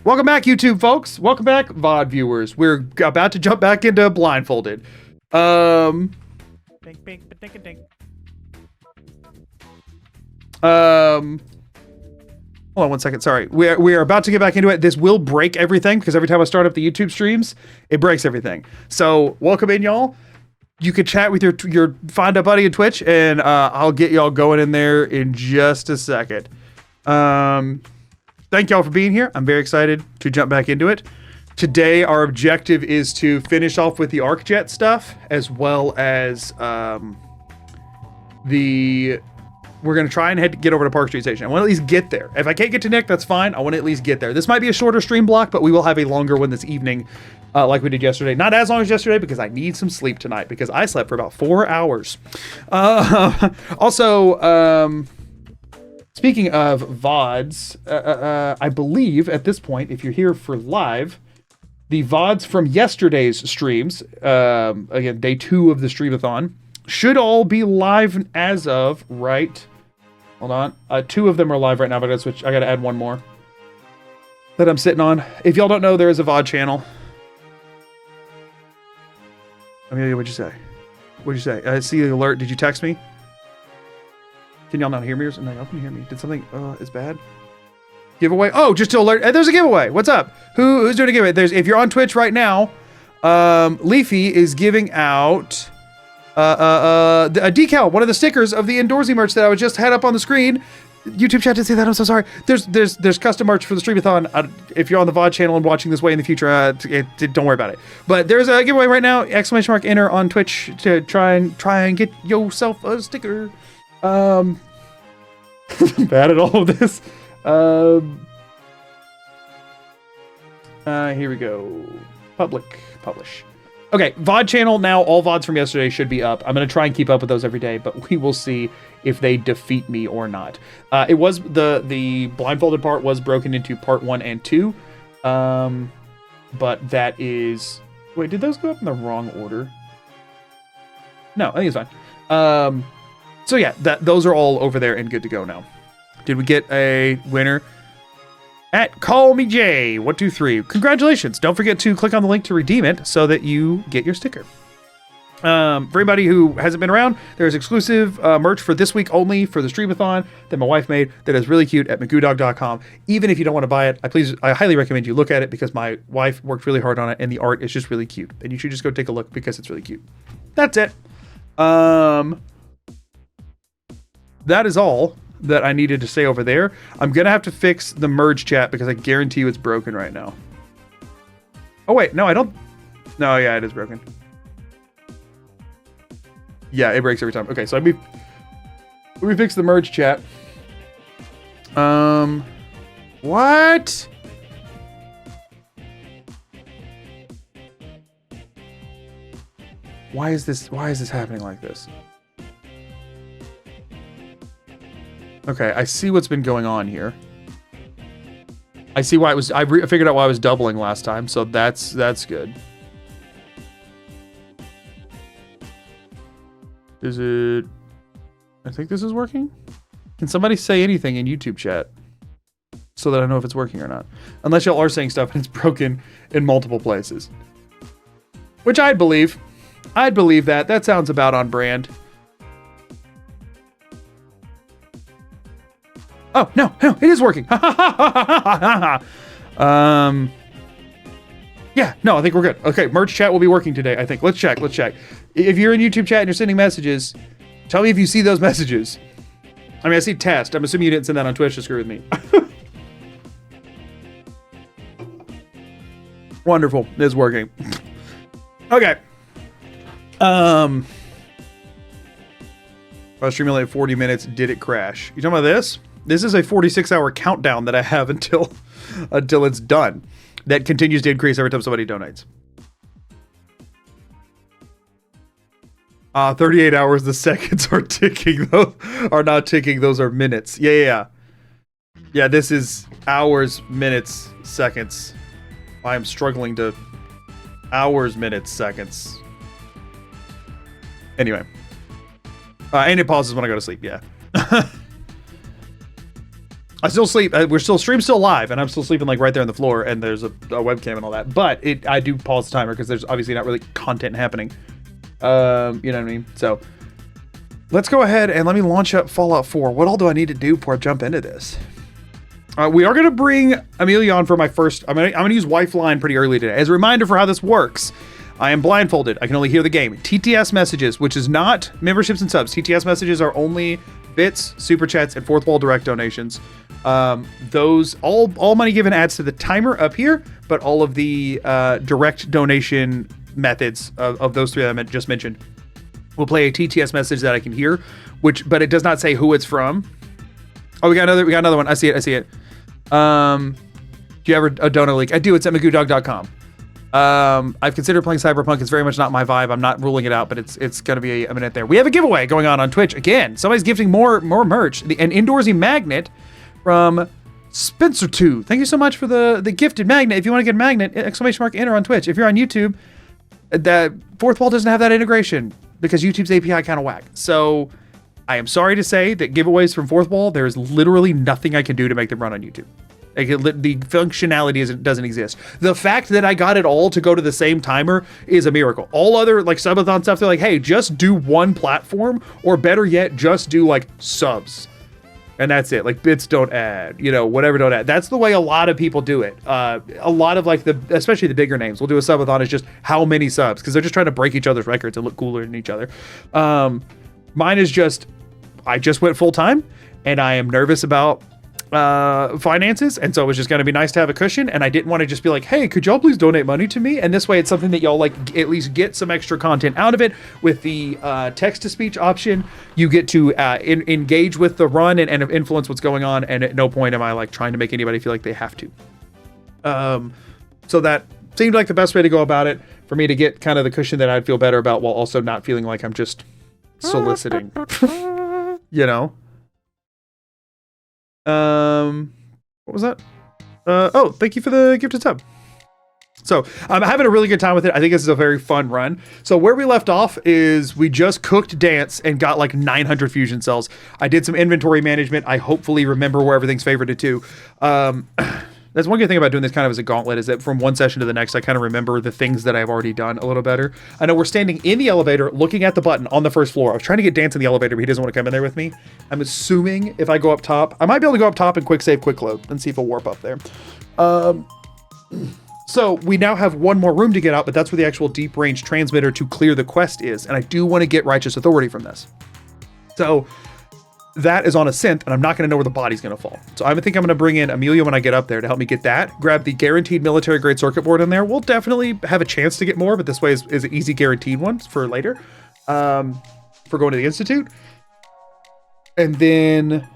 Welcome back, YouTube folks. Welcome back, VOD viewers. We're about to jump back into Blindfolded. Ding, ding, ding, ding. Hold on one second. Sorry. We are about to get back into it. This will break everything because every time I start up the YouTube streams, it breaks everything. So welcome in, y'all. You can chat with your find a buddy in Twitch, and I'll get y'all going in there in just a second. Thank y'all for being here. I'm very excited to jump back into it. Today, our objective is to finish off with the ArcJet stuff, as well as we're going to try and get over to Park Street Station. I want to at least get there. If I can't get to Nick, that's fine. I want to at least get there. This might be a shorter stream block, but we will have a longer one this evening, like we did yesterday. Not as long as yesterday, because I need some sleep tonight, because I slept for about 4 hours. Also, speaking of VODs, I believe at this point, if you're here for live, the VODs from yesterday's streams, again, day 2 of the Streamathon, should all be live as of right. Hold on. 2 of them are live right now, but I gotta add one more that I'm sitting on. If y'all don't know, there is a VOD channel. Amelia, what'd you say? What'd you say? I see the alert. Did you text me? Can y'all not hear me? No, y'all can hear me. Did something is bad? Giveaway? Oh, just to alert. There's a giveaway. What's up? Who's doing a giveaway? If you're on Twitch right now, Leafy is giving out a decal, one of the stickers of the Indoorsy merch that I just had up on the screen. YouTube chat didn't see that. I'm so sorry. There's custom merch for the Streamathon. If you're on the VOD channel and watching this way in the future, don't worry about it. But there's a giveaway right now. ! Enter on Twitch to try and get yourself a sticker. I'm bad at all of this. Here we go. Publish. Okay, VOD channel now. All VODs from yesterday should be up. I'm going to try and keep up with those every day, but we will see if they defeat me or not. It was the blindfolded part was broken into part 1 and 2. But that is... Wait, did those go up in the wrong order? No, I think it's fine. So yeah, those are all over there and good to go now. Did we get a winner? At Call Me Jay 123. Congratulations. Don't forget to click on the link to redeem it so that you get your sticker. For anybody who hasn't been around, there's exclusive merch for this week only for the Streamathon that my wife made that is really cute at McGoodog.com. Even if you don't want to buy it, I highly recommend you look at it because my wife worked really hard on it and the art is just really cute. And you should just go take a look because it's really cute. That's it. That is all that I needed to say over there. I'm gonna have to fix the merge chat because I guarantee you it's broken right now. Oh wait, no, I don't. No, yeah, it is broken. Yeah, it breaks every time. Okay, so let me fix the merge chat. What? Why is this happening like this? Okay, I see what's been going on here. I see why it was. I figured out why I was doubling last time, so that's good. Is it? I think this is working. Can somebody say anything in YouTube chat so that I know if it's working or not? Unless y'all are saying stuff and it's broken in multiple places, which I'd believe. I'd believe that. That sounds about on brand. Oh, no, it is working. Yeah, no, I think we're good. Okay, merge chat will be working today, I think. Let's check. If you're in YouTube chat and you're sending messages, tell me if you see those messages. I mean, I see test. I'm assuming you didn't send that on Twitch to screw with me. Wonderful. It's working. Okay. I was streaming like 40 minutes. Did it crash? You talking about this? This is a 46-hour countdown that I have until it's done. That continues to increase every time somebody donates. 38 hours. The seconds are ticking. Those are not ticking. Those are minutes. Yeah. Yeah, this is hours, minutes, seconds. I am struggling to hours, minutes, seconds. Anyway. And it pauses when I go to sleep. Yeah. I still sleep. We're still still live, and I'm still sleeping like right there on the floor, and there's a webcam and all that. But I do pause the timer because there's obviously not really content happening. You know what I mean? So let's go ahead and let me launch up Fallout 4. What all do I need to do before I jump into this? We are going to bring Amelia on for my first... I'm going to use Lifeline pretty early today. As a reminder for how this works, I am blindfolded. I can only hear the game. TTS messages, which is not memberships and subs. TTS messages are only bits, super chats, and fourth wall direct donations. Those all money given adds to the timer up here, but all of the direct donation methods of those three that I just mentioned will play a TTS message that I can hear, but it does not say who it's from. Oh, we got another one. I see it. Do you ever a donor leak? I do. It's at magoodog.com. I've considered playing Cyberpunk. It's very much not my vibe. I'm not ruling it out, but it's going to be a minute there. We have a giveaway going on Twitch again. Somebody's gifting more merch. An indoorsy magnet from Spencer2. Thank you so much for the gifted magnet. If you want to get a magnet, !enter on Twitch. If you're on YouTube, that fourth wall doesn't have that integration because YouTube's API kind of whack. So I am sorry to say that giveaways from fourth wall, there is literally nothing I can do to make them run on YouTube. Like the functionality doesn't exist. The fact that I got it all to go to the same timer is a miracle. All other like subathon stuff, they're like, hey, just do one platform, or better yet, just do like subs. And that's it. Like bits don't add, whatever don't add. That's the way a lot of people do it. A lot of like especially the bigger names will do a subathon is just how many subs, because they're just trying to break each other's records and look cooler than each other. Mine is I just went full time, and I am nervous about finances, and so it was just going to be nice to have a cushion, and I didn't want to just be like, hey, could y'all please donate money to me? And this way it's something that y'all like at least get some extra content out of it. With the text-to-speech option, you get to engage with the run and influence what's going on, and at no point am I like trying to make anybody feel like they have to. So that seemed like the best way to go about it, for me to get kind of the cushion that I'd feel better about, while also not feeling like I'm just soliciting. What was that? Thank you for the gifted sub. So I'm having a really good time with it. I think this is a very fun run. So where we left off is we just cooked dance and got like 900 fusion cells. I did some inventory management. I hopefully remember where everything's favorited to. That's one good thing about doing this kind of as a gauntlet, is that from one session to the next, I kind of remember the things that I've already done a little better. I know we're standing in the elevator looking at the button on the first floor. I was trying to get Dance in the elevator, but he doesn't want to come in there with me. I'm assuming if I go up top, I might be able to go up top and quick save, quick load, and see if it'll warp up there. So we now have one more room to get out, but that's where the actual deep range transmitter to clear the quest is. And I do want to get Righteous Authority from this. So that is on a synth, and I'm not going to know where the body's going to fall. So I think I'm going to bring in Amelia when I get up there to help me get that. Grab the guaranteed military grade circuit board in there. We'll definitely have a chance to get more, but this way is an easy guaranteed one for later, for going to the Institute. And then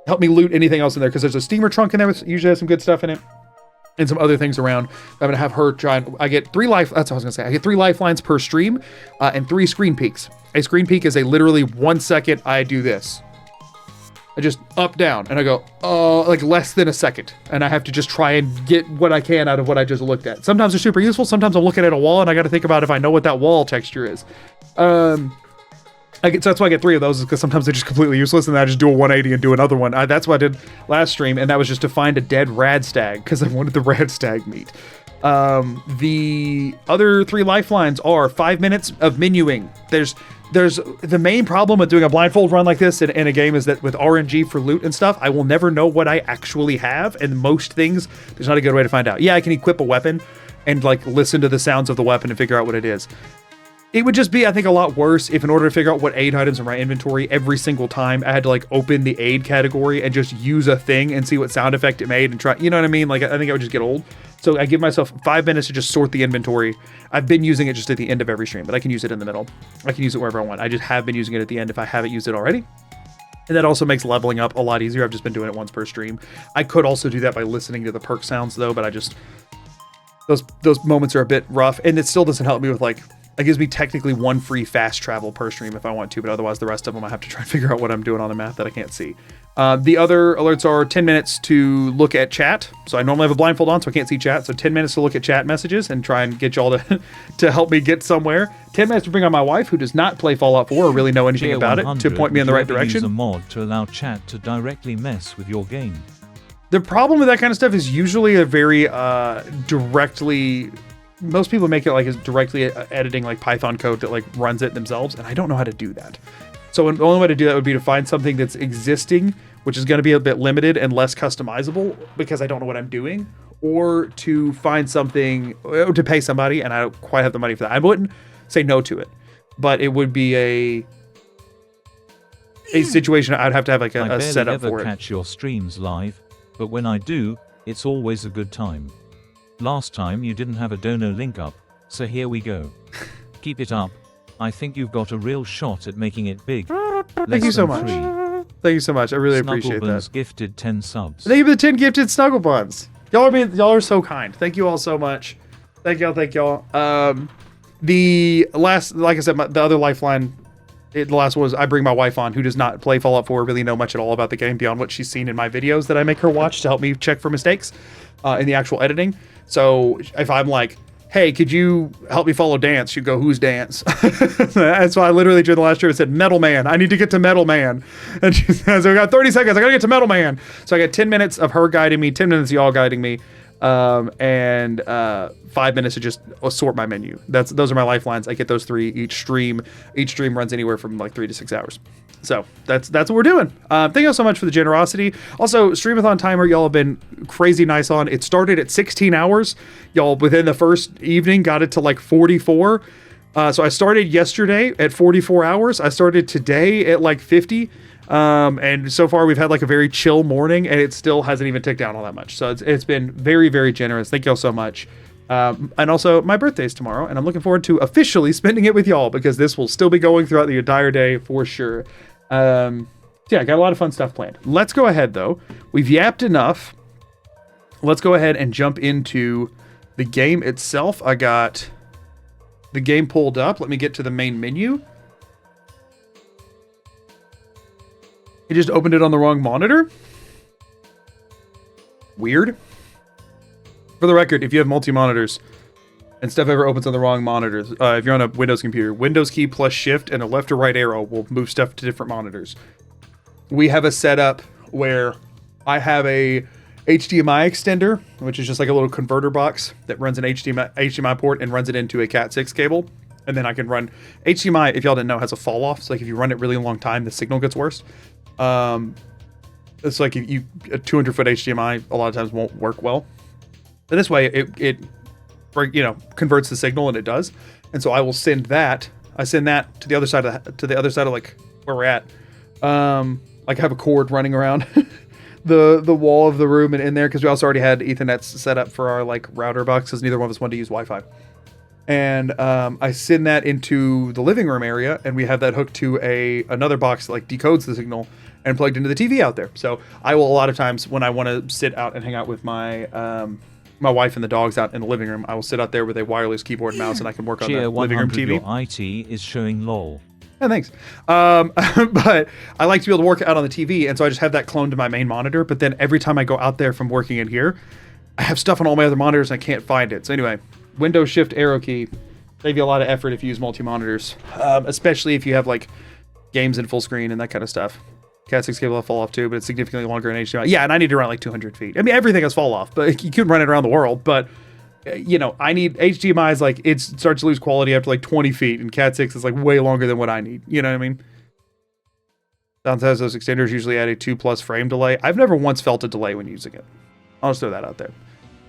help me loot anything else in there, because there's a steamer trunk in there that usually has some good stuff in it, and some other things around. I'm going to have her try and I get 3 life. That's what I was going to say. I get 3 lifelines per stream, and 3 screen peeks. A screen peek is a literally 1 second. I do this. I just up, down, and I go, like less than a second. And I have to just try and get what I can out of what I just looked at. Sometimes they're super useful. Sometimes I'm looking at a wall and I got to think about if I know what that wall texture is. So that's why I get 3 of those, is because sometimes they're just completely useless, and then I just do a 180 and do another one. That's what I did last stream, and that was just to find a dead rad stag, because I wanted the rad stag meat. The other 3 lifelines are 5 minutes of menuing. There's the main problem with doing a blindfold run like this in a game is that with RNG for loot and stuff, I will never know what I actually have, and most things, there's not a good way to find out. Yeah, I can equip a weapon and like listen to the sounds of the weapon and figure out what it is. It would just be, I think, a lot worse if in order to figure out what aid items are in my inventory every single time, I had to like open the aid category and just use a thing and see what sound effect it made and try, you know what I mean? Like, I think I would just get old. So I give myself 5 minutes to just sort the inventory. I've been using it just at the end of every stream, but I can use it in the middle. I can use it wherever I want. I just have been using it at the end if I haven't used it already. And that also makes leveling up a lot easier. I've just been doing it once per stream. I could also do that by listening to the perk sounds though, but I just, those moments are a bit rough, and it still doesn't help me with like, it gives me technically 1 free fast travel per stream if I want to, but otherwise the rest of them I have to try and figure out what I'm doing on the map that I can't see. The other alerts are 10 minutes to look at chat. So I normally have a blindfold on, so I can't see chat. So 10 minutes to look at chat messages and try and get y'all to help me get somewhere. 10 minutes to bring on my wife, who does not play Fallout 4 or really know anything about it, to point me in the right direction. Use a mod to allow chat to directly mess with your game. The problem with that kind of stuff is usually a very directly. Most people make it like as directly editing like Python code that like runs it themselves, and I don't know how to do that. So the only way to do that would be to find something that's existing, which is going to be a bit limited and less customizable because I don't know what I'm doing, or to find something to pay somebody, and I don't quite have the money for that. I wouldn't say no to it, but it would be a situation I'd have to have like a setup for it. I barely ever catch your streams live, but when I do, it's always a good time. Last time you didn't have a dono link up, so here we go. Keep it up. I think you've got a real shot at making it big. Thank you so much. Thank you so much. I really appreciate that. Gifted 10 subs. Thank you for the 10 gifted snuggle buns. Y'all are so kind. Thank you all so much. Thank y'all. The last, like I said, the other lifeline, the last one was I bring my wife on, who does not play Fallout 4, really know much at all about the game beyond what she's seen in my videos that I make her watch to help me check for mistakes in the actual editing. So if I'm like, hey, could you help me follow Dance? She'd go, who's Dance? That's why I literally during the last year said, Metal Man. I need to get to Metal Man. And she says, we got 30 seconds. I got to get to Metal Man. So I got 10 minutes of her guiding me, 10 minutes of y'all guiding me, and 5 minutes to just sort my menu. Those are my lifelines. I get those 3 each stream. Each stream runs anywhere from like 3 to 6 hours. So that's what we're doing. Thank you all so much for the generosity. Also, Streamathon timer, y'all have been crazy nice on. It started at 16 hours. Y'all, within the first evening, got it to like 44. So I started yesterday at 44 hours. I started today at like 50. And so far we've had like a very chill morning, and it still hasn't even ticked down all that much. So it's been very, very generous. Thank y'all so much. And also my birthday's tomorrow, and I'm looking forward to officially spending it with y'all, because this will still be going throughout the entire day for sure. Yeah, I got a lot of fun stuff planned. Let's go ahead though. We've yapped enough. Let's go ahead and jump into the game itself. I got the game pulled up. Let me get to the main menu. It just opened it on the wrong monitor. Weird. For the record, if you have multi-monitors and stuff ever opens on the wrong monitors, if you're on a Windows computer, Windows key plus shift and a left or right arrow will move stuff to different monitors. We have a setup where I have a HDMI extender, which is just like a little converter box that runs an HDMI port and runs it into a Cat6 cable. And then I can run HDMI, if y'all didn't know, has a fall off. So like if you run it really long time, the signal gets worse. It's like a 200-foot HDMI a lot of times won't work well. But this way it converts the signal, and it does. And so I will send that. I send that to the other side of like where we're at. Like I have a cord running around the wall of the room and in there, because we also already had Ethernets set up for our like router box, because neither one of us wanted to use Wi-Fi. And I send that into the living room area, and we have that hooked to another box that like decodes the signal and plugged into the TV out there. So I will, a lot of times when I want to sit out and hang out with my my wife and the dogs out in the living room, I will sit out there with a wireless keyboard and mouse, and I can work on the living room TV. Your IT is showing lol. Yeah, thanks. But I like to be able to work out on the TV, and so I just have that cloned to my main monitor. But then every time I go out there from working in here, I have stuff on all my other monitors and I can't find it. So anyway, Windows Shift Arrow key save you a lot of effort if you use multi-monitors, especially if you have like games in full screen and that kind of stuff. Cat6 cable will fall off too, but it's significantly longer in HDMI. Yeah, and I need to run like 200 feet. I mean, everything has fall off, but you could run it around the world. But I need HDMI is like, it starts to lose quality after like 20 feet, and Cat6 is like way longer than what I need. You know what I mean? Sometimes those extenders usually add a 2+ frame delay. I've never once felt a delay when using it. I'll just throw that out there.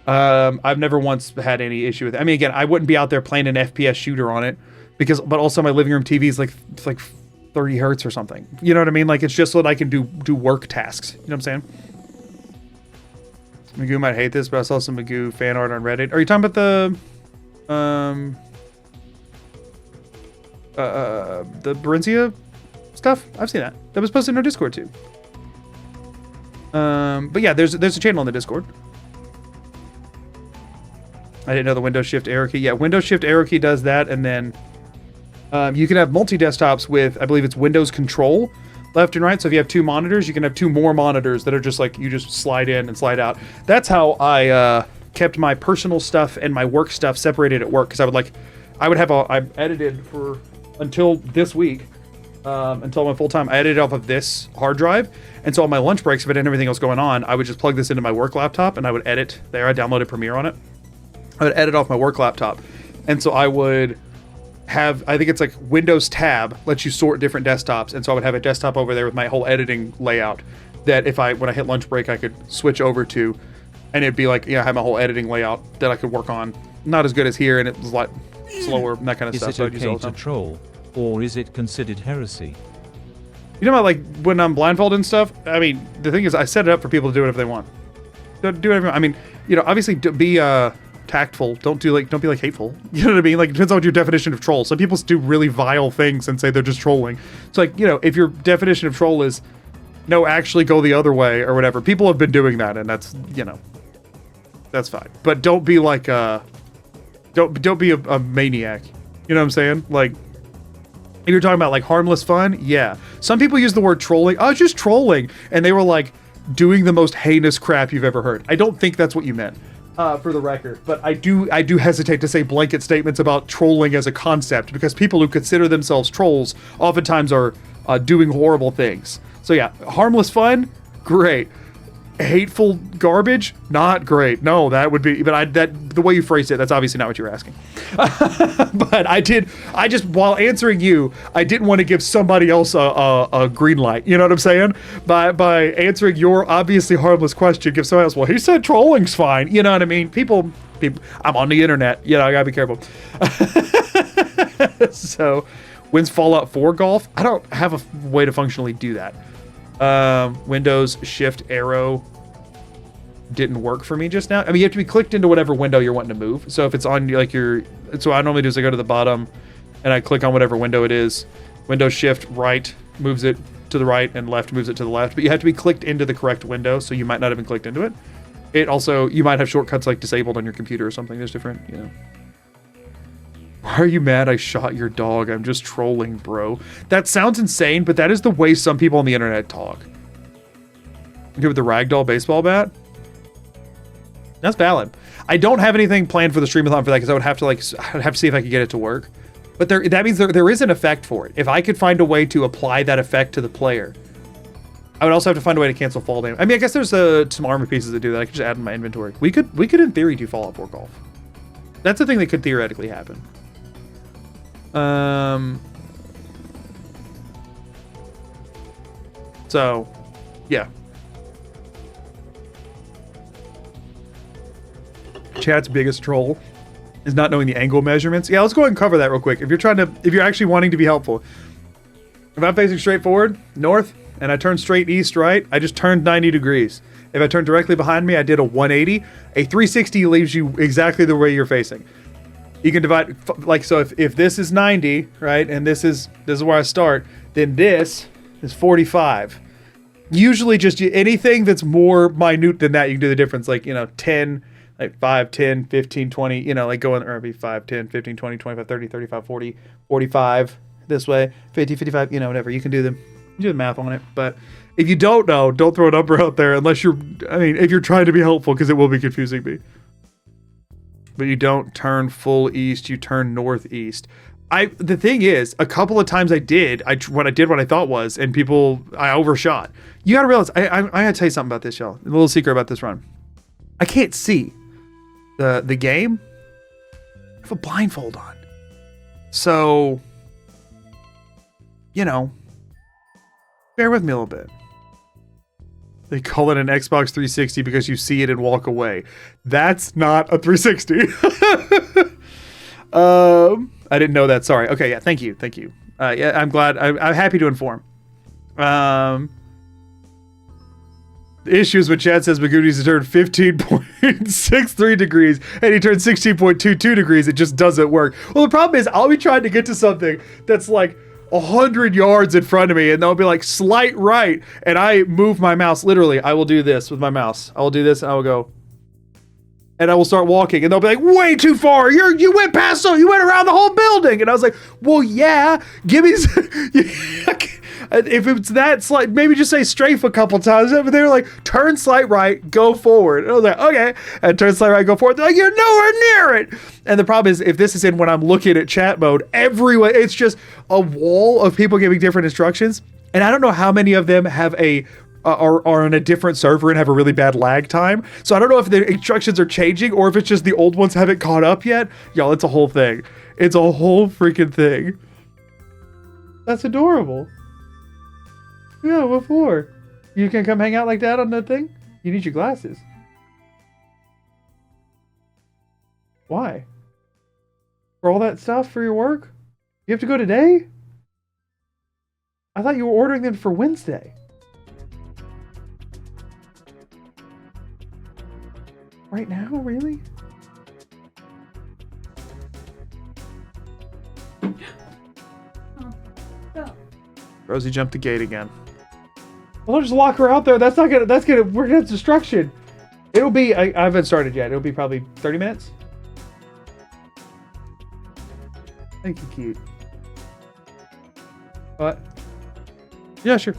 I've never once had any issue with it. I mean, again, I wouldn't be out there playing an FPS shooter on it, but also my living room TV is like 30 hertz or something. You know what I mean? Like, it's just so that I can do work tasks. You know what I'm saying? Magoo might hate this, but I saw some Magoo fan art on Reddit. Are you talking about the Barencia stuff? I've seen that. That was posted in our Discord too. But yeah, there's a channel on the Discord. I didn't know the Windows Shift Arrow key. Yeah, Windows Shift Arrow key does that, and then you can have multi-desktops with, I believe it's Windows Control left and right. So if you have 2 monitors, you can have 2 more monitors that are just like, you just slide in and slide out. That's how I kept my personal stuff and my work stuff separated at work, because I would have I edited for until this week. until my full time. I edited off of this hard drive, and so on my lunch breaks, if I didn't have anything else going on, I would just plug this into my work laptop, and I would edit there. I downloaded Premiere on it. I would edit off my work laptop, and so I would have, I think it's like Windows tab lets you sort different desktops, and so I would have a desktop over there with my whole editing layout that when I hit lunch break, I could switch over to, and it'd be like, I have my whole editing layout that I could work on. Not as good as here, and it was like slower and that kind of stuff. Is it okay to troll, or is it considered heresy? You know about like when I'm blindfolded and stuff? I mean, the thing is, I set it up for people to do whatever they want. Do whatever. I mean, obviously be tactful. Don't be like hateful. You know what I mean? Like, it depends on what your definition of troll. Some people do really vile things and say they're just trolling. It's like, if your definition of troll is no, actually go the other way or whatever. People have been doing that, and that's that's fine. But don't be like don't be a maniac. You know what I'm saying? Like, if you're talking about like harmless fun, yeah. Some people use the word trolling. Oh, it's just trolling, and they were like doing the most heinous crap you've ever heard. I don't think that's what you meant, for the record. But I do hesitate to say blanket statements about trolling as a concept, because people who consider themselves trolls oftentimes are doing horrible things. So yeah, harmless fun, great. Hateful garbage, not great. No, that would be. But the way you phrased it, that's obviously not what you were asking. But I just while answering you, I didn't want to give somebody else a green light. You know what I'm saying? By answering your obviously harmless question, give somebody else. Well, he said trolling's fine. You know what I mean? People. I'm on the internet. I gotta be careful. So, when's Fallout 4 golf? I don't have a way to functionally do that. Windows Shift arrow didn't work for me just now. I mean, you have to be clicked into whatever window you're wanting to move. So if it's on like so what I normally do is I go to the bottom and I click on whatever window it is. Windows Shift right moves it to the right, and left moves it to the left. But you have to be clicked into the correct window, so you might not have been clicked into it. It also, you might have shortcuts like disabled on your computer or something. There's different, Why are you mad I shot your dog? I'm just trolling, bro. That sounds insane, but that is the way some people on the internet talk. Okay, with the ragdoll baseball bat? That's valid. I don't have anything planned for the Streamathon for that, because I would have to see if I could get it to work. But that means there is an effect for it. If I could find a way to apply that effect to the player, I would also have to find a way to cancel fall damage. I mean, I guess there's some armor pieces that do that. I could just add in my inventory. We could in theory do Fallout 4 golf. That's a thing that could theoretically happen. So, yeah. Chat's biggest troll is not knowing the angle measurements. Yeah, let's go ahead and cover that real quick. If you're actually wanting to be helpful. If I'm facing straight forward, north, and I turn straight east, right, I just turned 90 degrees. If I turn directly behind me, I did a 180. A 360 leaves you exactly the way you're facing. You can divide, like, so if this is 90, right, and this is where I start, then this is 45. Usually just anything that's more minute than that, you can do the difference, like, 10, like 5, 10, 15, 20, like going, or it'd be 5, 10, 15, 20, 25, 30, 35, 40, 45 this way, 50, 55, whatever. You can do the math on it. But if you don't know, don't throw a number out there unless if you're trying to be helpful, because it will be confusing me. But you don't turn full east, you turn northeast. The thing is, a couple of times I did what I thought was, and I overshot. You gotta realize, I gotta tell you something about this, y'all. A little secret about this run. I can't see the game. I have a blindfold on. So, bear with me a little bit. They call it an Xbox 360 because you see it and walk away. That's not a 360. I didn't know that. Sorry. Okay, yeah, thank you. Yeah, I'm glad. I'm happy to inform. The issue is when Chad says Magoo needs to turn 15.63 degrees and he turns 16.22 degrees, it just doesn't work. Well, the problem is I'll be trying to get to something that's like 100 yards in front of me, and they'll be like slight right, and I move my mouse. Literally, I will do this with my mouse. I will do this, and I will go, and I will start walking, and they'll be like, way too far. You went past, so you went around the whole building. And I was like, well, yeah, give me. If it's that slight, maybe just say strafe a couple times. But they were like, turn slight right, go forward. And I was like, okay. And turn slight right, go forward. They're like, you're nowhere near it. And the problem is, if this is in when I'm looking at chat mode, everywhere, it's just a wall of people giving different instructions. And I don't know how many of them have are on a different server and have a really bad lag time. So I don't know if the instructions are changing or if it's just the old ones haven't caught up yet. Y'all, it's a whole thing. It's a whole freaking thing. That's adorable. Yeah, what for? You can come hang out like that on the thing? You need your glasses. Why? For all that stuff for your work? You have to go today? I thought you were ordering them for Wednesday. Right now? Really? Rosie jumped the gate again. Well, I'll just lock her out there. We're gonna have destruction. It'll be, I haven't started yet. It'll be probably 30 minutes. Thank you, cute. What? Yeah, sure.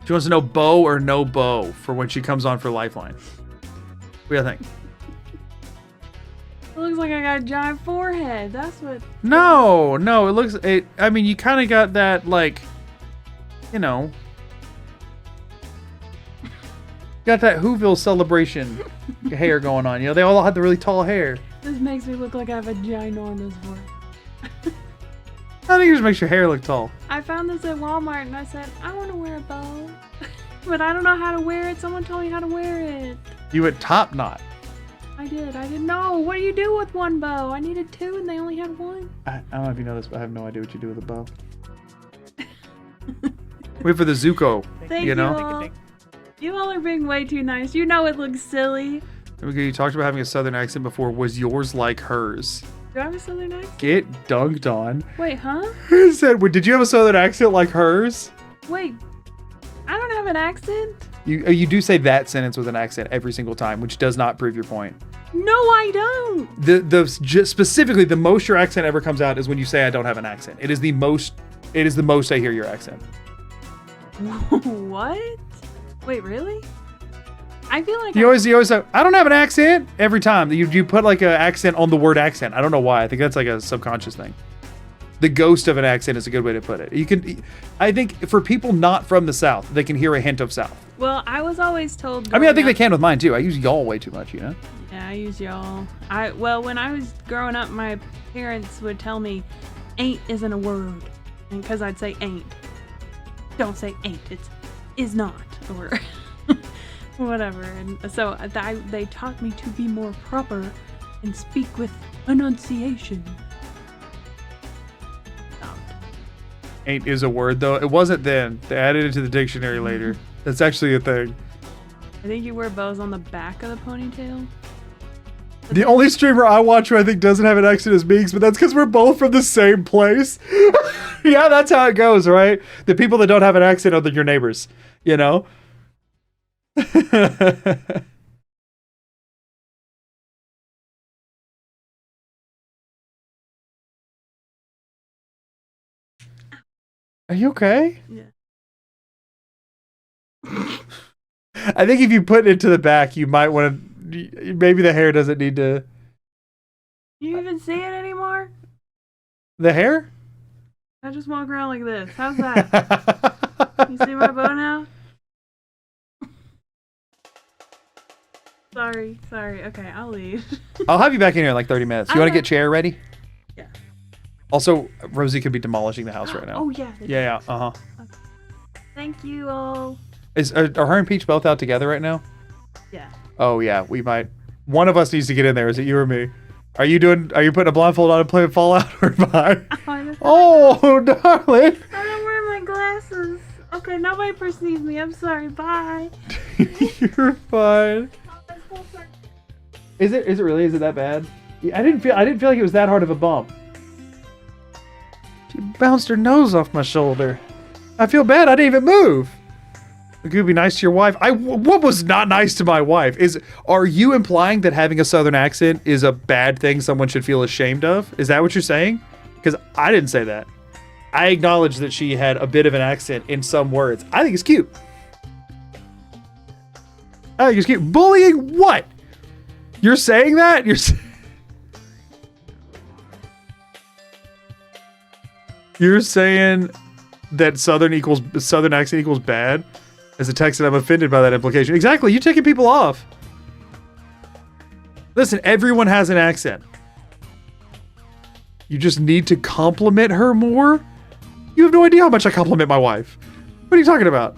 She wants to know bow or no bow for when she comes on for Lifeline. What do you think? It looks like I got a giant forehead. That's what. No, it looks. I mean, you kind of got that, like, you know, got that Whoville celebration hair going on. You know, they all had the really tall hair. This makes me look like I have a ginormous forehead. I think it just makes your hair look tall. I found this at Walmart and I said, I want to wear a bow. But I don't know how to wear it. Someone told me how to wear it. You went top knot. I didn't know. What do you do with one bow? I needed two and they only had one. I don't know if you know this, but I have no idea what you do with a bow. Wait for the Zuko. Thank you know? all. You all are being way too nice. You know it looks silly. You talked about having a southern accent before. Was yours like hers? Do I have a southern accent? Get dunked on. Wait, huh? I said, did you have a southern accent like hers? Wait, I don't have an accent? You do say that sentence with an accent every single time, which does not prove your point. No, I don't. Just specifically, the most your accent ever comes out is when you say I don't have an accent. It is the most I hear your accent. What? Wait, really? I feel like you always say, I don't have an accent every time. You put like an accent on the word accent. I don't know why. I think that's like a subconscious thing. The ghost of an accent is a good way to put it. I think for people not from the South, they can hear a hint of South. Well, I was always told. I mean, I think they can with mine too. I use y'all way too much, you know? Yeah, I use y'all. Well, when I was growing up, my parents would tell me, ain't isn't a word. And because I'd say ain't. Don't say ain't. It's is not a word. Whatever. And so they taught me to be more proper and speak with enunciation. Ain't is a word, though. It wasn't then. They added it to the dictionary later. That's actually a thing. I think you wear bows on the back of the ponytail. The only streamer I watch who I think doesn't have an accent is Meeks, but that's because we're both from the same place. Yeah, that's how it goes, right? The people that don't have an accent are your neighbors, you know? Are you okay? Yeah. I think if you put it to the back, you might want to. Maybe the hair doesn't need to. You even see it anymore? The hair? I just walk around like this. How's that? You see my bow now? Sorry. Okay, I'll leave. I'll have you back in here in like 30 minutes. You want to get chair ready? Yeah. Also, Rosie could be demolishing the house right now. Oh, yeah. Yeah. Uh-huh. Okay. Thank you all. Are her and Peach both out together right now? Yeah. Oh, yeah. We might. One of us needs to get in there. Is it you or me? Are you putting a blindfold on and playing Fallout or bye? Oh, darling. I don't wear my glasses. Okay, nobody perceives me. I'm sorry. Bye. You're fine. Is it really? Is it that bad? I didn't feel like it was that hard of a bump. She bounced her nose off my shoulder. I feel bad. I didn't even move. You could be nice to your wife. What was not nice to my wife? Are you implying that having a Southern accent is a bad thing someone should feel ashamed of? Is that what you're saying? Because I didn't say that. I acknowledge that she had a bit of an accent in some words. I think it's cute. I think it's cute. Bullying what? You're saying that? You're saying that Southern accent equals bad? As a Texan, I'm offended by that implication. Exactly. You're taking people off. Listen, everyone has an accent. You just need to compliment her more? You have no idea how much I compliment my wife. What are you talking about?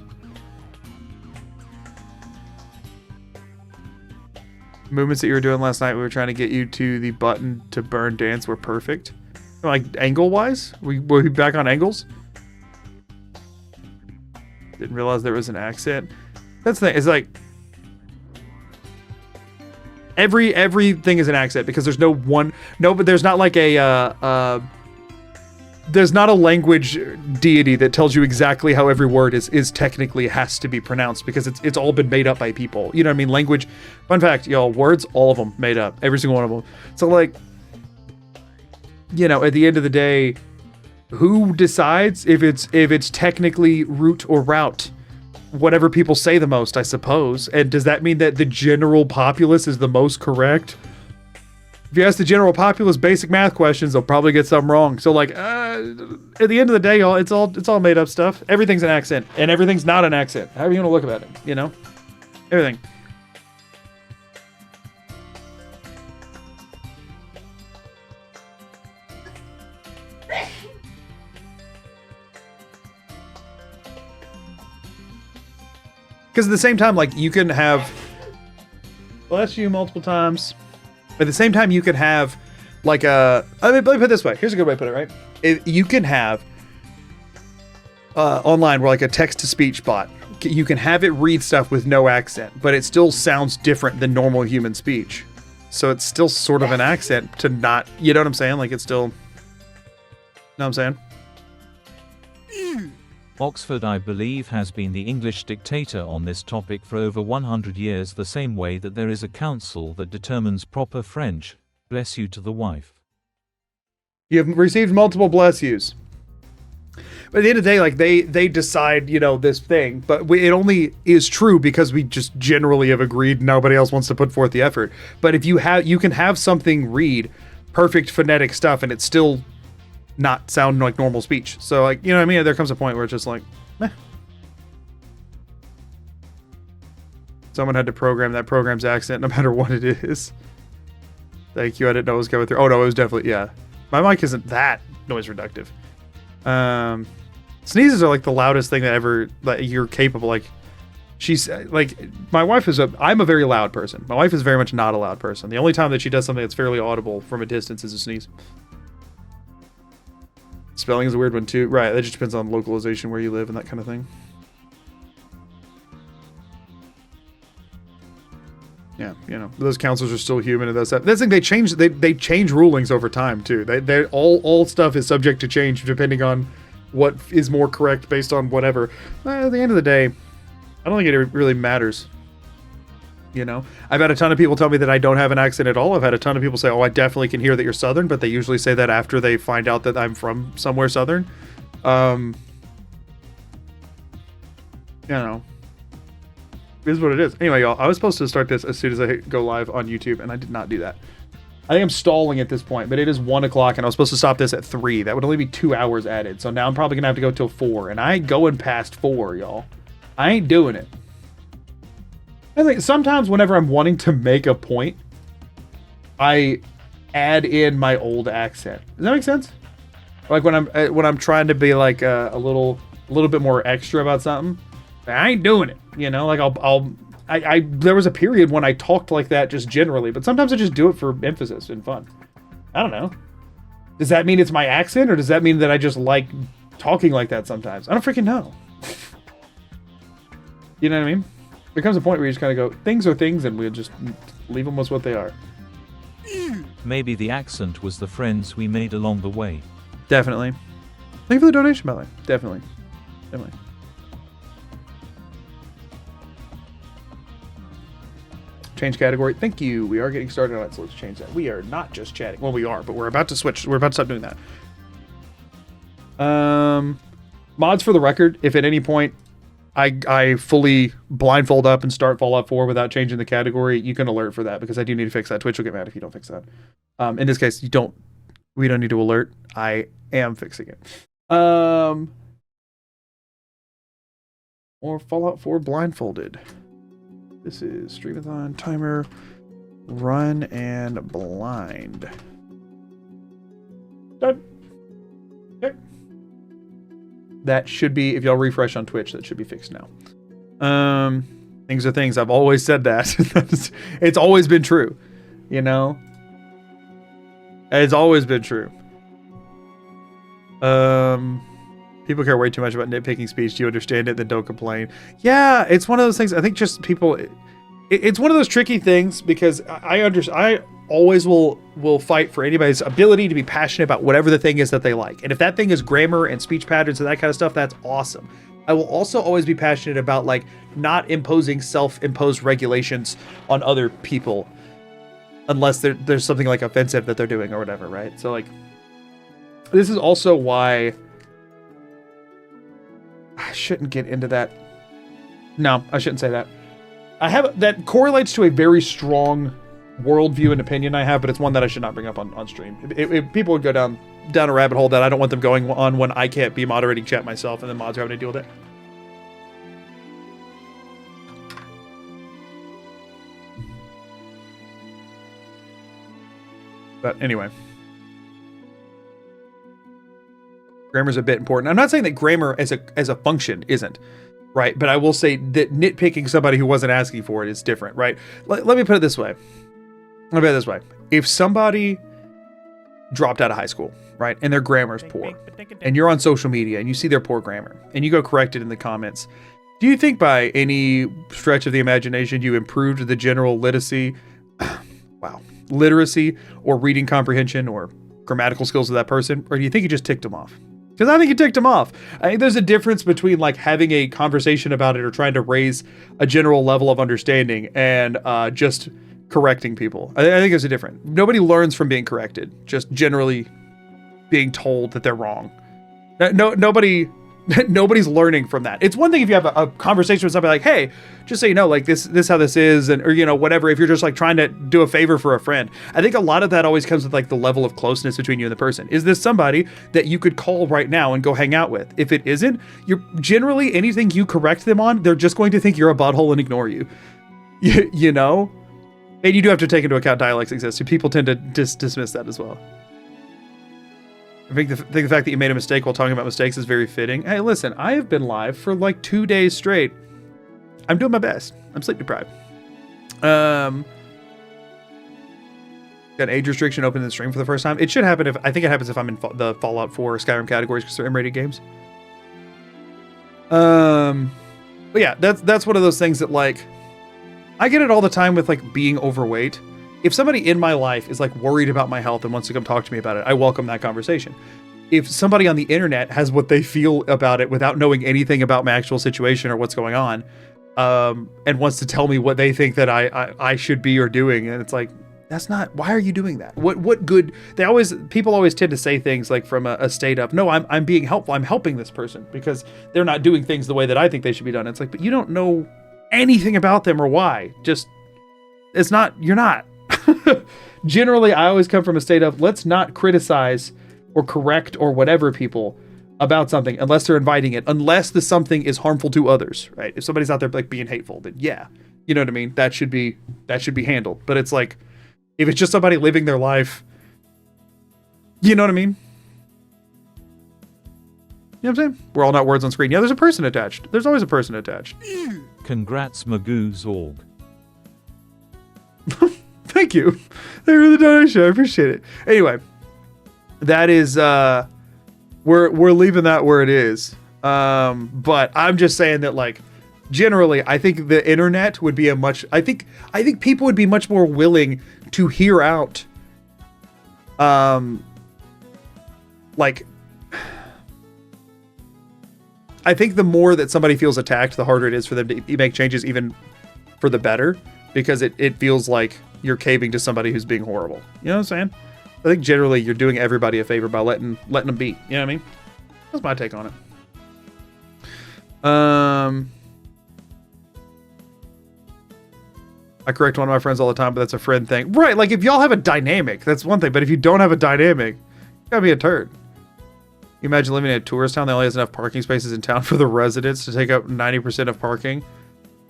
Movements that you were doing last night, we were trying to get you to the button to burn dance were perfect. Like, angle-wise? Were we back on angles? Didn't realize there was an accent. That's the thing. It's like everything is an accent because there's but there's not like there's not a language deity that tells you exactly how every word is technically has to be pronounced because it's all been made up by people. You know what I mean? Language. Fun fact, y'all, words, all of them made up. Every single one of them. So like, you know, at the end of the day, who decides if it's technically root or route? Whatever people say the most, I suppose. And does that mean that the general populace is the most correct? If you ask the general populace basic math questions, they'll probably get something wrong. So like, at the end of the day, y'all, it's all made up stuff. Everything's an accent, and everything's not an accent. However you want to look at it, you know? Everything. Because at the same time, like, you can have... Bless you multiple times. At the same time, you can have, like, let me put it this way. Here's a good way to put it, right? You can have, online, where, like, a text-to-speech bot, you can have it read stuff with no accent, but it still sounds different than normal human speech. So it's still sort of an accent to not... You know what I'm saying? Like, it's still... Know what I'm saying? Oxford, I believe, has been the English dictator on this topic for over 100 years, the same way that there is a council that determines proper French. Bless you to the wife. You've received multiple bless yous. But at the end of the day, like, they decide, you know, this thing, but it only is true because we just generally have agreed nobody else wants to put forth the effort. But if you can have something read perfect phonetic stuff and it's still not sound like normal speech. So, like, you know what I mean? There comes a point where it's just like, meh. Someone had to program that program's accent no matter what it is. Thank you. I didn't know it was going through. Oh, no, it was definitely, yeah. My mic isn't that noise reductive. Sneezes are like the loudest thing that you're capable. Like, she's like, my wife I'm a very loud person. My wife is very much not a loud person. The only time that she does something that's fairly audible from a distance is a sneeze. Spelling is a weird one too. Right, that just depends on localization, where you live and that kind of thing. Yeah, you know, those counselors are still human and that's the thing. They change rulings over time too. They all stuff is subject to change depending on what is more correct based on whatever. At the end of the day, I don't think it really matters. You know, I've had a ton of people tell me that I don't have an accent at all. I've had a ton of people say, oh, I definitely can hear that you're Southern, but they usually say that after they find out that I'm from somewhere Southern. You know, it is what it is. Anyway, y'all, I was supposed to start this as soon as I go live on YouTube, and I did not do that. I think I'm stalling at this point, but it is 1 o'clock, and I was supposed to stop this at 3. That would only be 2 hours added. So now I'm probably going to have to go till 4, and I ain't going past 4, y'all. I ain't doing it. I think sometimes whenever I'm wanting to make a point, I add in my old accent. Does that make sense? Like when I'm trying to be like a little bit more extra about something, I ain't doing it. You know, like I there was a period when I talked like that just generally, but sometimes I just do it for emphasis and fun. I don't know. Does that mean it's my accent, or does that mean that I just like talking like that sometimes? I don't freaking know. You know what I mean? There comes a point where you just kind of go, things are things, and we'll just leave them as what they are. Maybe the accent was the friends we made along the way. Definitely. Thank you for the donation, by the way. Definitely. Change category. Thank you. We are getting started on it, so let's change that. We are not just chatting. Well, we are, but we're about to switch. We're about to stop doing that. Mods for the record, if at any point I fully blindfold up and start Fallout 4 without changing the category, you can alert for that, because I do need to fix that. Twitch will get mad if you don't fix that. In this case, we don't need to alert. I am fixing it. Or Fallout 4 Blindfolded. This is Streamathon timer, run and blind. Done. Okay. That should be, if y'all refresh on Twitch, that should be fixed now. Things are things. I've always said that. It's always been true, you know? It's always been true. People care way too much about nitpicking speech. Do you understand it? Then don't complain. Yeah, it's one of those things. I think just people... It's one of those tricky things, because I always will fight for anybody's ability to be passionate about whatever the thing is that they like. And if that thing is grammar and speech patterns and that kind of stuff, that's awesome. I will also always be passionate about like not imposing self-imposed regulations on other people unless there's something like offensive that they're doing or whatever, right? So like, this is also why I shouldn't get into that. No, I shouldn't say that. That correlates to a very strong worldview and opinion I have, but it's one that I should not bring up on stream. If people would go down a rabbit hole that I don't want them going on when I can't be moderating chat myself, and then mods are having to deal with it. But anyway, grammar's a bit important. I'm not saying that grammar as a function isn't. Right, but I will say that nitpicking somebody who wasn't asking for it is different, right? Let me put it this way. If somebody dropped out of high school, right, and their grammar is poor, and you're on social media and you see their poor grammar, and you go correct it in the comments, do you think by any stretch of the imagination you improved the general literacy or reading comprehension or grammatical skills of that person, or do you think you just ticked them off? Because I think you ticked him off. I think there's a difference between like having a conversation about it or trying to raise a general level of understanding and just correcting people. I think there's a difference. Nobody learns from being corrected, just generally being told that they're wrong. Nobody's learning from that. It's one thing if you have a conversation with somebody like, hey, just so you know, like this how this is, and or you know, whatever, if you're just like trying to do a favor for a friend. I think a lot of that always comes with like the level of closeness between you and the person. Is this somebody that you could call right now and go hang out with? If it isn't, you're generally, anything you correct them on, they're just going to think you're a butthole and ignore you. You know? And you do have to take into account dialects exist, so people tend to dismiss that as well. I think the fact that you made a mistake while talking about mistakes is very fitting. Hey, listen, I have been live for like 2 days straight. I'm doing my best. I'm sleep deprived. Got an age restriction open in the stream for the first time. It should happen I think it happens if I'm in the Fallout 4 Skyrim categories because they're M-rated games. But yeah, that's one of those things that like, I get it all the time with like being overweight. If somebody in my life is like worried about my health and wants to come talk to me about it, I welcome that conversation. If somebody on the internet has what they feel about it without knowing anything about my actual situation or what's going on, and wants to tell me what they think that I should be or doing, and it's like, that's not, why are you doing that? What good, people always tend to say things like from a state of, no, I'm being helpful, I'm helping this person because they're not doing things the way that I think they should be done. It's like, but you don't know anything about them or why. Just, you're not. Generally, I always come from a state of, let's not criticize or correct or whatever people about something unless they're inviting it, unless the something is harmful to others, right? If somebody's out there like being hateful, then yeah, you know what I mean? That should be handled. But it's like, if it's just somebody living their life, you know what I mean? You know what I'm saying? We're all not words on screen. Yeah, there's a person attached. There's always a person attached. Congrats, Magoo's org. Thank you. Thank you for the donation. I appreciate it. Anyway, that is we're leaving that where it is. But I'm just saying that like generally I think the internet would be I think people would be much more willing to hear out like I think the more that somebody feels attacked, the harder it is for them to make changes even for the better. because it feels like you're caving to somebody who's being horrible. You know what I'm saying? I think generally you're doing everybody a favor by letting them be. You know what I mean? That's my take on it. I correct one of my friends all the time, but that's a friend thing. Right, like if y'all have a dynamic, that's one thing. But if you don't have a dynamic, you gotta be a turd. You imagine living in a tourist town that only has enough parking spaces in town for the residents to take up 90% of parking.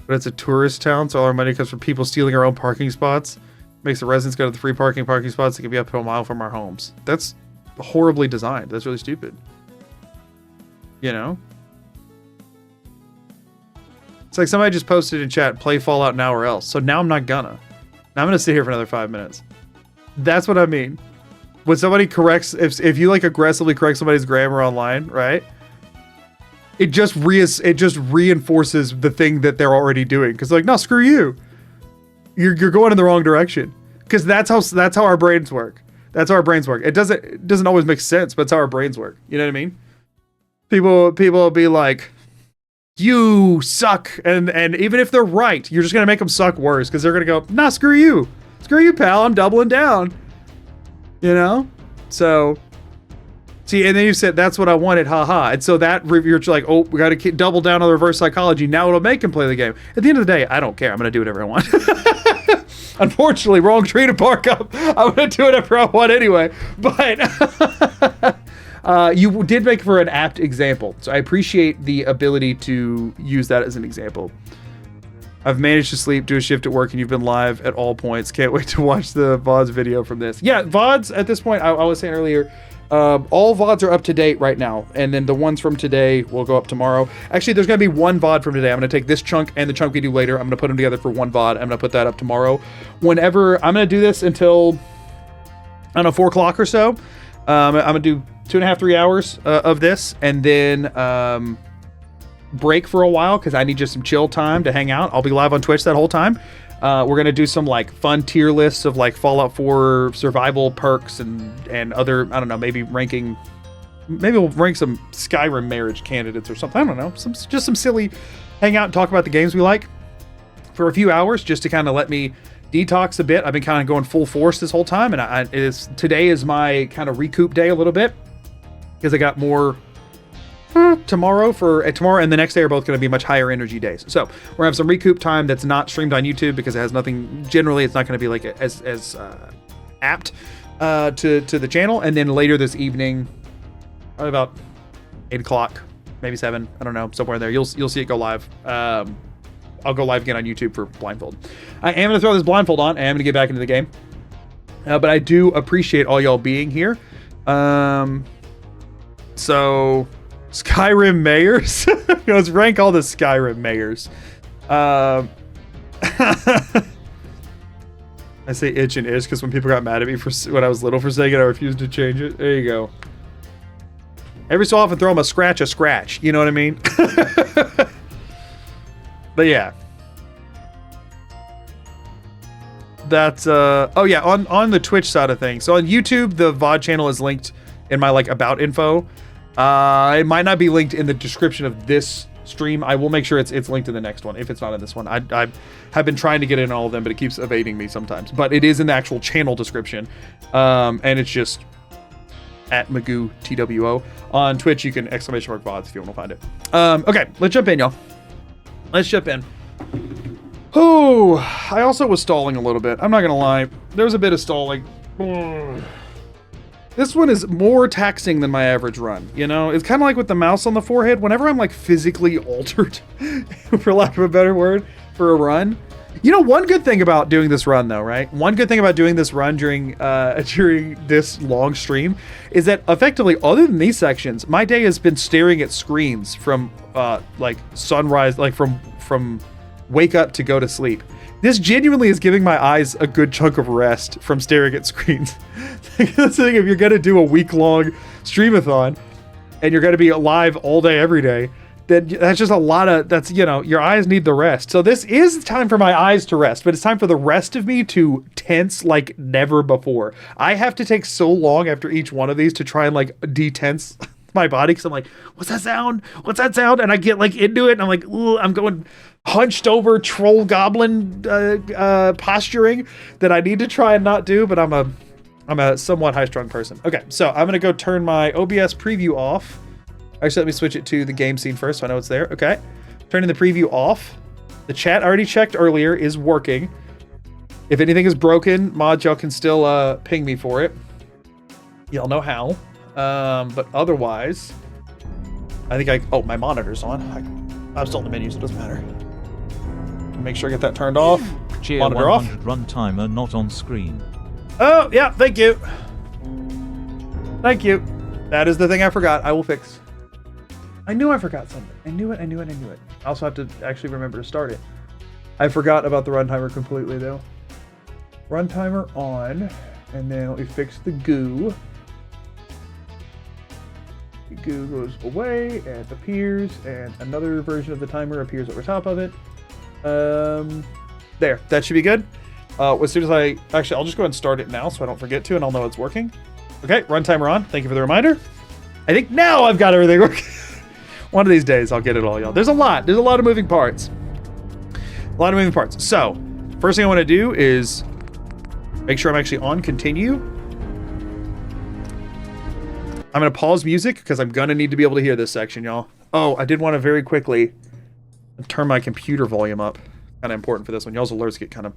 But it's a tourist town, so all our money comes from people stealing our own parking spots. Makes the residents go to the free parking spots that can be up to a mile from our homes. That's horribly designed. That's really stupid. You know? It's like somebody just posted in chat, play Fallout now or else. So now I'm not gonna. Now I'm gonna sit here for another 5 minutes. That's what I mean. When somebody corrects, if you like aggressively correct somebody's grammar online, right? It just reinforces the thing that they're already doing. Cause like, no, screw you. You're going in the wrong direction. Cause that's how our brains work. That's how our brains work. It doesn't always make sense, but it's how our brains work. You know what I mean? People will be like, you suck, and even if they're right, you're just gonna make them suck worse because they're gonna go, nah, screw you, pal, I'm doubling down. You know, so see, and then you said that's what I wanted, haha, and so that you're like, oh, we gotta double down on the reverse psychology. Now it'll make him play the game. At the end of the day, I don't care. I'm gonna do whatever I want. Unfortunately, wrong tree to park up. I'm gonna do whatever I want anyway. But you did make for an apt example, so I appreciate the ability to use that as an example. I've managed to sleep, do a shift at work, and you've been live at all points. Can't wait to watch the VODs video from this. Yeah, VODs at this point, I was saying earlier, all VODs are up to date right now, and then the ones from today will go up tomorrow. Actually, there's going to be one VOD from today. I'm going to take this chunk and the chunk we do later. I'm going to put them together for one VOD. I'm going to put that up tomorrow. Whenever, I'm going to do this until, I don't know, 4 o'clock or so. I'm going to do 2.5, 3 hours of this, and then break for a while because I need just some chill time to hang out. I'll be live on Twitch that whole time. We're gonna do some like fun tier lists of like Fallout 4 survival perks and other, I don't know, maybe we'll rank some Skyrim marriage candidates or something. I don't know, just some silly hang out and talk about the games we like for a few hours just to kind of let me detox a bit. I've been kind of going full force this whole time, and today is my kind of recoup day a little bit because I got more tomorrow and the next day are both going to be much higher energy days. So we're gonna have some recoup time that's not streamed on YouTube because it has nothing. Generally, it's not going to be like as apt to the channel. And then later this evening, probably about 8 o'clock, maybe 7. I don't know, somewhere in there. You'll see it go live. I'll go live again on YouTube for Blindfold. I am going to throw this Blindfold on. I am going to get back into the game. But I do appreciate all y'all being here. So Skyrim mayors. Let's rank all the Skyrim mayors. I say itch and ish because when people got mad at me for when I was little for saying it, I refused to change it. There you go. Every so often throw them a scratch. You know what I mean? But yeah. That's oh yeah, on the Twitch side of things. So on YouTube, the VOD channel is linked in my like about info. It might not be linked in the description of this stream. I will make sure it's linked in the next one if it's not in this one. I have been trying to get in all of them, but it keeps evading me sometimes. But it is in the actual channel description, and it's just at Magoo TWO. On Twitch, you can ! VODs if you want to find it. Okay, let's jump in, y'all. Let's jump in. Oh, I also was stalling a little bit. I'm not gonna lie. There was a bit of stalling. This one is more taxing than my average run, you know? It's kind of like with the mouse on the forehead. Whenever I'm like physically altered, for lack of a better word, for a run. You know, one good thing about doing this run though, right? One good thing about doing this run during this long stream is that effectively, other than these sections, my day has been staring at screens from like sunrise, like from wake up to go to sleep. This genuinely is giving my eyes a good chunk of rest from staring at screens. That's the thing, if you're gonna do a week-long streamathon and you're gonna be live all day, every day, then that's just a lot of, that's, you know, your eyes need the rest. So this is time for my eyes to rest, but it's time for the rest of me to tense like never before. I have to take so long after each one of these to try and like detense my body, because I'm like, what's that sound? And I get like into it and I'm like, ooh, I'm going hunched over troll goblin posturing that I need to try and not do, but I'm a somewhat high-strung person. Okay, so I'm gonna go turn my OBS preview off. Actually, let me switch it to the game scene first so I know it's there. Okay, turning the preview off. The chat I already checked earlier is working. If anything is broken, mods, y'all can still ping me for it. Y'all know how. But otherwise, I think oh, my monitor's on. I'm still in the menu, so it doesn't matter. Make sure I get that turned off. Cheer Monitor 100 off. run timer not on screen. Oh, yeah, thank you. Thank you. That is the thing I forgot. I will fix. I knew I forgot something. I knew it. I also have to actually remember to start it. I forgot about the run timer completely, though. Run timer on, and then let me fix the goo. The goo goes away and appears, and another version of the timer appears over top of it. There. That should be good. As soon as actually, I'll just go ahead and start it now so I don't forget to, and I'll know it's working. Okay, run timer on. Thank you for the reminder. I think now I've got everything working. One of these days, I'll get it all, y'all. There's a lot of moving parts. So, first thing I want to do is make sure I'm actually on continue. I'm going to pause music because I'm going to need to be able to hear this section, y'all. Oh, I did want to very quickly turn my computer volume up. Kind of important for this one. Y'all's alerts get kind of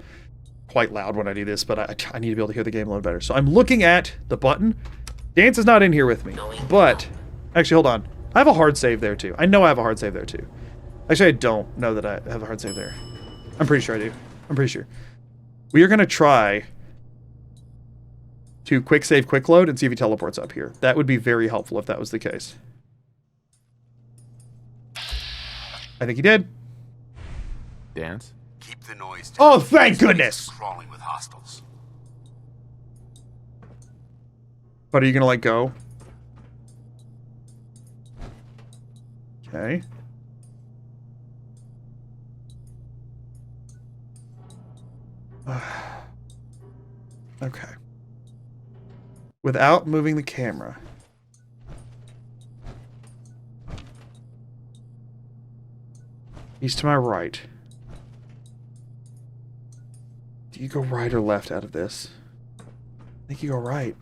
quite loud when I do this, but I need to be able to hear the game a little better. So I'm looking at the button. Dance is not in here with me, but actually, hold on. I have a hard save there too. I know I have a hard save there too. Actually, I don't know that I have a hard save there. I'm pretty sure I do. I'm pretty sure. We are going to try to quick save, quick load, and see if he teleports up here. That would be very helpful if that was the case. I think he did. Dance? Keep the noise down. Oh, thank goodness! Crawling with hostiles. But are you gonna let go? Okay. Okay. Without moving the camera. He's to my right. Do you go right or left out of this? I think you go right.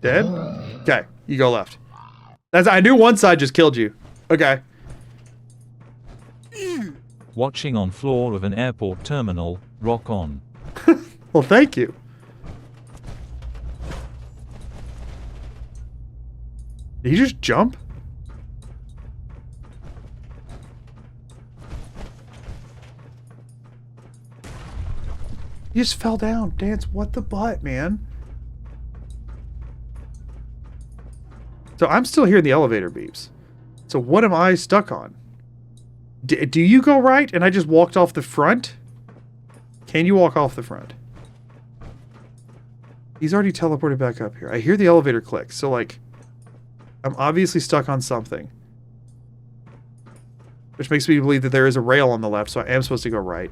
Dead? Okay, you go left. I knew one side just killed you. Okay. Watching on floor of an airport terminal, rock on. Well, thank you. Did he just jump? He just fell down. Dance, what the butt, man? So I'm still hearing the elevator beeps. So what am I stuck on? Do you go right and I just walked off the front? Can you walk off the front? He's already teleported back up here. I hear the elevator click. So, like, I'm obviously stuck on something. Which makes me believe that there is a rail on the left, so I am supposed to go right.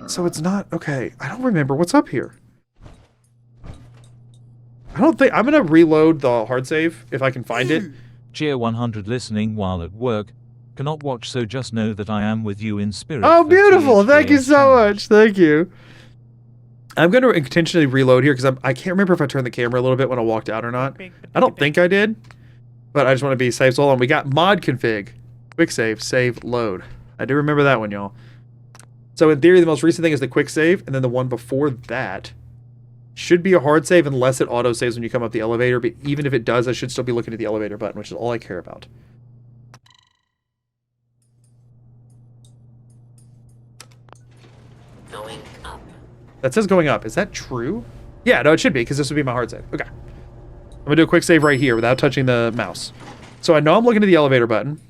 So it's not... Okay, I don't remember what's up here. I don't think... I'm going to reload the hard save if I can find it. Cheer 100 listening while at work. Cannot watch, so just know that I am with you in spirit. Oh, for beautiful. Thank you THJS so much. Thank you. I'm going to intentionally reload here because I can't remember if I turned the camera a little bit when I walked out or not. I don't think I did, but I just want to be safe. So hold on. We got mod config, quick save, load. I do remember that one, y'all. So in theory, the most recent thing is the quick save, and then the one before that should be a hard save unless it auto saves when you come up the elevator. But even if it does, I should still be looking at the elevator button, which is all I care about. Going up. That says going up. Is that true? Yeah, no, it should be, because this would be my hard save. Okay. I'm going to do a quick save right here without touching the mouse. So I know I'm looking at the elevator button.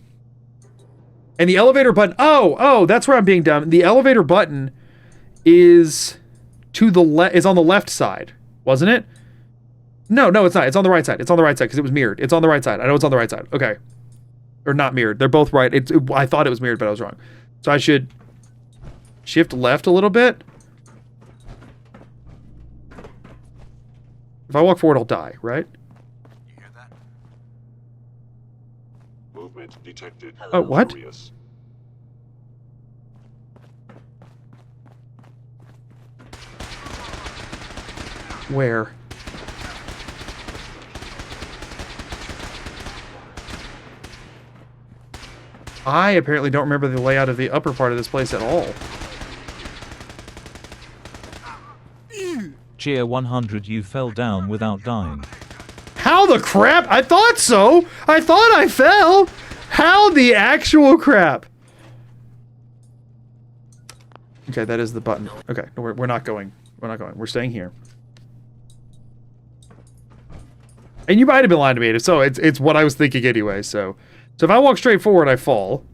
And the elevator button... Oh, that's where I'm being dumb. The elevator button is to the left. Is on the left side, wasn't it? No, it's not. It's on the right side. It's on the right side because it was mirrored. It's on the right side. I know it's on the right side. Okay. Or not mirrored. They're both right. I thought it was mirrored, but I was wrong. So I should shift left a little bit. If I walk forward, I'll die, right? You Movement detected. Oh, what? Furious. Where? I apparently don't remember the layout of the upper part of this place at all. Cheer 100, you fell down without dying. How the crap? I thought so! I thought I fell! How the actual crap? Okay, that is the button. Okay, no, we're not going. We're not going. We're staying here. And you might have been lying to me, so it's what I was thinking anyway, so if I walk straight forward, I fall.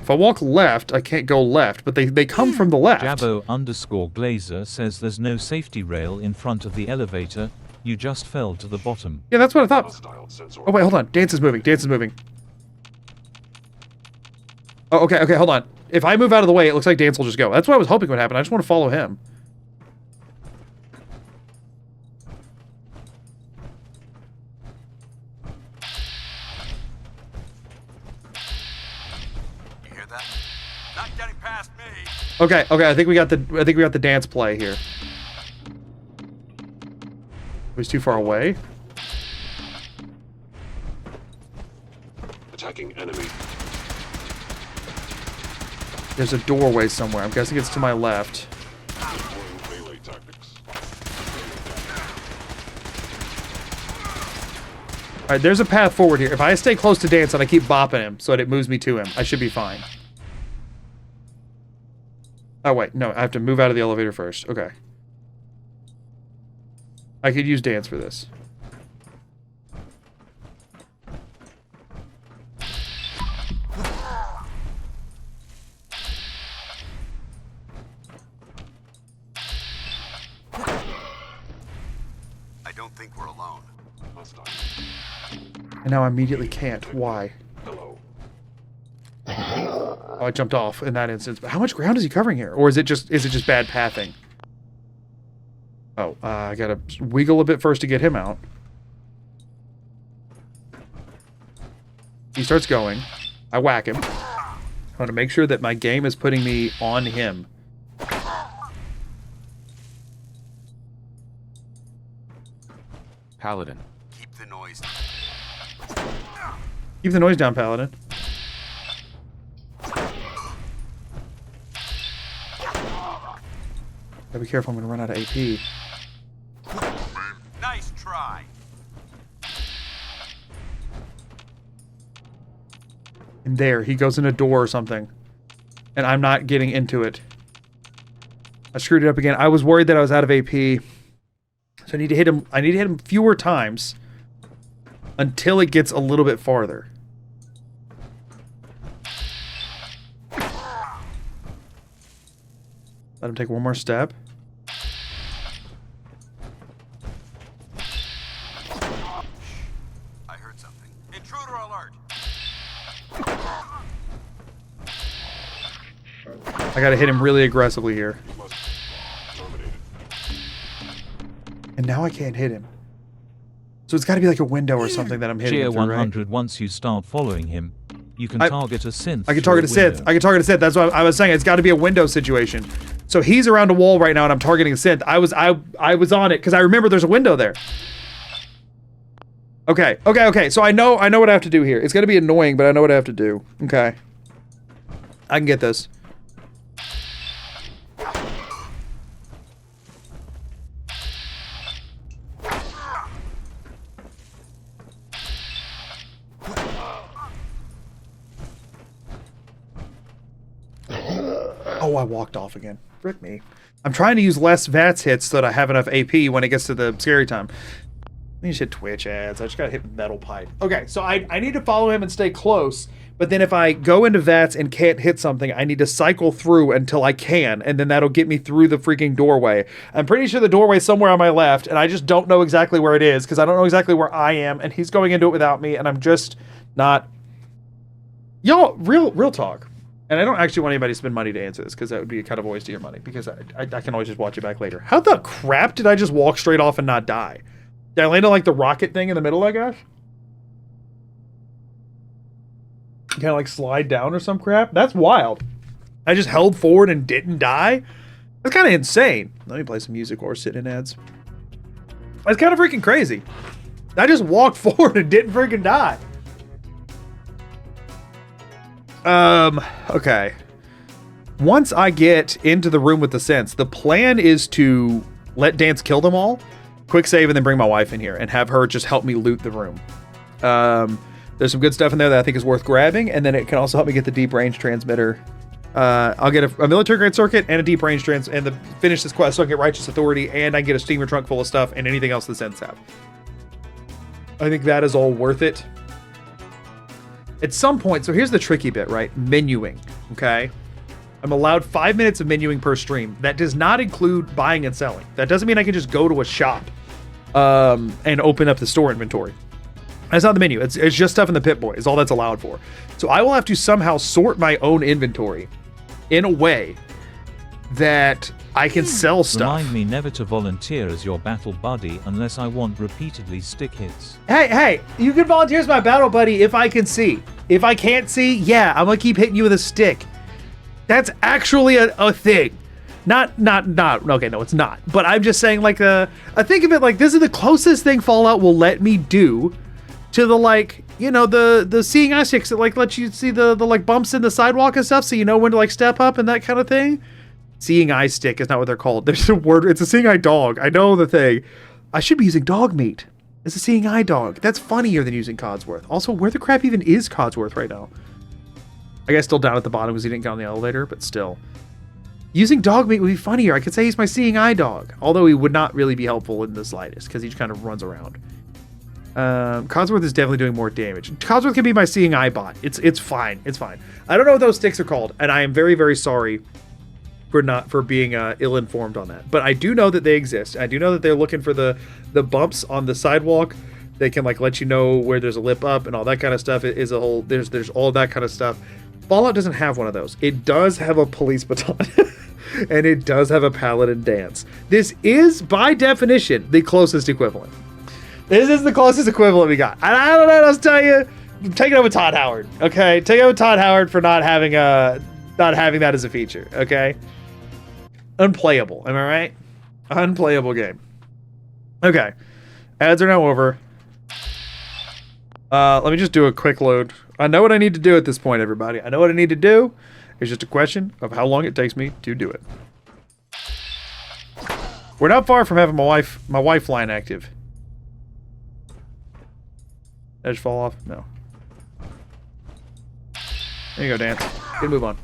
If I walk left, I can't go left, but they come from the left. Jabo_Glazer says there's no safety rail in front of the elevator, you just fell to the bottom. Yeah, that's what I thought. Hostile sensor. Oh, wait, hold on. Dance is moving. Dance is moving. Oh, okay, hold on. If I move out of the way, it looks like Dance will just go. That's what I was hoping would happen. I just want to follow him. You hear that? Not getting past me. Okay, I think we got the dance play here. It was too far away. Attacking enemy. There's a doorway somewhere. I'm guessing it's to my left. Deploying melee tactics. Alright, there's a path forward here. If I stay close to Dance and I keep bopping him so that it moves me to him, I should be fine. Oh, wait. No, I have to move out of the elevator first. Okay. I could use Dance for this. I don't think we're alone. Hostile. And now I immediately can't. Why? Hello. Oh, I jumped off in that instance. But how much ground is he covering here? Or is it just bad pathing? Oh, I gotta wiggle a bit first to get him out. He starts going. I whack him. I want to make sure that my game is putting me on him. Paladin. Keep the noise. Keep the noise down, Paladin. Gotta be careful, I'm gonna run out of AP. Nice try. And there, he goes in a door or something. And I'm not getting into it. I screwed it up again. I was worried that I was out of AP. So I need to hit him fewer times until it gets a little bit farther. Let him take one more step. I heard something. Intruder alert. I gotta hit him really aggressively here. Must terminated. And now I can't hit him. So it's gotta be like a window or something that I'm hitting Cheer him through, right? 100, once you start following him, you can target a synth. I can through target a synth. window. I can target a synth. That's what I was saying. It's got to be a window situation. So he's around a wall right now, and I'm targeting a synth. I was on it because I remember there's a window there. Okay. So I know what I have to do here. It's gonna be annoying, but I know what I have to do. Okay. I can get this. Oh, I walked off again. Frick me. I'm trying to use less VATS hits so that I have enough AP when it gets to the scary time. Let me just hit Twitch ads. I just gotta hit Metal Pipe. Okay, so I need to follow him and stay close, but then if I go into VATS and can't hit something, I need to cycle through until I can, and then that'll get me through the freaking doorway. I'm pretty sure the doorway's somewhere on my left, and I just don't know exactly where it is, because I don't know exactly where I am, and he's going into it without me, and I'm just not... Y'all, real talk. And I don't actually want anybody to spend money to answer this, because that would be kind of a waste of your money, because I can always just watch it back later. How the crap did I just walk straight off and not die? Did I land on like the rocket thing in the middle, I guess? kind of like slide down or some crap. That's wild. I just held forward and didn't die. That's kind of insane. Let me play some music while we're sitting in ads. That's kind of freaking crazy. I just walked forward and didn't freaking die. Okay. Once I get into the room with the sense, the plan is to let Dance kill them all, quick save, and then bring my wife in here and have her just help me loot the room. There's some good stuff in there that I think is worth grabbing, and then it can also help me get the deep range transmitter. I'll get a military grade circuit and a deep range and finish this quest so I can get Righteous Authority, and I can get a steamer trunk full of stuff and anything else the Sens have. I think that is all worth it. At some point, so here's the tricky bit, right? Menuing, okay? I'm allowed 5 minutes of menuing per stream. That does not include buying and selling. That doesn't mean I can just go to a shop and open up the store inventory. That's not the menu. It's just stuff in the Pip-Boy is all that's allowed for. So I will have to somehow sort my own inventory in a way that I can sell stuff. Remind me never to volunteer as your battle buddy unless I want repeatedly stick hits. Hey, you can volunteer as my battle buddy if I can see. If I can't see, yeah, I'm gonna keep hitting you with a stick. That's actually a thing. Not, okay, no, it's not. But I'm just saying, like, I think of it like this is the closest thing Fallout will let me do to the, like, you know, the seeing eye sticks that, like, let you see the like, bumps in the sidewalk and stuff so you know when to, like, step up and that kind of thing. Seeing eye stick is not what they're called. There's a word, it's a seeing eye dog. I know the thing. I should be using dog meat. It's a seeing eye dog. That's funnier than using Codsworth. Also, where the crap even is Codsworth right now? I guess still down at the bottom because he didn't get on the elevator, but still. Using dog meat would be funnier. I could say he's my seeing eye dog. Although he would not really be helpful in the slightest because he just kind of runs around. Codsworth is definitely doing more damage. Codsworth can be my seeing eye bot. It's fine. It's fine. I don't know what those sticks are called, and I am very, very sorry for being ill-informed on that. But I do know that they exist. I do know that they're looking for the bumps on the sidewalk. They can, like, let you know where there's a lip up and all that kind of stuff. It is a whole there's all that kind of stuff. Fallout doesn't have one of those. It does have a police baton. And it does have a paladin dance. This is, by definition, the closest equivalent. This is the closest equivalent we got. And I don't know what else to tell you. Take it over Todd Howard, okay? Take it over Todd Howard for not having that as a feature, okay? Unplayable, am I right? Unplayable game. Okay. Ads are now over. Let me just do a quick load. I know what I need to do at this point, everybody. I know what I need to do. It's just a question of how long it takes me to do it. We're not far from having my Lifeline active. Did I just fall off? No. There you go, Dan. Get a move on.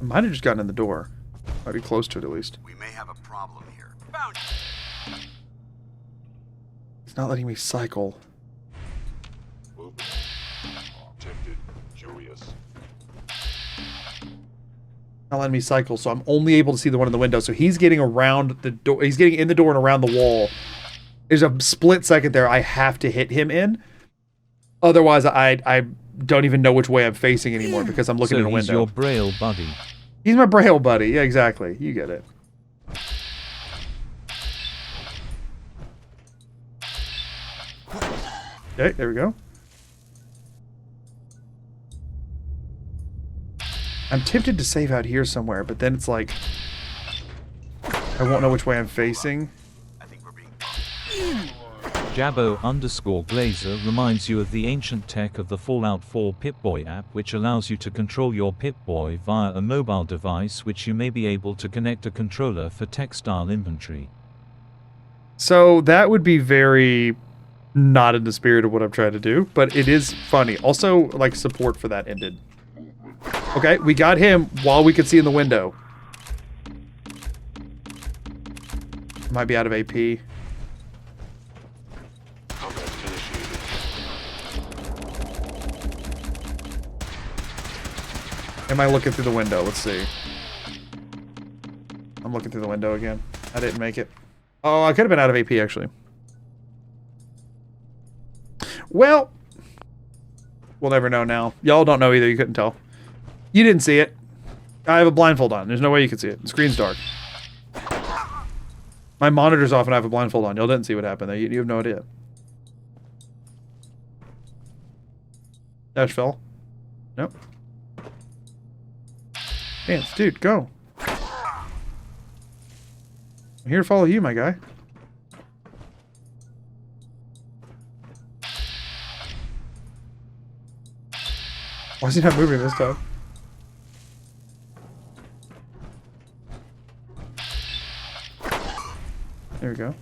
I might have just gotten in the door. Might be close to it at least. We may have a problem here. Found it. It's not letting me cycle. Movement. Tempted. Curious. Not letting me cycle, so I'm only able to see the one in the window. So he's getting around the door. He's getting in the door and around the wall. There's a split second there I have to hit him in. Otherwise, I don't even know which way I'm facing anymore because I'm looking in a window. So he's your Braille buddy. He's my Braille buddy. Yeah, exactly. You get it. Okay, there we go. I'm tempted to save out here somewhere, but then it's like I won't know which way I'm facing. I think we're being Jabbo_Glazer reminds you of the ancient tech of the Fallout 4 Pip-Boy app, which allows you to control your Pip-Boy via a mobile device, which you may be able to connect a controller for textile inventory. So that would be very not in the spirit of what I'm trying to do, but it is funny. Also, like, support for that ended. Okay, we got him while we could see in the window. Might be out of AP. Combat initiated. Am I looking through the window? Let's see. I'm looking through the window again. I didn't make it. Oh, I could have been out of AP, actually. Well, we'll never know now. Y'all don't know either. You couldn't tell. You didn't see it. I have a blindfold on. There's no way you could see it. The screen's dark. My monitor's off and I have a blindfold on. Y'all didn't see what happened there. You have no idea. Dash fell. Nope. Dance, dude, go. I'm here to follow you, my guy. Why is he not moving this time? There we go.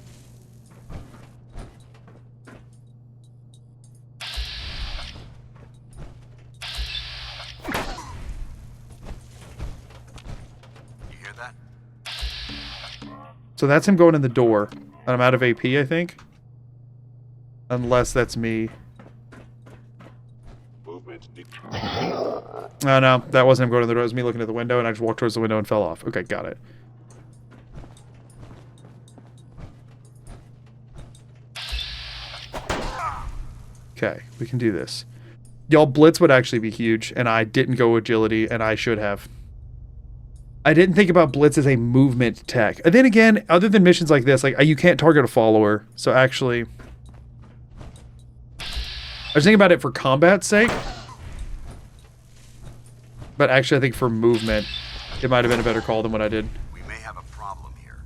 You hear that? So that's him going in the door. And I'm out of AP, I think. Unless that's me. Movement. Oh, no. That wasn't him going in the door. It was me looking at the window, and I just walked towards the window and fell off. Okay, got it. Okay, we can do this. Y'all, Blitz would actually be huge, and I didn't go agility, and I should have. I didn't think about Blitz as a movement tech. And then again, other than missions like this, like you can't target a follower. So actually, I was thinking about it for combat's sake. But actually, I think for movement, it might have been a better call than what I did. We may have a problem here.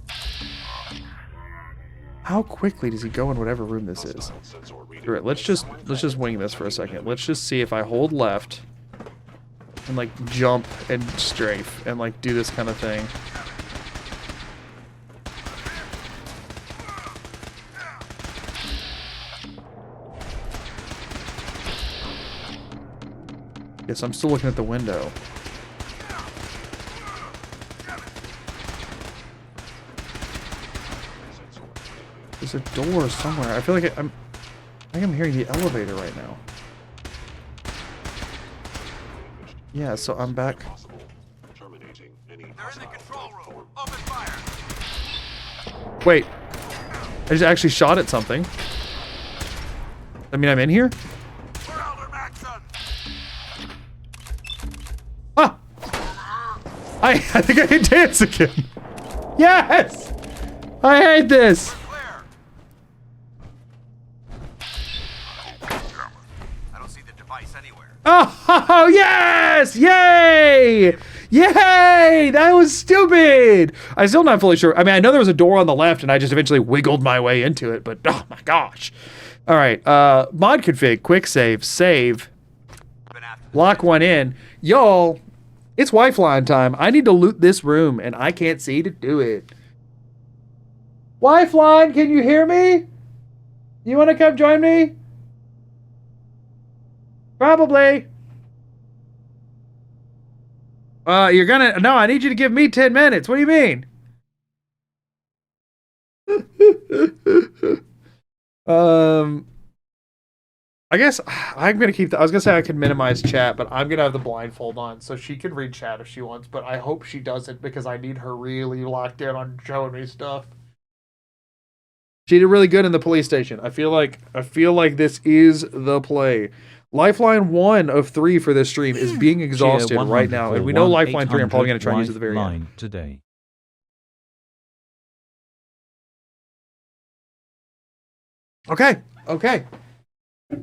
How quickly does he go in whatever room this is? Sensor reading. All right, let's just wing this for a second. Let's just see if I hold left and like jump and strafe and like do this kind of thing. Yes, I'm still looking at the window. There's a door somewhere. I feel like I think I'm hearing the elevator right now. Yeah, so I'm back. Possible. Terminating any They're in the hostile control room. platform. Open fire. Wait. I just actually shot at something. I mean, I'm in here? We're Elder Maxson. Ah! I think I hit dance again. Yes! I hate this! Clear. I don't see the device anywhere. Oh, yes! Yay! Yay! That was stupid! I'm still not fully sure. I mean, I know there was a door on the left, and I just eventually wiggled my way into it, but oh my gosh. All right, mod config, quick save, save, Been after the lock one in. Y'all, it's Lifeline time. I need to loot this room, and I can't see to do it. Lifeline, can you hear me? You want to come join me? Probably. You're gonna... No, I need you to give me 10 minutes. What do you mean? I guess I'm gonna keep the... I was gonna say I can minimize chat, but I'm gonna have the blindfold on so she can read chat if she wants, but I hope she doesn't because I need her really locked in on showing me stuff. She did really good in the police station. I feel like this is the play. Lifeline 1 of 3 for this stream is being exhausted right now, and we know Lifeline 3 I'm probably going to try and use at the very end. Today. Okay.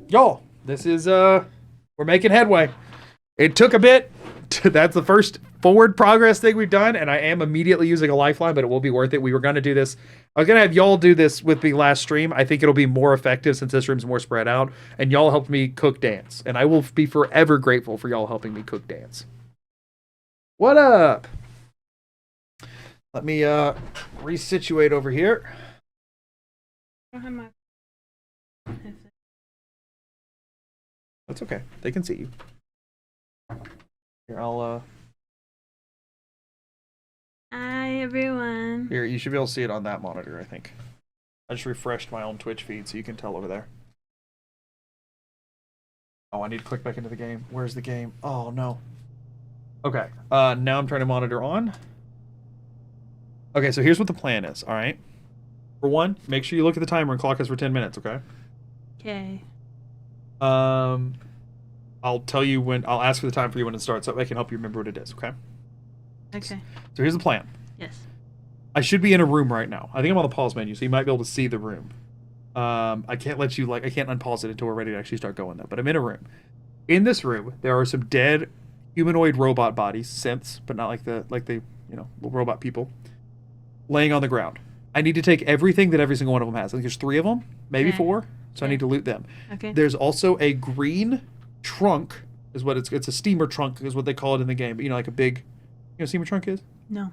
Y'all, this is, we're making headway. It took a bit. That's the first forward progress thing we've done, and I am immediately using a lifeline, but it will be worth it. We were going to do this. I was going to have y'all do this with the last stream. I think it'll be more effective since this stream's more spread out, and y'all helped me cook dance, and I will be forever grateful for y'all helping me cook dance. What up? Let me resituate over here. I don't have my... That's okay. They can see you. Here, I'll Hi, everyone. Here, you should be able to see it on that monitor, I think. I just refreshed my own Twitch feed so you can tell over there. Oh, I need to click back into the game. Where's the game? Oh, no. Okay, now I'm trying to monitor on. Okay, so here's what the plan is, alright? For one, make sure you look at the timer and clock us for 10 minutes, okay? Okay. I'll tell you when, I'll ask for the time for you when it starts so I can help you remember what it is, okay? Okay. So here's the plan. Yes. I should be in a room right now. I think I'm on the pause menu, so you might be able to see the room. I can't let you, I can't unpause it until we're ready to actually start going, though. But I'm in a room. In this room, there are some dead humanoid robot bodies, synths, but not like the little robot people, laying on the ground. I need to take everything that every single one of them has. I think there's 3 of them, maybe 4. So I need to loot them. Okay. There's also a green trunk, is what it's a steamer trunk, is what they call it in the game. But like a big, you know what a steamer trunk is? No.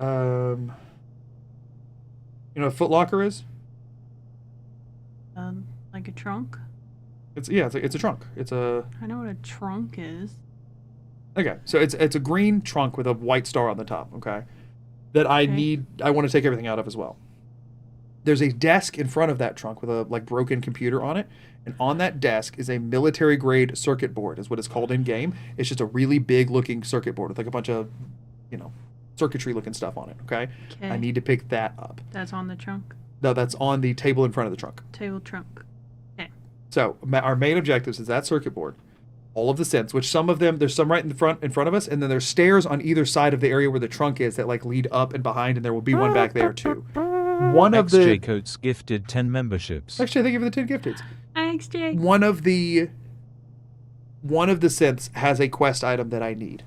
You know what a Foot Locker is? Like a trunk? It's a trunk. It's a. I know what a trunk is. Okay, so it's a green trunk with a white star on the top. Okay, that I want to take everything out of as well. There's a desk in front of that trunk with a broken computer on it, and on that desk is a military grade circuit board, is what it's called in game. It's just a really big looking circuit board with like a bunch of, circuitry looking stuff on it. Okay, I need to pick that up. That's on the trunk. No, that's on the table in front of the trunk. Table trunk. Okay. So our main objectives is that circuit board, all of the synths, which some of them, there's some right in front of us, and then there's stairs on either side of the area where the trunk is that lead up and behind, and there will be one back there too. One of the XJ Coates gifted 10 memberships. Actually, thank you for the 10 gifteds. XJ. One of the synths has a quest item that I need.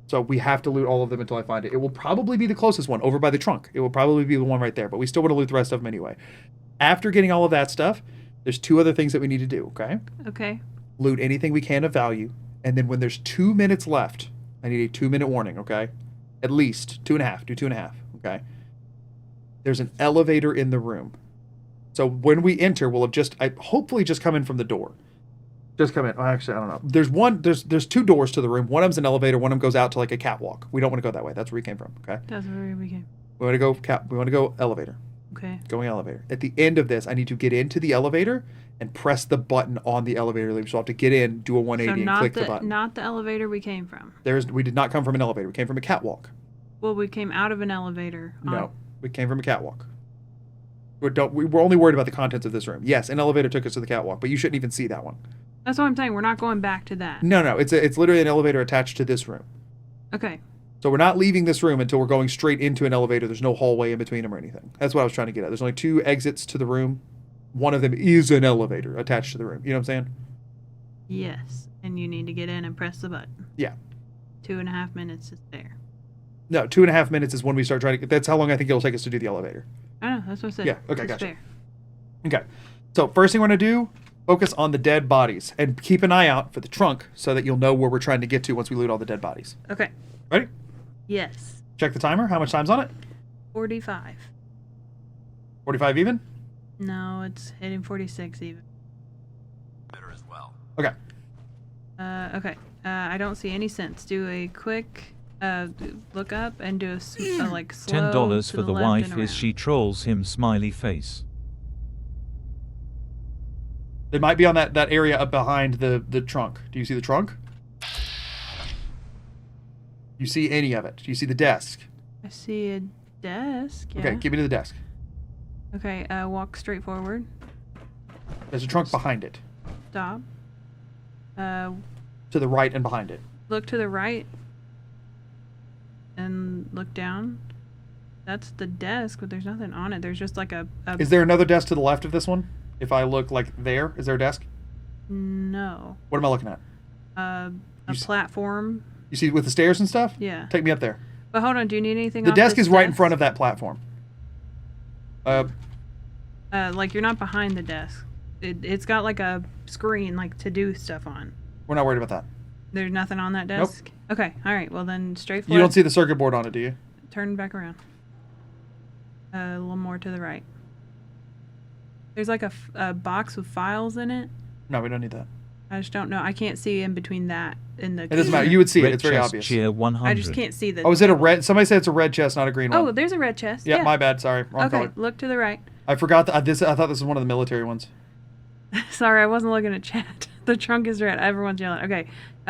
So we have to loot all of them until I find it. It will probably be the closest one over by the trunk. It will probably be the one right there, but we still want to loot the rest of them anyway. After getting all of that stuff, there's 2 other things that we need to do, okay? Okay. Loot anything we can of value, and then when there's 2 minutes left, I need a 2-minute warning, okay? At least 2.5. Do 2.5, okay? There's an elevator in the room. So when we enter, we'll have hopefully just come in from the door. Just come in. Oh, actually, I don't know. There's 2 doors to the room. One of them's an elevator. One of them goes out to a catwalk. We don't want to go that way. That's where we came from. Okay. That's where we came. We want to go elevator. Okay. Going elevator. At the end of this, I need to get into the elevator and press the button on the elevator lever. So I'll have to get in, do a 180, and click the button. Not the elevator we came from. We did not come from an elevator. We came from a catwalk. Well, we came out of an elevator. No, we came from a catwalk. We're only worried about the contents of this room. Yes, an elevator took us to the catwalk, but you shouldn't even see that one. That's what I'm saying. We're not going back to that. No, it's literally an elevator attached to this room. Okay. So we're not leaving this room until we're going straight into an elevator. There's no hallway in between them or anything. That's what I was trying to get at. There's only 2 exits to the room. One of them is an elevator attached to the room. You know what I'm saying? Yes. And you need to get in and press the button. Yeah. 2.5 minutes is there. No, 2.5 minutes is when we start trying to. That's how long I think it'll take us to do the elevator. I know. That's what I said. Yeah. Okay. It's Gotcha. fair. Okay. So first thing we're gonna do, focus on the dead bodies and keep an eye out for the trunk so that you'll know where we're trying to get to once we loot all the dead bodies. Okay. Ready? Yes. Check the timer. How much time's on it? 45. 45 even? No, it's hitting 46 even. Better as well. Okay. Okay. I don't see any sense. Do a quick look up and do a slow $10 to for the left wife and is around. she trolls him smiley face. They might be on that area up behind the trunk. Do you see the trunk? You see any of it? Do you see the desk? I see a desk. Yeah. Okay, give me to the desk. Okay. Walk straight forward. There's a trunk behind it. Stop. To the right and behind it. Look to the right. And look down. That's the desk, but there's nothing on it. There's just like a Is there another desk to the left of this one? If I look there, is there a desk? No. What am I looking at? A platform. You see with the stairs and stuff? Yeah. Take me up there. But hold on, do you need anything The off desk this is right in desk? front of that platform. Like you're not behind the desk. It's got like a screen to do stuff on. We're not worried about that. There's nothing on that desk? Nope. Okay, alright, well then straight forward. You don't see the circuit board on it, do you? Turn back around. A little more to the right. There's like a box with files in it. No, we don't need that. I just don't know. I can't see in between that and the... It doesn't matter. You would see it. Red It's very chest obvious. cheer 100. I just can't see the... Oh, is it a red? Somebody said it's a red chest, not a green one. Oh, there's a red chest. Yeah, my bad. Sorry. Wrong okay, color. look to the right. I forgot that. I thought this was one of the military ones. Sorry, I wasn't looking at chat. The trunk is red. Everyone's yelling. Okay,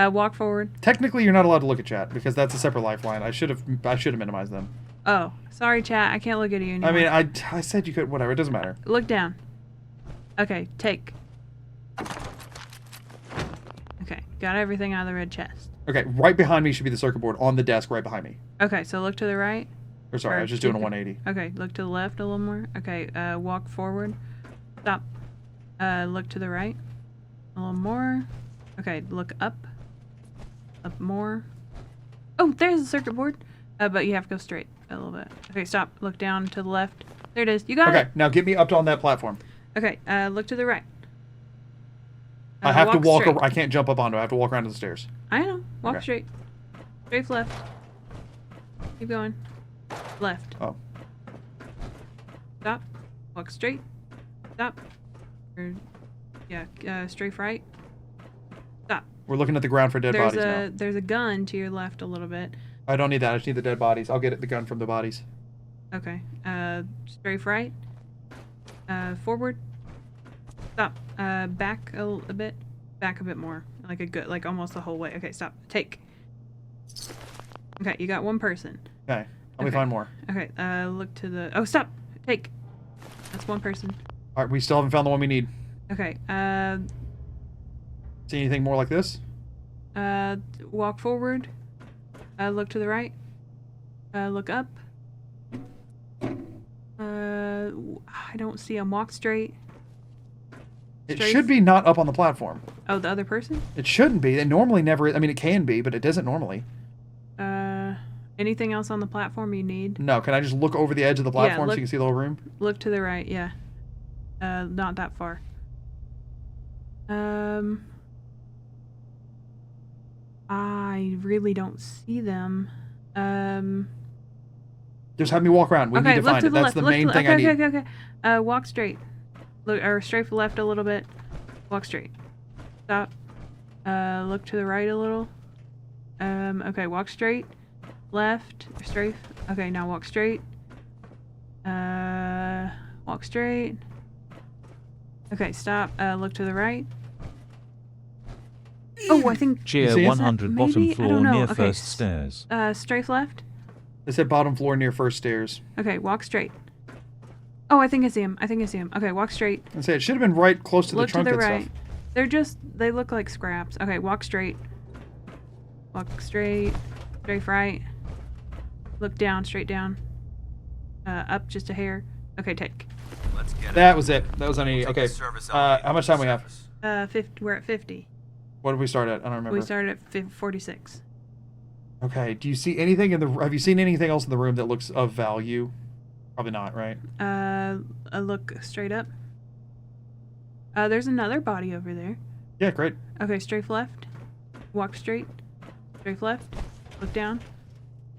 walk forward. Technically, you're not allowed to look at chat because that's a separate lifeline. I should have minimized them. Oh, sorry, chat. I can't look at you anymore. I mean, I said you could. Whatever. It doesn't matter. Look down. Okay, take. Okay, got everything out of the red chest. Okay, right behind me should be the circuit board on the desk right behind me. Okay, so look to the right. Or sorry, I was just doing a 180. Okay, look to the left a little more. Okay, walk forward. Stop. Look to the right. A little more. Okay, look up. Up more. Oh, there's the circuit board. But you have to go straight a little bit. Okay, stop. Look down to the left. There it is. You got it. Okay, now get me up on that platform. Okay, look to the right. I have to walk. straight. I can't jump up onto it. I have to walk around to the stairs. I know. Walk Okay. straight. Straight left. Keep going. Left. Oh. Stop. Walk straight. Stop. Or, yeah, straight right. Stop. We're looking at the ground for dead bodies now. There's a gun to your left a little bit. I don't need that. I just need the dead bodies. I'll get the gun from the bodies. Okay. Straight right. Forward. Stop. Back a bit. Back a bit more. Like almost the whole way. Okay, stop. Take. Okay, you got one person. Okay. Let me find more. Okay, look to the... Oh, stop! Take. That's one person. All right, we still haven't found the one we need. Okay, See anything more like this? walk forward. Look to the right. Look up. I don't see him. Walk straight. It Strafe? should be not up on the platform. Oh, the other person? It shouldn't be. It normally never is. I mean, it can be, but it doesn't normally. Anything else on the platform you need? No, can I just look over the edge of the platform so you can see the whole room? Look to the right, yeah. Not that far. I really don't see them. Just have me walk around. We need to find it. That's the main thing I need. Okay. Walk straight. Look, or straight left a little bit. Walk straight. Stop. Look to the right a little. Okay, walk straight. Left. Straight. Okay, now walk straight. Walk straight. Okay, stop. Look to the right. Oh, I think... Chair see it? 100 bottom Maybe? I floor don't know. near Okay, first stairs. Strafe left. It said bottom floor near first stairs. Okay, walk straight. Oh, I think I see him. Okay, walk straight. I say it should have been right close to Look the trunk to the and right. stuff. They look like scraps. Okay, walk straight. Walk straight. Straight right. Look down, straight down. Up just a hair. Okay, take. Let's get That was it. That was on 80. Okay. Service How much time we have? 50. We're at 50. What did we start at? I don't remember. We started at 46. Okay. Do you see anything in the? Have you seen anything else in the room that looks of value? Probably not, right? Look straight up. There's another body over there. Yeah, great. Okay, straight left. Walk straight. Straight left. Look down.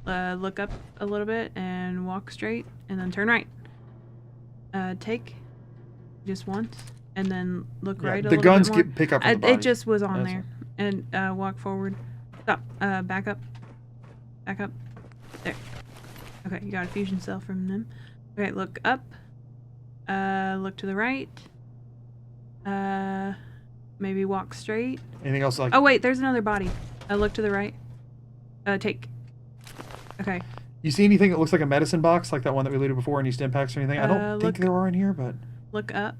Look up a little bit and walk straight, and then turn right. Take just once, and then look Yeah, right a the little guns bit more. pick up on the It bodies. just was on That's there. And walk forward. Stop. Back up. Back up. There. Okay, you got a fusion cell from them. Okay, look up. Look to the right. Maybe walk straight. Anything else like? Oh wait, there's another body. Look to the right. Take. Okay. You see anything that looks like a medicine box, like that one that we looted before in East Impacts or anything? I don't think look- there are in here, but Look up.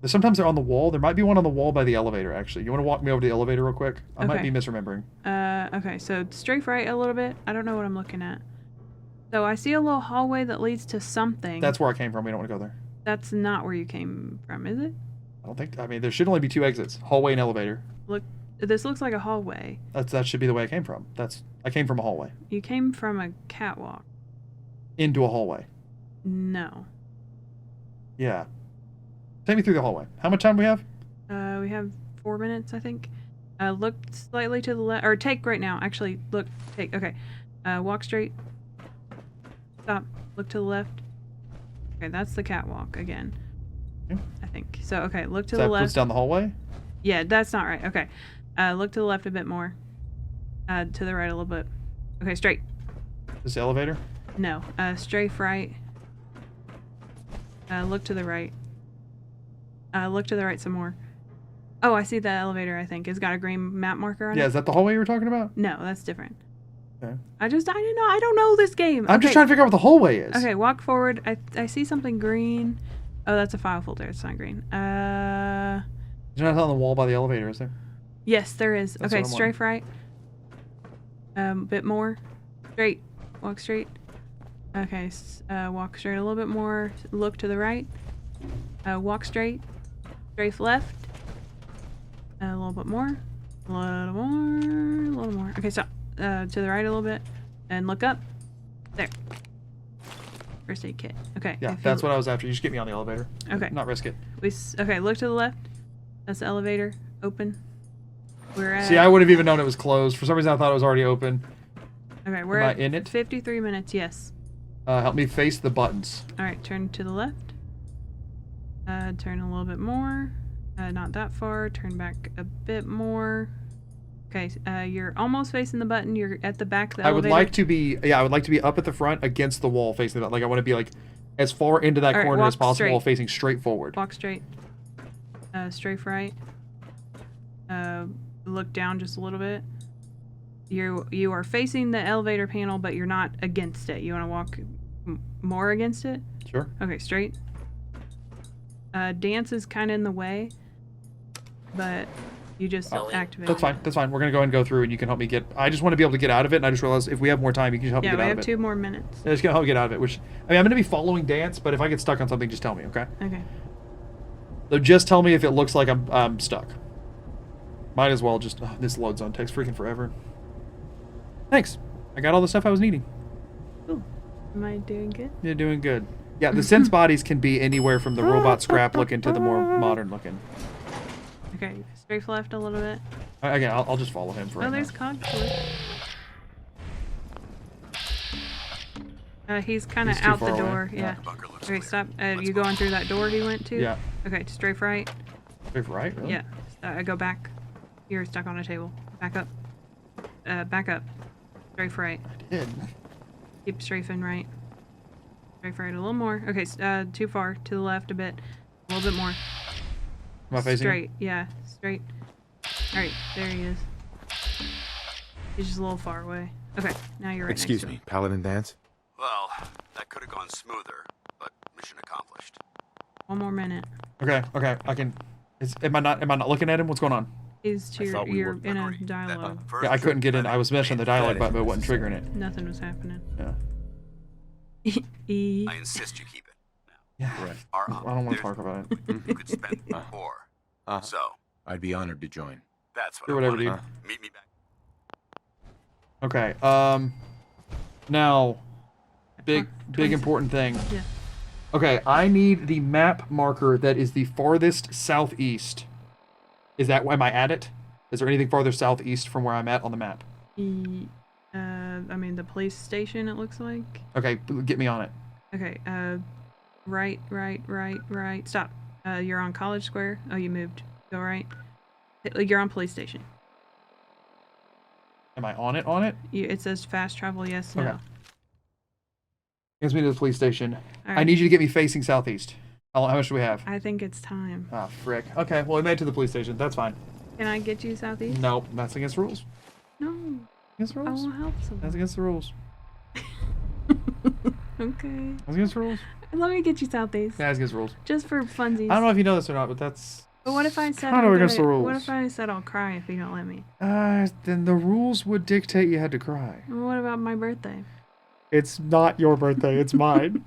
sometimes they're on the wall. There might be one on the wall by the elevator, actually. You want to walk me over to the elevator real quick? I might Okay. be misremembering. Okay, so straight right a little bit. I don't know what I'm looking at. So I see a little hallway that leads to something. That's where I came from. We don't want to go there. That's not where you came from, is it? I don't think. I mean, there should only be 2 exits: hallway and elevator. Look, this looks like a hallway. That should be the way I came from. I came from a hallway You came from a catwalk. into a hallway. No. Yeah. Take me through the hallway. How much time do we have? We have 4 minutes, I think. Look slightly to the left, or take right now. Actually, look, take. Okay. Walk straight. Stop. Look to the left. Okay, that's the catwalk again. Okay. I think. So, okay, look to So the that left. puts down the hallway? Yeah, that's not right. Okay. Look to the left a bit more. To the right a little bit. Okay, straight. This elevator? No. Strafe right. Look to the right. Look to the right some more. Oh, I see the elevator, I think. It's got a green map marker on Yeah, it. is that the hallway you were talking about? No, that's different. Okay. I don't know this game. I'm just trying to figure out what the hallway is. Okay, walk forward. I see something green. Oh, that's a file folder. It's not green. There's nothing on the wall by the elevator, is there? Yes, there is. That's Okay, what I'm strafe right. Bit more. Straight. Walk straight. Okay, walk straight a little bit more. Look to the right. Walk straight. Strafe left. A little bit more. A little more. A little more. Okay, stop. To the right a little bit. And look up. There. First aid kit. Okay. Yeah, that's what I was after. You just get me on the elevator. Okay. Not risk it. Okay, look to the left. That's the elevator. Open. We're at... See, I would have even known it was closed. For some reason, I thought it was already open. Okay, we're Am I at in it? 53 minutes, yes. Help me face the buttons. Alright, turn to the left. Turn a little bit more. Not that far. Turn back a bit more. Okay, you're almost facing the button. You're at the back of the elevator. I would like to be up at the front against the wall facing that. Like, I want to be, like, as far into that corner as possible while facing straight forward. Walk straight. Strafe right. Look down just a little bit. You are facing the elevator panel, but you're not against it. You want to walk more against it? Sure. Okay, straight. Dance is kind of in the way, but you just activate That's fine. That's fine. We're going to go and go through, and you can help me get... I just want to be able to get out of it, and I just realized if we have more time, you can just help me get out of it. Yeah, we have 2 more minutes. Yeah, just going to help me get out of it, which... I mean, I'm going to be following Dance, but if I get stuck on something, just tell me, okay? Okay. So just tell me if it looks like I'm stuck. Might as well just... Oh, this load zone takes freaking forever. Thanks. I got all the stuff I was needing. Cool. Am I doing good? You're doing good. Yeah, the synth bodies can be anywhere from the robot scrap looking to the more modern looking. Okay, strafe left a little bit. Again, I'll just follow him for right there's now. Cogsworth. He's kind of He's too out the far away. door. Yeah. Okay, stop. You going through that door he went to? Yeah. Okay, strafe right. Strafe right? Really? Yeah. Go back. You're stuck on a table. Back up. Back up. Strafe right. I did. Keep strafing right. Strafe right a little more. Okay, too far. To the left a bit. A little bit more. Am I facing straight? him? Yeah, straight. Alright, there he is. He's just a little far away. Okay, now you're right Excuse next to me, him. Paladin Dance? Well, that could have gone smoother, but mission accomplished. 1 more minute. Okay, I can... Am I not looking at him? What's going on? He's to thought you're were in a agreed that dialogue. first Yeah, I couldn't get in. I was meshing the dialogue That is button, but it wasn't triggering it. Nothing was happening. Yeah. E. I insist you keep it. Yeah. Correct. Our I don't want to talk about it. You could spend more. So, I'd be honored to join. that's what Do I whatever, wanted. dude. Meet me back. Okay, now, big important thing. Yeah. Okay, I need the map marker that is the farthest southeast. Is that, am I at it? Is there anything farther southeast from where I'm at on the map? I mean the police station it looks like. Okay, get me on it. Okay, right. Stop. You're on College Square. Oh, you moved. Go right. You're on police station. Am I on it? It says fast travel, yes, no. Okay. Gets me to the police station. All I right. need you to get me facing southeast. How much do we have? I think it's time. Ah, frick. Okay, well, we made it to the police station. That's fine. Can I get you southeast? Nope, that's against the rules. No. Against the I rules. will help That's someone. against the rules. Okay. That's against the rules. Let me get you southeast. Yeah, that's against the rules. Just for funsies. I don't know if you know this or not, but that's... But what if I said kind of against the rules. What if I said I'll cry if you don't let me? Then the rules would dictate you had to cry. Well, what about my birthday? It's not your birthday, it's mine.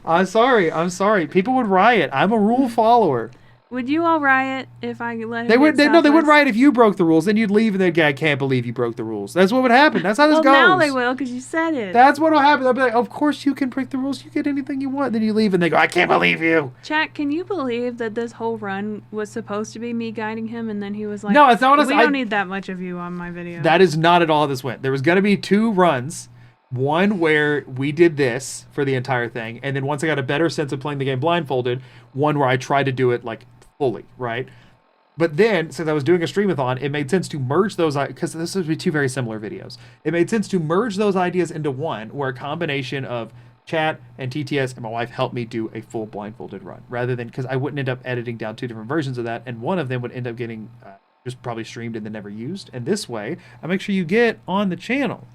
I'm sorry. People would riot. I'm a rule follower. Would you all riot if I let him They would get no, they would Southwest? riot if you broke the rules. Then you'd leave and they'd go, I can't believe you broke the rules. That's what would happen. That's how this Well, goes. now they will because you said it. That's what'll happen. They'll be like, of course you can break the rules. You get anything you want. Then you leave and they go, I can't believe you. Chat, can you believe that this whole run was supposed to be me guiding him and then he was like, No, it's not what I we said. don't need that much of you on my video. That is not at all how this went. There was going to be 2 runs. One where we did this for the entire thing. And then once I got a better sense of playing the game blindfolded, one where I tried to do it like fully, right? But then, since I was doing a streamathon, it made sense to merge those, because this would be 2 very similar videos. It made sense to merge those ideas into one, where a combination of chat and TTS and my wife helped me do a full blindfolded run, rather than, because I wouldn't end up editing down 2 different versions of that, and one of them would end up getting just probably streamed and then never used. And this way, I make sure you get on the channel.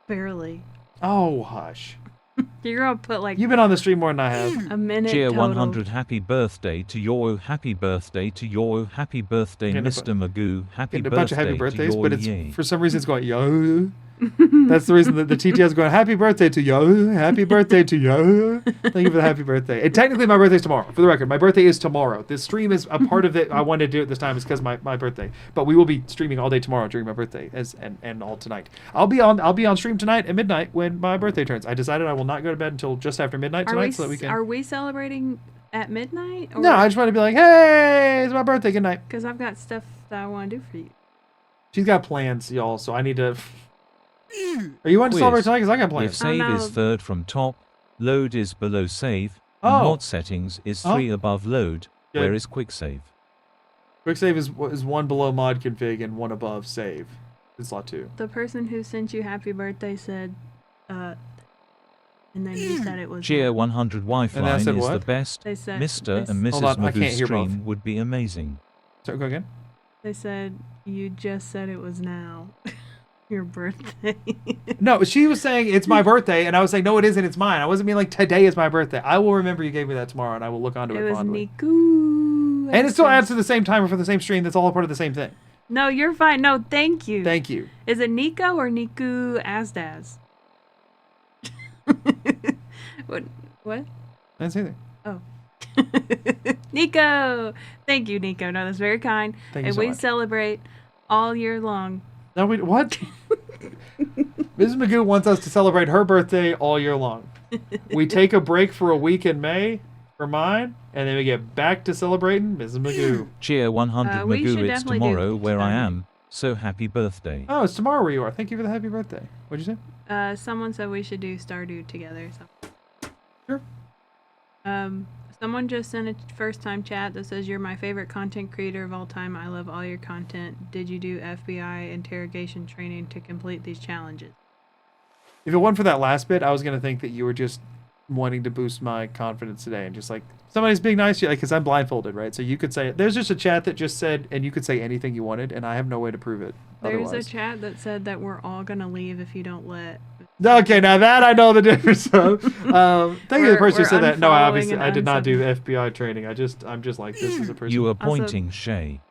Barely. Oh, hush. You're going to put like You've been on the stream more than I have. a minute Cheer total. 100 happy birthday to your happy birthday to your happy birthday Getting a Mr. Magoo happy Getting a bunch of happy birthday birthdays, to but your it's yay. for some reason it's going yo. That's the reason that the TTS is going, happy birthday to you. Happy birthday to you. Thank you for the happy birthday. And technically, my birthday's tomorrow. For the record, my birthday is tomorrow. This stream is a part of it. I wanted to do it this time is because my birthday. But we will be streaming all day tomorrow during my birthday and all tonight. I'll be on stream tonight at midnight when my birthday turns. I decided I will not go to bed until just after midnight tonight so that we can... Are we celebrating at midnight? No, I just want to be like, hey, it's my birthday. Good night. Because I've got stuff that I want to do for you. She's got plans, y'all, so I need to... Are you wanting to celebrate tonight? Because I got If plans. save no. is third from top, load is below save, Oh. and mod settings is 3 above load, Good. where is quick save? Quick save is one below mod config and one above save. It's slot 2. The person who sent you happy birthday said, and then you said it was... Cheer 100 Lifeline said is what? the best. They said- Mr. they- and Mrs. Hold on, I can't Magoo's hear stream both. would be amazing. So go again. They said, you just said it was now. Your birthday. No, she was saying it's my birthday, and I was saying, no, it isn't, it's mine. I wasn't being like, today is my birthday. I will remember you gave me that tomorrow, and I will look onto It it was fondly. Niku. And it still adds to the same timer for the same stream. That's all a part of the same thing. No, you're fine. No, thank you. Thank you. Is it Nico or Niku Asdaz? What? I didn't say anything. Oh. Nico! Thank you, Nico. No, that's very kind. Thank you And so we much. celebrate all year long. No, what? Mrs. Magoo wants us to celebrate her birthday all year long. We take a break for a week in May for mine, and then we get back to celebrating Mrs. Magoo. Cheer 100 We should Magoo, it's definitely do tomorrow where I Saturday. am, so happy birthday. Oh, it's tomorrow where you are. Thank you for the happy birthday. What'd you say? Someone said we should do Stardew together. So. Sure. Someone just sent a first-time chat that says, you're my favorite content creator of all time. I love all your content. Did you do FBI interrogation training to complete these challenges? If it wasn't for that last bit, I was going to think that you were just wanting to boost my confidence today and just like, somebody's being nice to you, like, because I'm blindfolded, right? So you could say, there's just a chat that just said, and you could say anything you wanted, and I have no way to prove it. There's otherwise. a chat that said that we're all going to leave if you don't let... Okay, now that I know the difference of. Thank you to the We're- person who we're said that. No, unfollowing obviously, and I did not do unsubscribing. FBI training. I'm just like, this is a person. You are Also- pointing Shay.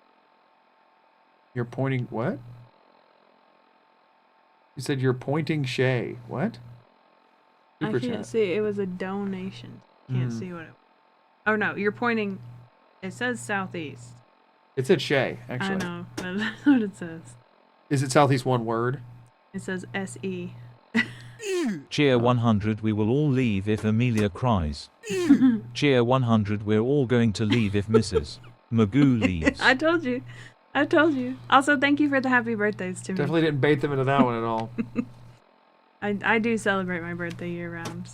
You're pointing what? You said you're pointing Shay. What? I Super can't chat. see. It was a donation. Can't see what it... Oh, no. You're pointing... It says southeast. It said Shay, actually. I know. That's what it says. Is it southeast one word? It says SE. Cheer 100 we will all leave if Amelia cries. Cheer 100 we're all going to leave if Mrs. Magoo leaves. I told you. I told you. Also, thank you for the happy birthdays to me. Definitely didn't bait them into that one at all. I do celebrate my birthday year round.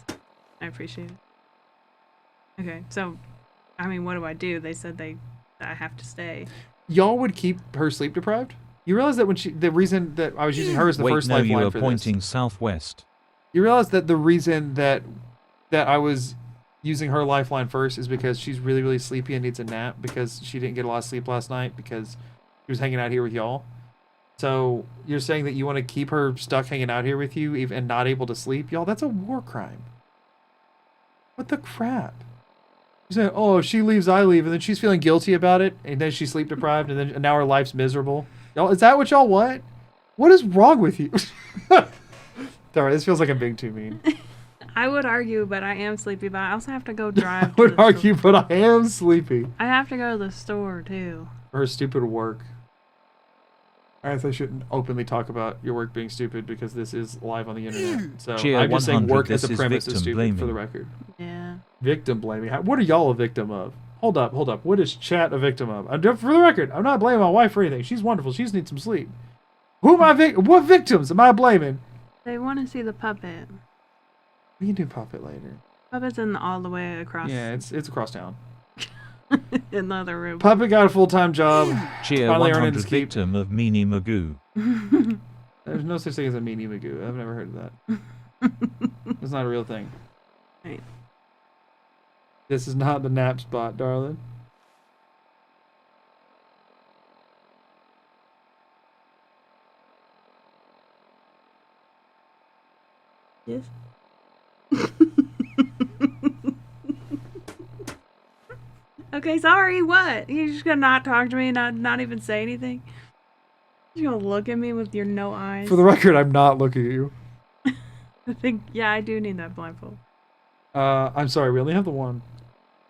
I appreciate it. Okay, so, I mean, what do? They said I have to stay. Y'all would keep her sleep deprived? You realize that when the reason that I was using her as the Wait, first no, you lifeline are for pointing this. southwest. You realize that the reason that I was using her lifeline first is because she's really, really sleepy and needs a nap because she didn't get a lot of sleep last night because she was hanging out here with y'all. So you're saying that you want to keep her stuck hanging out here with you and not able to sleep? Y'all, that's a war crime. What the crap? You're saying, oh, if she leaves, I leave, and then she's feeling guilty about it, and then she's sleep deprived, and now her life's miserable. Y'all, is that what y'all want? What is wrong with you? Alright, this feels like I'm being too mean. I would argue, but I am sleepy, but I also have to go drive I to would the argue, store. but I am sleepy. I have to go to the store, too. For her stupid work. I guess I shouldn't openly talk about your work being stupid because this is live on the internet. So Cheer I'm just saying 100, work as this a is premise is victim stupid blaming. for the record. Yeah. Victim blaming. What are y'all a victim of? Hold up. What is chat a victim of? For the record, I'm not blaming my wife for anything. She's wonderful. She just needs some sleep. Who am I what victims am I blaming? They want to see the puppet. We can do puppet later. Puppet's all the way across Yeah, it's across town. in the other room. Puppet got a full-time job. Cheer Finally earning 100 his keep. victim of Meanie Magoo. There's no such thing as a meanie Magoo. I've never heard of that. It's not a real thing. Right. This is not the nap spot, darling. Yes. Okay, sorry, what? You just gonna not talk to me, not even say anything? You gonna look at me with your no eyes? For the record, I'm not looking at you. I think, yeah, I do need that blindfold. I'm sorry, we only have the one.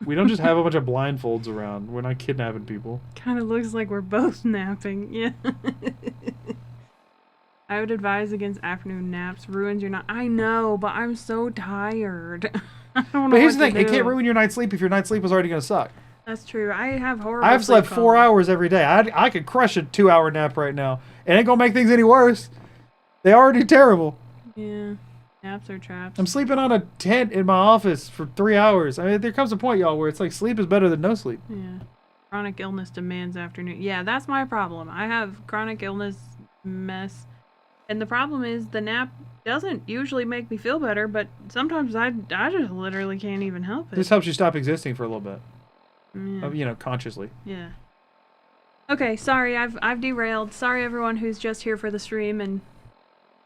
We don't just have a bunch of blindfolds around. We're not kidnapping people. Kind of looks like we're both napping. Yeah. I would advise against afternoon naps. Ruins your night. I know, but I'm so tired. I don't know. But here's the what thing: to it can't do. ruin your night's sleep if your night's sleep was already gonna suck. That's true. I have horrible. I've slept sleep 4 quality. hours every day. I could crush a 2-hour nap right now. It ain't gonna make things any worse. They already terrible. Yeah. Naps are traps. I'm sleeping on a tent in my office for 3 hours. I mean, there comes a point, y'all, where it's like sleep is better than no sleep. Yeah. Chronic illness demands afternoon. Yeah, that's my problem. I have chronic illness mess. And the problem is the nap doesn't usually make me feel better, but sometimes I just literally can't even help it. This helps you stop existing for a little bit. Yeah. You know, consciously. Yeah. Okay, sorry, I've derailed. Sorry everyone who's just here for the stream and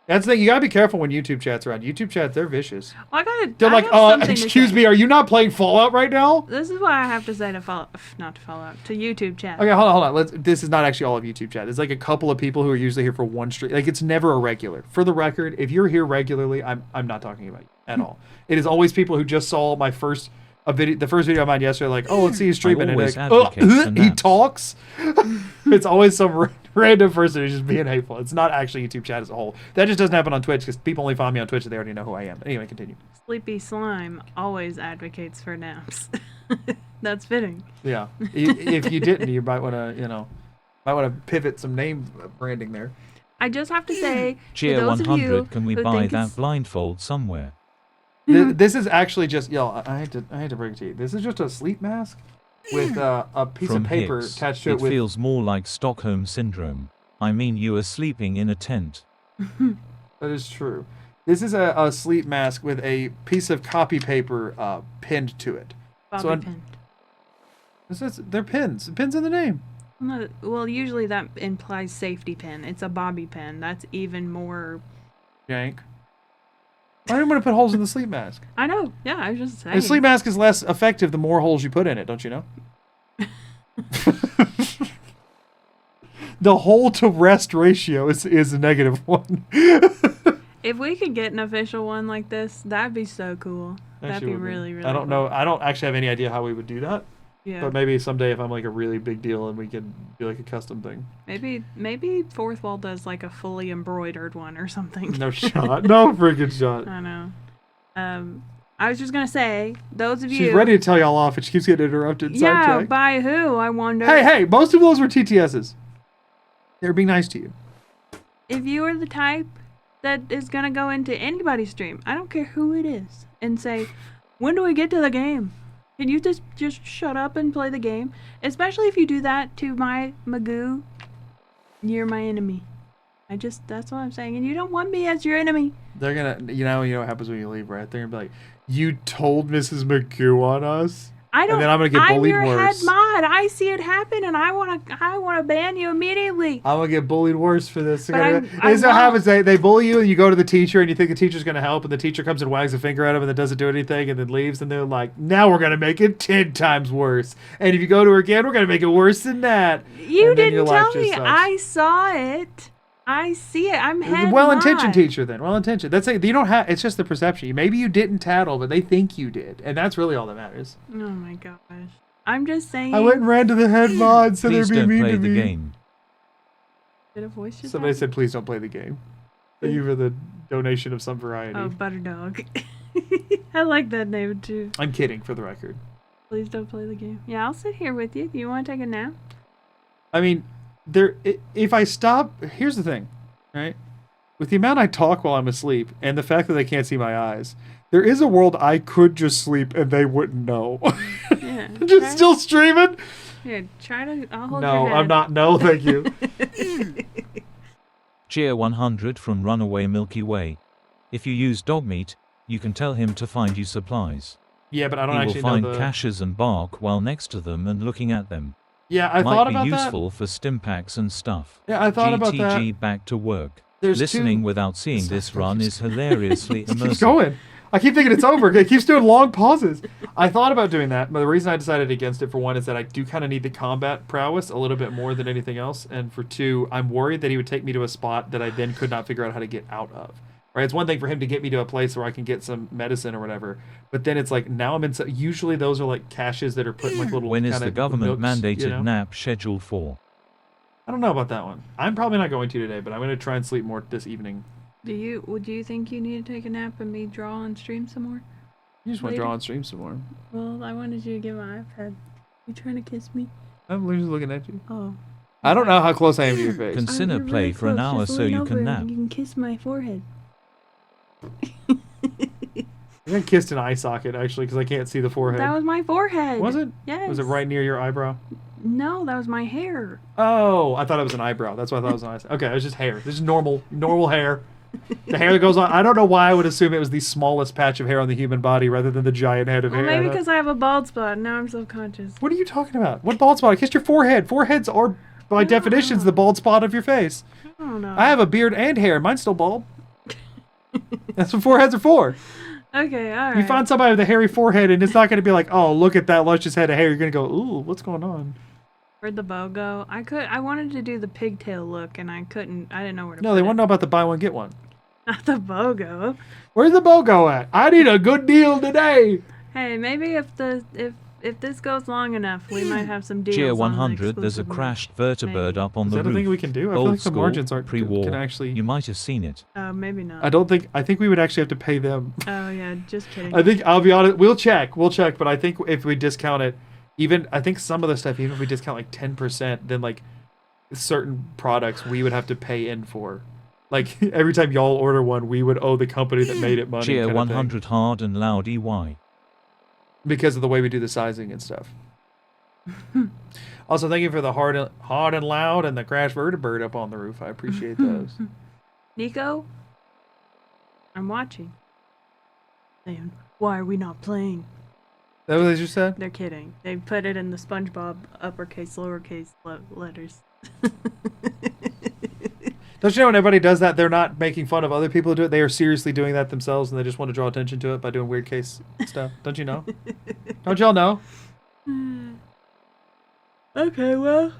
That's the thing. You gotta be careful when YouTube chat's around. YouTube chats, they're vicious. well, They're like, have something to excuse say. me, are you not playing Fallout right now? This is what I have to say to follow, not to follow up, to YouTube chat. Okay, hold on. This is not actually all of YouTube chat. There's like a couple of people who are usually here for one stream. Like, it's never a regular. For the record, if you're here regularly, I'm not talking about you at all. It is always people who just saw my first the first video of mine yesterday. Like, oh, let's see you streaming, and always like, advocate for he naps. talks. It's always some random person who's just being hateful. It's not actually YouTube chat as a whole. That just doesn't happen on Twitch because people only find me on Twitch and they already know who I am. Anyway, continue. Sleepy Slime always advocates for naps. That's fitting. Yeah. If you didn't, you might want to, pivot some name branding there. I just have to say, to Cheer those of you 100, can we who buy think that it's- blindfold somewhere? This is actually just, y'all, I had to bring it to you. This is just a sleep mask with a piece From of paper Hicks, attached to it with... feels more like Stockholm Syndrome. I mean, you are sleeping in a tent. That is true. This is a sleep mask with a piece of copy paper pinned to it. Bobby pin. They're pins. Pins in the name. Well, usually that implies safety pin. It's a bobby pin. That's even more... Yank. Why do you want to put holes in the sleep mask? I know. Yeah, I was just saying. The sleep mask is less effective the more holes you put in it, don't you know? The hole to rest ratio is a -1. If we could get an official one like this, that'd be so cool. That'd Actually be would really, really I don't cool. know. I don't actually have any idea how we would do that. Yeah. But maybe someday if I'm like a really big deal and we could do like a custom thing. Maybe Fourth Wall does like a fully embroidered one or something. No shot. No freaking shot. I know. I was just gonna say, those of you. She's ready to tell y'all off and she keeps getting interrupted. Yeah, Sidetracked. by who? I wonder. Hey, most of those were TTSs. They're being nice to you. If you are the type that is gonna go into anybody's stream, I don't care who it is, and say, when do we get to the game? Can you just shut up and play the game? Especially if you do that to my Magoo, you're my enemy. That's what I'm saying. And you don't want me as your enemy. They're gonna, you know what happens when you leave, right? They're gonna be like, you told Mrs. McGoo on us? I don't. And then I'm gonna get bullied I'm your worse. head mod. I see it happen, and I wanna ban you immediately. I'm gonna get bullied worse for this. But This is what happens. They bully you, and you go to the teacher, and you think the teacher's gonna help, and the teacher comes and wags a finger at him, and then doesn't do anything, and then leaves, and they're like, now we're gonna make it 10 times worse. And if you go to her again, we're gonna make it worse than that. You And then your didn't life tell just me. sucks. I saw it. I see it. I'm head Well-intentioned mod. teacher, then. Well-intentioned. That's it. You don't have. It's just the perception. Maybe you didn't tattle, but they think you did, and that's really all that matters. Oh my gosh. I'm just saying. I went and ran to the head mod, so they're Please being don't mean play to the me. game. Did a voice just Somebody happen? said, please don't play the game. Thank you for the donation of some variety. Oh, Butterdog. I like that name too. I'm kidding, for the record. Please don't play the game. Yeah, I'll sit here with you. Do you want to take a nap? I mean, if I stop... Here's the thing, right? With the amount I talk while I'm asleep, and the fact that they can't see my eyes, there is a world I could just sleep and they wouldn't know. Yeah. Just still streaming? Here, try to. I'll hold No, your head. I'm not. No, thank you. Cheer 100 from Runaway Milky Way. If you use dog meat, you can tell him to find you supplies. Yeah, but I don't He will actually find know the... caches and bark while next to them and looking at them. Yeah, I Might thought be about useful for stim packs and stuff. that. Yeah, I thought about that. GTG back to work. There's Listening two... without seeing Sorry, this run is hilariously Keep immersive. going. I keep thinking it's over. It keeps doing long pauses. I thought about doing that, but the reason I decided against it, for one, is that I do kind of need the combat prowess a little bit more than anything else. And for two, I'm worried that he would take me to a spot that I then could not figure out how to get out of. Right? It's one thing for him to get me to a place where I can get some medicine or whatever, but then it's like, now I'm in... Usually those are like caches that are put in like little... When is the government nooks, mandated you know? nap scheduled for? I don't know about that one. I'm probably not going to today, but I'm going to try and sleep more this evening. Do you think you need to take a nap and me draw on stream some more? You just want to Later. draw on stream some more. Well, I wanted you to get my iPad. You trying to kiss me? I'm literally looking at you. Oh. I don't know how close I am to your face. Consider You're play really for an close. hour Just so lean you over can and nap. You can kiss my forehead. I got kissed an eye socket, actually, because I can't see the forehead. That was my forehead. Was it? Yes. Was it right near your eyebrow? No, that was my hair. Oh, I thought it was an eyebrow. That's why I thought it was an eye socket. Okay, it was just hair. This is normal hair. The hair that goes on. I don't know why I would assume it was the smallest patch of hair on the human body rather than the giant head of Well, hair. maybe because I have a bald spot. Now I'm self-conscious. What are you talking about? What bald spot? I kissed your forehead. Foreheads are, by definitions, the bald spot of your face. I don't know. I have a beard and hair. Mine's still bald. That's what foreheads are for. Okay, all right. You find somebody with a hairy forehead, and it's not going to be like, oh, look at that luscious head of hair. You're going to go, ooh, what's going on? Where'd the bow go? I wanted to do the pigtail look, and I couldn't. I didn't know where to No, put they it. want to know about the buy one, get one. Not the bow go. Where's the BOGO at? I need a good deal today. Hey, maybe if this goes long enough, we might have some deals. Tier on the 100, there's a exclusive crashed merch. vertibird Maybe. up on Is the that a roof. thing we can do? I feel Old like the school, margins aren't pre-war. can actually. You might have seen it. Oh, maybe not. I think we would actually have to pay them. Oh yeah, just kidding. I think, I'll be honest, we'll check, but I think if we discount it, I think some of the stuff, even if we discount like 10%, then like certain products we would have to pay in for. Like every time y'all order one, we would owe the company that made it money. Tier kind of thing. 100 hard and loud EY. Because of the way we do the sizing and stuff. Also, thank you for the hard and loud and the crash vertibird up on the roof. I appreciate those. Nico, I'm watching. Saying, why are we not playing? That what they just said? They're kidding. They put it in the SpongeBob uppercase, lowercase letters. Don't you know when everybody does that, they're not making fun of other people who do it. They are seriously doing that themselves, and they just want to draw attention to it by doing weird case stuff. Don't you know? Don't y'all know? Okay, well,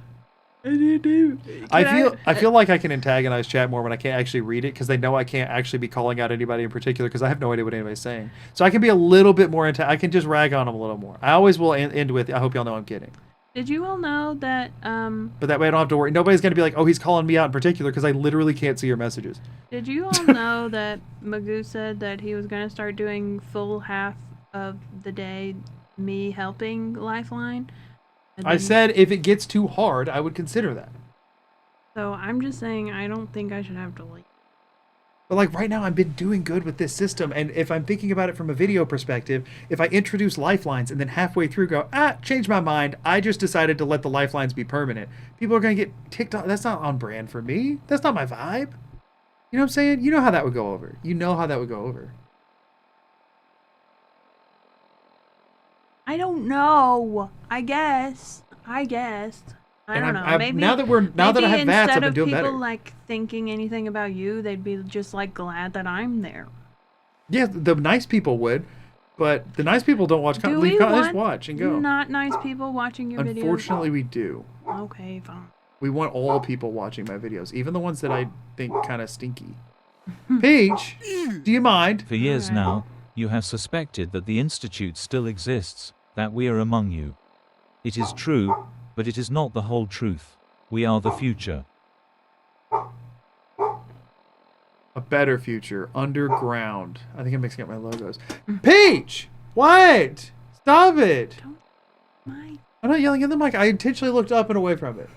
I feel like I can antagonize chat more when I can't actually read it because they know I can't actually be calling out anybody in particular because I have no idea what anybody's saying. So I can be a little bit more I can just rag on them a little more. I always will end with, I hope y'all know I'm kidding. Did you all know that, But that way I don't have to worry. Nobody's going to be like, oh, he's calling me out in particular because I literally can't see your messages. did you all know that Magoo said that he was going to start doing full half of the day me helping Lifeline? And I then- said if it gets too hard, I would consider that. So I'm just saying I don't think I should have to like. But like right now, I've been doing good with this system, and if I'm thinking about it from a video perspective, if I introduce lifelines and then halfway through go, change my mind, I just decided to let the lifelines be permanent. People are gonna get ticked off. That's not on brand for me. That's not my vibe. You know what I'm saying? You know how that would go over. You know how that would go over. I don't know. I guess. I And don't know. I'm- Maybe now that I have VATS, I've instead been of doing people better. like thinking anything about you, they'd be just like glad that I'm there. Yeah, the nice people would, but the nice people don't watch. Do Leave we comments, want just watch and go. not nice people watching your videos? Unfortunately, we do. Okay, fine. We want all people watching my videos, even the ones that I think kind of stinky. Peach, do you mind? For years Alright. now, you have suspected that the Institute still exists, that we are among you. It is true, but it is not the whole truth. We are the future. A better future, underground. I think I'm mixing up my logos. Peach, what? Stop it! My I'm not yelling in the mic. I intentionally looked up and away from it.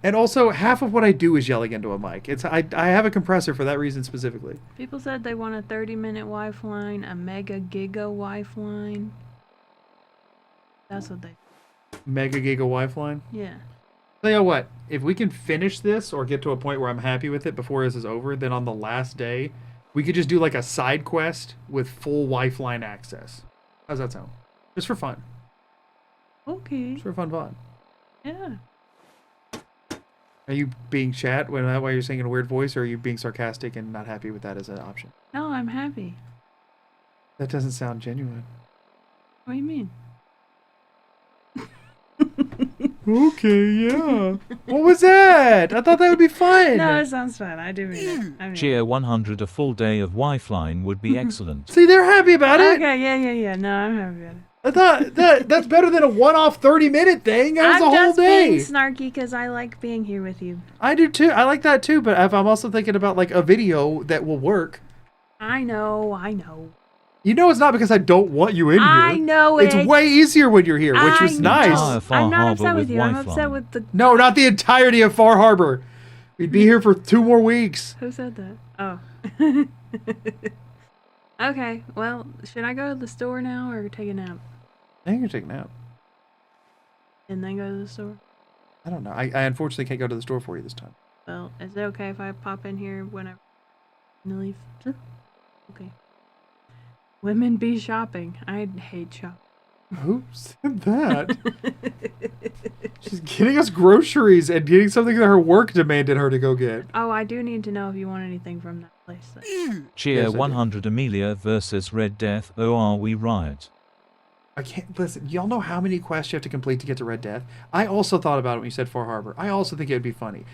And also, half of what I do is yelling into a mic. I have a compressor for that reason specifically. people said they want a 30-minute Lifeline, a mega giga Lifeline. That's what they. Mega Giga Wi-Fi. Yeah. Tell you what, if we can finish this or get to a point where I'm happy with it before this is over, then on the last day, we could just do like a side quest with full Wi-Fi access. How's that sound? Just for fun. Okay. Just for fun. Yeah. Are you being chat when that why you're saying in a weird voice, or are you being sarcastic and not happy with that as an option? No, I'm happy. That doesn't sound genuine. What do you mean? Okay, yeah. What was that? I thought that would be fun. No, it sounds fun. I do mean it. I mean Cheer 100, a full day of Lifeline would be excellent. See, they're happy about it. Okay, yeah. No, I'm happy about it. I thought that's better than a one-off 30-minute thing. That was I'm a whole just day. being snarky because I like being here with you. I do too. I like that too. But if I'm also thinking about like a video that will work. I know. You know, it's not because I don't want you in here. I know it. It's way easier when you're here, which was I know. nice. Far I'm not Harbor upset with you. I'm Wi-Fi. upset with the. No, not the entirety of Far Harbor. We'd be here for 2 more weeks. Who said that? Oh. Okay. Well, should I go to the store now or take a nap I think you're taking a nap. and then go to the store? I don't know. I unfortunately can't go to the store for you this time. Well, is it okay if I pop in here whenever you leave? Sure. Okay. Women be shopping. I hate shopping. Who said that? She's getting us groceries and getting something that her work demanded her to go get. Oh, I do need to know if you want anything from that place. Cheer Yes, I do. 100, Amelia versus Red Death. Oh, are we riot? I can't listen. Y'all know how many quests you have to complete to get to Red Death? I also thought about it when you said Far Harbor. I also think it would be funny.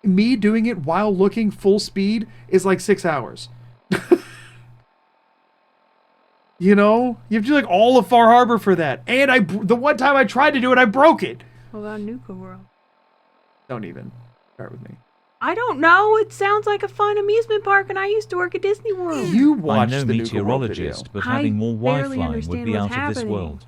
Me doing it while looking full speed is like 6 hours. You know, you have to do like all of Far Harbor for that. And the one time I tried to do it, I broke it. What about Nuka World? Don't even start with me. I don't know. It sounds like a fun amusement park, and I used to work at Disney World. You I'm watched no the Nuka World video. meteorologist, but I having more barely Wi-Fi would understand be what's out of this happening. world.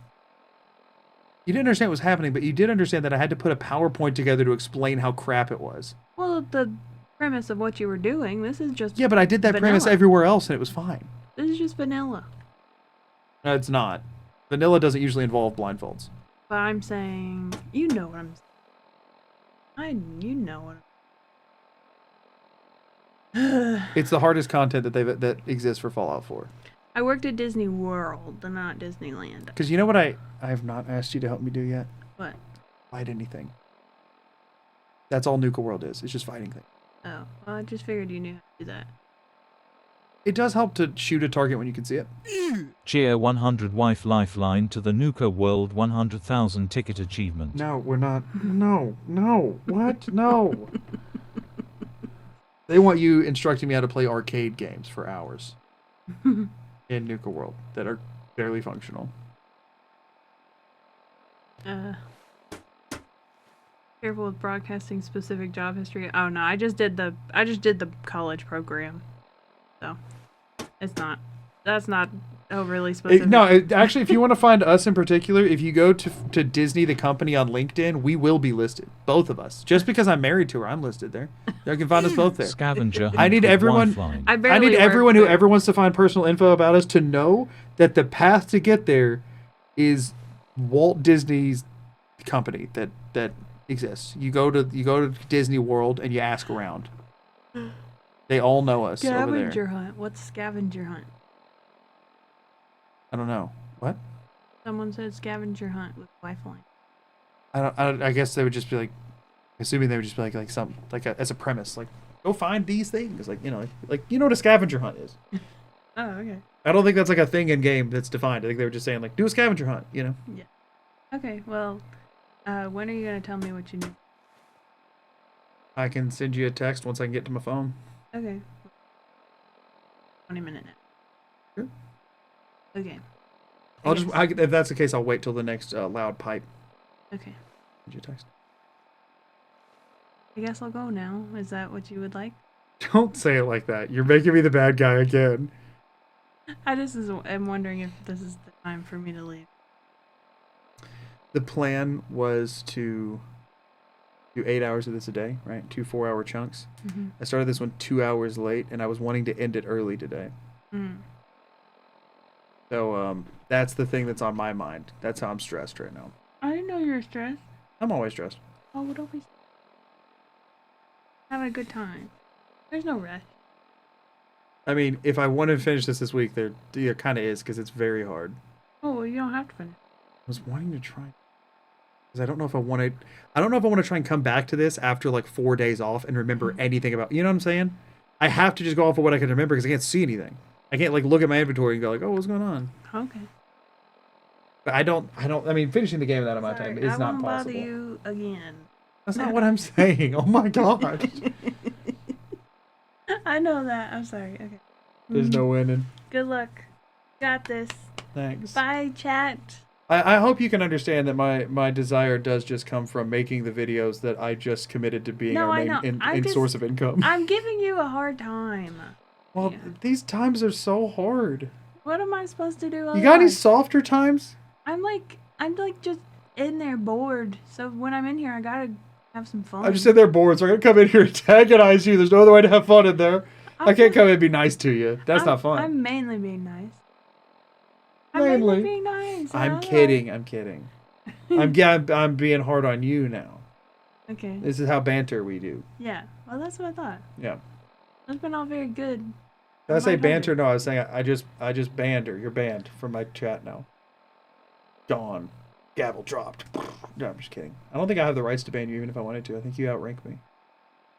You didn't understand what was happening, but you did understand that I had to put a PowerPoint together to explain how crap it was. Well, the premise of what you were doing, this is just Yeah, but I did that premise vanilla. everywhere else, and it was fine. This is just vanilla. No, it's not. Vanilla doesn't usually involve blindfolds. But I'm saying, you know what I'm saying. You know what It's the hardest content that exists for Fallout 4. I worked at Disney World, and not Disneyland. Because you know what I have not asked you to help me do yet? What? Fight anything. That's all Nuka World is. It's just fighting things. Oh, well, I just figured you knew how to do that. It does help to shoot a target when you can see it. Cheer 100, wife lifeline to the Nuka World 100,000 ticket achievement. No, we're not. No. What? No. They want you instructing me how to play arcade games for hours in Nuka World that are barely functional. Careful with broadcasting specific job history. Oh no, I just did the college program. So that's not overly specific. Actually, if you want to find us in particular, if you go to Disney, the company on LinkedIn, we will be listed. Both of us. Just because I'm married to her, I'm listed there. You can find us both there. Scavenger I need hunt with everyone- Lifeline. I I barely need work everyone who there. ever wants to find personal info about us to know that the path to get there is Walt Disney's company that exists. You go to Disney World and you ask around. They all know us over Scavenger there. hunt. What's scavenger hunt? I don't know. What? Someone said scavenger hunt with Lifeline. I guess they would just be like, assuming they would just be like some as a premise, like go find these things, like you know what a scavenger hunt is. Oh, okay. I don't think that's like a thing in game that's defined. I think they were just saying like do a scavenger hunt, you know. Okay, well, when are you gonna tell me what you need? I can send you a text once I can get to my phone. Okay. 20-minute nap. Sure. Okay. If that's the case, I'll wait till the next loud pipe. Okay. Send you a text. I guess I'll go now. Is that what you would like? Don't say it like that. You're making me the bad guy again. I just am wondering if this is the time for me to leave. The plan was to do 8 hours of this a day, right? 2 4-hour chunks. Mm-hmm. I started this one 2 hours late, and I was wanting to end it early today. Mm. So that's the thing that's on my mind. That's how I'm stressed right now. I didn't know you were stressed. I'm always stressed. Oh, well, don't be. Have a good time. There's no rush. I mean, if I want to finish this week, there kind of is because it's very hard. Oh, well, you don't have to finish. I was wanting to try because I don't know if I want to. I don't know if I want to try and come back to this after like 4 days off and remember anything about. You know what I'm saying? I have to just go off of what I can remember because I can't see anything. I can't like look at my inventory and go like, oh, what's going on? Okay. But I mean, finishing the game in that amount of time is not I won't possible. bother you again. That's not what I'm saying. Oh my god. I know that. I'm sorry. Okay. There's no winning. Good luck. Got this. Thanks. Bye, chat. I hope you can understand that my desire does just come from making the videos that I just committed to being No, our I main know. source of income. I'm giving you a hard time. Well, Yeah. these times are so hard. What am I supposed to do? You got any otherwise? softer times? I'm like just in there bored. So when I'm in here, I gotta have some fun. I'm just in there bored, so I'm gonna come in here and antagonize you. There's no other way to have fun in there. I can't come in and be nice to you. That's not fun. I'm mainly being nice. Mainly. being nice. I'm kidding. I'm kidding. I'm being hard on you now. Okay. This is how banter we do. Yeah. Well, that's what I thought. Yeah. That's been all very good. Did I say Lighthearted. banter? No, I was saying I just banned her. You're banned from my chat now. Gone. Gavel dropped. No, I'm just kidding. I don't think I have the rights to ban you even if I wanted to. I think you outrank me.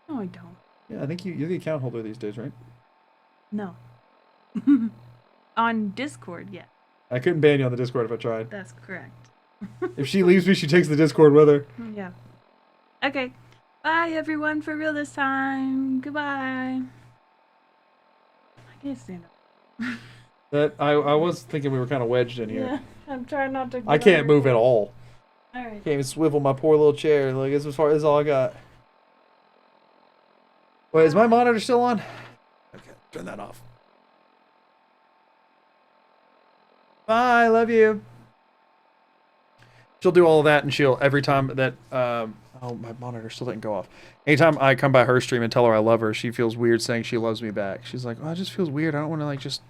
No, I don't. Yeah, I think you're the account holder these days, right? No. On Discord, yeah. I couldn't ban you on the Discord if I tried. That's correct. If she leaves me, she takes the Discord with her. Yeah. Okay. Bye, everyone, for real this time. Goodbye. I can't stand up. That I was thinking we were kind of wedged in here. Yeah, I'm trying not to. I can't move at all. Alright. Can't even swivel my poor little chair. Like, as far as all I got. Wait, is my monitor still on? Okay, turn that off. Bye, love you. She'll do all of that, and she'll every time that oh, my monitor still didn't go off. Anytime I come by her stream and tell her I love her, she feels weird saying she loves me back. She's like, oh, it just feels weird. I don't want to like just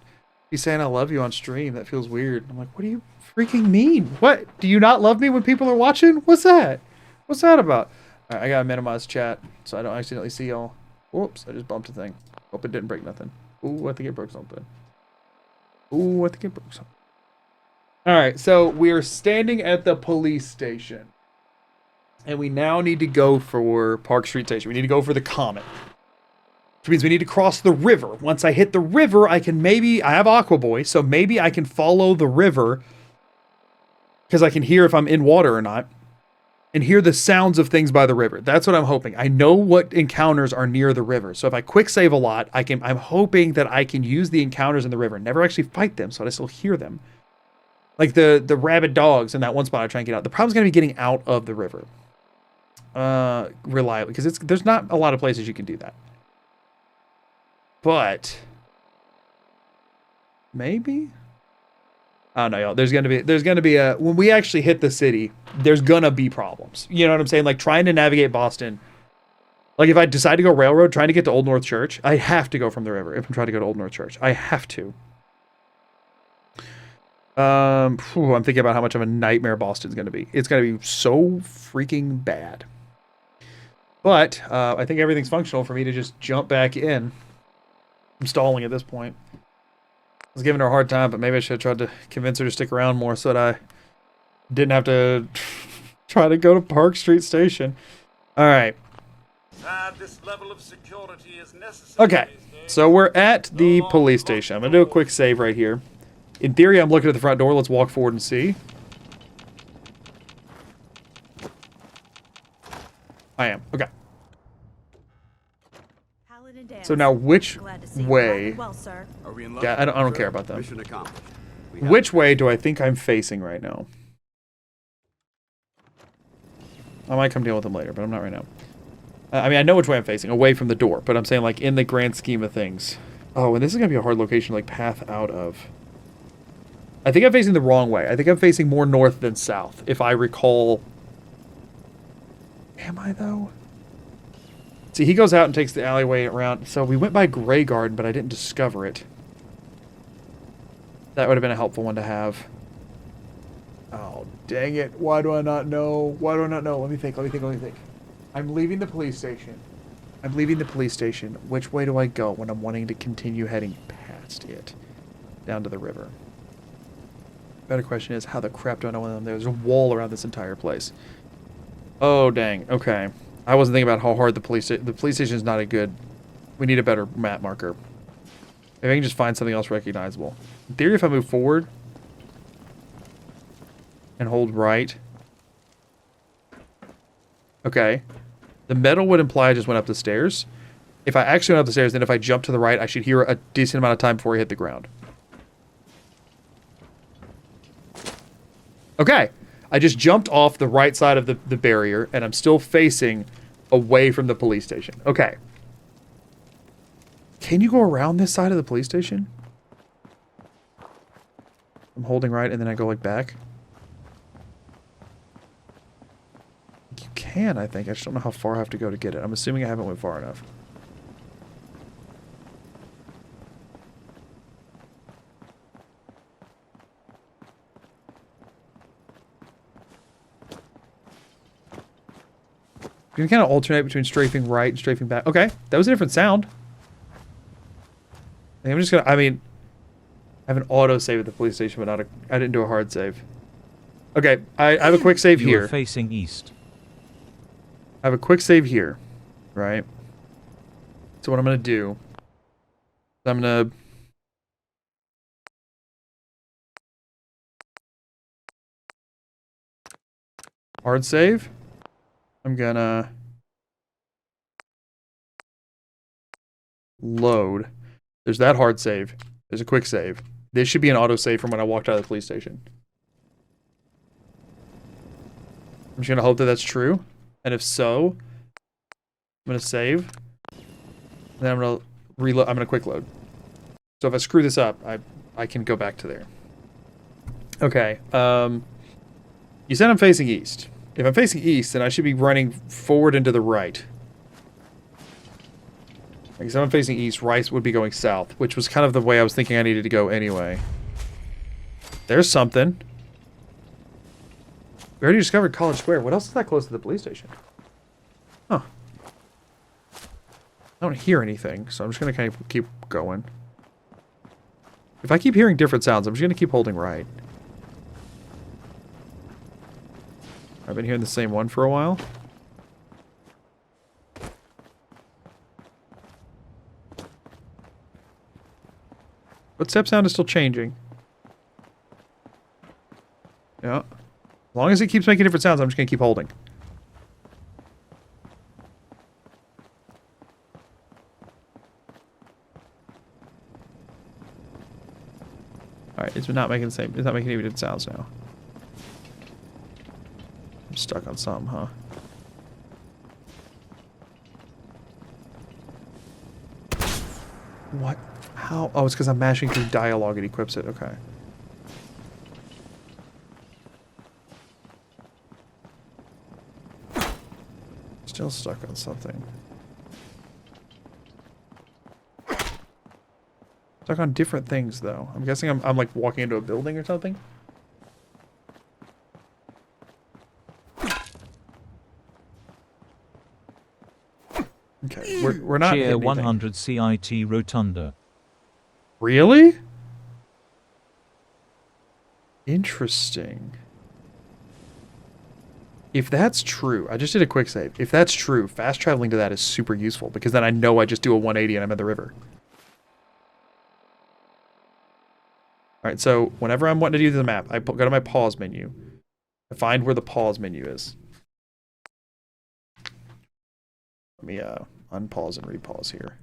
be saying I love you on stream. That feels weird. I'm like, what do you freaking mean? What? Do you not love me when people are watching? What's that? What's that about? All right, I gotta minimize chat so I don't accidentally see y'all. Whoops, I just bumped a thing. Hope it didn't break nothing. Ooh, I think it broke something. Ooh, I think it broke something. Alright, so we're standing at the police station. And we now need to go for Park Street Station. We need to go for the Comet. Which means we need to cross the river. Once I hit the river, I have Aqua Boy, so maybe I can follow the river. Because I can hear if I'm in water or not. And hear the sounds of things by the river. That's what I'm hoping. I know what encounters are near the river. So if I quick save a lot, I'm hoping that I can use the encounters in the river. Never actually fight them, so I still hear them. Like the rabid dogs in that one spot I try and get out. The problem's going to be getting out of the river. Reliably. Because there's not a lot of places you can do that. But maybe? I don't know, y'all. There's gonna be a when we actually hit the city, there's gonna be problems. You know what I'm saying? Like trying to navigate Boston. Like if I decide to go railroad, trying to get to Old North Church, I have to go from the river if I'm trying to go to Old North Church. I have to. I'm thinking about how much of a nightmare Boston's gonna be. It's gonna be so freaking bad. But I think everything's functional for me to just jump back in. I'm stalling at this point. I was giving her a hard time, but maybe I should have tried to convince her to stick around more so that I didn't have to try to go to Park Street Station. All right. This level of security is necessary. Okay, so we're at the police station. I'm going to do a quick save right here. In theory, I'm looking at the front door. Let's walk forward and see. I am. Okay. So now which way... Are we in luck? Yeah, I don't Sir, care about them. Mission accomplished. We have- Which way do I think I'm facing right now? I might come deal with them later, but I'm not right now. I mean, I know which way I'm facing, away from the door, but I'm saying, like, in the grand scheme of things. Oh, and this is going to be a hard location to, like, path out of. I think I'm facing the wrong way. I think I'm facing more north than south, if I recall. Am I, though? See, he goes out and takes the alleyway around. So we went by Grey Garden, but I didn't discover it. That would have been a helpful one to have. Oh, dang it. Why do I not know? Why do I not know? Let me think. I'm leaving the police station. Which way do I go when I'm wanting to continue heading past it? Down to the river. Better question is, how the crap do I know when there's a wall around this entire place? Oh, dang. Okay. I wasn't thinking about how hard the police station is not a good... We need a better map marker. Maybe I can just find something else recognizable. In theory, if I move forward and hold right. Okay. The metal would imply I just went up the stairs. If I actually went up the stairs, then if I jump to the right, I should hear a decent amount of time before I hit the ground. Okay. I just jumped off the right side of the barrier, and I'm still facing away from the police station. Okay. Can you go around this side of the police station? I'm holding right, and then I go, like, back. You can, I think. I just don't know how far I have to go to get it. I'm assuming I haven't went far enough. You can kind of alternate between strafing right and strafing back. Okay, that was a different sound. I'm just gonna, I mean, I have an auto save at the police station, but not a, I didn't do a hard save. Okay, I have a quick save here. You're facing east. I have a quick save here, right? So what I'm gonna do, I'm gonna hard save. I'm gonna load. There's that hard save. There's a quick save. This should be an auto save from when I walked out of the police station. I'm just gonna hope that that's true. And if so, I'm gonna save. And then I'm gonna reload. I'm gonna quick load. So if I screw this up, I can go back to there. Okay. You said I'm facing east. If I'm facing east, then I should be running forward and to the right. Like, if I'm facing east, right would be going south, which was kind of the way I was thinking I needed to go anyway. There's something. We already discovered College Square. What else is that close to the police station? Huh. I don't hear anything, so I'm just going to kind of keep going. If I keep hearing different sounds, I'm just going to keep holding right. I've been hearing the same one for a while. Footstep sound is still changing. Yeah. As long as it keeps making different sounds, I'm just going to keep holding. Alright, it's not making the same. It's not making any different sounds now. I'm stuck on something, huh? What? How? Oh, it's because I'm mashing through dialogue. It equips it. Okay. Still stuck on something. Stuck on different things, though. I'm guessing I'm like walking into a building or something. Okay, we're not Cheer hitting 100 CIT Rotunda. Really? Interesting. If that's true, I just did a quick save. If that's true, fast traveling to that is super useful because then I know I just do a 180 and I'm at the river. Alright, so whenever I'm wanting to do the map, I go to my pause menu. I find where the pause menu is. Let me unpause and repause here.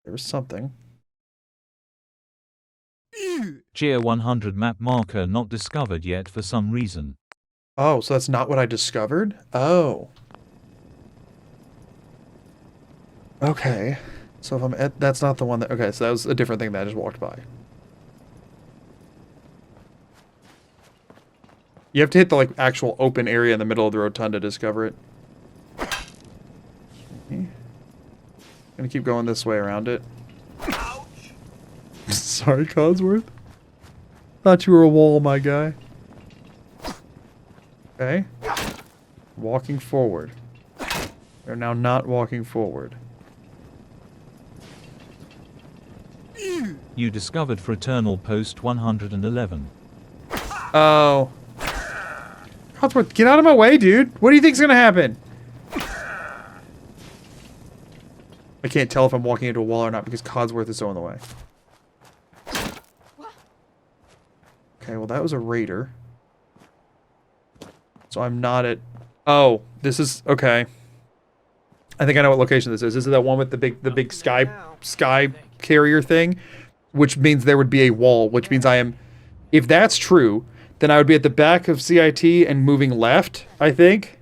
There was something. Cheer 100 map marker not discovered yet for some reason. Oh, so that's not what I discovered? Oh. Okay. So if I'm at... That's not the one that... Okay, so that was a different thing that I just walked by. You have to hit the, like, actual open area in the middle of the rotunda to discover it. Okay. Gonna keep going this way around it. Sorry, Codsworth. Thought you were a wall, my guy. Okay. Walking forward. We're now not walking forward. You discovered Fraternal Post 111. Oh. Codsworth, get out of my way, dude. What do you think's gonna happen? I can't tell if I'm walking into a wall or not because Codsworth is so in the way. Okay, well that was a raider. So I'm not at... Oh, this is... Okay. I think I know what location this is. This is that one with the big sky carrier thing, which means there would be a wall, which means I am... If that's true, then I would be at the back of CIT and moving left, I think.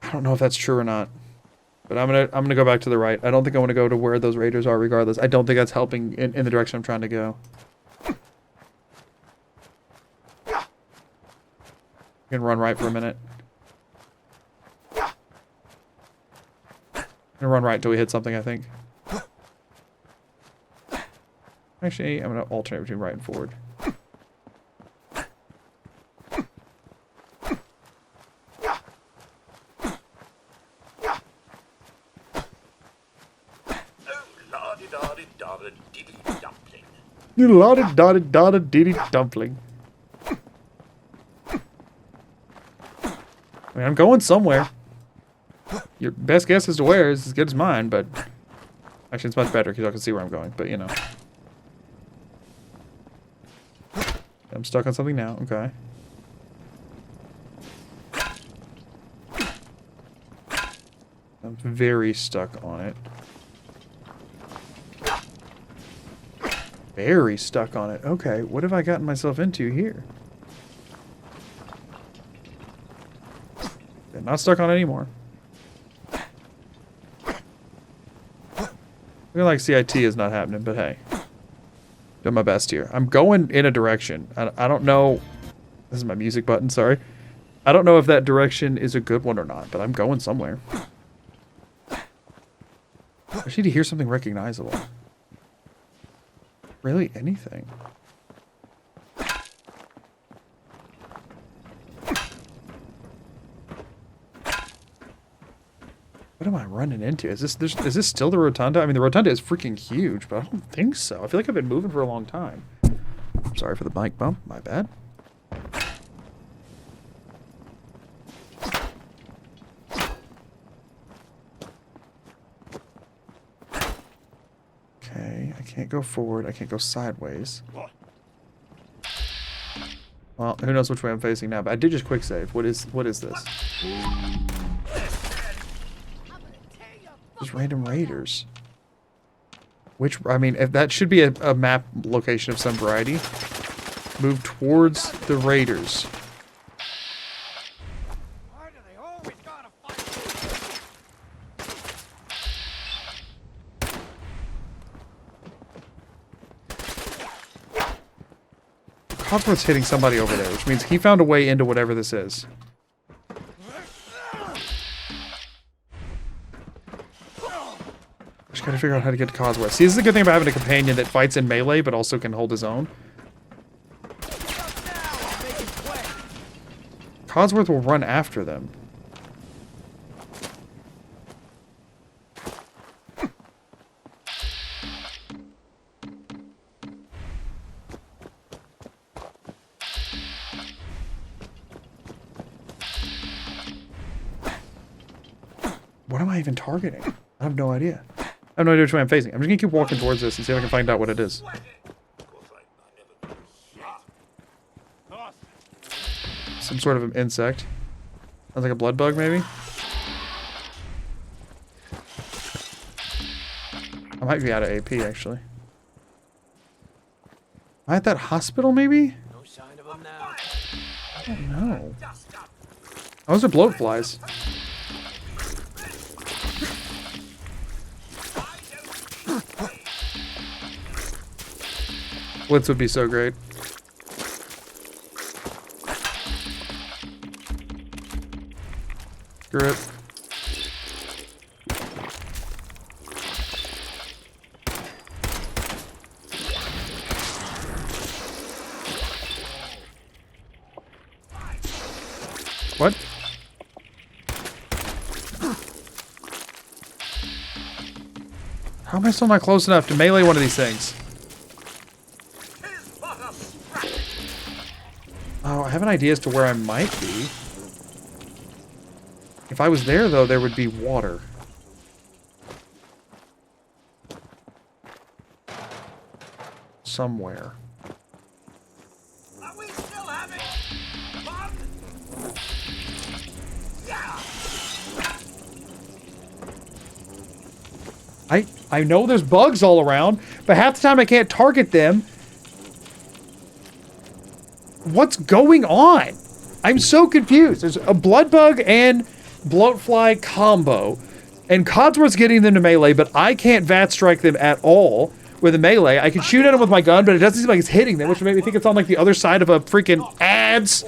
I don't know if that's true or not. But I'm gonna go back to the right. I don't think I want to go to where those raiders are regardless. I don't think that's helping in the direction I'm trying to go. I can run right for a minute. I'm gonna run right until we hit something, I think. Actually, I'm gonna alternate between right and forward. You la-di-da-di-da-di-dee-dee dumpling. I mean, I'm going somewhere. Your best guess as to where is as good as mine, but... Actually, it's much better because I can see where I'm going, but you know. I'm stuck on something now, okay. I'm very stuck on it. Very stuck on it. Okay, what have I gotten myself into here? I'm not stuck on it anymore. I feel like CIT is not happening, but hey. Doing my best here. I'm going in a direction. I don't know... This is my music button, sorry. I don't know if that direction is a good one or not, but I'm going somewhere. I just need to hear something recognizable. Really, anything. What am I running into? Is this still the rotunda? I mean, the rotunda is freaking huge, but I don't think so. I feel like I've been moving for a long time. Sorry for the mic bump. My bad. Okay, I can't go forward. I can't go sideways. Well, who knows which way I'm facing now, but I did just quick save. What is this? Just random raiders. Which, I mean, if that should be a map location of some variety. Move towards the raiders. Why do they always gotta fight? Codsworth's hitting somebody over there, which means he found a way into whatever this is. Just gotta figure out how to get to Codsworth. See, this is the good thing about having a companion that fights in melee, but also can hold his own. Codsworth will run after them. What am I even targeting? I have no idea. I have no idea which way I'm facing. I'm just gonna keep walking towards this and see if I can find out what it is. Some sort of an insect. Sounds like a blood bug, maybe? I might be out of AP, actually. Am I at that hospital, maybe? No sign of them now. I don't know. Oh, those are bloat flies. Blitz would be so great. Screw it. What? How am I still not close enough to melee one of these things? Oh, I have an idea as to where I might be. If I was there, though, there would be water. Somewhere. Are we still having fun? Yeah. I know there's bugs all around, but half the time I can't target them. What's going on? I'm so confused. There's a blood bug and bloatfly combo, and Codsworth's getting them to melee, but I can't VAT strike them at all with a melee. I can shoot at them with my gun, but it doesn't seem like it's hitting them, which made me think it's on like the other side of a freaking ads.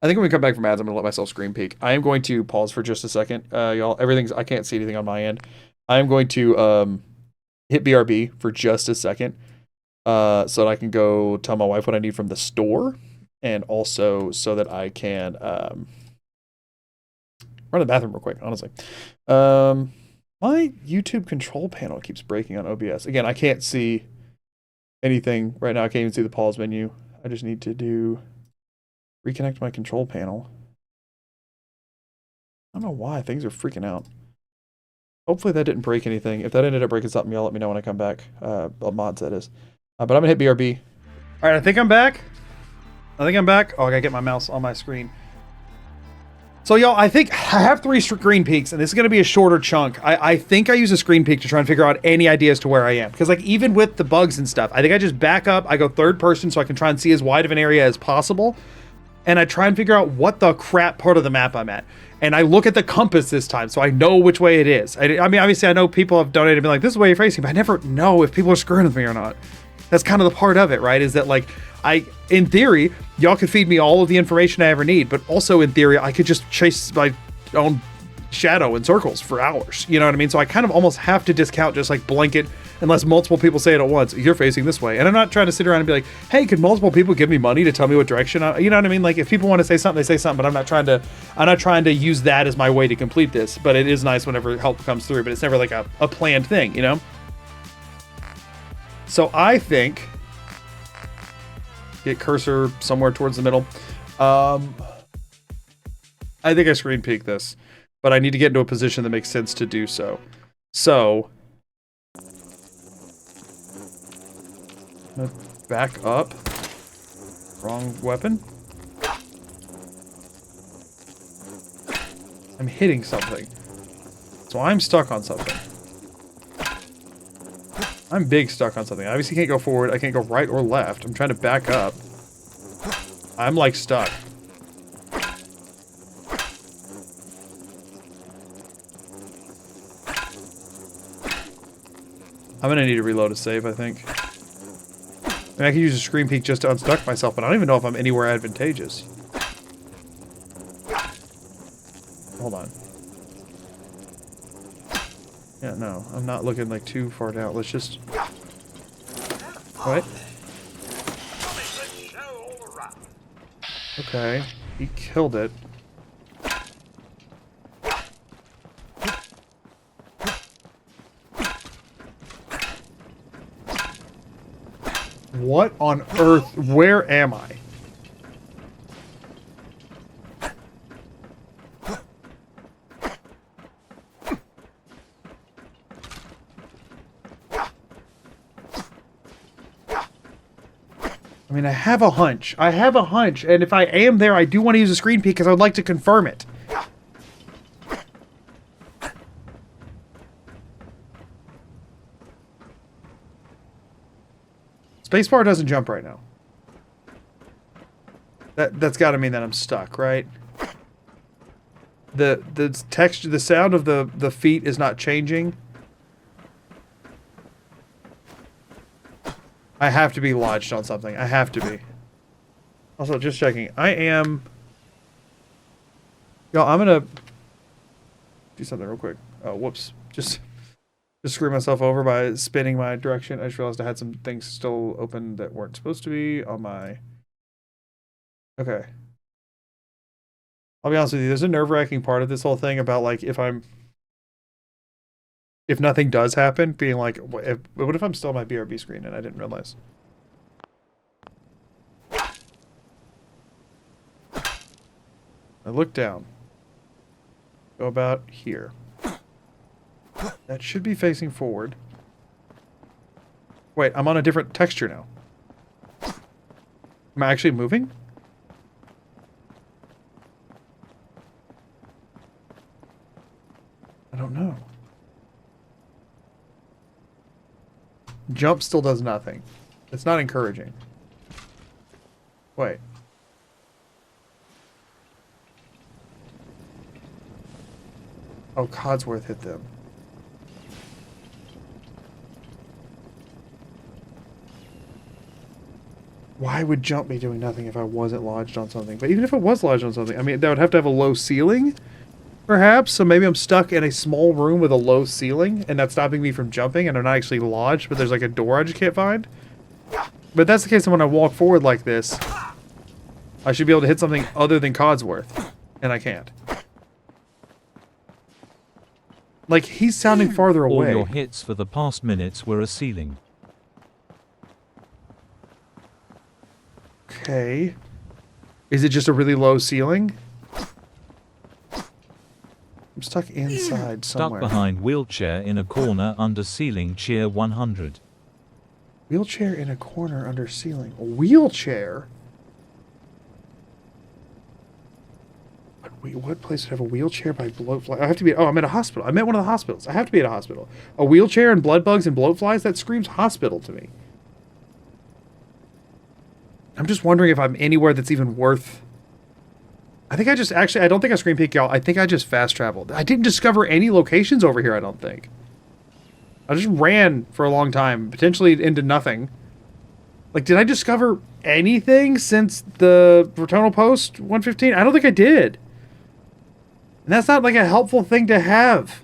I think when we come back from ads, I'm gonna let myself screen peek. I am going to pause for just a second, y'all. I can't see anything on my end. I am going to hit BRB for just a second, so that I can go tell my wife what I need from the store, and also so that I can run to the bathroom real quick. Honestly, my YouTube control panel keeps breaking on OBS. Again, I can't see anything right now. I can't even see the pause menu. I just need to reconnect my control panel. I don't know why things are freaking out. Hopefully that didn't break anything. If that ended up breaking something, y'all let me know when I come back. Mods, that is. But I'm gonna hit BRB. All right, I think I'm back. Oh, I gotta get my mouse on my screen. So, y'all, I think I have 3 screen peeks, and this is gonna be a shorter chunk. I think I use a screen peek to try and figure out any idea as to where I am. Because, like, even with the bugs and stuff, I think I just back up, I go third person so I can try and see as wide of an area as possible. And I try and figure out what the crap part of the map I'm at. And I look at the compass this time, so I know which way it is. I mean, obviously, I know people have donated and been like, this is the way you're facing, but I never know if people are screwing with me or not. That's kind of the part of it, right? Is that, like, in theory, y'all could feed me all of the information I ever need, but also, in theory, I could just chase my own shadow in circles for hours. You know what I mean? So I kind of almost have to discount just, like, blanket, unless multiple people say it at once, you're facing this way. And I'm not trying to sit around and be like, hey, could multiple people give me money to tell me what direction you know what I mean? Like, if people want to say something, they say something, but I'm not trying to use that as my way to complete this. But it is nice whenever help comes through, but it's never like a planned thing, you know? So I think, get cursor somewhere towards the middle. I think I screen peek this, but I need to get into a position that makes sense to do so. So, I'm gonna back up. Wrong weapon. I'm hitting something. So I'm stuck on something. I'm big stuck on something. I obviously can't go forward. I can't go right or left. I'm trying to back up. I'm like stuck. I'm gonna need to reload a save, I think. I mean, I can use a screen peek just to unstuck myself, but I don't even know if I'm anywhere advantageous. Hold on. Yeah, no, I'm not looking like too far down. Let's just... What? Okay, he killed it. What on earth? Where am I? I mean, I have a hunch. And if I am there, I do want to use a screen peek because I would like to confirm it. Spacebar doesn't jump right now. That's got to mean that I'm stuck, right? The texture, the sound of the feet is not changing. I have to be lodged on something. I have to be. Also, just checking. I am... Yo, I'm gonna do something real quick. Oh, whoops. Just screw myself over by spinning my direction. I just realized I had some things still open that weren't supposed to be on my... Okay. I'll be honest with you. There's a nerve-wracking part of this whole thing about, like, if nothing does happen, being like, what if I'm still on my BRB screen and I didn't realize? I look down. Go about here. That should be facing forward. Wait, I'm on a different texture now. Am I actually moving? I don't know. Jump still does nothing. It's not encouraging. Wait. Oh, Codsworth hit them. Why would jump be doing nothing if I wasn't lodged on something? But even if it was lodged on something, I mean, that would have to have a low ceiling, perhaps. So maybe I'm stuck in a small room with a low ceiling, and that's stopping me from jumping, and I'm not actually lodged, but there's like a door I just can't find. But that's the case when I walk forward like this, I should be able to hit something other than Codsworth, and I can't. Like, he's sounding farther away. All your hits for the past minutes were a ceiling. Okay. Is it just a really low ceiling? I'm stuck inside somewhere. Stuck behind wheelchair in a corner under ceiling, cheer 100. Wheelchair in a corner under ceiling. A wheelchair? What place would have a wheelchair by bloatfly? I have to be... Oh, I'm at a hospital. I'm at one of the hospitals. I have to be at a hospital. A wheelchair and blood bugs and bloatflies? That screams hospital to me. I'm just wondering if I'm anywhere that's even worth... I think I just... Actually, I don't think I screen peeked, y'all. I think I just fast traveled. I didn't discover any locations over here, I don't think. I just ran for a long time, potentially into nothing. Like, did I discover anything since the Retonal Post 115? I don't think I did. And that's not, like, a helpful thing to have.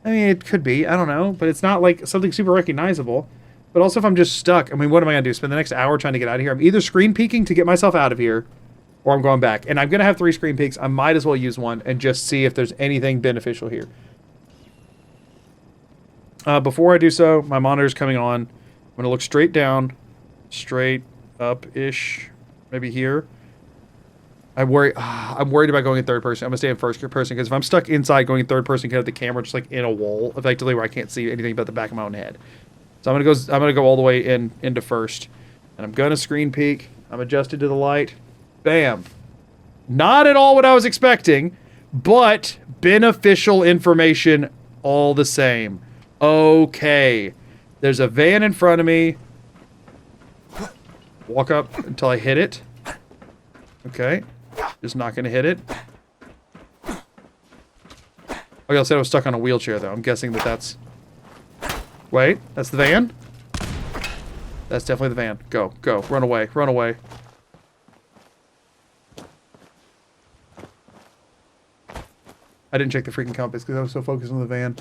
I mean, it could be. I don't know. But it's not, like, something super recognizable. But also, if I'm just stuck, I mean, what am I going to do? Spend the next hour trying to get out of here? I'm either screen peeking to get myself out of here, or I'm going back. And I'm going to have 3 screen peeks. I might as well use one and just see if there's anything beneficial here. Before I do so, my monitor's coming on. I'm going to look straight down, straight up-ish, maybe here. I'm worried about going in third person. I'm going to stay in first person, because if I'm stuck inside going in third person, can have the camera just like in a wall, effectively, where I can't see anything but the back of my own head. So I'm gonna go all the way into first, and I'm gonna screen peek. I'm adjusted to the light. Bam. Not at all what I was expecting, but beneficial information all the same. Okay. There's a van in front of me. Walk up until I hit it. Okay. Just not gonna hit it. Okay, I said I was stuck on a wheelchair, though. I'm guessing that's... Wait, that's the van? That's definitely the van. Go, go. Run away, run away. I didn't check the freaking compass because I was so focused on the van.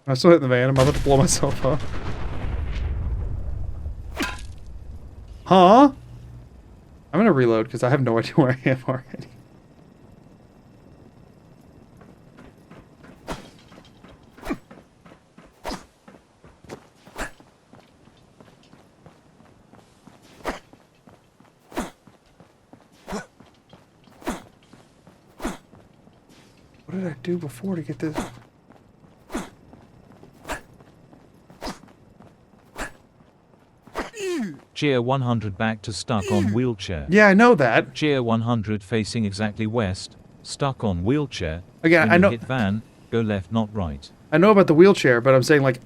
I'm still hitting the van. I'm about to blow myself up. Huh? I'm gonna reload because I have no idea where I am already. What did I do before to get this? Cheer 100 back to stuck on wheelchair. Yeah, I know that. Cheer 100 facing exactly west, stuck on wheelchair. Again, when I know. you hit van, go left, not right. I know about the wheelchair, but I'm saying, like,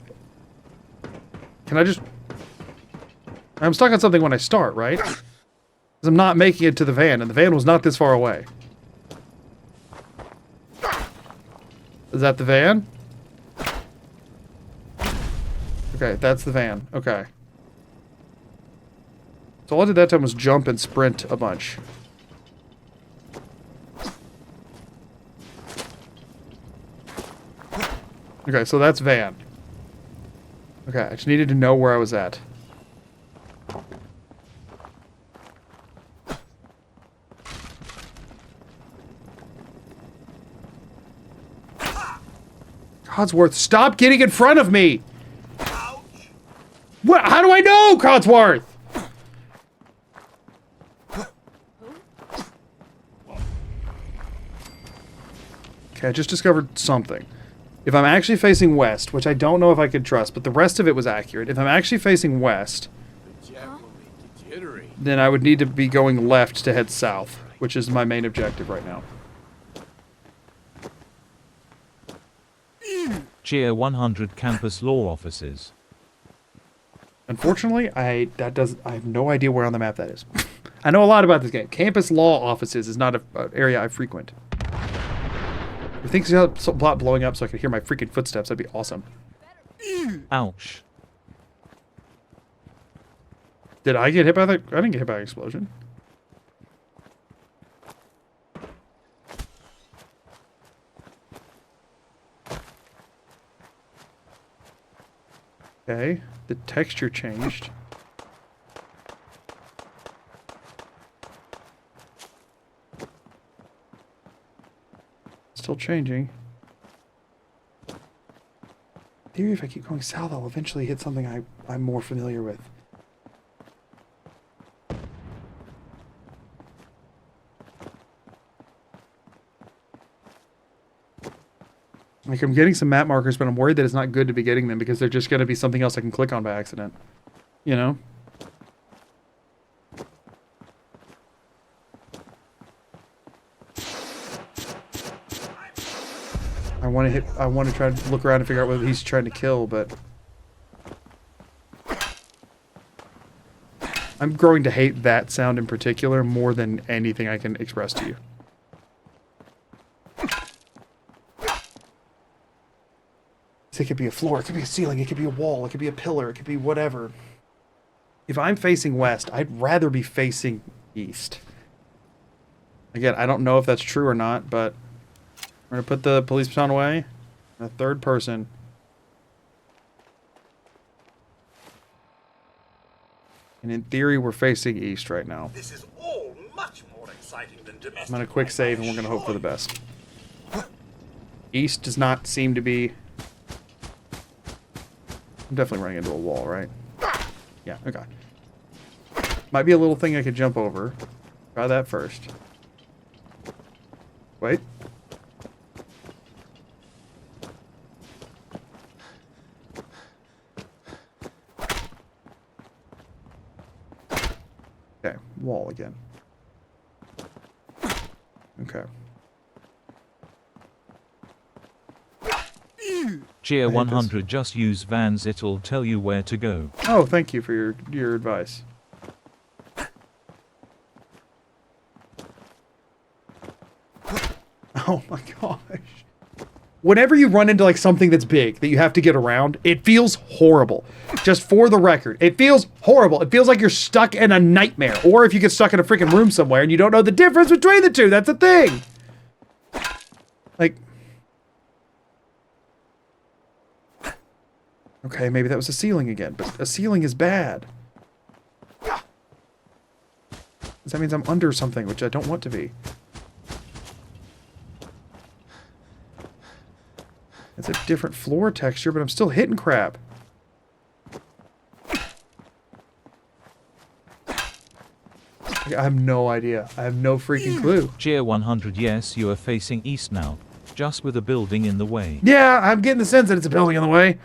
can I just... I'm stuck on something when I start, right? Because I'm not making it to the van, and the van was not this far away. Is that the van? Okay, that's the van. Okay. So all I did that time was jump and sprint a bunch. Okay, so that's van. Okay, I just needed to know where I was at. Codsworth, stop getting in front of me! What? How do I know, Codsworth? Okay, I just discovered something. If I'm actually facing west, which I don't know if I could trust, but the rest of it was accurate. If I'm actually facing west, then I would need to be going left to head south, which is my main objective right now. Cheer 100 campus law offices. Unfortunately, I have no idea where on the map that is. I know a lot about this game. Campus law offices is not an area I frequent. If things got a plot blowing up so I could hear my freaking footsteps, that'd be awesome. Ouch. Did I get hit by that? I didn't get hit by an explosion. Okay, the texture changed. Still changing. Maybe if I keep going south, I'll eventually hit something I'm more familiar with. Like, I'm getting some map markers, but I'm worried that it's not good to be getting them because they're just going to be something else I can click on by accident. You know? I want to try to look around and figure out what he's trying to kill, but I'm growing to hate that sound in particular more than anything I can express to you. It could be a floor, it could be a ceiling, it could be a wall, it could be a pillar, it could be whatever. If I'm facing west, I'd rather be facing east. Again, I don't know if that's true or not, but we're going to put the police baton away. A third person. And in theory, we're facing east right now. This is all much more exciting than domestic. I'm going to quick save and we're going to hope for the best. East does not seem to be... I'm definitely running into a wall, right? Yeah, okay. Might be a little thing I could jump over. Try that first. Wait. Okay, wall again. Okay. Cheer 100, just use Vans, it'll tell you where to go. Oh, thank you for your advice. Oh my gosh. Whenever you run into like something that's big that you have to get around, it feels horrible. Just for the record, it feels horrible. It feels like you're stuck in a nightmare. Or if you get stuck in a freaking room somewhere and you don't know the difference between the two, that's the thing. Like... Okay, maybe that was a ceiling again, but a ceiling is bad. That means I'm under something, which I don't want to be. It's a different floor texture, but I'm still hitting crap. I have no idea. I have no freaking clue. Cheer 100, yes, you are facing east now, just with a building in the way. Yeah, I'm getting the sense that it's a building in the way.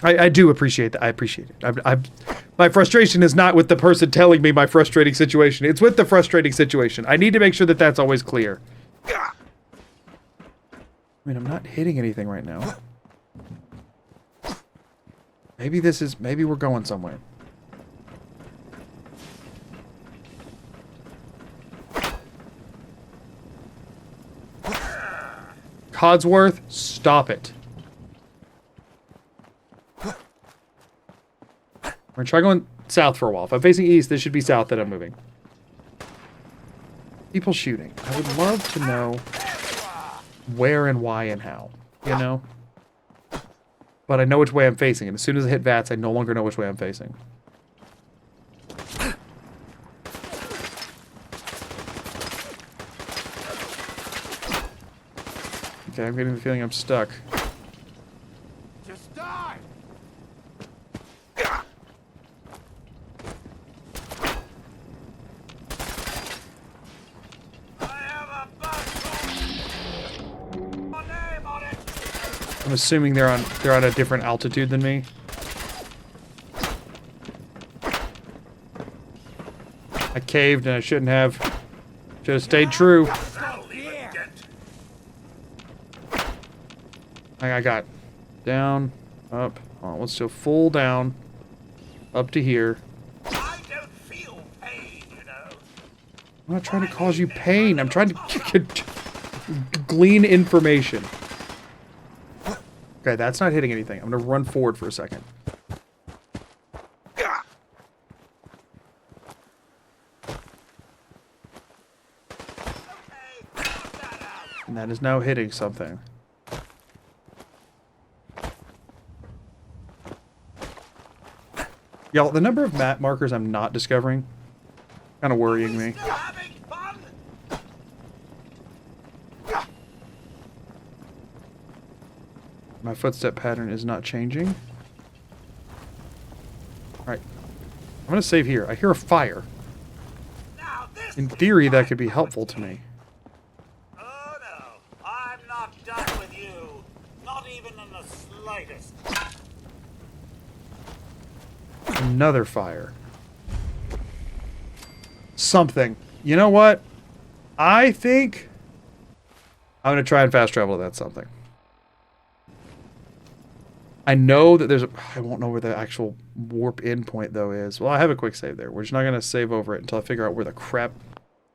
I do appreciate that. I appreciate it. My frustration is not with the person telling me my frustrating situation. It's with the frustrating situation. I need to make sure that that's always clear. I mean, I'm not hitting anything right now. Maybe we're going somewhere. Codsworth, stop it. We're going to try going south for a while. If I'm facing east, this should be south that I'm moving. People shooting. I would love to know where and why and how, you know? But I know which way I'm facing, and as soon as I hit VATS, I no longer know which way I'm facing. Okay, I'm getting the feeling I'm stuck. Just die. I have a bug on I'm assuming they're on a different altitude than me. I caved and I shouldn't have. Should have stayed true. I got down, up. Oh, let's do full down, up to here. I don't feel pain, you know. I'm not trying to cause you pain. I'm trying to glean information. Okay, that's not hitting anything. I'm gonna run forward for a second. And that is now hitting something. Y'all, the number of map markers I'm not discovering, kind of worrying me. Still having fun? My footstep pattern is not changing. Alright. I'm gonna save here. I hear a fire. Now this In theory, that could be helpful to me. Oh no, I'm not done with you. Not even in the slightest. Another fire. Something. You know what? I think I'm gonna try and fast travel to that something. I know that there's a... I won't know where the actual warp in point, though, is. Well, I have a quick save there. We're just not going to save over it until I figure out where the crap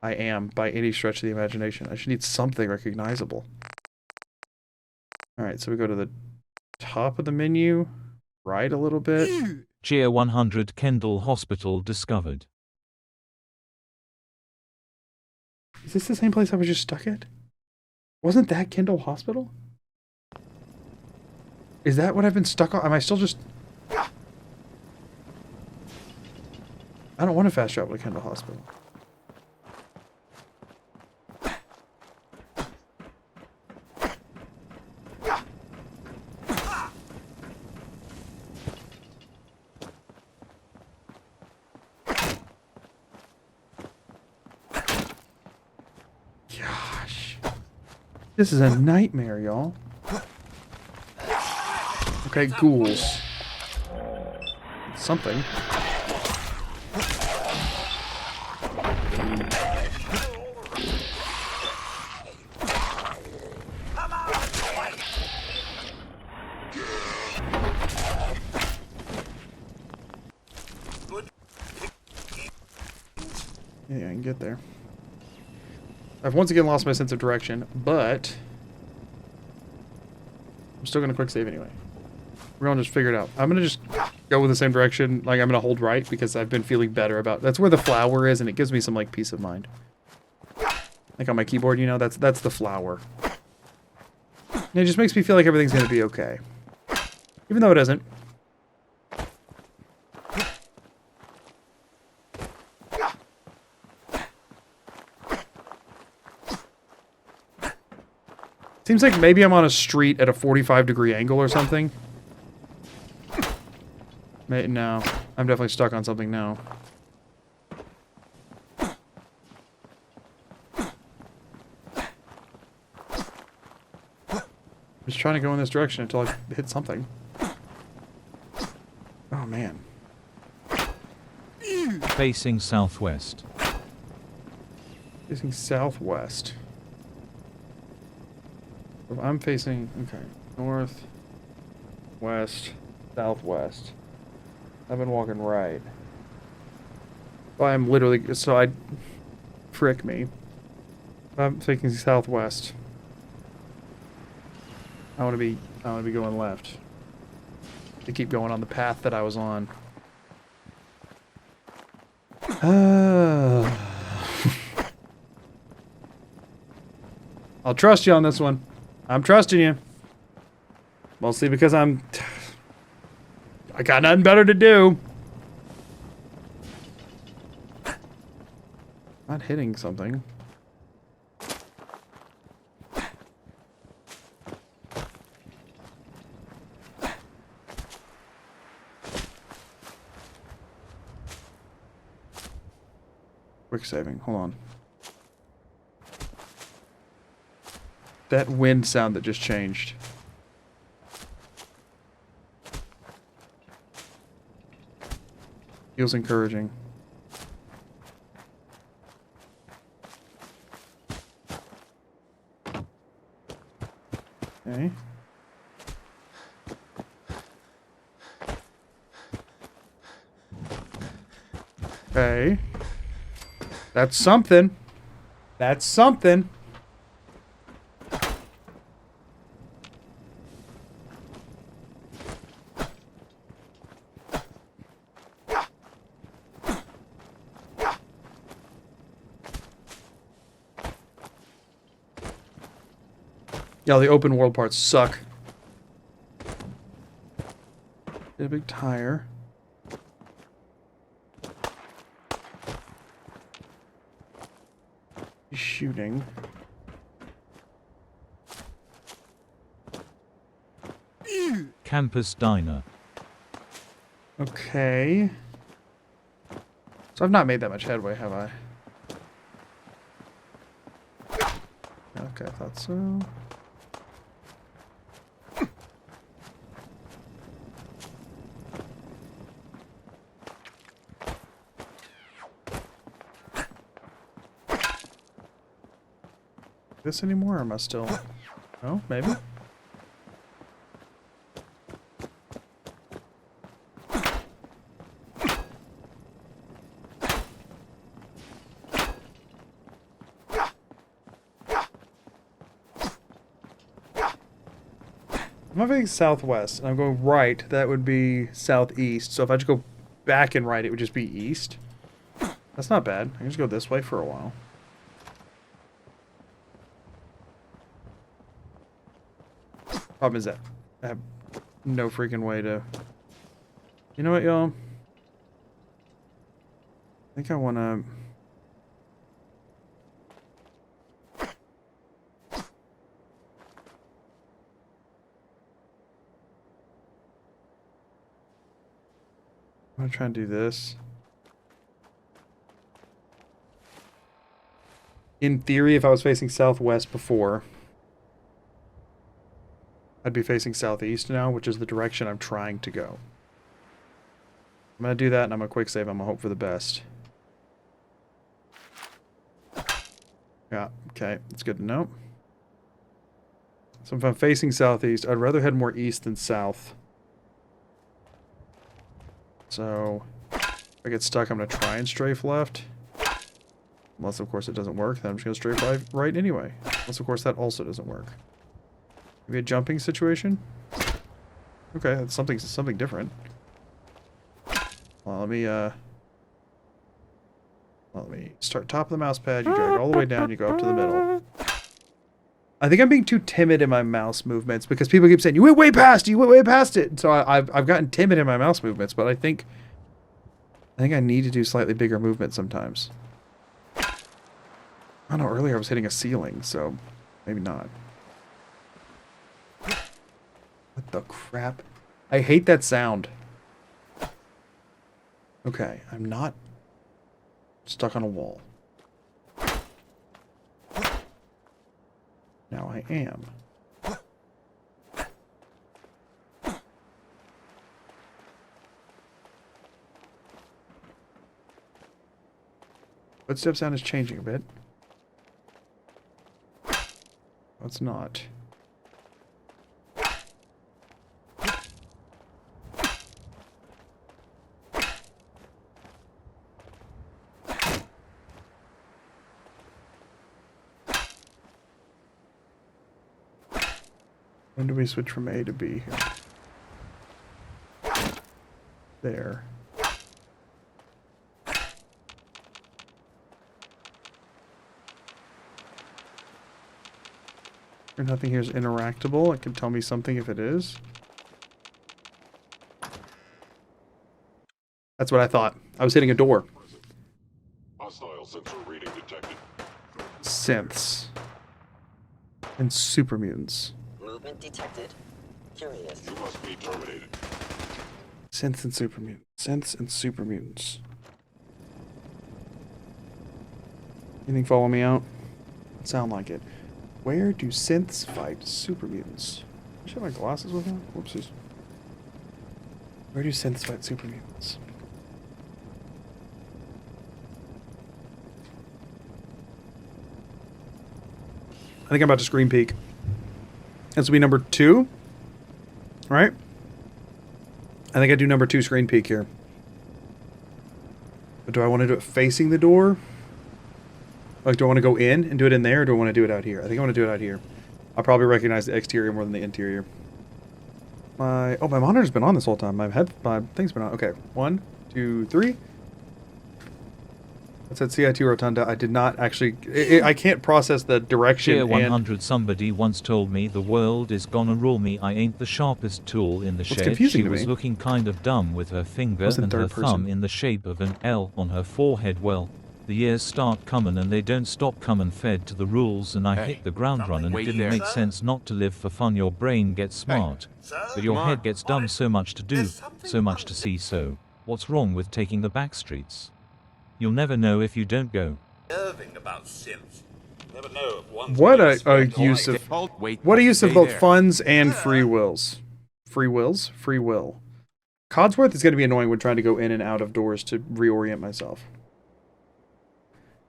I am by any stretch of the imagination. I should need something recognizable. Alright, so we go to the top of the menu. Right a little bit. Cheer 100 Kendall Hospital discovered. Is this the same place I was just stuck at? Wasn't that Kendall Hospital? Is that what I've been stuck on? Am I still just... I don't want to fast travel to Kendall Hospital. Gosh. This is a nightmare, y'all. Okay, ghouls. Something. Yeah, I can get there. I've once again lost my sense of direction, but I'm still gonna quick save anyway. We're gonna just figure it out. I'm gonna just go in the same direction. Like, I'm gonna hold right because I've been feeling better about... That's where the flower is, and it gives me some, like, peace of mind. Like on my keyboard, you know, that's the flower. And it just makes me feel like everything's gonna be okay. Even though it isn't. Seems like maybe I'm on a street at a 45-degree angle or something. No, I'm definitely stuck on something now. Just trying to go in this direction until I hit something. Oh, man. Facing southwest. Facing southwest. If I'm facing... Okay. North, west, southwest. I've been walking right. I'm literally... So I... Frick me. I'm thinking southwest. I want to be going left. To keep going on the path that I was on. I'll trust you on this one. I'm trusting you. Mostly because I got nothing better to do. Not hitting something. Quick saving. Hold on. That wind sound that just changed. Feels encouraging. Okay. Okay. That's something. That's something. Yeah, the open world parts suck. Get a big tire. He's shooting. Campus Diner. Okay. So I've not made that much headway, have I? Okay, I thought so. This anymore, or am I still... Oh, maybe? If I'm facing southwest and I'm going right, that would be southeast. So if I just go back and right, it would just be east. That's not bad. I can just go this way for a while. Problem is that I have no freaking way to... You know what, y'all? I think I want to... I'm going to try and do this. In theory, if I was facing southwest before, I'd be facing southeast now, which is the direction I'm trying to go. I'm going to do that, and I'm going to quick save. I'm going to hope for the best. Yeah, okay. That's good to know. So if I'm facing southeast, I'd rather head more east than south. So if I get stuck, I'm going to try and strafe left. Unless, of course, it doesn't work. Then I'm just going to strafe right anyway. Unless, of course, that also doesn't work. Maybe a jumping situation? Okay, that's something different. Well, let me start top of the mouse pad. You drag all the way down. You go up to the middle. I think I'm being too timid in my mouse movements because people keep saying, you went way past it. You went way past it. So I've gotten timid in my mouse movements, but I think I need to do slightly bigger movements sometimes. I don't know, earlier I was hitting a ceiling, so maybe not. What the crap? I hate that sound. Okay, I'm not stuck on a wall. Now I am. Footstep sound is changing a bit. No, it's not. When do we switch from A to B here? There. Nothing here is interactable. It can tell me something if it is. That's what I thought. I was hitting a door. Hostile sensor reading detected. Synths. And super mutants. Movement detected. Curious. You must be terminated. Synths and super mutants. Synths and super mutants. Anything follow me out? Sound like it. Where do synths fight super mutants? I should have my glasses with me. Whoopsies. Where do synths fight super mutants? I think I'm about to screen peek. This will be number 2. Right? I think I do number 2 screen peek here. But do I want to do it facing the door? Like, do I want to go in and do it in there, or do I want to do it out here? I think I want to do it out here. I'll probably recognize the exterior more than the interior. My monitor's been on this whole time. My thing's been on. Okay, 1, 2, 3. It said CIT Rotunda. I did not actually... I can't process the direction. Tier 100 somebody once told me the world is gonna rule me. I ain't the sharpest tool in the shed. She was looking kind of dumb with her finger and her thumb in the shape of an L on her forehead. Well, the years start coming and they don't stop coming. Fed to the rules and I hit the ground run, and it didn't make sense not to live for fun. Your brain gets smart, but your head gets dumb. So much to do, so much to see. So what's wrong with taking the back streets? You'll never know if you don't go. About synths. Never know if one's what a use of what a use of both funds and free will. Codsworth is going to be annoying when trying to go in and out of doors to reorient myself.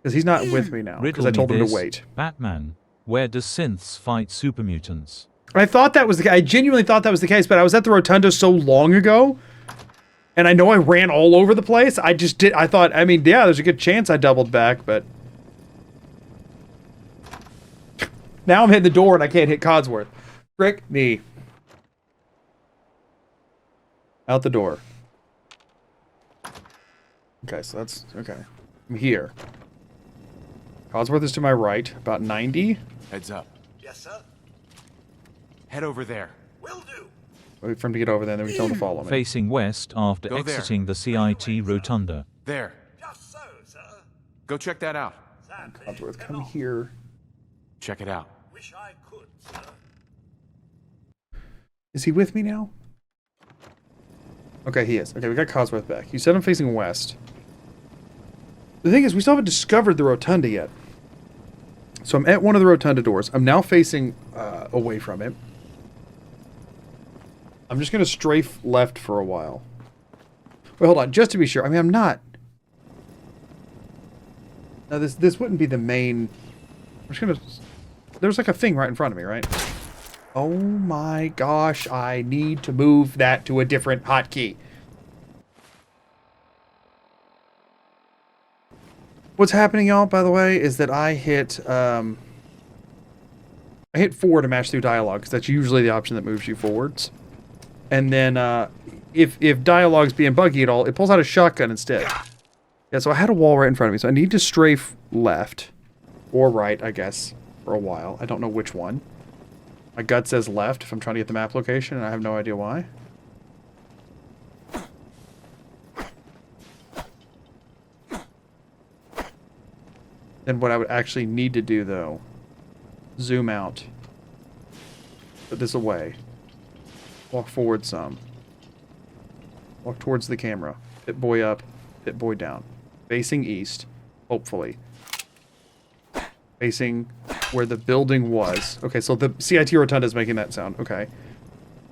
Because he's not with me now, because I told him to wait. Batman, where does synths fight super mutants? I thought that was the case. I genuinely thought that was the case, but I was at the Rotunda so long ago, and I know I ran all over the place. I thought, I mean, yeah, there's a good chance I doubled back, but... Now I'm hitting the door and I can't hit Codsworth. Frick me. Out the door. Okay, so that's... Okay. I'm here. Codsworth is to my right, about 90. Heads up. Yes, sir. Head over there. Will do. Wait for him to get over there, and then we tell him to follow me. Facing west after exiting the CIT Rotunda. There. Just so, sir. Go check that out. Codsworth, come here. Check it out. Wish I could, sir. Is he with me now? Okay, he is. Okay, we got Codsworth back. You said I'm facing west. The thing is, we still haven't discovered the Rotunda yet. So I'm at one of the Rotunda doors. I'm now facing away from it. I'm just going to strafe left for a while. Wait, hold on. Just to be sure. I mean, I'm not... Now, this wouldn't be the main... I'm just going to... There's like a thing right in front of me, right? Oh my gosh. I need to move that to a different hotkey. What's happening, y'all, by the way, is that I hit 4 to match through dialogue, because that's usually the option that moves you forwards. And then, if dialogue's being buggy at all, it pulls out a shotgun instead. Yeah, so I had a wall right in front of me, so I need to strafe left. Or right, I guess, for a while. I don't know which one. My gut says left if I'm trying to get the map location, and I have no idea why. Then what I would actually need to do, though, zoom out. Put this away. Walk forward some. Walk towards the camera. Pip-boy up, Pip-boy down. Facing east, hopefully. Facing where the building was. Okay, so the CIT Rotunda is making that sound. Okay.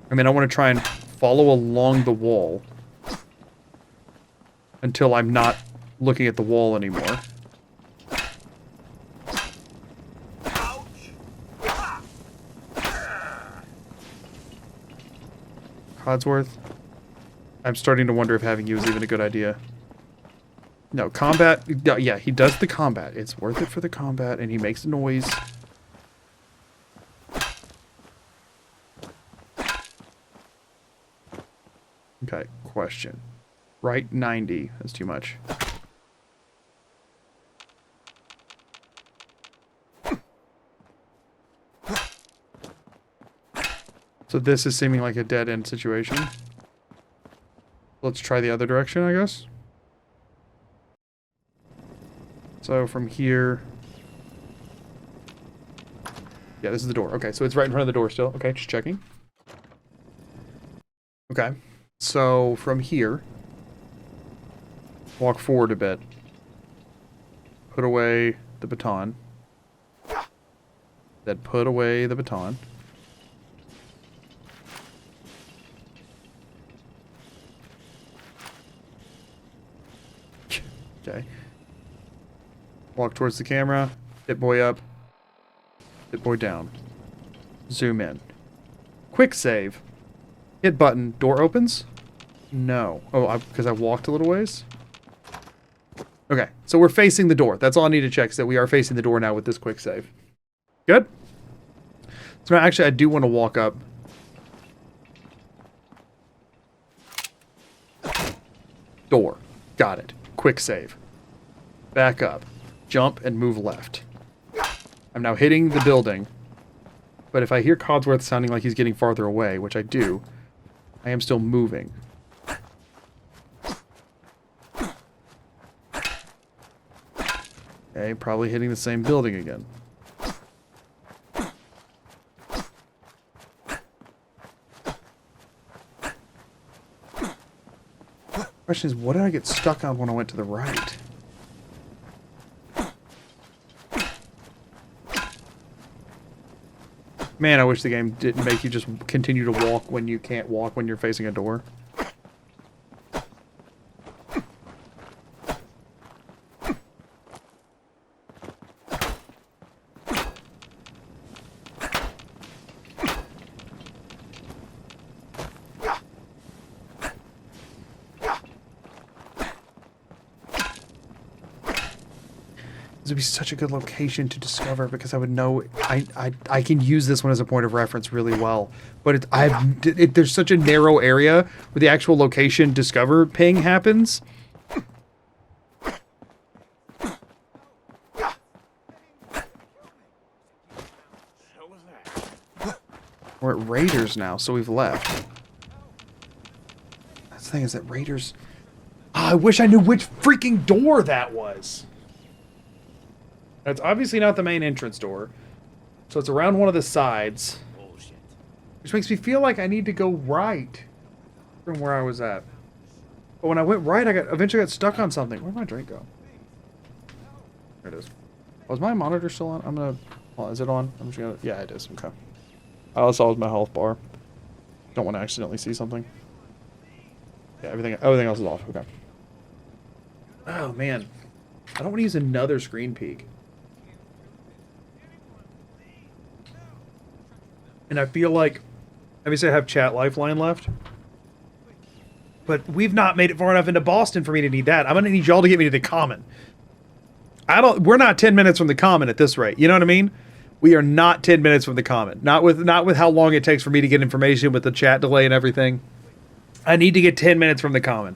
And then I want to try and follow along the wall until I'm not looking at the wall anymore. Codsworth, I'm starting to wonder if having you is even a good idea. No, combat... Yeah, he does the combat. It's worth it for the combat, and he makes a noise. Okay, question. Right 90. That's too much. So this is seeming like a dead-end situation. Let's try the other direction, I guess. So from here... Yeah, this is the door. Okay, so it's right in front of the door still. Okay, just checking. Okay. So from here... Walk forward a bit. Put away the baton. Then put away the baton. Okay. Walk towards the camera. Pip-boy up. Pip-boy down. Zoom in. Quick save. Hit button. Door opens? No. Oh, because I walked a little ways? Okay, so we're facing the door. That's all I need to check, is that we are facing the door now with this quick save. Good? So now, actually, I do want to walk up. Door. Got it. Quick save. Back up. Jump and move left. I'm now hitting the building. But if I hear Codsworth sounding like he's getting farther away, which I do, I am still moving. Okay, probably hitting the same building again. Question is, what did I get stuck on when I went to the right? Man, I wish the game didn't make you just continue to walk when you can't walk when you're facing a door. This would be such a good location to discover because I would know I can use this one as a point of reference really well. But there's such a narrow area where the actual location discover ping happens. We're at Raiders now, so we've left. That's the thing, is that Raiders... Oh, I wish I knew which freaking door that was. That's obviously not the main entrance door. So it's around one of the sides. Which makes me feel like I need to go right from where I was at. But when I went right, I eventually got stuck on something. Where'd my drink go? There it is. Was my monitor still on? I'm gonna... Oh, is it on? I'm just gonna... Yeah, it is. Okay. All I saw was my health bar. Don't want to accidentally see something. Yeah, everything else is off. Okay. Oh, man. I don't want to use another screen peek. And I feel like, obviously I have chat lifeline left, but we've not made it far enough into Boston for me to need that. I'm gonna need y'all to get me to the common. We're not 10 minutes from the common at this rate. You know what I mean? We are not 10 minutes from the common. Not with how long it takes for me to get information with the chat delay and everything. I need to get 10 minutes from the common.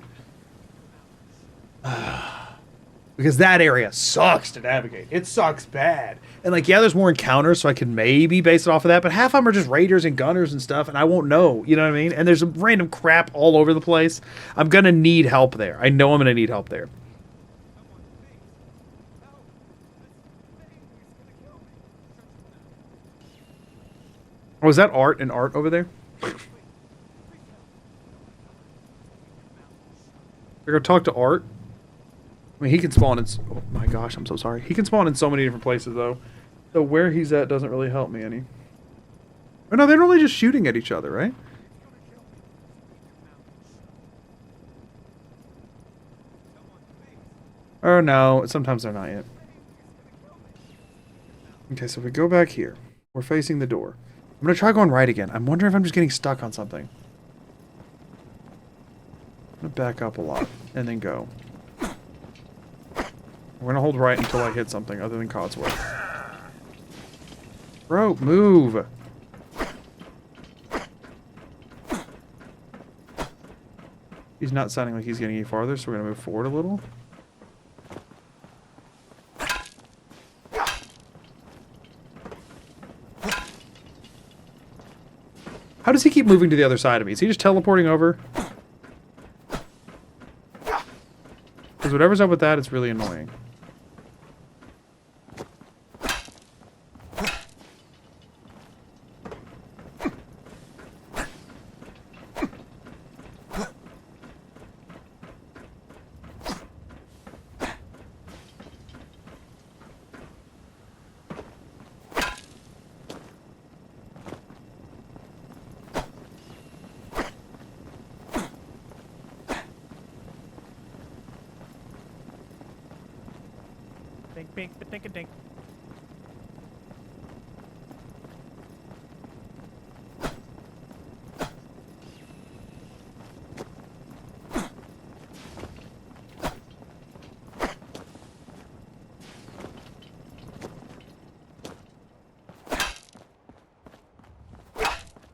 Because that area sucks to navigate. It sucks bad. And like, yeah, there's more encounters, so I can maybe base it off of that, but half of them are just raiders and gunners and stuff, and I won't know, you know what I mean? And there's random crap all over the place. I'm gonna need help there. I know I'm gonna need help there. Oh, is that Art and Art over there? We're gonna talk to Art. I mean, he can spawn in... Oh my gosh, I'm so sorry. He can spawn in so many different places, though. So where he's at doesn't really help me any. Oh, no, they're only just shooting at each other, right? Oh, no. Sometimes they're not yet. Okay, so if we go back here. We're facing the door. I'm going to try going right again. I'm wondering if I'm just getting stuck on something. I'm going to back up a lot. And then go. We're going to hold right until I hit something other than Codsworth. Bro, move! He's not sounding like he's getting any farther, so we're going to move forward a little. How does he keep moving to the other side of me? Is he just teleporting over? Because whatever's up with that, it's really annoying.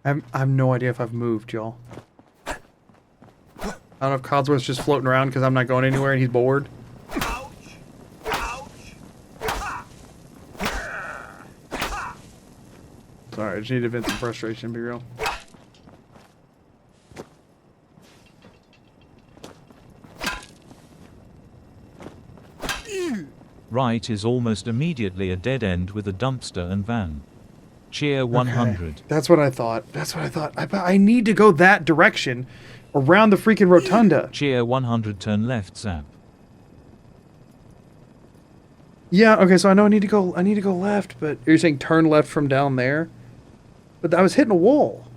I have no idea if I've moved, y'all. I don't know if Codsworth's just floating around because I'm not going anywhere and he's bored. Ouch! Ouch! Ha! Ha! Sorry, I just need to vent some frustration, be real. Right is almost immediately a dead end with a dumpster and van. Cheer 100. Okay. That's what I thought. That's what I thought. I need to go that direction around the freaking rotunda. Cheer 100 turn left zap. Yeah, okay, so I know I need to go left, but you're saying turn left from down there? But I was hitting a wall.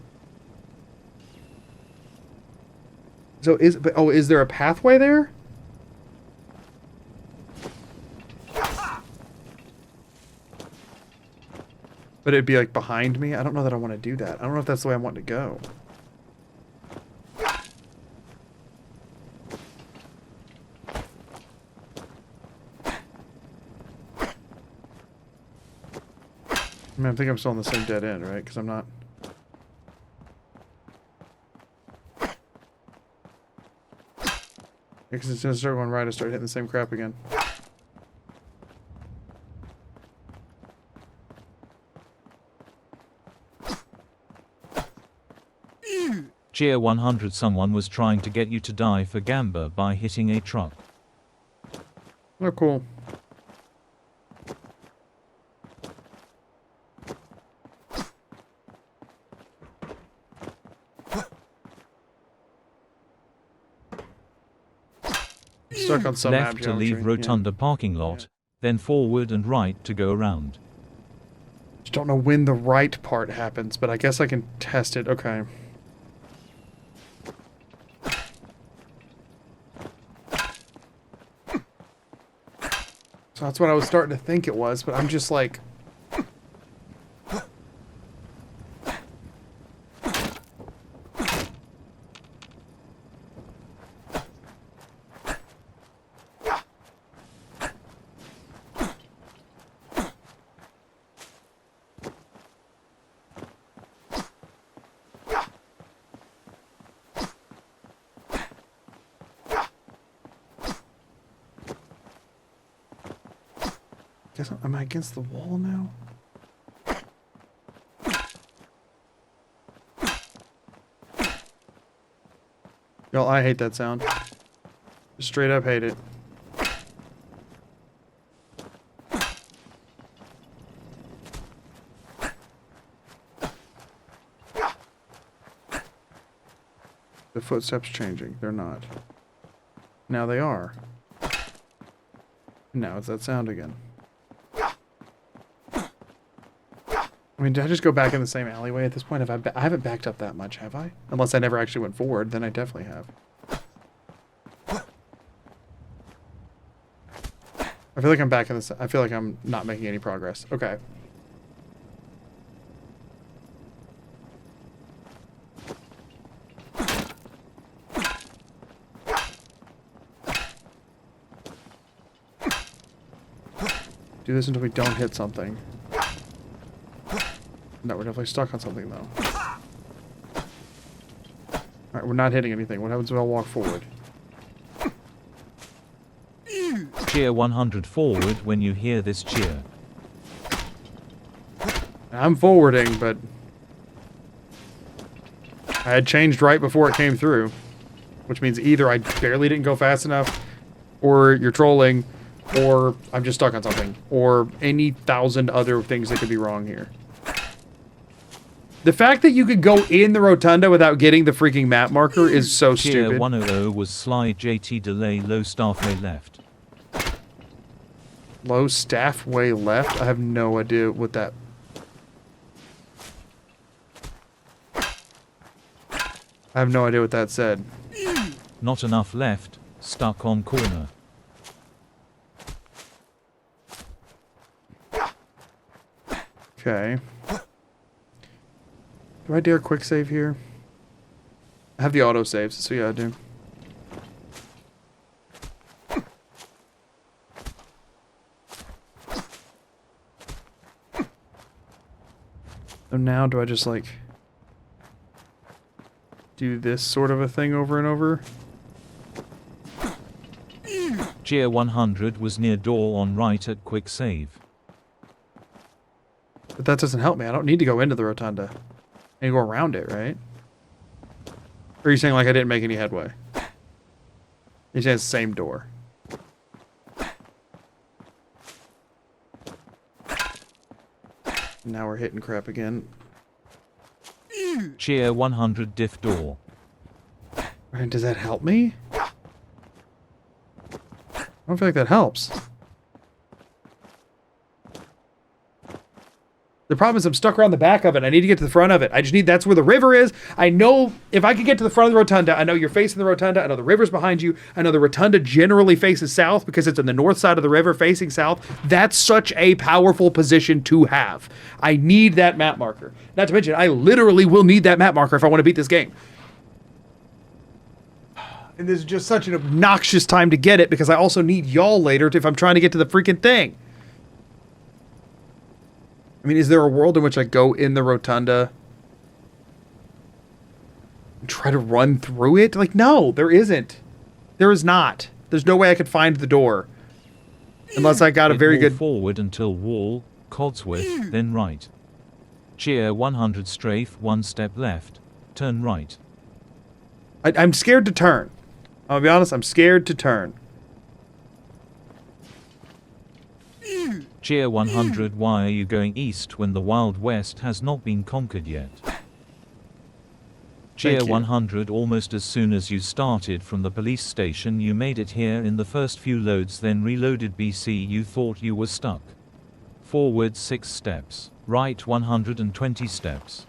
So is there a pathway there? But it'd be like behind me? I don't know that I want to do that. I don't know if that's the way I want to go. I mean, I think I'm still on the same dead end, right? Because I'm not... Because as soon as I start going right, I start hitting the same crap again. Cheer 100 someone was trying to get you to die for Gamba by hitting a truck. Oh, cool. Stuck on some Left to leave rotunda parking lot, then forward and right to go around. Just don't know when the right part happens, but I guess I can test it. Okay. So that's what I was starting to think it was, but I'm just like... Am I against the wall now? Y'all, I hate that sound. Just straight up hate it. The footsteps changing. They're not. Now they are. Now it's that sound again. I mean, did I just go back in the same alleyway at this point? I haven't backed up that much, have I? Unless I never actually went forward, then I definitely have. I feel like I'm back in this. I feel like I'm not making any progress. Okay. Do this until we don't hit something. No, we're definitely stuck on something, though. Alright, we're not hitting anything. What happens if I walk forward? Cheer 100 forward when you hear this cheer. I'm forwarding, but... I had changed right before it came through. Which means either I barely didn't go fast enough, or you're trolling, or I'm just stuck on something. Or any 1,000 other things that could be wrong here. The fact that you could go in the rotunda without getting the freaking map marker is so Cheer stupid. 100 was slide JT delay low staff way left. Low staff way left? I have no idea what that... I have no idea what that said. Not enough left, stuck on corner. Okay. Do I dare quick save here? I have the auto saves, so yeah, I do. So now do I just like... do this sort of a thing over and over. Gear 100 was near door on right at quick save. But that doesn't help me. I don't need to go into the rotunda. I need to go around it, right? Or are you saying like I didn't make any headway? You're saying it's the same door. Now we're hitting crap again. Cheer 100 diff door. Right, does that help me? I don't feel like that helps. The problem is I'm stuck around the back of it. I need to get to the front of it. I just need, that's where the river is. I know if I could get to the front of the rotunda, I know you're facing the rotunda. I know the river's behind you. I know the rotunda generally faces south because it's on the north side of the river facing south. That's such a powerful position to have. I need that map marker. Not to mention, I literally will need that map marker if I want to beat this game. And this is just such an obnoxious time to get it because I also need y'all later if I'm trying to get to the freaking thing. I mean, is there a world in which I go in the rotunda and try to run through it? Like, no, there isn't. There is not. There's no way I could find the door. Unless I got a very good... forward until wall, Codsworth, then right. Cheer 100 strafe, 1 step left, turn right. I'm scared to turn. I'll be honest, I'm scared to turn. Cheer 100, why are you going east when the Wild West has not been conquered yet? Cheer 100, almost as soon as you started from the police station you made it here in the first few loads then reloaded BC you thought you were stuck. Forward 6 steps, right 120 steps.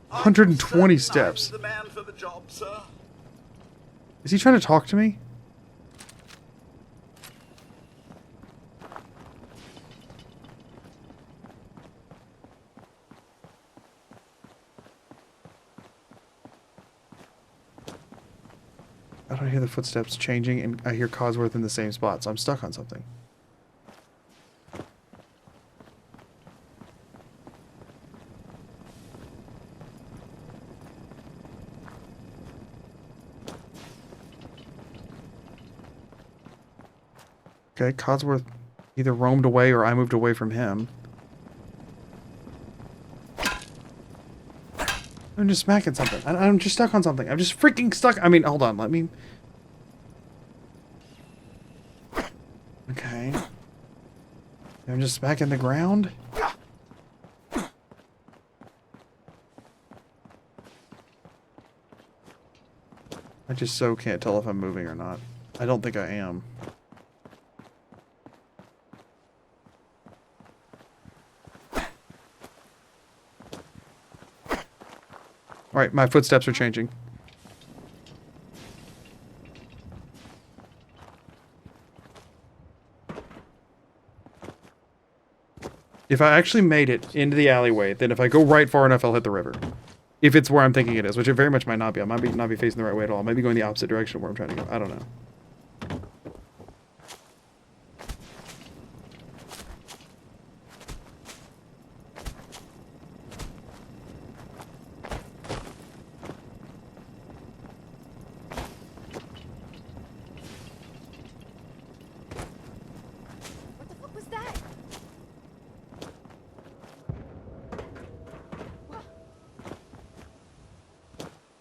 120 steps. The man for the job, sir. Is he trying to talk to me? I don't hear the footsteps changing, and I hear Codsworth in the same spot, so I'm stuck on something. Okay, Codsworth either roamed away or I moved away from him. I'm just smacking something. I'm just stuck on something. I'm just freaking stuck. I mean, hold on. Let me... Okay. I'm just smacking the ground. I just so can't tell if I'm moving or not. I don't think I am. Alright, my footsteps are changing. If I actually made it into the alleyway, then if I go right far enough, I'll hit the river. If it's where I'm thinking it is, which it very much might not be. I might not be facing the right way at all. I might be going the opposite direction of where I'm trying to go. I don't know.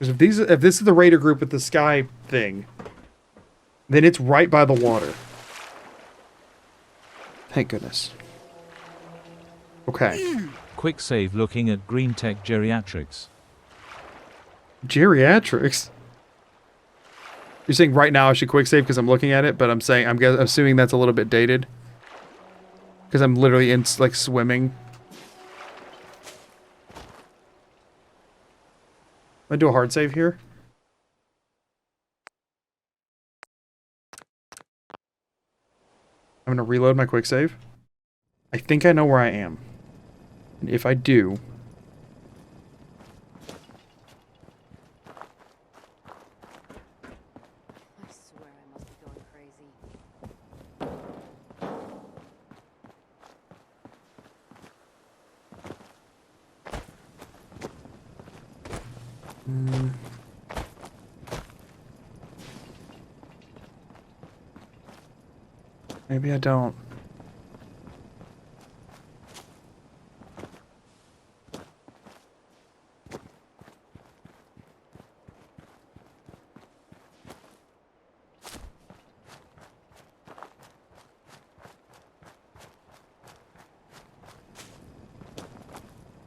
Because if this is the raider group with the sky thing, then it's right by the water. Thank goodness. Okay. Quick save looking at Green Tech Geriatrics. Geriatrics? You're saying right now I should quick save because I'm looking at it, but I'm saying I'm assuming that's a little bit dated. Because I'm literally in like swimming. I'm gonna do a hard save here. I'm gonna reload my quick save. I think I know where I am. And if I do... I swear I must be going crazy. Maybe I don't.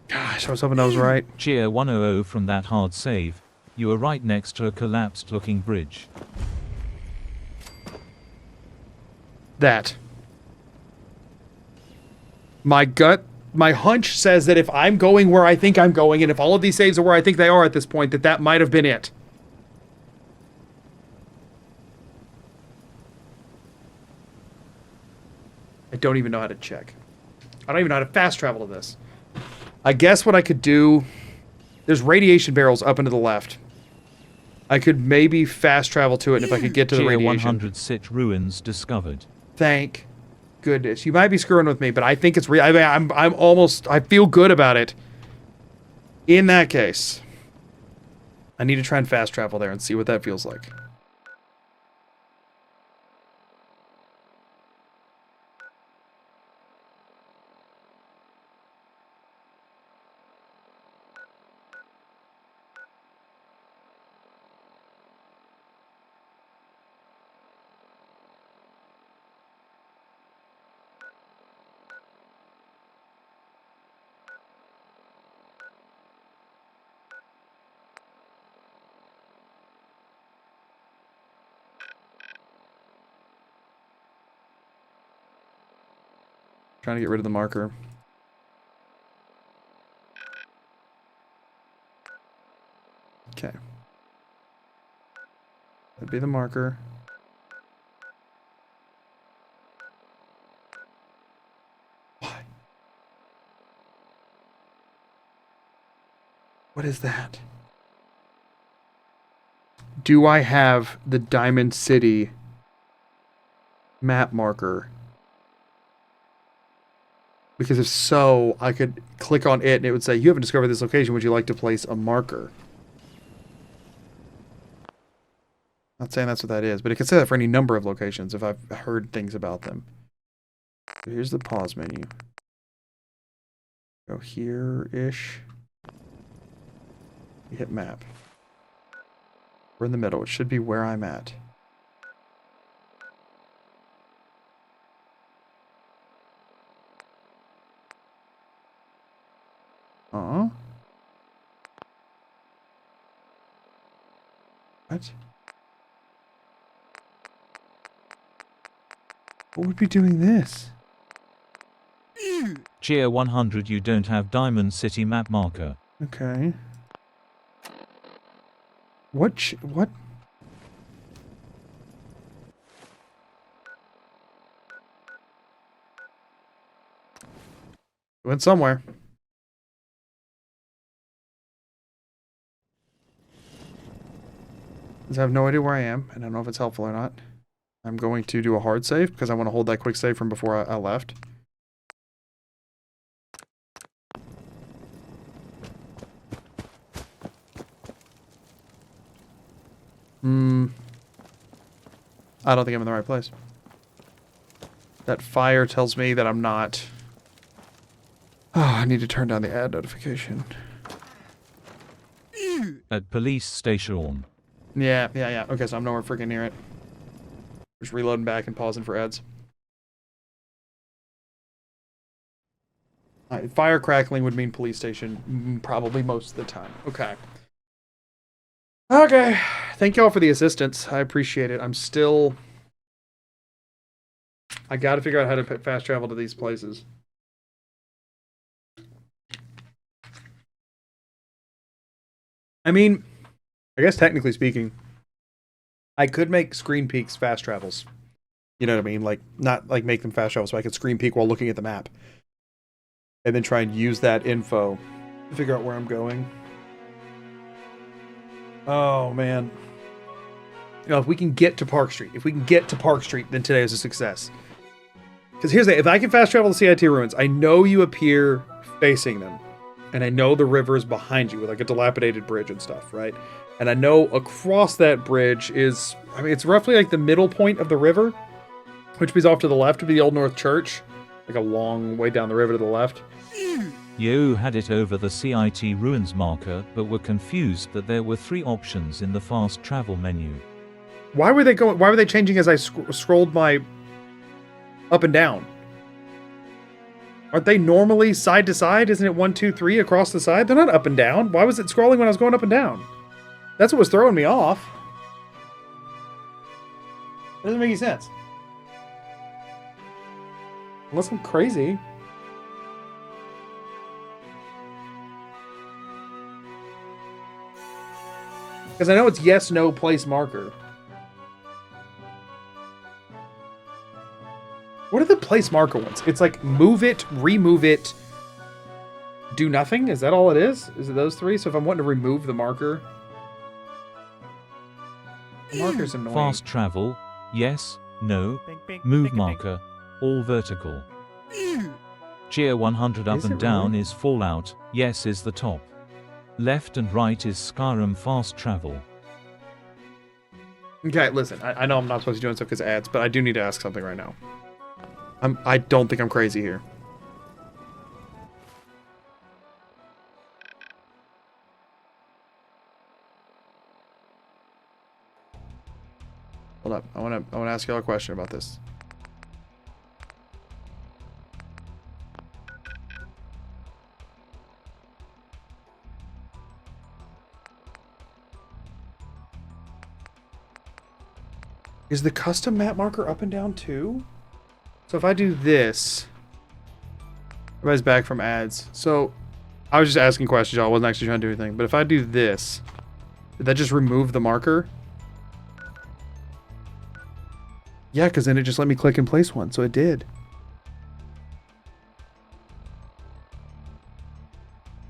Gosh, I was hoping I was right. Cheer 100 from that hard save. You are right next to a collapsed looking bridge. That. My gut, my hunch says that if I'm going where I think I'm going, and if all of these saves are where I think they are at this point, that might have been it. I don't even know how to check. I don't even know how to fast travel to this. I guess what I could do... There's radiation barrels up and to the left. I could maybe fast travel to it, and if I could get to the radiation... 100 sit ruins discovered. Thank goodness. You might be screwing with me, but I think it's real. I mean, I'm almost... I feel good about it. In that case, I need to try and fast travel there and see what that feels like. Trying to get rid of the marker. Okay. That'd be the marker. Why? What is that? Do I have the Diamond City map marker? Because if so, I could click on it and it would say, you haven't discovered this location. Would you like to place a marker? Not saying that's what that is, but it could say that for any number of locations if I've heard things about them. So here's the pause menu. Go here-ish. You hit map. We're in the middle. It should be where I'm at. What? What would be doing this? Cheer 100 you don't have Diamond City map marker. Okay. What? What? Went somewhere. I have no idea where I am, and I don't know if it's helpful or not. I'm going to do a hard save, because I want to hold that quick save from before I left. I don't think I'm in the right place. That fire tells me that I'm not... Oh, I need to turn down the ad notification. At police station. Yeah. Okay, so I'm nowhere freaking near it. Just reloading back and pausing for ads. Fire crackling would mean police station probably most of the time. Okay. Okay. Thank y'all for the assistance. I appreciate it. I'm still... I gotta figure out how to fast travel to these places. I mean... I guess technically speaking, I could make screen peeks fast travels. You know what I mean? Like, not like make them fast travel so I could screen peek while looking at the map. And then try and use that info to figure out where I'm going. Oh, man. You know, if we can get to Park Street, then today is a success. Because here's the thing, if I can fast travel to CIT ruins, I know you appear facing them. and I know the river is behind you with like a dilapidated bridge and stuff, right? And I know across that bridge is, I mean, it's roughly like the middle point of the river, which is off to the left would be the Old North Church, like a long way down the river to the left. You had it over the CIT ruins marker, but were confused that there were 3 options in the fast travel menu. Why were they changing as I scrolled my up and down? Aren't they normally side to side? Isn't it 1, 2, 3 across the side? They're not up and down. Why was it scrolling when I was going up and down? That's what was throwing me off. It doesn't make any sense. Unless I'm crazy. Because I know it's yes, no, place marker. What are the place marker ones? It's like move it, remove it, do nothing? Is that all it is? Is it those 3? So if I'm wanting to remove the marker... The marker's annoying. Fast travel, yes, no, move marker, all vertical. Cheer 100 up and down is Fallout, yes is the top. Left and right is Skyrim fast travel. Okay, listen, I know I'm not supposed to be doing stuff because of ads, but I do need to ask something right now. I don't think I'm crazy here. Hold up, I want to ask y'all a question about this. Is the custom map marker up and down too? So if I do this, everybody's back from ads. So I was just asking questions, y'all. I wasn't actually trying to do anything. But if I do this, did that just remove the marker? Yeah, because then it just let me click and place one. So it did.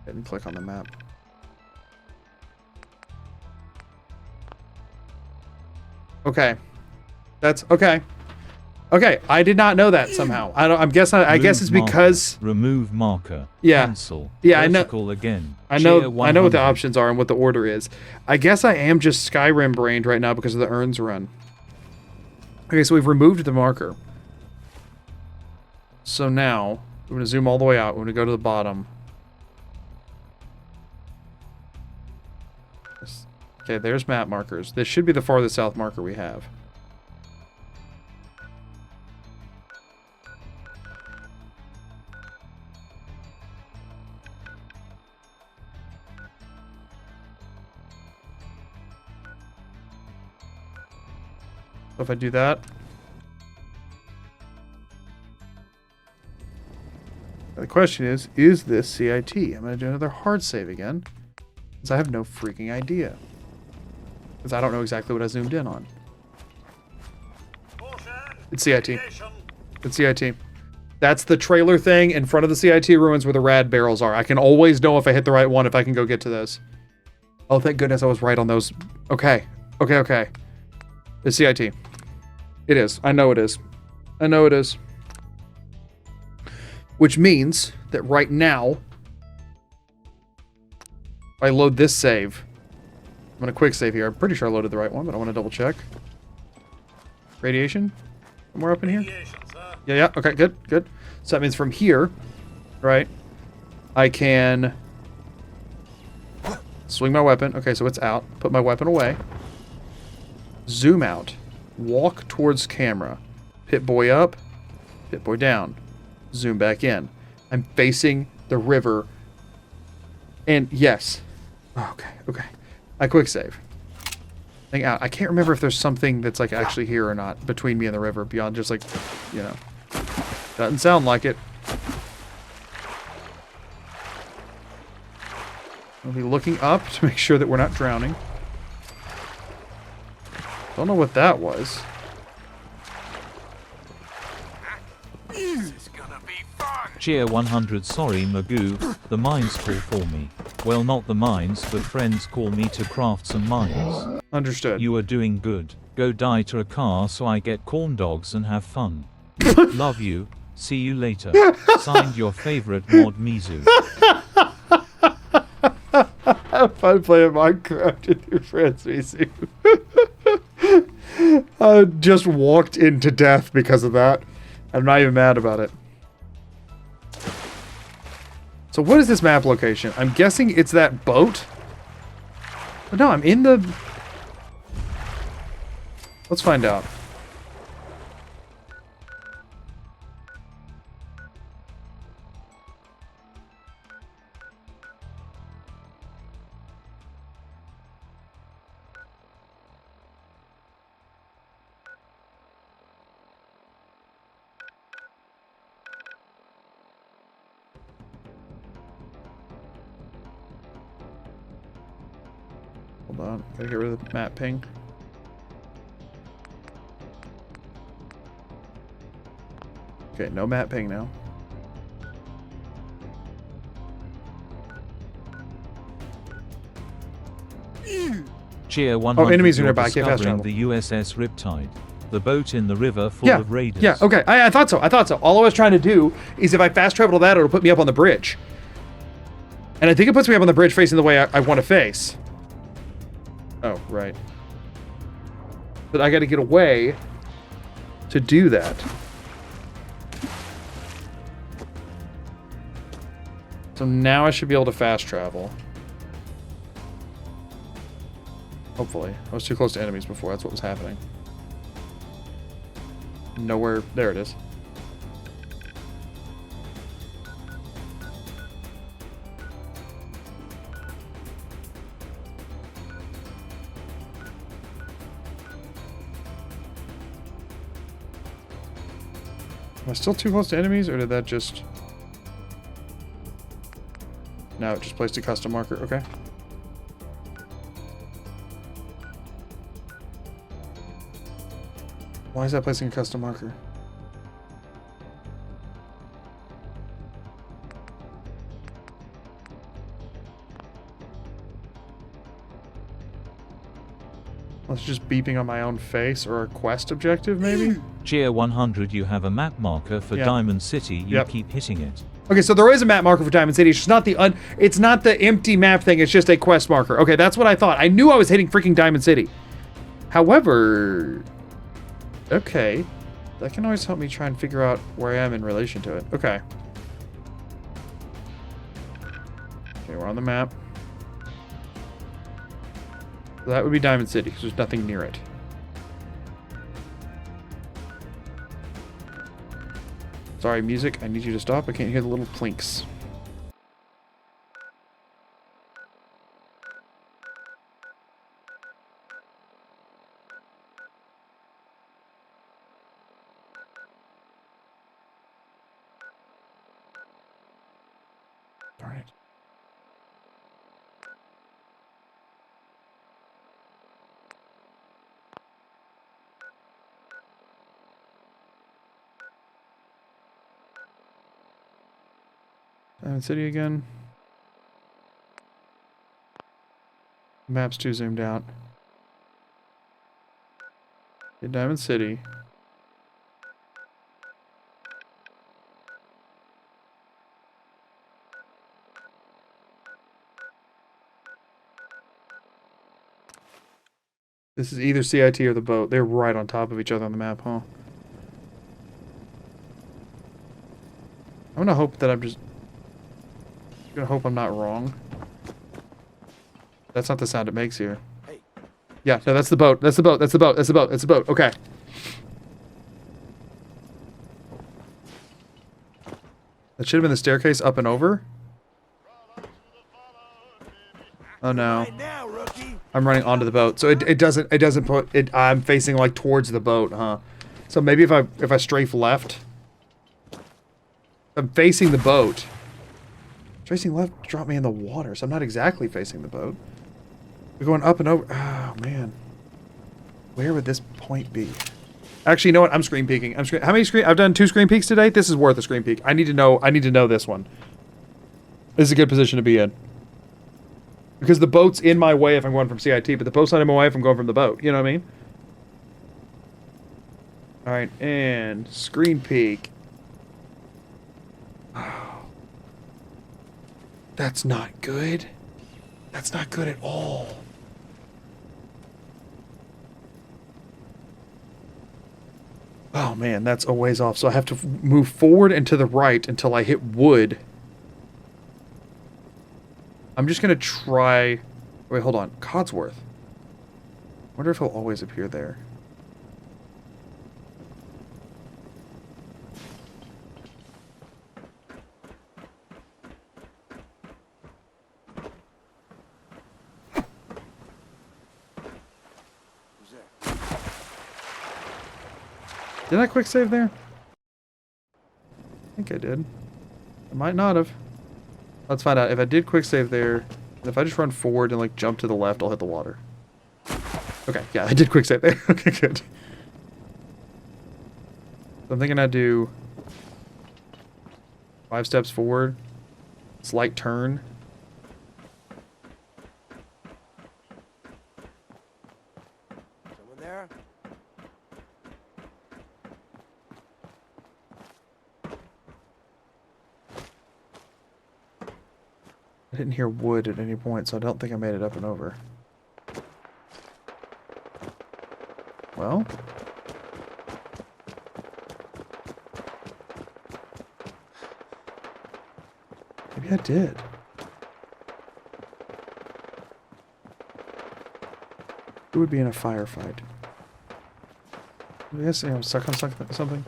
Didn't click on the map. Okay. That's okay. Okay, I did not know that somehow. I guess it's because remove marker. Yeah. Cancel. Yeah, I know. Vertical again. I know what the options are and what the order is. I guess I am just Skyrim brained right now because of the Earns run. Okay, so we've removed the marker. So now we're gonna zoom all the way out. We're gonna go to the bottom. Okay, there's map markers. This should be the farthest south marker we have. So if I do that, the question is this CIT? I'm going to do another hard save again, because I have no freaking idea. Because I don't know exactly what I zoomed in on. It's CIT. It's CIT. That's the trailer thing in front of the CIT ruins where the rad barrels are. I can always know if I hit the right one if I can go get to those. Oh, thank goodness I was right on those. Okay. Okay, okay. It's CIT. It is. I know it is. I know it is. Which means that right now, if I load this save, I'm going to quick save here. I'm pretty sure I loaded the right one, but I want to double check. Radiation? Somewhere up in here? Yeah, yeah. Okay, good, good. So that means from here, right, I can swing my weapon. Okay, so it's out. Put my weapon away. Zoom out. Walk towards camera. Pip-boy up. Pip-boy down. Zoom back in. I'm facing the river. And yes. Oh, okay, okay. I quick save. Thing out. I can't remember if there's something that's like actually here or not between me and the river beyond just like, you know. Doesn't sound like it. I'll be looking up to make sure that we're not drowning. Don't know what that was. Cheer 100. Sorry Magoo, the mines call for me. Well, not the mines, but friends call me to craft some mines. Understood. You are doing good. Go die to a car so I get corn dogs and have fun. Love you. See you later. Signed your favorite mod Mizu. Have fun playing Minecraft with your friends, Misu. I just walked into death because of that. I'm not even mad about it. So what is this map location? I'm guessing it's that boat. But no, I'm in the... Let's find out. Hold on, gotta get rid of the map ping. Okay, no map ping now. Cheer 100. Oh, enemies are you're nearby. Get fast discovering travel. the USS Riptide, the boat in the river full of raiders. Yeah, okay. I thought so. I thought so. All I was trying to do is if I fast travel to that, it'll put me up on the bridge. And I think it puts me up on the bridge facing the way I want to face. Oh, right. But I got to get away to do that. So now I should be able to fast travel. Hopefully. I was too close to enemies before. That's what was happening. Nowhere. There it is. Am I still too close to enemies, or did that just... No, it just placed a custom marker. Okay. Why is that placing a custom marker? Well, it's just beeping on my own face, or a quest objective, maybe? Cheer 100. You have a map marker for Yeah. Diamond City. You Yep. keep hitting it. Okay, so there is a map marker for Diamond City. It's just not it's not the empty map thing. It's just a quest marker. Okay, that's what I thought. I knew I was hitting freaking Diamond City. However, okay, that can always help me try and figure out where I am in relation to it. Okay. Okay, we're on the map. That would be Diamond City because there's nothing near it. Sorry, music. I need you to stop. I can't hear the little plinks. Darn it. Diamond City again. Map's too zoomed out. Get Diamond City. This is either CIT or the boat. They're right on top of each other on the map, huh? I'm gonna hope that I'm gonna hope I'm not wrong. That's not the sound it makes here. Yeah, no, that's the boat. That's the boat. That's the boat. That's the boat. That's the boat. Okay. That should have been the staircase up and over. Oh no. I'm running onto the boat. So it doesn't put it. I'm facing like towards the boat, huh? So maybe if I strafe left. I'm facing the boat. Facing left dropped me in the water, so I'm not exactly facing the boat. We're going up and over. Oh man. Where would this point be? Actually, you know what? I'm screen peeking. How many screen? I've done 2 screen peeks today. This is worth a screen peek. I need to know this one. This is a good position to be in. Because the boat's in my way if I'm going from CIT, but the boat's not in my way if I'm going from the boat. You know what I mean? Alright, and screen peek. That's not good. That's not good at all. Oh man, that's a ways off. So I have to move forward and to the right until I hit wood. I'm just gonna try... Wait, hold on. Codsworth. Wonder if he'll always appear there. Did I quick save there? I think I did. I might not have. Let's find out. If I did quick save there, if I just run forward and like jump to the left, I'll hit the water. Okay, yeah, I did quick save there. Okay, good. So I'm thinking I'd do 5 steps forward, slight turn. Someone there? I didn't hear wood at any point, so I don't think I made it up and over. Well. Maybe I did. Who would be in a firefight? Did I say I'm stuck on something?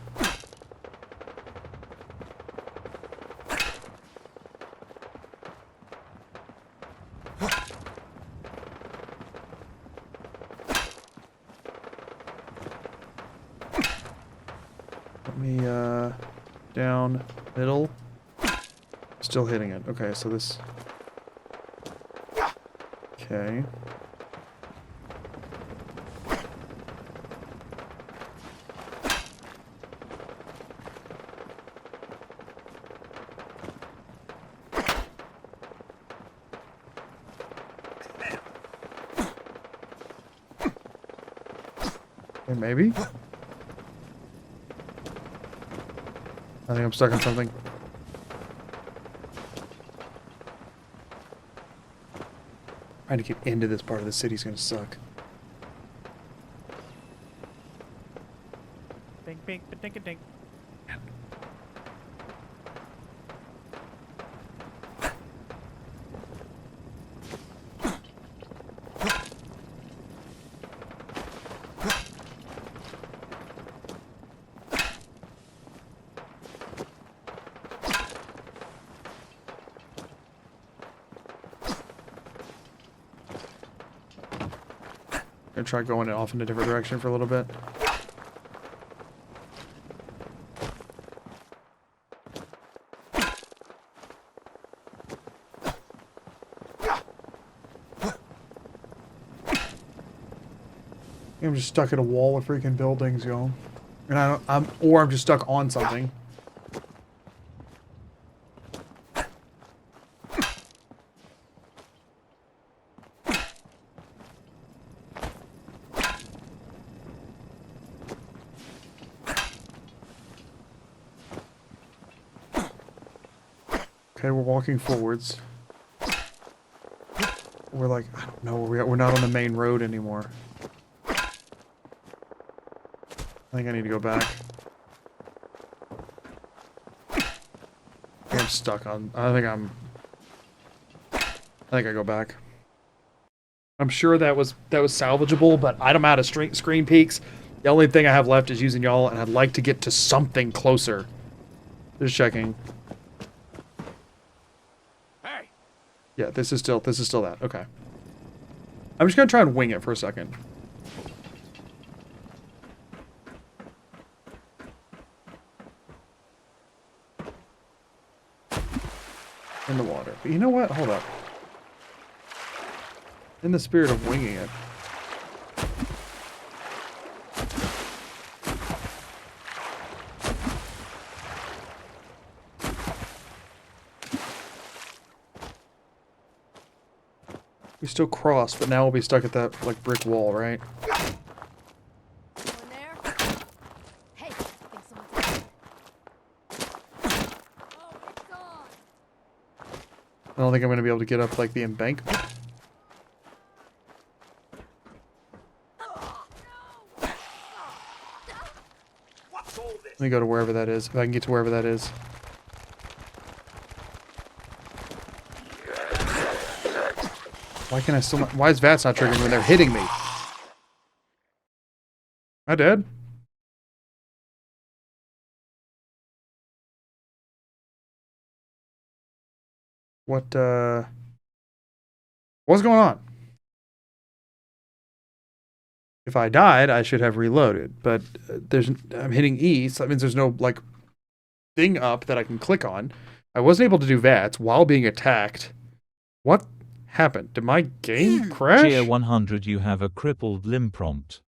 Let me, down, middle. Still hitting it. Okay, so this... Okay. Okay, maybe? I think I'm stuck on something. Trying to get into this part of the city is going to suck. Bink, bink, ba-dink, dink. Gonna try going off in a different direction for a little bit. I'm just stuck at a wall of freaking buildings, yo. And I'm just stuck on something. Okay, we're walking forwards. We're like, I don't know where we are. We're not on the main road anymore. I think I need to go back. I'm stuck on... I think I go back. I'm sure that was salvageable, but I'm out of screen peeks. The only thing I have left is using y'all, and I'd like to get to something closer. Just checking. Hey! Yeah, this is still that. Okay. I'm just gonna try and wing it for a second. In the water. But you know what? Hold up. In the spirit of winging it. We still cross, but now we'll be stuck at that, like, brick wall, right? Someone there? Hey, I think someone's in. Oh, it's gone. I don't think I'm going to be able to get up, like, the embankment. Let me go to wherever that is, if I can get to wherever that is. Why can I still not... Why is VATS not triggering when they're hitting me? Am I dead? What's going on? If I died, I should have reloaded, but I'm hitting E, so that means there's no, like, thing up that I can click on. I wasn't able to do VATS while being attacked. What happened? Did my game crash? Tier 100, you have a crippled limb prompt.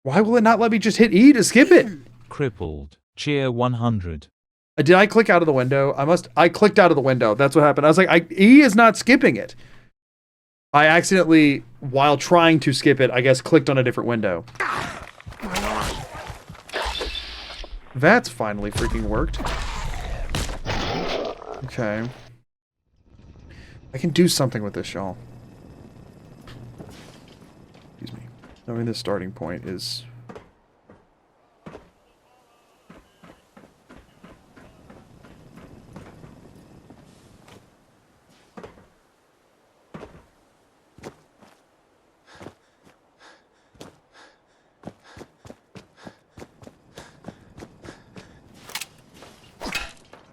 Why will it not let me just hit E to skip it? Crippled. Tier 100. Did I click out of the window? I clicked out of the window. That's what happened. I was like, E is not skipping it. I accidentally, while trying to skip it, I guess clicked on a different window. That's finally freaking worked. Okay. I can do something with this, y'all. Excuse me. Knowing the starting point is...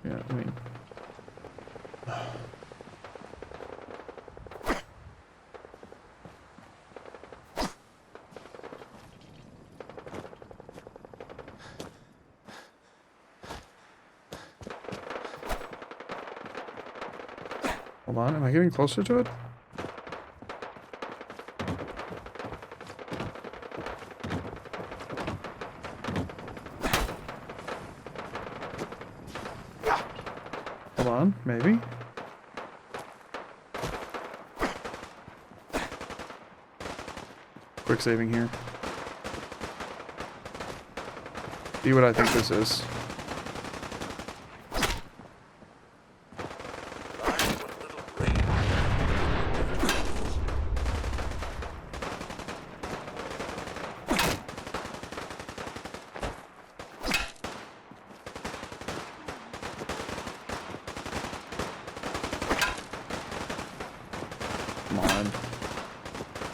Yeah, I mean... Hold on, am I getting closer to it? Hold on, maybe. Quick saving here. See what I think this is.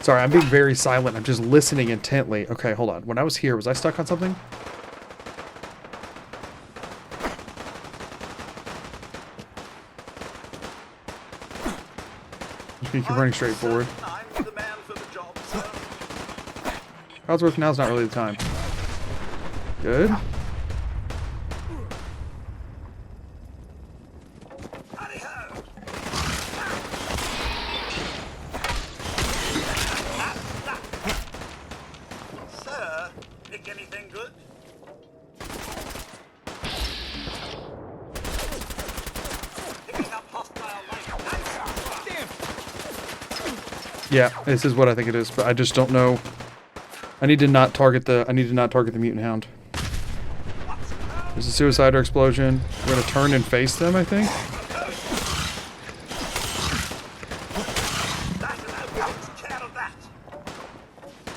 Sorry, I'm being very silent. I'm just listening intently. Okay, hold on. When I was here, was I stuck on something? Just gonna keep running straight forward. Codsworth, now's not really the time. Good. Yeah, this is what I think it is, but I just don't know. I need to not target the mutant hound. There's a suicide or explosion. We're gonna turn and face them, I think.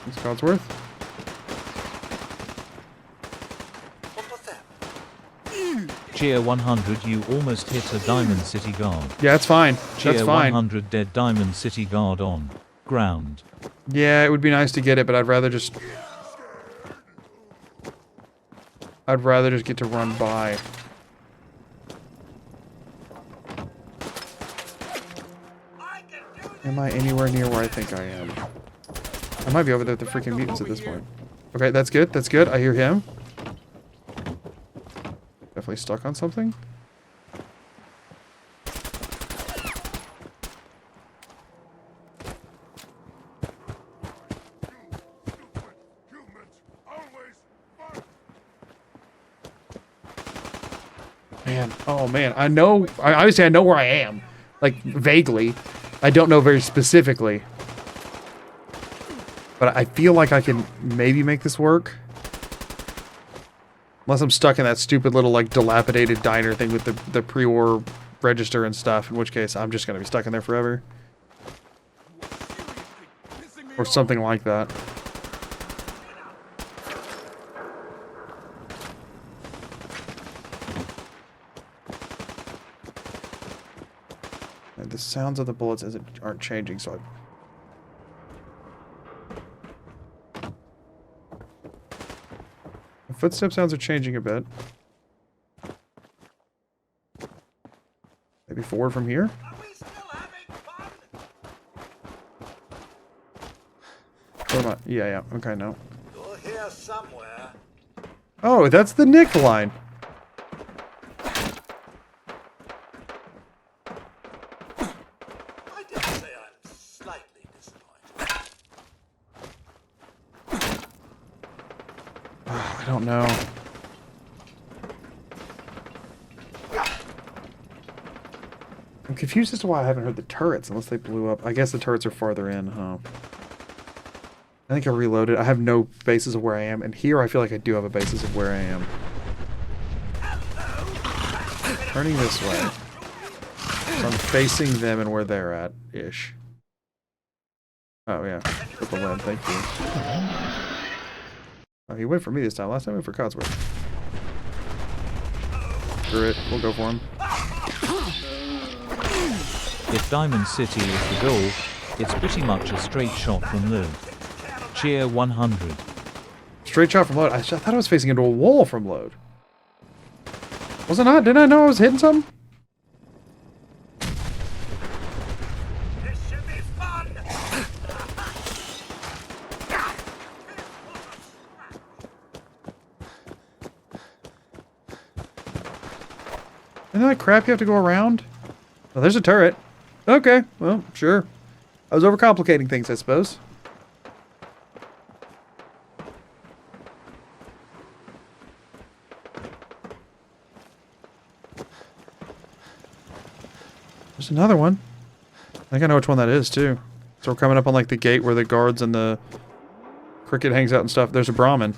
It's Codsworth. Tier 100, you almost hit a Diamond City guard. Yeah, it's fine. That's fine. Tier 100, dead Diamond City guard on ground. Yeah, it would be nice to get it, but I'd rather just get to run by. Am I anywhere near where I think I am? I might be over there with the freaking mutants at this point. Okay, that's good. That's good. I hear him. Definitely stuck on something. Man, oh man, obviously I know where I am. Like, vaguely. I don't know very specifically. But I feel like I can maybe make this work. Unless I'm stuck in that stupid little, like, dilapidated diner thing with the pre-war register and stuff, in which case I'm just gonna be stuck in there forever. Or something like that. sounds of the bullets aren't changing, so the footstep sounds are changing a bit. Maybe forward from here? Are we still having fun? Where am I? Yeah, okay, no. You're here somewhere. Oh, that's the Nick line. I dare say I'm slightly disappointed. I don't know. I'm confused as to why I haven't heard the turrets, unless they blew up. I guess the turrets are farther in, huh? I think I reloaded. I have no basis of where I am, and here I feel like I do have a basis of where I am. Turning this way. So I'm facing them and where they're at, ish. Oh yeah, triple lead, thank you. Oh, he went for me this time. Last time he went for Codsworth. Screw it, we'll go for him. If Diamond City is the goal, it's pretty much a straight shot from load. Cheer 100. Straight shot from load. I thought I was facing into a wall from load. Was I not? Didn't I know I was hitting something? This should be fun. Isn't that crap you have to go around? Oh, there's a turret. Okay, well, sure. I was overcomplicating things, I suppose. There's another one. I think I know which one that is, too. So we're coming up on, like, the gate where the guards and the cricket hangs out and stuff. There's a Brahmin.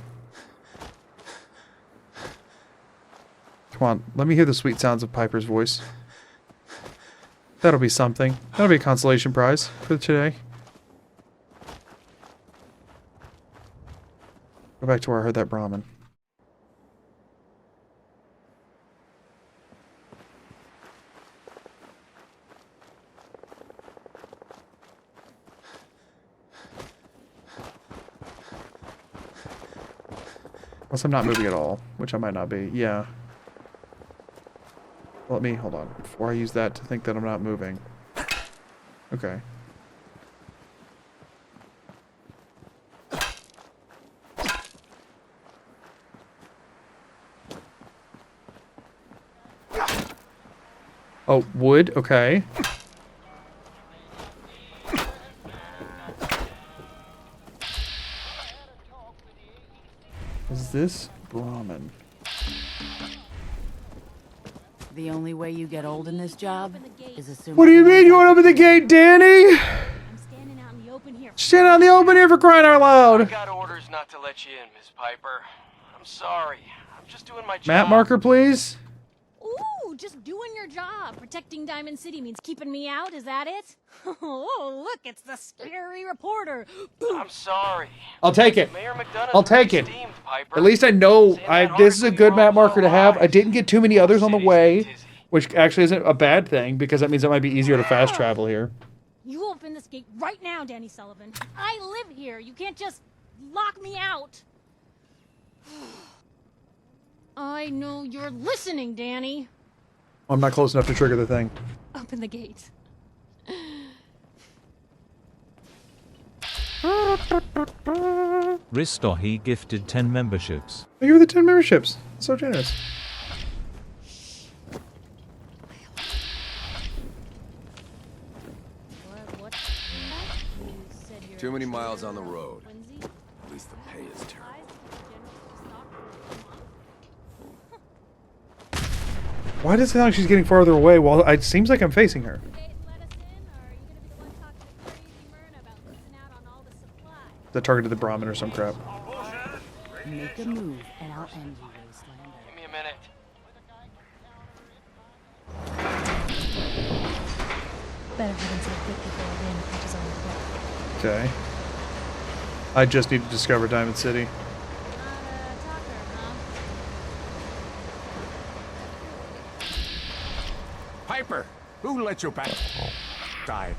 Come on, let me hear the sweet sounds of Piper's voice. That'll be something. That'll be a consolation prize for today. Go back to where I heard that Brahmin. Unless I'm not moving at all, which I might not be. Yeah. Let me, hold on, before I use that to think that I'm not moving. Okay. Oh, wood, okay. Is this Brahmin? The only way you get old in this job is assuming. What do you mean you want to open the gate, Danny? I'm standing out in the open here. Stand out in the open here for crying out loud. I got orders not to let you in, Miss Piper. I'm sorry. I'm just doing my job. Map marker, please. Ooh, just doing your job. Protecting Diamond City means keeping me out, is that it? Oh, look, it's the scary reporter. I'm sorry. I'll take it. Mayor McDonough's I'll take it. steamed, Piper. At least I know this is a good map marker to have. I lies. didn't get too many others on the City's way, dizzy. which actually isn't a bad thing because that means it might be easier to fast travel here. You open this gate right now, Danny Sullivan. I live here. You can't just lock me out. I know you're listening, Danny. I'm not close enough to trigger the thing. Open the gate. Ristohi gifted 10 memberships. Thank you for the 10 memberships. So generous. What? You said you're Too many miles on the road. Quincy? At least the pay is terrible. Why does it sound like she's getting farther away? Well, it seems like I'm facing her. That targeted the Brahmin or some crap. Make a move, and I'll end you, Wastelander. Give me a minute. Better head inside quick before the wind catches on the foot. Okay. I just need to discover Diamond City. Not a talker, huh? Piper, who let you back? guy.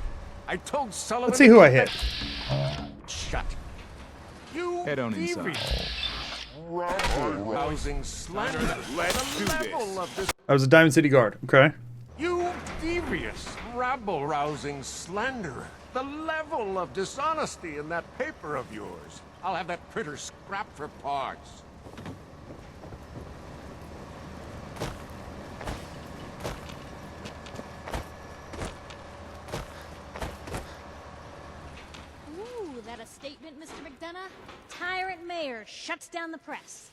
I told Sullivan. Let's see who I hit. Shut. You Head on inside. devious, rabble-rousing slander. Let's do this. I was a Diamond City guard. Okay. You devious, rabble-rousing slanderer. The level of dishonesty in that paper of yours. I'll have that printer scrapped for parts. Ooh, that a statement, Mr. McDonough? Tyrant mayor shuts down the press.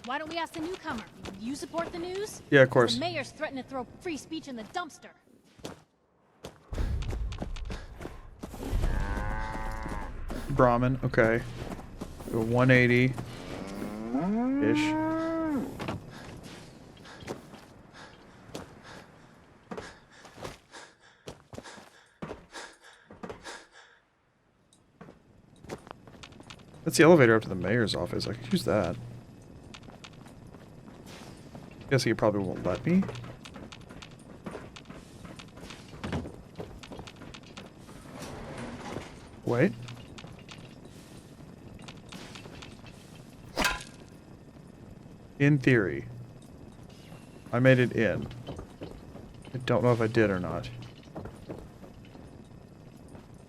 Why don't we ask the newcomer? You support the news? Yeah, of course. The mayor's threatened to throw free speech in the dumpster. Brahmin. Okay. Go 180 ish. That's the elevator up to the mayor's office. I could use that. Guess he probably won't let me. Wait. In theory, I made it in. I don't know if I did or not.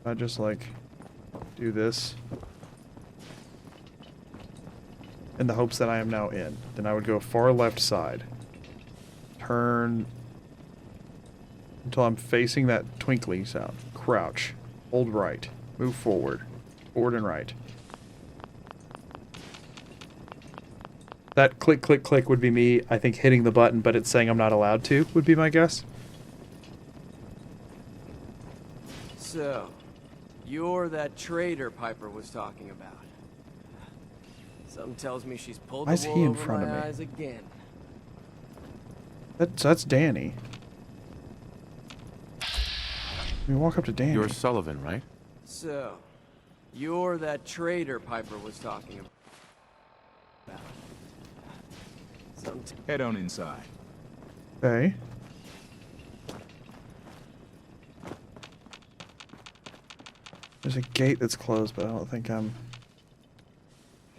I just like do this in the hopes that I am now in. Then I would go far left side. Turn until I'm facing that twinkling sound. Crouch. Hold right. Move forward. Forward and right. That click, click, click would be me, I think, hitting the button, but it's saying I'm not allowed to, would be my guess. So, you're that traitor Piper was talking about. Something tells me she's pulled Why is the he wool in over front my of me? eyes again. That's Danny. Let me walk up to Danny. You're Sullivan, right? So, you're that traitor Piper was talking about. Head on inside. Okay. There's a gate that's closed, but I don't think I'm...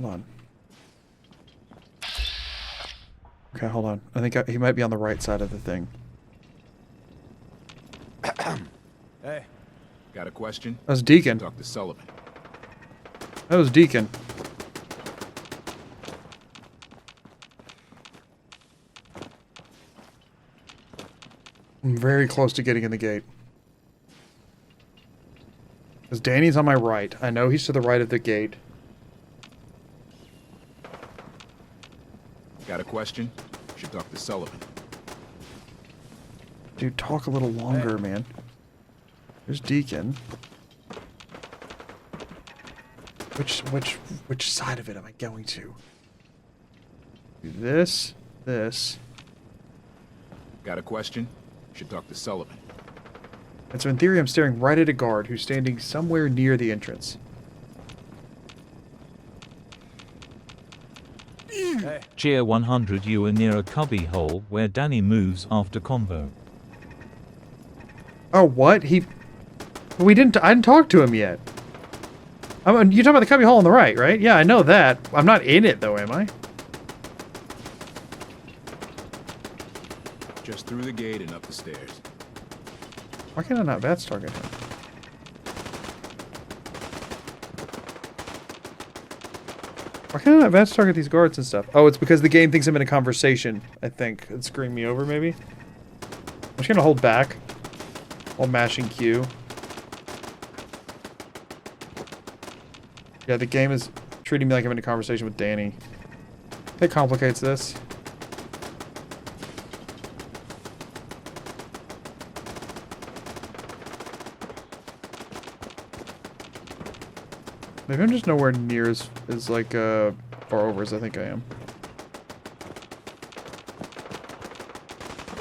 Hold on. Okay, hold on. I think he might be on the right side of the thing. Hey, got a question? That was Deacon. Talk to Sullivan. That was Deacon. I'm very close to getting in the gate. Because Danny's on my right. I know he's to the right of the gate. Got a question? Should talk to Sullivan. Dude, talk a little longer, man. There's Deacon. Which side of it am I going to? Do this, this. Got a question? Should talk to Sullivan. And so in theory, I'm staring right at a guard who's standing somewhere near the entrance. Hey. Cheer 100, you are near a cubby hole where Danny moves after convo. Oh, what? I didn't talk to him yet. You're talking about the cubby hole on the right, right? Yeah, I know that. I'm not in it, though, am I? Just through the gate and up the stairs. Why can I not bats target him? Why can't I not bats target these guards and stuff? Oh, it's because the game thinks I'm in a conversation, I think. It's screwing me over, maybe? I'm just gonna hold back while mashing Q. Yeah, the game is treating me like I'm in a conversation with Danny. That complicates this. Maybe I'm just nowhere near as like far over as I think I am.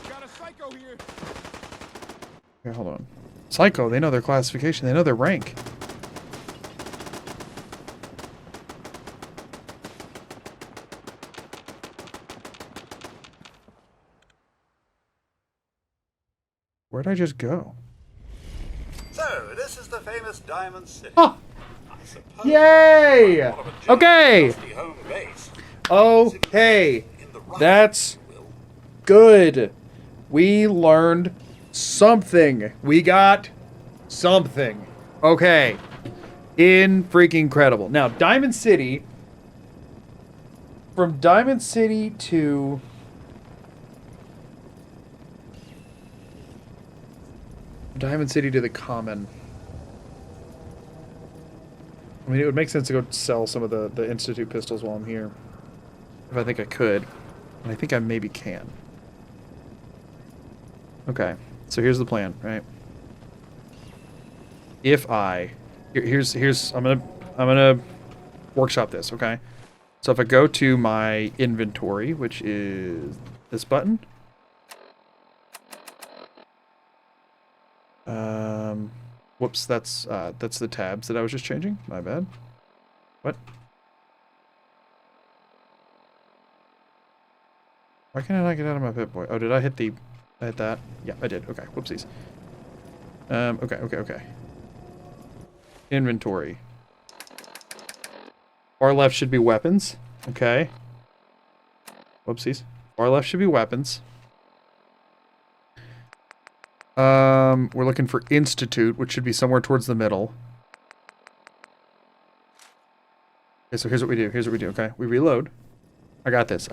Got a psycho here. Okay, hold on. Psycho, they know their classification, they know their rank. Where'd I just go? famous Diamond City. Oh. I suppose Yay! Okay. dusty home base. Okay. That's good. We learned something. We got something. Okay. In freaking incredible. Now, Diamond City. From Diamond City to... Diamond City to the Common. I mean, it would make sense to go sell some of the Institute pistols while I'm here. If I think I could. And I think I maybe can. Okay. So here's the plan, right? If I... Here's I'm gonna workshop this, okay? So if I go to my inventory, which is this button. Whoops, that's the tabs that I was just changing. My bad. What? Why can't I not get out of my Pip-Boy? Oh, did I hit that? Yeah, I did. Okay, whoopsies. Okay. Inventory. Far left should be weapons. Okay. Whoopsies. Far left should be weapons. We're looking for Institute, which should be somewhere towards the middle. Okay, so here's what we do. Okay? We reload. I got this.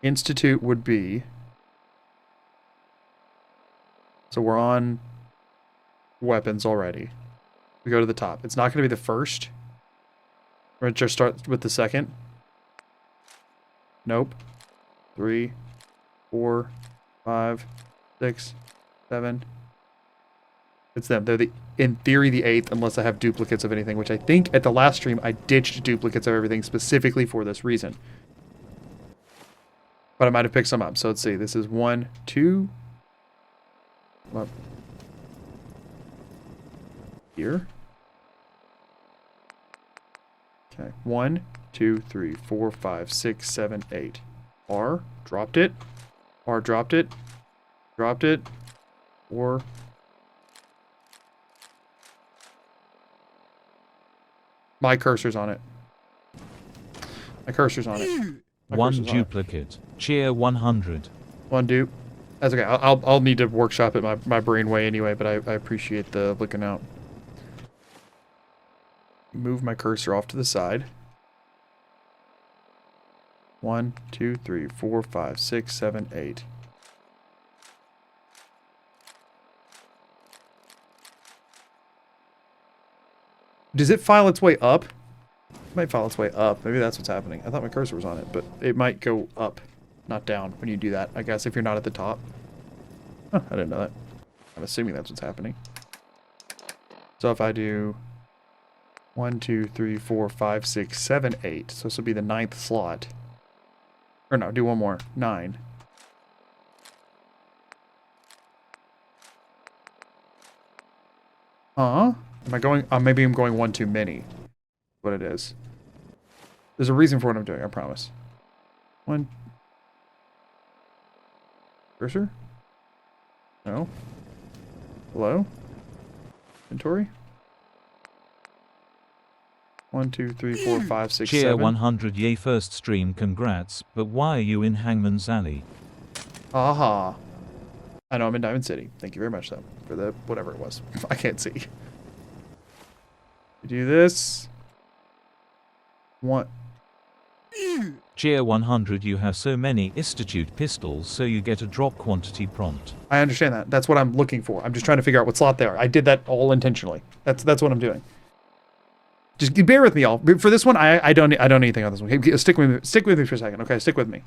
Institute would be... So we're on weapons already. We go to the top. It's not going to be the first. We're going to just start with the second. Nope. 3, 4, 5, 6, 7. It's them. They're in theory the 8th, unless I have duplicates of anything, which I think at the last stream I ditched duplicates of everything specifically for this reason. But I might have picked some up. So let's see. This is 1, 2. Up. Here. Okay. 1, 2, 3, 4, 5, 6, 7, 8. R. Dropped it. R. Dropped it. Dropped it. 4. My cursor's on it. One duplicate. Cheer 100. One dupe. That's okay. I'll need to workshop it my brain way anyway, but I appreciate the looking out. Move my cursor off to the side. 1, 2, 3, 4, 5, 6, 7, 8. Does it file its way up? It might file its way up. Maybe that's what's happening. I thought my cursor was on it, but it might go up, not down when you do that. I guess if you're not at the top. Huh, I didn't know that. I'm assuming that's what's happening. So if I do 1, 2, 3, 4, 5, 6, 7, 8. So this will be the 9th slot. Or no, do one more. 9. Huh? Am I going... maybe I'm going one too many. What it is. There's a reason for what I'm doing, I promise. 1. Cursor? No. Hello? Inventory? 1, 2, 3, 4, 5, 6, Cheer 7. 100. Yay, first stream, congrats. But why are you in Hangman's Alley? Aha. I know I'm in Diamond City. Thank you very much, though, for the whatever it was. I can't see. We do this. What? Cheer 100. You have so many Institute pistols, so you get a drop quantity prompt. I understand that. That's what I'm looking for. I'm just trying to figure out what slot they are. I did that all intentionally. That's what I'm doing. Just bear with me, y'all. For this one, I don't need anything on this one. Hey, stick with me for a second. Okay, stick with me.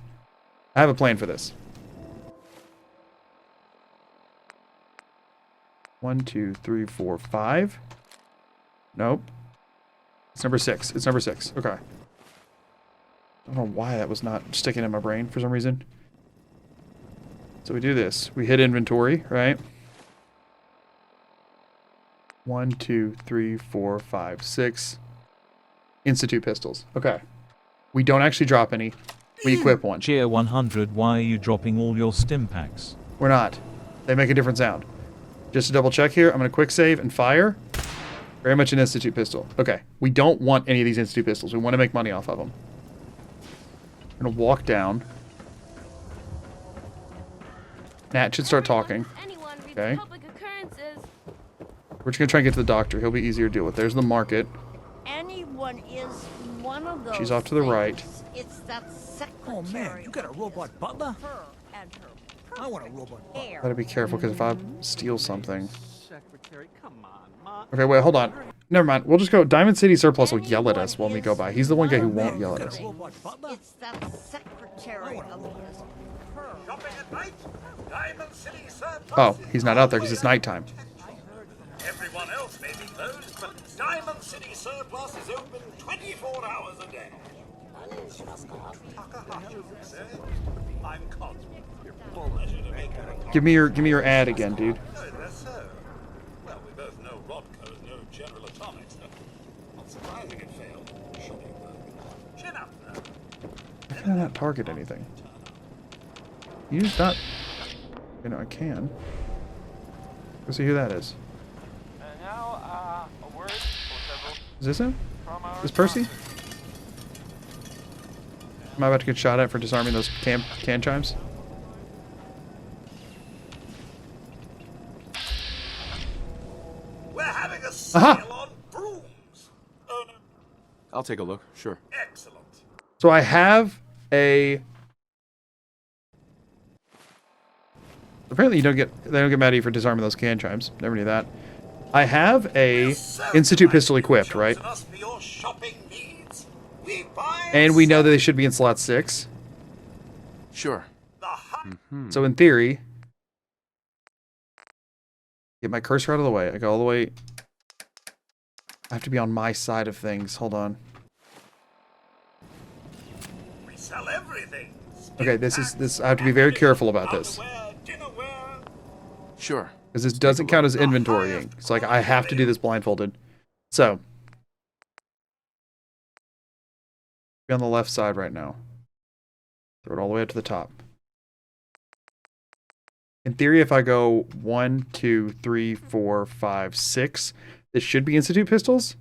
I have a plan for this. 1, 2, 3, 4, 5. Nope. It's number 6. It's number 6. Okay. I don't know why that was not sticking in my brain for some reason. So we do this. We hit inventory, right? 1, 2, 3, 4, 5, 6. Institute pistols. Okay. We don't actually drop any. We equip one. Cheer 100. Why are you dropping all your stim packs? We're not. They make a different sound. Just to double check here, I'm going to quick save and fire. Very much an Institute pistol. Okay, we don't want any of these Institute pistols. We want to make money off of them. I'm going to walk down. Nat should start talking. Okay. We're just going to try and get to the doctor. He'll be easier to deal with. There's the market. Anyone is one of those. She's off to the right. It's that secretary. Oh man, you got a robot butler? I want a robot butler. Gotta be careful, because if I steal something... Secretary, come on, Ma. Okay, wait, hold on. Never mind. We'll just go. Diamond City Surplus will yell at us when we go by. He's the one guy who won't yell at us. It's that secretary of his. Shopping at night? Diamond City Surplus. Oh, he's not out there because it's nighttime. Everyone else may be closed, but Diamond City Surplus is open 24 hours a day. I'm confident. Pleasure to make a Give me your ad again, dude. Oh, that's so. Well, we both know Rodco is no General Atomics. Not surprising it failed. Shopping work. Chin up now. I cannot target anything. Use that. You know, I can. Let's see who that is. And now, a word for several Is this him? from our Is this Percy? Am I about to get shot at for disarming those can chimes? We're having a sale on brooms. Oh, no. I'll take a look, sure. Excellent. So I have a... Apparently they don't get mad at you for disarming those can chimes. Never knew that. I have a Institute pistol equipped, right? Us for your shopping needs. We buy And we know that they should be in slot 6. Sure. So in theory... Get my cursor out of the way. I go all the way... I have to be on my side of things. Hold on. We sell everything. Okay, this. I have to be very careful about this. Sure. Because this doesn't count as inventorying. It's like I have to do this blindfolded. So. Be on the left side right now. Throw it all the way up to the top. In theory, if I go 1, 2, 3, 4, 5, 6, this should be Institute pistols?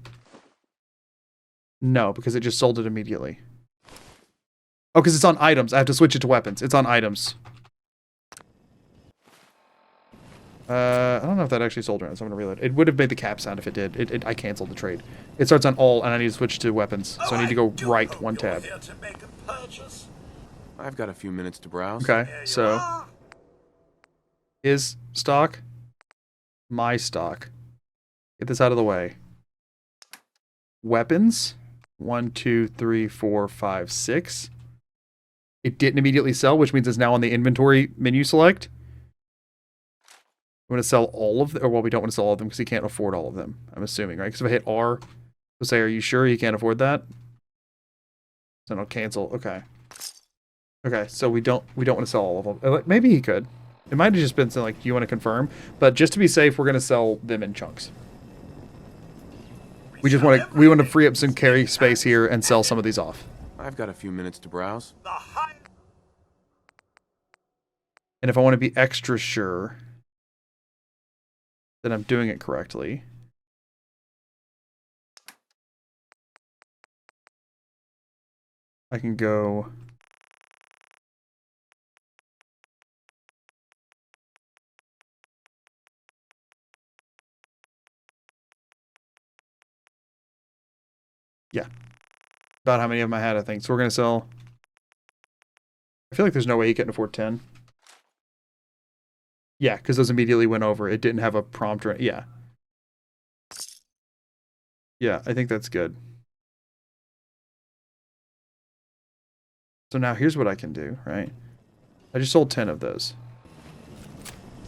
No, because it just sold it immediately. Oh, because it's on items. I have to switch it to weapons. It's on items. I don't know if that actually sold or not, so I'm going to reload. It would have made the cap sound if it did. I canceled the trade. It starts on all, and I need to switch to weapons. So I need to go right one tab. I've got a few minutes to browse. Okay, so... His stock. My stock. Get this out of the way. Weapons. 1, 2, 3, 4, 5, 6. It didn't immediately sell, which means it's now on the inventory menu select. We want to sell all of them. Or, well, we don't want to sell all of them because he can't afford all of them. I'm assuming, right? Because if I hit R, it'll say, are you sure you can't afford that? Then I'll cancel. Okay. Okay, so we don't want to sell all of them. Maybe he could. It might have just been something like, do you want to confirm? But just to be safe, we're going to sell them in chunks. We want to free up some carry space here and sell some of these off. I've got a few minutes to browse. And if I want to be extra sure that I'm doing it correctly, I can go... Yeah. About how many of them I had, I think. So we're going to sell... I feel like there's no way he couldn't afford 10. Yeah, because those immediately went over. It didn't have a prompt or... Yeah. Yeah, I think that's good. So now here's what I can do, right? I just sold 10 of those.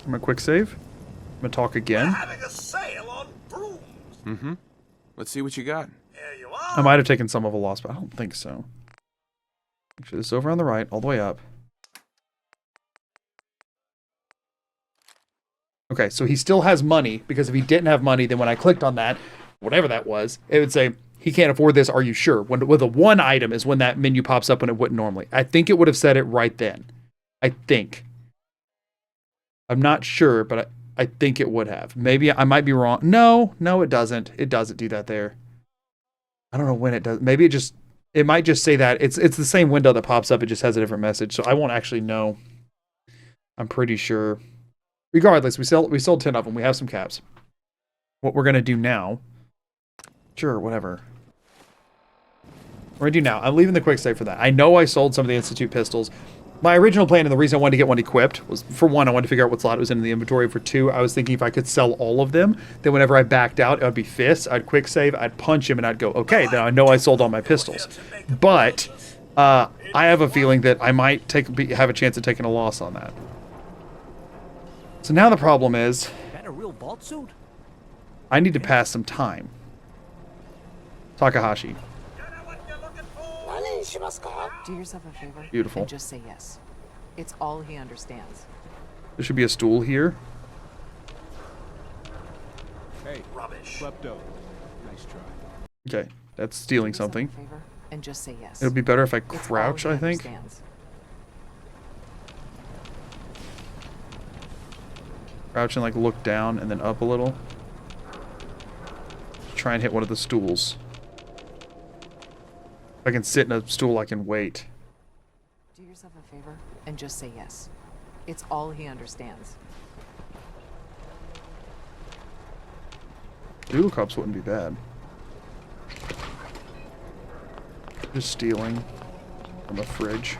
I'm going to quick save. I'm going to talk again. We're having a sale on brooms. Mm-hmm. Let's see what you got. There you are. I might have taken some of a loss, but I don't think so. Actually, this is over on the right, all the way up. Okay, so he still has money, because if he didn't have money, then when I clicked on that, whatever that was, it would say, he can't afford this, are you sure? With a one item is when that menu pops up when it wouldn't normally. I think it would have said it right then. I think. I'm not sure, but I think it would have. Maybe I might be wrong. No, it doesn't. It doesn't do that there. I don't know when it does. Maybe it might just say that. It's the same window that pops up. It just has a different message. So I won't actually know. I'm pretty sure. Regardless, we sold 10 of them. We have some caps. What we're going to do now. Sure, whatever. We're going to do now. I'm leaving the quick save for that. I know I sold some of the Institute pistols. My original plan and the reason I wanted to get one equipped was, for one, I wanted to figure out what slot it was in the inventory. For two, I was thinking if I could sell all of them, then whenever I backed out, it would be fists. I'd quick save, I'd punch him, and I'd go, okay, then I know I sold all my pistols. But I have a feeling that I might have a chance of taking a loss on that. So now the problem is, That a real vault suit? I need to pass some time. Takahashi. Do yourself a favor. Beautiful. And just say yes. It's all he understands. There should be a stool here. Hey, rubbish. Klepto. Nice try. Okay, that's stealing something. Do yourself a favor and just say yes. It'll be better if I It's all crouch, he I think. understands. Crouch and like look down and then up a little. Try and hit one of the stools. If I can sit in a stool, I can wait. Do yourself a favor and just say yes. It's all he understands. Noodle cups wouldn't be bad. Just stealing from a fridge.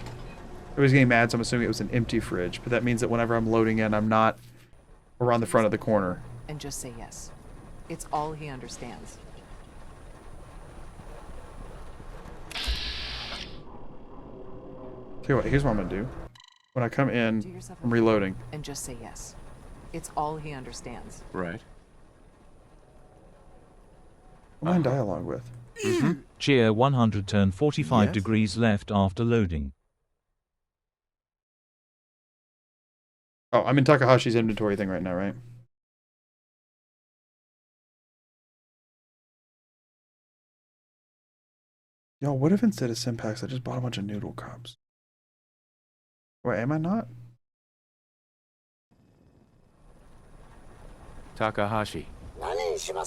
Everybody's getting mad, so I'm assuming it was an empty fridge. But that means that whenever I'm loading in, I'm not around the front of the corner. And just say yes. It's all he understands. Okay, wait, here's what I'm gonna do. When I come in, I'm reloading. And just say yes. It's all he understands. Right. What am I in dialogue with? Cheer 100 turn 45 Yes. degrees left after loading. Oh, I'm in Takahashi's inventory thing right now, right? Yo, what if instead of Simpacks, I just bought a bunch of noodle cups? Wait, am I not? Takahashi.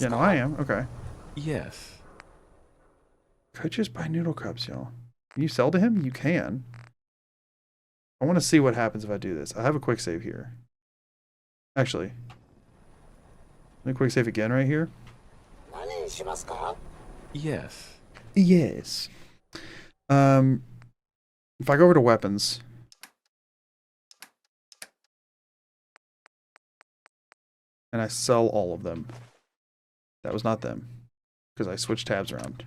Yeah, no, I am. Okay. Yes. Could just buy noodle cups, y'all. Can you sell to him? You can. I want to see what happens if I do this. I have a quick save here. Actually. Let me quick save again right here. Yes. Yes. If I go over to weapons. And I sell all of them. That was not them. Because I switched tabs around.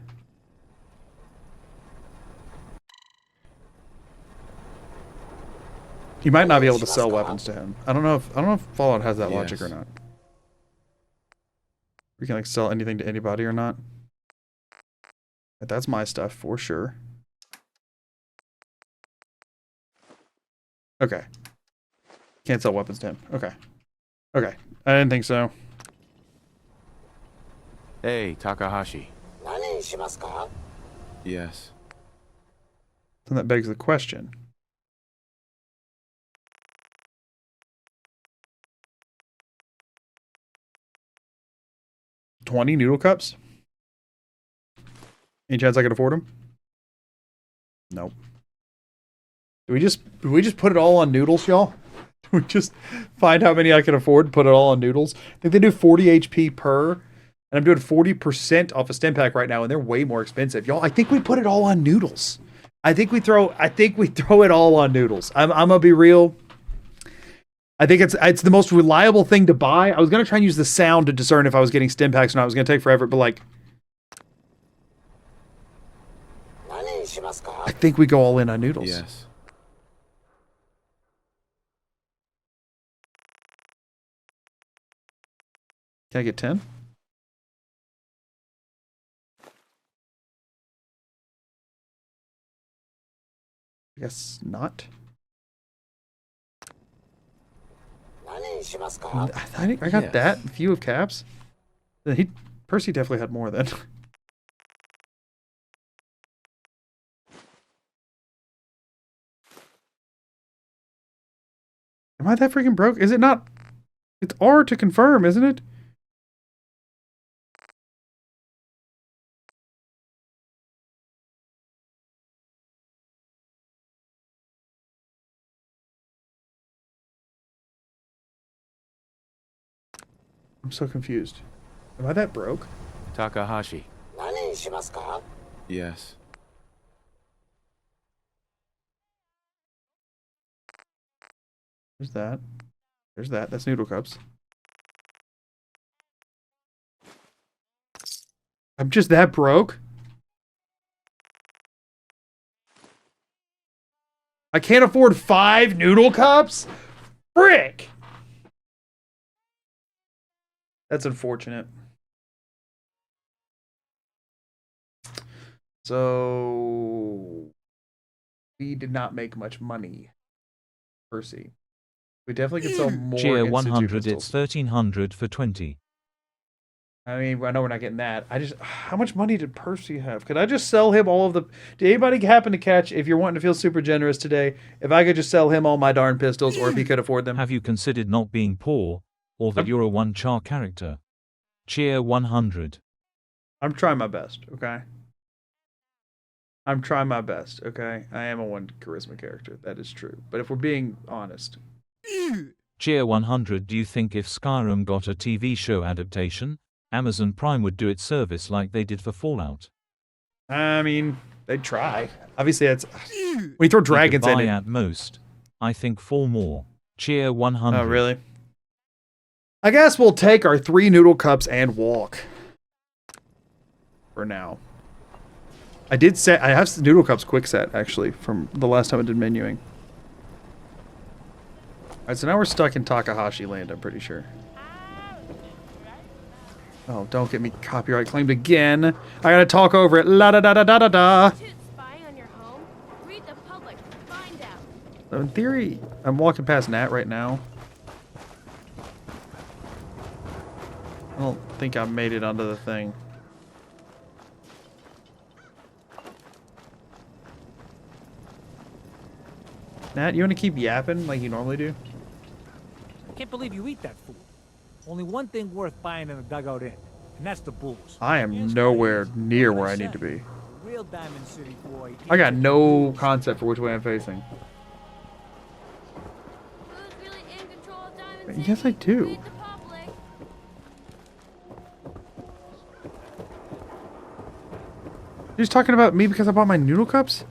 You might not be able to sell weapons to him. I don't know if Fallout has that logic or not. We can like sell anything to anybody or not. But that's my stuff for sure. Okay. Can't sell weapons to him. Okay. Okay. I didn't think so. Hey, Takahashi. Yes. Then that begs the question. $20 noodle cups? Any chance I could afford them? Nope. Do we just put it all on noodles, y'all? Do we just find how many I can afford, put it all on noodles? I think they do 40 HP per, and I'm doing 40% off a stim pack right now, and they're way more expensive. Y'all, I think we put it all on noodles. I think we throw it all on noodles. I'm gonna be real. I think it's the most reliable thing to buy. I was gonna try and use the sound to discern if I was getting stim packs or not. It was gonna take forever, but like, I think we go all in on noodles. Yes. Can I get 10? I guess not. I got that few of caps. Percy definitely had more then. Am I that freaking broke? Is it not? It's R to confirm, isn't it? I'm so confused. Am I that broke? Takahashi. Yes. There's that. There's that. That's noodle cups. I'm just that broke? I can't afford 5 noodle cups? Frick! That's unfortunate. So we did not make much money. Percy. We definitely could sell more. Cheer in 100, situ it's 1300 for 20. I mean, I know we're not getting that. How much money did Percy have? Could I just sell him all of the... Did anybody happen to catch, if you're wanting to feel super generous today, if I could just sell him all my darn pistols, or if he could afford them? Have you considered not being poor, or that you're a one-char character? Cheer 100. I'm trying my best, okay? I'm trying my best, okay? I am a one charisma character, that is true. But if we're being honest... Cheer 100, do you think if Skyrim got a TV show adaptation, Amazon Prime would do its service like they did for Fallout? I mean, they'd try. Obviously, it's... When you throw dragons in it... at most. I think 4 more. Cheer 100. Oh, really? I guess we'll take our 3 noodle cups and walk. For now. I have noodle cups quick set, actually, from the last time I did menuing. Alright, so now we're stuck in Takahashi land, I'm pretty sure. Oh, don't get me copyright claimed again. I gotta talk over it. La da da da da da da. So in theory, I'm walking past Nat right now. I don't think I made it onto the thing. Nat, you want to keep yapping like you normally do? I can't believe you eat that food. Only one thing worth buying in a dugout inn, and that's the booze. I am nowhere near where I need to be. Real Diamond City boy. I got no concept for which way I'm facing. Yes, I do. You're just talking about me because I bought my noodle cups?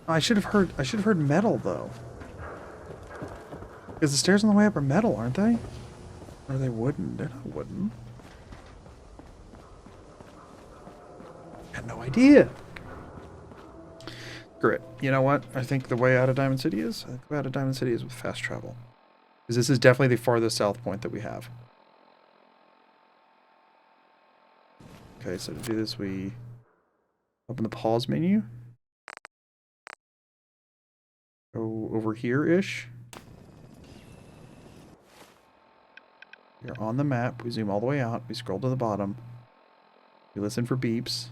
I should have heard metal though. Because the stairs on the way up are metal, aren't they? Or are they wooden? They're not wooden. I had no idea. Screw it. You know what? I think the way out of Diamond City is? I think the way out of Diamond City is with fast travel. Because this is definitely the farthest south point that we have. Okay, so to do this, we open the pause menu. Go over here-ish. We're on the map. We zoom all the way out. We scroll to the bottom. We listen for beeps.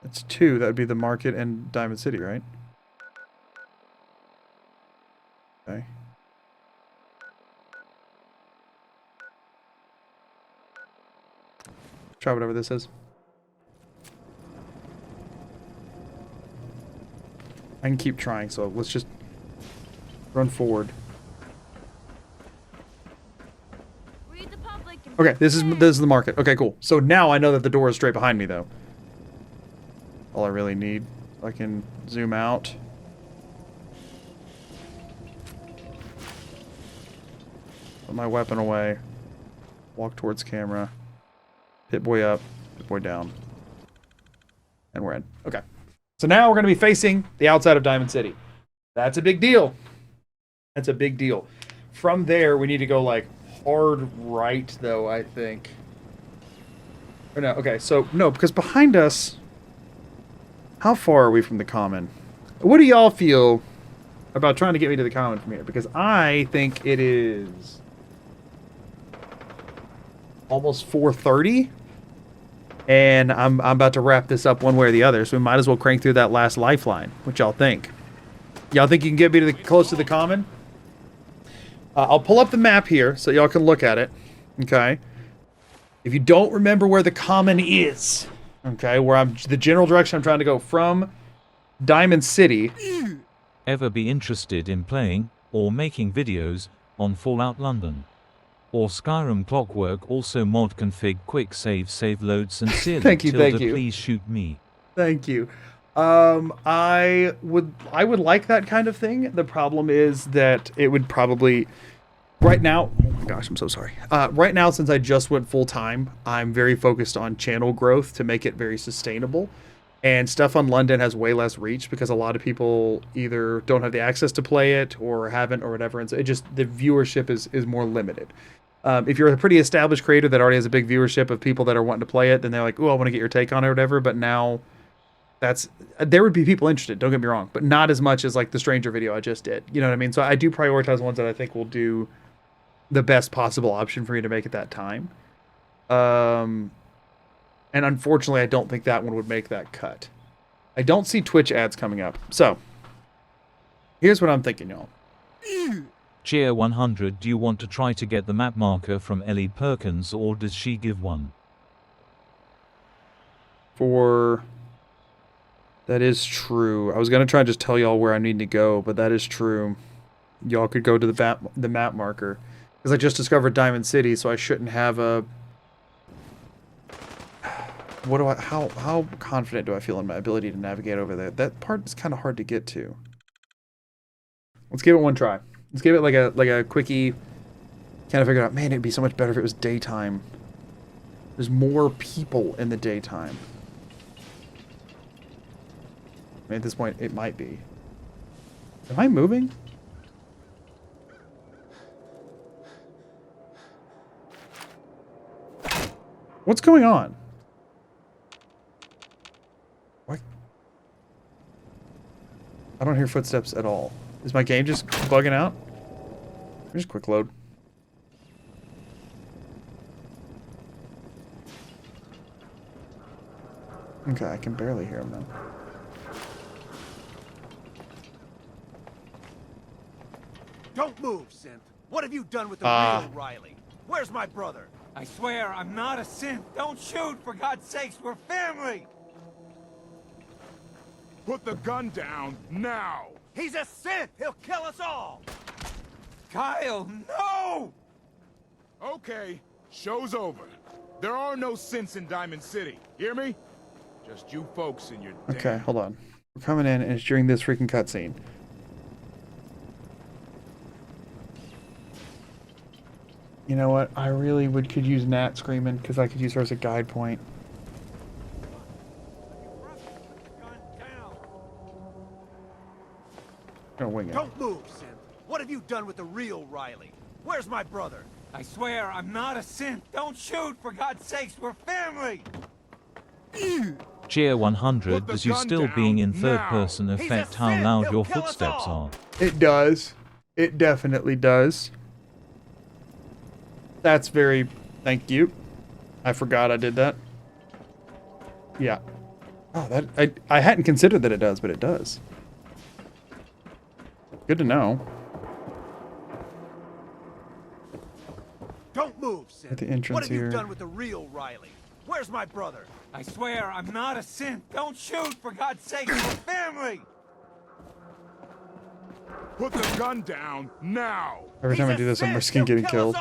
That's 2. That would be the market and Diamond City, right? Okay. Try whatever this is. I can keep trying, so let's just run forward. Okay, this is the market. Okay, cool. So now I know that the door is straight behind me, though. All I really need. I can zoom out. Put my weapon away. Walk towards camera. Pip-boy up, Pip-boy down. And we're in. Okay. So now we're going to be facing the outside of Diamond City. That's a big deal. That's a big deal. From there, we need to go, like, hard right, though, I think. Or no, okay, so, no, because behind us... How far are we from the common? What do y'all feel about trying to get me to the common from here? Because I think it is almost 4:30, and I'm about to wrap this up one way or the other, so we might as well crank through that last lifeline. What y'all think? Y'all think you can get me to the close to the common? I'll pull up the map here so y'all can look at it. Okay. If you don't remember where the common is, okay, the general direction I'm trying to go from Diamond City. Ever be interested in playing or making videos on Fallout London or Skyrim Clockwork? Also mod config quick save load sincerely. Thank you. Please shoot me. Thank you. I would like that kind of thing. The problem is that it would probably right now. Oh my gosh, I'm so sorry. Right now, since I just went full time, I'm very focused on channel growth to make it very sustainable. And stuff on London has way less reach because a lot of people either don't have the access to play it or haven't or whatever. And so the viewership is more limited. If you're a pretty established creator that already has a big viewership of people that are wanting to play it, then they're like, oh, I want to get your take on it or whatever. But now there would be people interested, don't get me wrong, but not as much as like the Stranger video I just did. You know what I mean? So I do prioritize ones that I think will do the best possible option for me to make at that time. And unfortunately, I don't think that one would make that cut. I don't see Twitch ads coming up. So, here's what I'm thinking, y'all. Cheer 100, do you want to try to get the map marker from Ellie Perkins, or does she give one? That is true. I was going to try and just tell y'all where I need to go, but that is true. Y'all could go to the map marker. Because I just discovered Diamond City, so I shouldn't have a... How confident do I feel in my ability to navigate over there? That part is kind of hard to get to. Let's give it one try. Let's give it like a quickie. Kind of figure out, man, it'd be so much better if it was daytime. There's more people in the daytime. I mean, at this point, it might be. Am I moving? What's going on? I don't hear footsteps at all. Is my game just bugging out? Just quick load. Okay, I can barely hear him now. Don't move, Synth. What have you done with the real Riley? Where's my brother? I swear I'm not a synth. Don't shoot, for God's sakes. We're family. Put the gun down now! He's a synth! He'll kill us all! Kyle, no! Okay, show's over. There are no synths in Diamond City. Hear me? Just you folks and your Okay, hold on. We're coming in and it's during this freaking cutscene. You know what? I really could use Nat screaming because I could use her as a guide point. Wing it. Don't move, Synth. What have you done with the real Riley? Where's my brother? I swear I'm not a synth. Don't shoot, for God's sakes. We're family. Cheer 100, does you still being in third person affect how loud your footsteps are? It does. It definitely does. That's very... Thank you. I forgot I did that. Yeah. Oh, I hadn't considered that it does, but it does. Good to know. Don't move, Synth. At the entrance what have here. you done with the real Riley? Where's my brother? I swear I'm not a synth. Don't shoot, for God's sake. We're family. Put the gun down now! Every time I do this, I'm risking getting killed.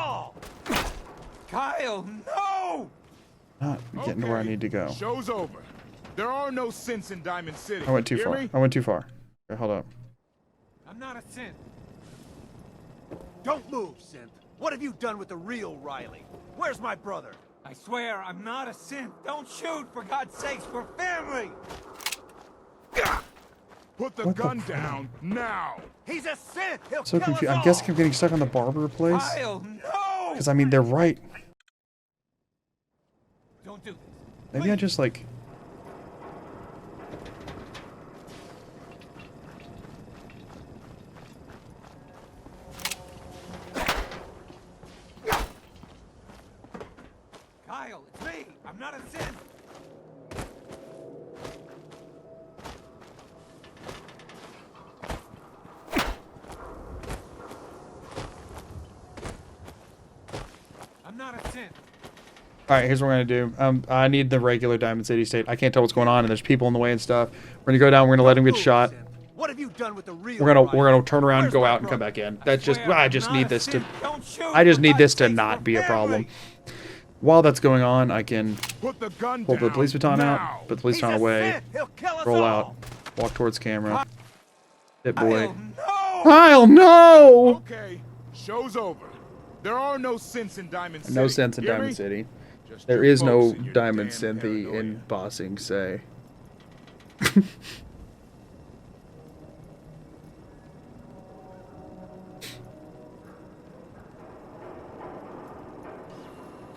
Kyle, no! Not getting to where I need to go. Show's over. There are no synths in Diamond City. I went too Hear far. me? I went too far. Okay, hold up. I'm not a synth. Don't move, Synth. What have you done with the real Riley? Where's my brother? I swear I'm not a synth. Don't shoot, for God's sakes. We're family. Put the gun down now. He's a synth. He'll So kill confused. us I'm guessing I'm getting stuck on the barber place. Kyle, no! Because I mean, they're right. Don't do this. Maybe I just like. Kyle, it's me. I'm not a synth. I'm not a synth. All right, here's what we're gonna do. I need the regular Diamond City state. I can't tell what's going on, and there's people in the way and stuff. We're gonna go down. We're gonna let him get shot. What have you done with the real? We're gonna turn around, go out, and come back in. That's just I just need this to not be a problem. While that's going on, I can pull the police baton out, put the police baton away, roll out, walk towards camera. Pip-boy. Kyle, no! Okay, show's over. There are no synths in Diamond City. No sense in Diamond City. There is no Diamond Synthy in Bossing Say.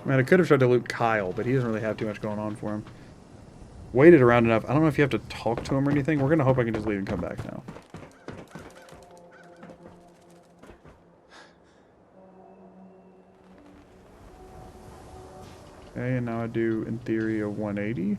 Man, I could have tried to loot Kyle, but he doesn't really have too much going on for him. Waited around enough. I don't know if you have to talk to him or anything. We're going to hope I can just leave and come back now. Okay, and now I do, in theory, a 180.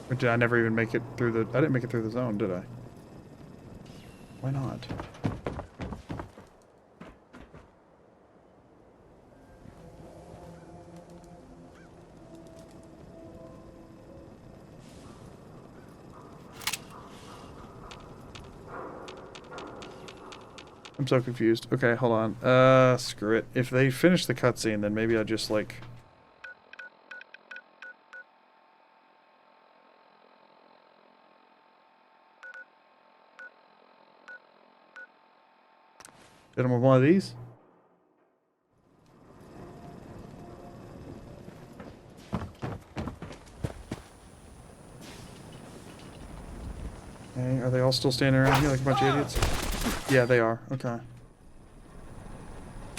But did I never even make it through the... I didn't make it through the zone, did I? Why not? I'm so confused. Okay, hold on. Screw it. If they finish the cutscene, then maybe I just, like... hit him with one of these. Okay, are they all still standing around here like a bunch of idiots? Yeah, they are. Okay.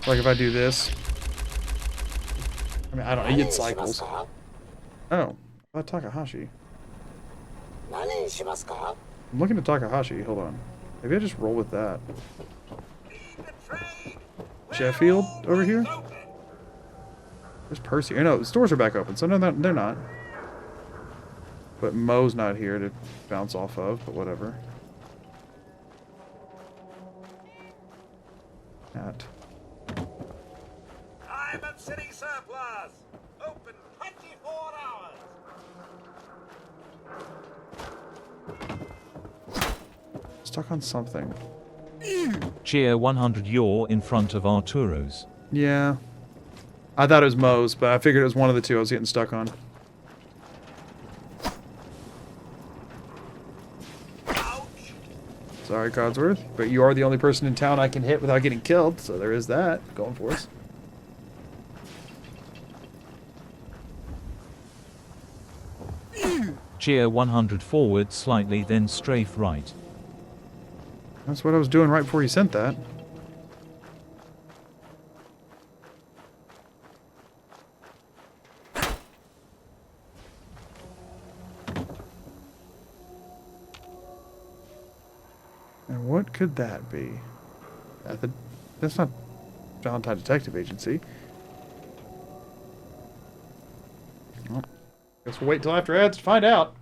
Like if I do this. I mean, I don't know. It cycles. Oh. About Takahashi. I'm looking at Takahashi. Hold on. Maybe I just roll with that. Sheffield over here? There's Percy. Oh, no, the stores are back open, so no, they're not. But Mo's not here to bounce off of, but whatever. That. Time of city surplus. Open 24 hours. Stuck on something. Cheer 100 you're in front of Arturo's. Yeah. I thought it was Mo's, but I figured it was one of the two I was getting stuck on. Sorry, Codsworth, but you are the only person in town I can hit without getting killed, so there is that going for us. Cheer 100 forward slightly, then strafe right. That's what I was doing right before you sent that. And what could that be? That's not Valentine Detective Agency. Well, guess we'll wait till after ads to find out.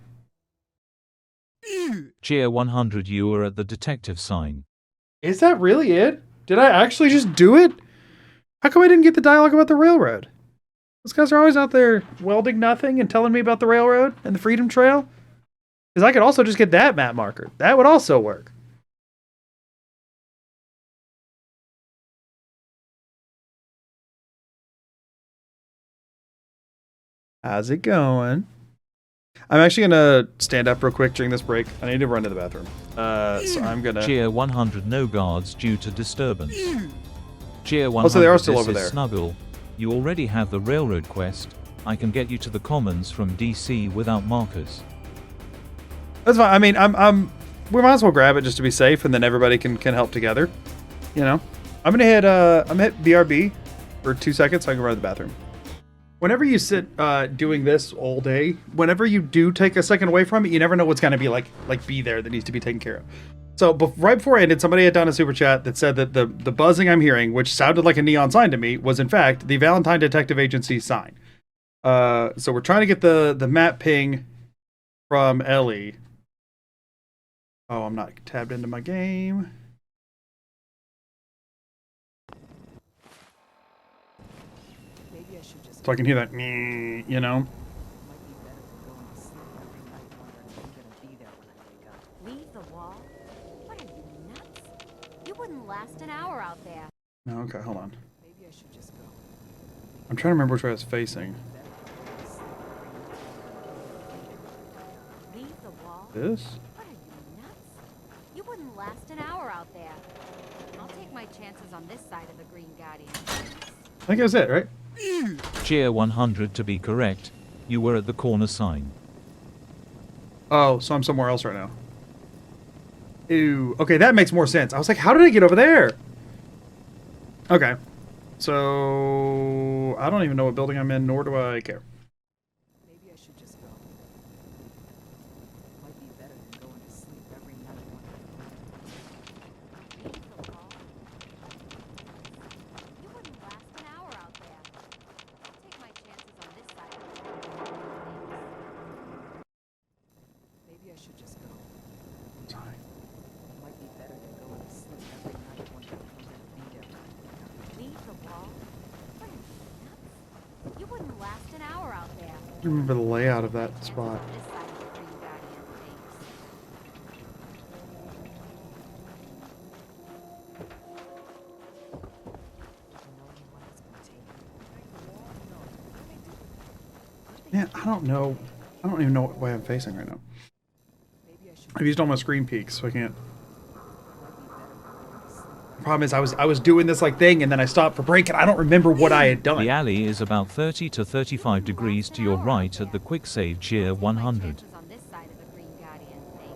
Cheer 100 you are at the detective sign. Is that really it? Did I actually just do it? How come I didn't get the dialogue about the railroad? Those guys are always out there welding nothing and telling me about the railroad and the Freedom Trail. Because I could also just get that map marker. That would also work. How's it going? I'm actually gonna stand up real quick during this break. I need to run to the bathroom. So I'm gonna... Cheer 100 no guards due to disturbance. Cheer 100 so they are still this over is there. Snuggle. You already have the railroad quest. I can get you to the commons from DC without markers. That's fine. I mean, we might as well grab it just to be safe, and then everybody can help together. You know? I'm gonna hit BRB for 2 seconds so I can run to the bathroom. Whenever you sit doing this all day, whenever you do take a second away from it, you never know what's going to be like be there that needs to be taken care of. So right before I ended, somebody had done a super chat that said that the buzzing I'm hearing, which sounded like a neon sign to me, was in fact the Valentine Detective Agency sign. So we're trying to get the map ping from Ellie. Oh, I'm not tabbed into my game. So I can hear that, you know? Leave the wall? What are you, nuts? You wouldn't last an hour out there. No, okay, hold on. Maybe I should just go. I'm trying to remember which way I was facing. Leave the wall? This? What are you, nuts? You wouldn't last an hour out there. I'll take my chances on this side of the Green Guardian. I think that's it, right? Cheer 100 to be correct. You were at the corner sign. Oh, so I'm somewhere else right now. Ew. Okay, that makes more sense. I was like, how did I get over there? Okay. So I don't even know what building I'm in, nor do I care. Maybe I should just go. Might be better than going to sleep every night You wouldn't last an hour out there. I'll take my chances on this side of the Maybe I should just go. Might be better than going to sleep every night wondering who's gonna be there. Leave the wall? What are you, nuts? You wouldn't last an hour out there. I remember the layout of that spot. This side of the Green Guardian thinks. Man, I don't know. I don't even know what way I'm facing right now. I've used all my screen peeks, so I can't. The problem is I was doing this like thing and then I stopped for break and I don't remember what I had done. The alley is about 30 to 35 degrees to your right at the quick save Cheer 100. I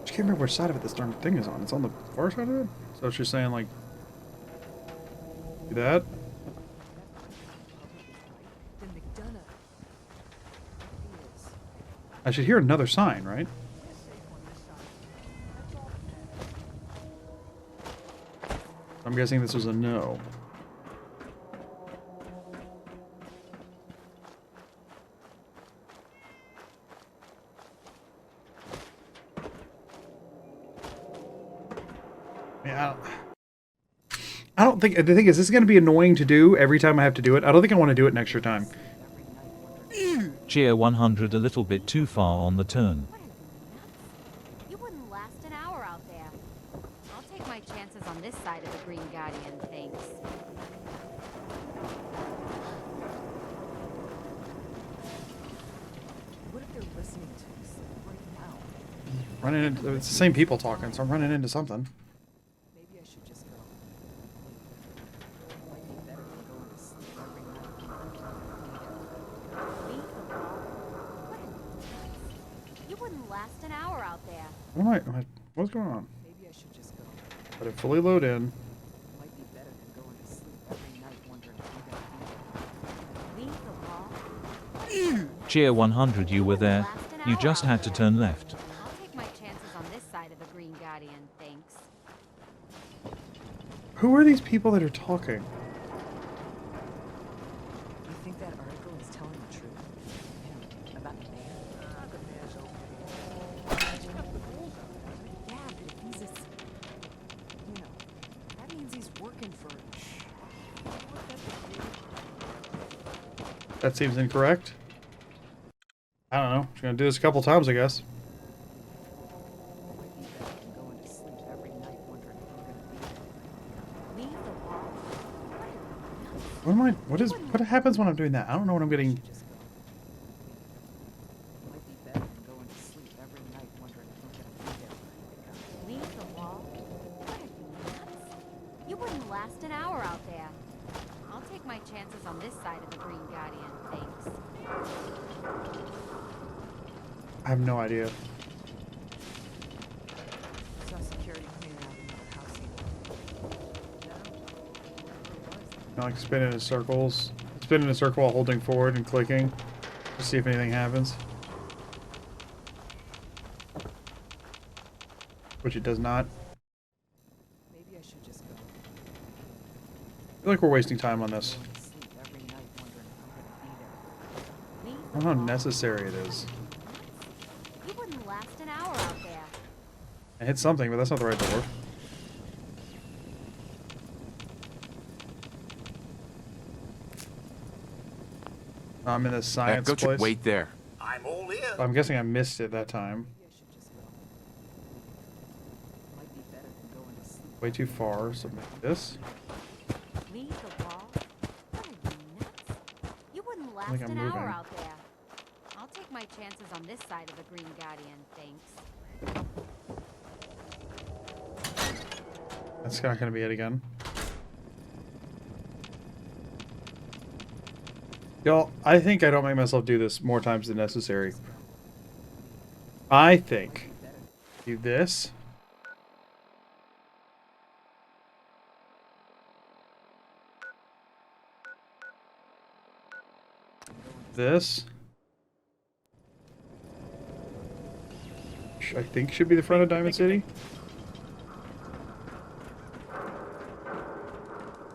can't remember which side of it this darn thing is on. It's on the far side of it? So it's just saying like do that? I should hear another sign, right? I'm guessing this was a no. Yeah, I don't think, the thing is, this is going to be annoying to do every time I have to do it. I don't think I want to do it an extra time. Cheer 100 a little bit too far on the turn. You wouldn't last an hour out there. I'll take my chances on this side of the Green Guardian thinks. What if they're listening to us right now? Running into, it's the same people talking, so I'm running into something. Maybe I should just go. Might be better than going to sleep every night. Leave the wall? What are you, nuts? You wouldn't last an hour out there. What's going on? Maybe I should just go. Let it fully load in. Might be better than going to sleep every night wondering who's gonna be there. Leave the wall? Cheer 100 you were there. You just had to turn left. I'll take my chances on this side of the Green Guardian thinks. Who are these people that are talking? You think that article is telling the truth? Yeah, about the mayor? The mayor's okay. Yeah, but if he's a... You know, that means he's working for... That seems incorrect. I don't know. Just gonna do this a couple times, I guess. What am I? What happens when I'm doing that? I don't know what I'm getting. Leave the wall? What are you, nuts? You wouldn't last an hour out there. I'll take my chances on this side of the Green Guardian thinks. I have no idea. Saw security clearing out another house here. Like spinning in circles. Spin in a circle while holding forward and clicking to see if anything happens. Which it does not. Maybe I should just go. I feel like we're wasting time on this. I don't know how necessary it is. You wouldn't last an hour out there. I hit something, but that's not the right door. I'm in the science Don't place. you wait there. I'm all in. I'm guessing I missed it that time. Way too far, so maybe this. Leave the wall? What are you, nuts? You wouldn't last think I'm an moving. hour out there. I'll take my chances on this side of the Green Guardian, thanks. That's not gonna be it again. Y'all, I think I don't make myself do this more times than necessary. I think do this. This. I think should be the front of Diamond City.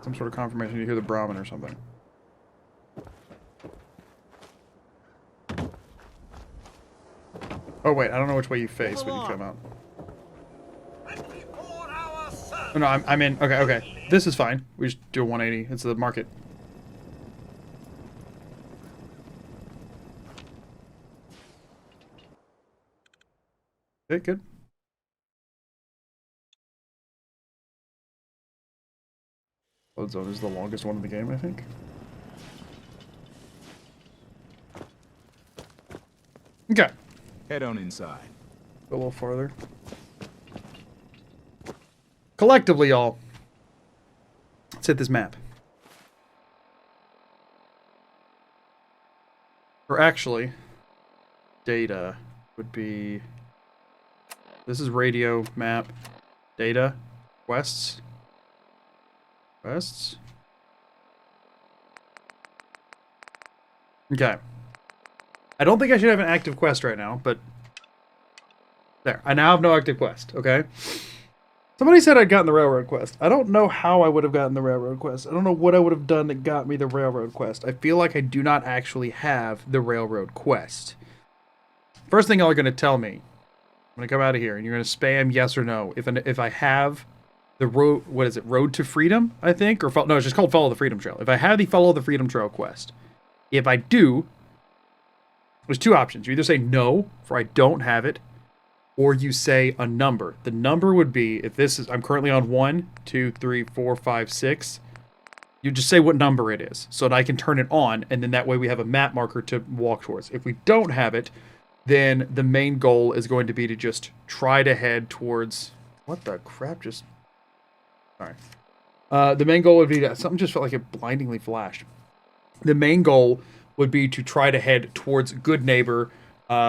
Some sort of confirmation you hear the Brahmin or something. Oh wait, I don't know which way you face when you come out. Oh, no, I'm in. Okay, okay. This is fine. We just do a 180. It's the market. Okay, good. Load zone is the longest one in the game, I think. Okay. Head on inside. Go a little farther. Collectively, y'all. Let's hit this map. Or actually, data would be... This is radio map. Data. Quests. Quests. Okay. I don't think I should have an active quest right now, but... There. I now have no active quest, okay? Somebody said I'd gotten the railroad quest. I don't know how I would have gotten the railroad quest. I don't know what I would have done that got me the railroad quest. I feel like I do not actually have the railroad quest. First thing y'all are going to tell me, I'm going to come out of here, and you're going to spam yes or no. If I have the road, what is it, Road to Freedom, I think? Or no, it's just called Follow the Freedom Trail. If I have the Follow the Freedom Trail quest, if I do, there's two options. You either say no, for I don't have it, or you say a number. The number would be, if this is, I'm currently on 1, 2, 3, 4, 5, 6. You just say what number it is, so that I can turn it on, and then that way we have a map marker to walk towards. If we don't have it, then the main goal is going to be to just try to head towards... What the crap just... Alright. The main goal would be to... Something just felt like it blindingly flashed. The main goal would be to try to head towards Good Neighbor,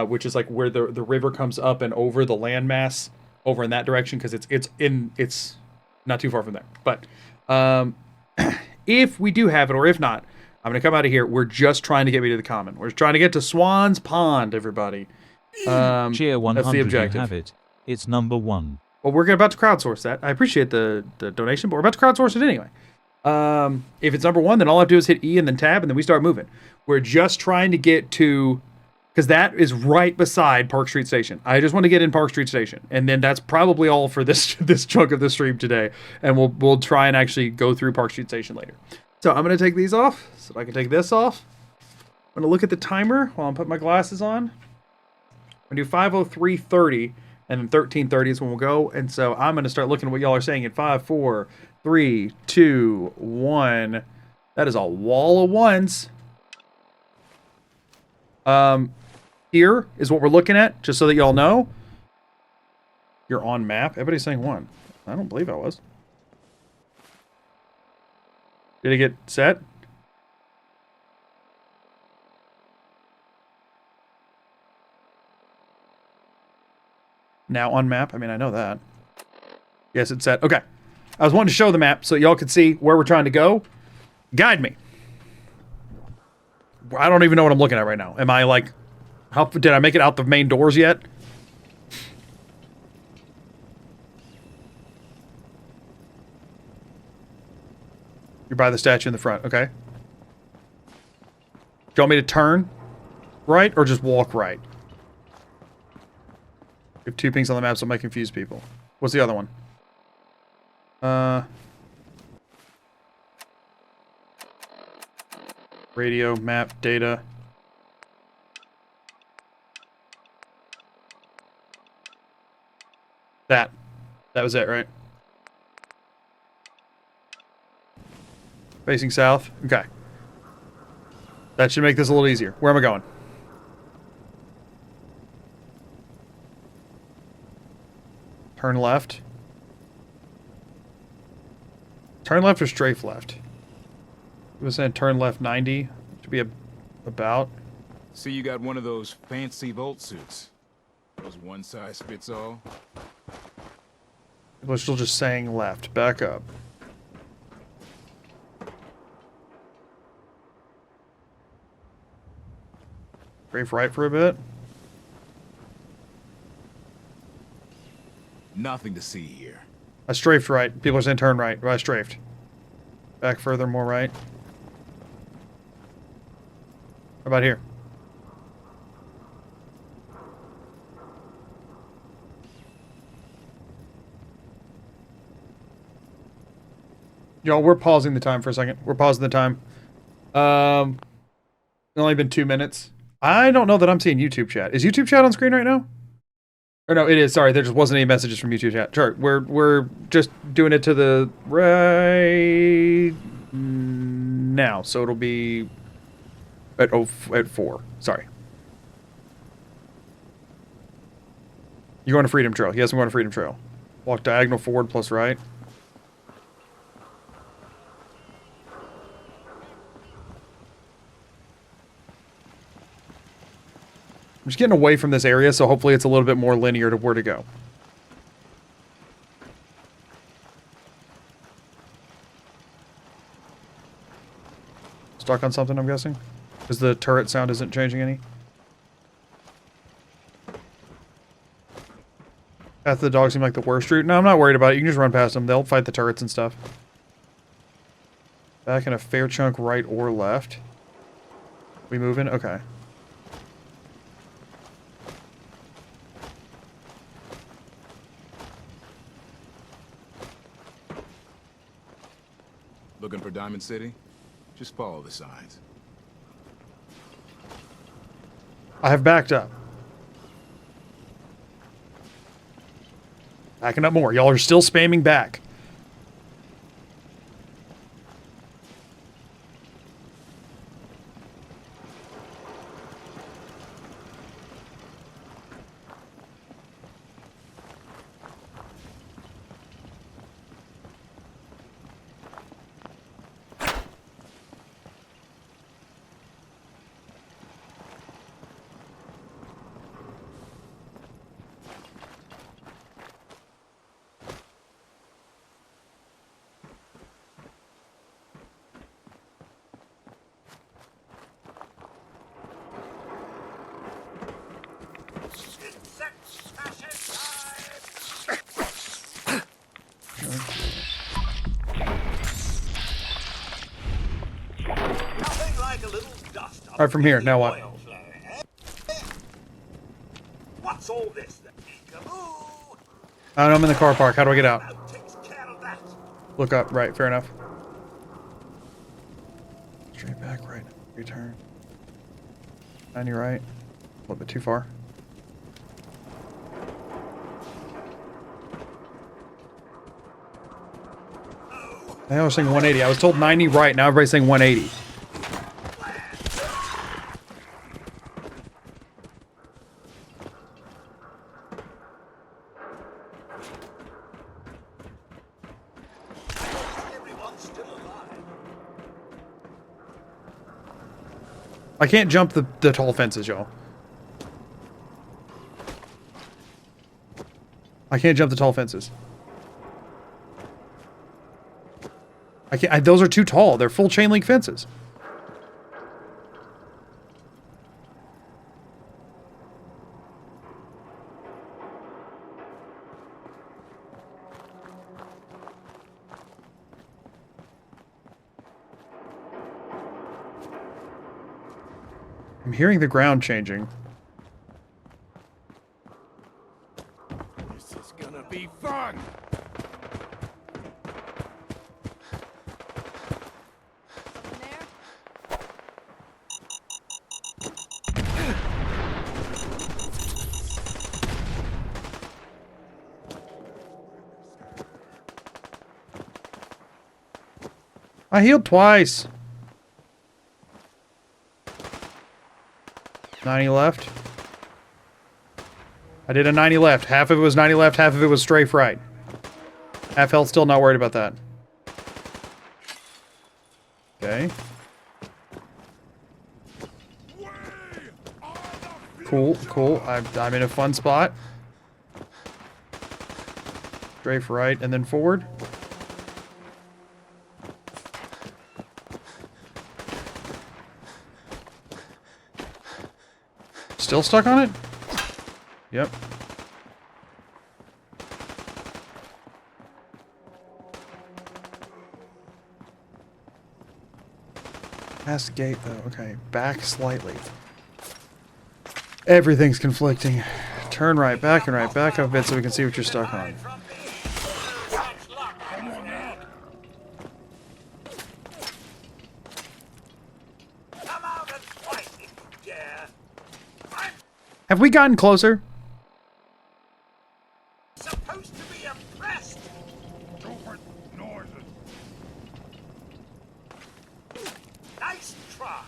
which is like where the river comes up and over the landmass, over in that direction, because it's not too far from there. But if we do have it, or if not, I'm going to come out of here. We're just trying to get me to the common. We're trying to get to Swan's Pond, everybody. Cheer 100, that's the objective. You have it. It's number 1. Well, we're about to crowdsource that. I appreciate the donation, but we're about to crowdsource it anyway. If it's number 1, then all I have to do is hit E and then tab, and then we start moving. We're just trying to get to... Because that is right beside Park Street Station. I just want to get in Park Street Station. And then that's probably all for this chunk of the stream today. And we'll try and actually go through Park Street Station later. So I'm going to take these off so I can take this off. I'm going to look at the timer while I'm putting my glasses on. I'm going to do 5:03:30 and then 13:30 is when we'll go. And so I'm going to start looking at what y'all are saying in 5, 4, 3, 2, 1. That is a wall of ones. Here is what we're looking at, just so that y'all know. You're on map. Everybody's saying 1. I don't believe I was. Did it get set? Now on map? I mean, I know that. Yes, it's set. Okay. I was wanting to show the map so y'all could see where we're trying to go. Guide me. I don't even know what I'm looking at right now. Am I like... How did I make it out the main doors yet? You're by the statue in the front. Okay. Do you want me to turn right or just walk right? We have 2 pings on the map, so I might confuse people. What's the other one? Radio, map, data. That was it, right? Facing south. Okay. That should make this a little easier. Where am I going? Turn left. Turn left or strafe left? I was saying turn left 90. Should be about. See, you got one of those fancy Volt suits. Those one size fits all. We're still just saying left. Back up. Strafe right for a bit. Nothing to see here. I strafed right. People are saying turn right. But I strafed. Back further, more right. How about here? Y'all, we're pausing the time for a second. We're pausing the time. It's only been 2 minutes. I don't know that I'm seeing YouTube chat. Is YouTube chat on screen right now? Or no, it is. Sorry, there just wasn't any messages from YouTube chat. Sure, we're just doing it to the right now, so it'll be at 4. Sorry. You're going to Freedom Trail. Yes, I'm going to Freedom Trail. Walk diagonal forward plus right. I'm just getting away from this area, so hopefully it's a little bit more linear to where to go. Stuck on something, I'm guessing? Because the turret sound isn't changing any? Path of the dog seemed like the worst route. No, I'm not worried about it. You can just run past them. They'll fight the turrets and stuff. Back in a fair chunk right or left. We moving? Okay. Looking for Diamond City? Just follow the signs. I have backed up. Backing up more. Y'all are still spamming back. All right, from here. Now what? What's all this? I'm in the car park. How do I get out? Look up. Right. Fair enough. Straight back. Right. Return. 90 right. A little bit too far. I was saying 180. I was told 90 right. Now everybody's saying 180. I can't jump the tall fences, y'all. I can't jump the tall fences. I can't. Those are too tall. They're full chain link fences. I'm hearing the ground changing. This is gonna be fun! I healed twice. 90 left. I did a 90 left. Half of it was 90 left, half of it was strafe right. Half health, still not worried about that. Okay. Cool, cool. I'm in a fun spot. Strafe right and then forward. Still stuck on it? Yep. Past gate though. Okay, back slightly. Everything's conflicting. Turn right, back and right, back up a bit so we can see what you're stuck on. Have we gotten closer? Supposed to be impressed. Nice try.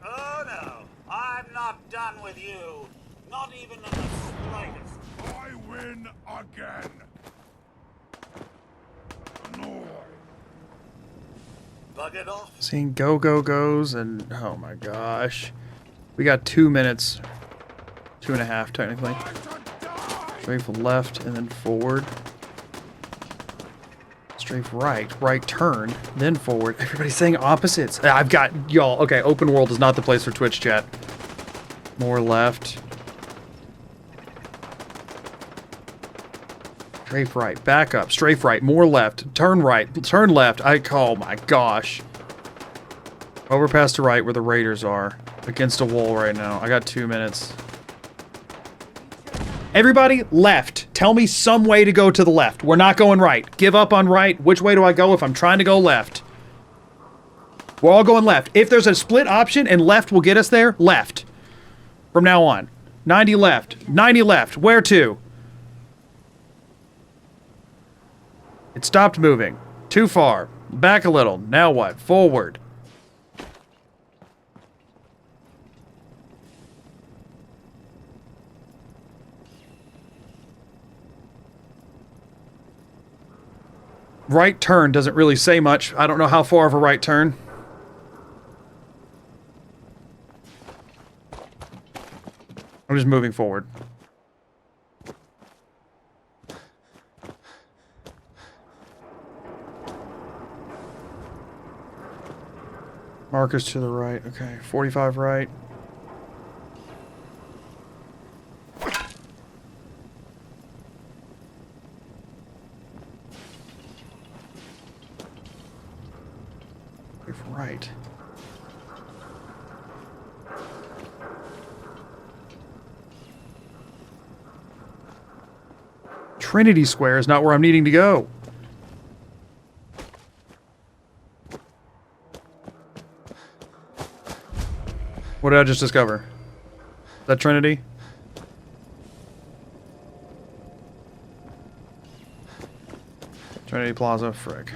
Oh no, I'm not done with you. Not even in the slightest. I win again. No. Bug it off. Seeing go-go-goes and oh my gosh. We got 2 minutes. 2.5 technically. Strafe left and then forward. Strafe right. Right turn. Then forward. Everybody's saying opposites. I've got y'all. Okay, open world is not the place for Twitch chat. More left. Strafe right. Back up. Strafe right. More left. Turn right. Turn left. Oh my gosh. Overpass to right where the raiders are. Against a wall right now. I got 2 minutes. Everybody, left. Tell me some way to go to the left. We're not going right. Give up on right. Which way do I go if I'm trying to go left? We're all going left. If there's a split option and left will get us there, left. From now on. 90 left. 90 left. Where to? It stopped moving. Too far. Back a little. Now what? Forward. Right turn doesn't really say much. I don't know how far of a right turn. I'm just moving forward. Markers to the right. Okay, 45 right. Right. Trinity Square is not where I'm needing to go. What did I just discover? Is that Trinity? Trinity Plaza, frick.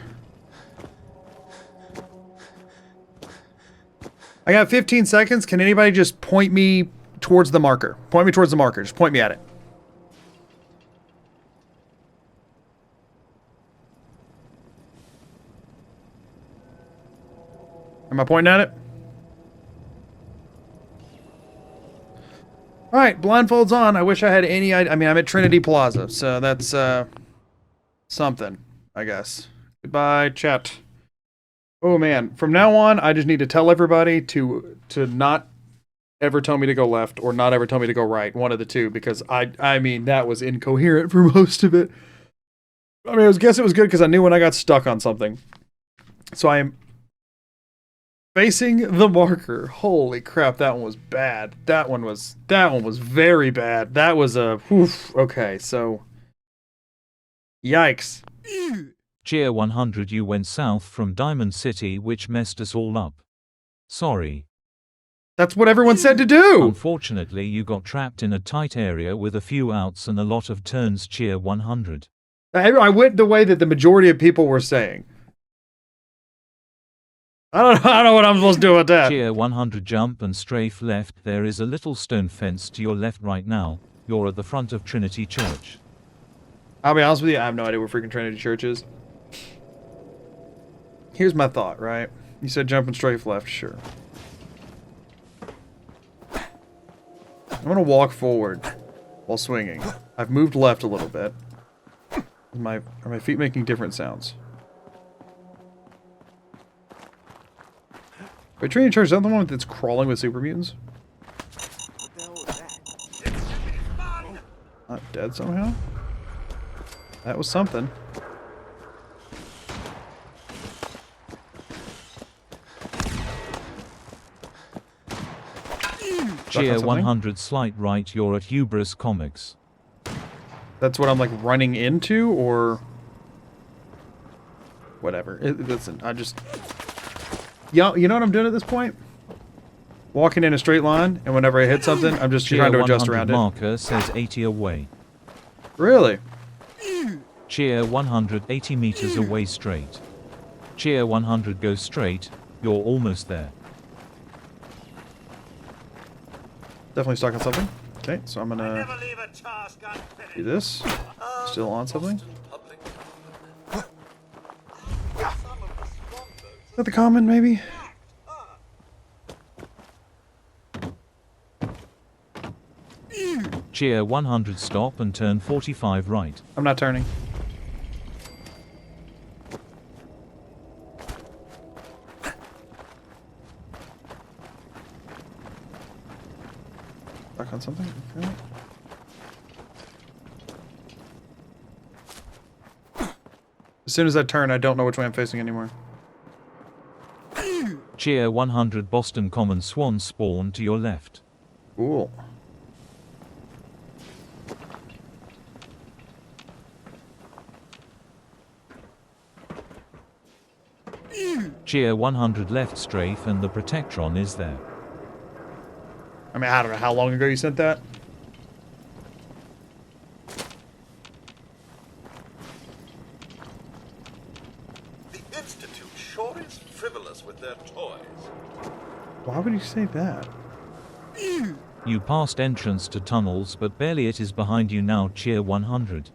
I got 15 seconds. Can anybody just point me towards the marker? Point me towards the marker. Just point me at it. Am I pointing at it? Alright, blindfold's on. I wish I had any idea. I mean, I'm at Trinity Plaza, so that's something, I guess. Goodbye, chat. Oh man, from now on, I just need to tell everybody to not ever tell me to go left or not ever tell me to go right, one of the two, because I mean, that was incoherent for most of it. I mean, I guess it was good because I knew when I got stuck on something. So I am facing the marker. Holy crap, that one was bad. That one was very bad. That was a oof. Okay, so yikes. Cheer 100, you went south from Diamond City, which messed us all up. Sorry. That's what everyone said to do! Unfortunately, you got trapped in a tight area with a few outs and a lot of turns. Cheer 100. I went the way that the majority of people were saying. I don't know what I'm supposed to do with that. Cheer 100, jump and strafe left. There is a little stone fence to your left right now. You're at the front of Trinity Church. I'll be honest with you, I have no idea where freaking Trinity Church is. Here's my thought, right? You said jump and strafe left, sure. I'm gonna walk forward while swinging. I've moved left a little bit. Are my feet making different sounds? Wait, Trinity Church, is that the one that's crawling with super mutants? Not dead somehow? That was something. Cheer 100, slight right, you're at Hubris Comics. That's what I'm like running into, or whatever. Listen, I just... Yo, you know what I'm doing at this point? Walking in a straight line, and whenever I hit something, I'm just trying to adjust around it. Marker says 80 away. Really? Cheer 100, 80 meters away straight. Cheer 100, go straight. You're almost there. Definitely stuck on something. Okay, so I'm gonna do this. Still on something. Is that the common, maybe? Cheer 100, stop and turn 45 right. I'm not turning. Stuck on something? Okay. As soon as I turn, I don't know which way I'm facing anymore. Cheer 100, Boston Common Swan spawn to your left. Cool. Cheer 100, left strafe and the Protectron is there. I mean, I don't know how long ago you sent that. The Institute sure is frivolous with their toys. Why would you say that? You passed entrance to tunnels, but barely. It is behind you now. Cheer 100.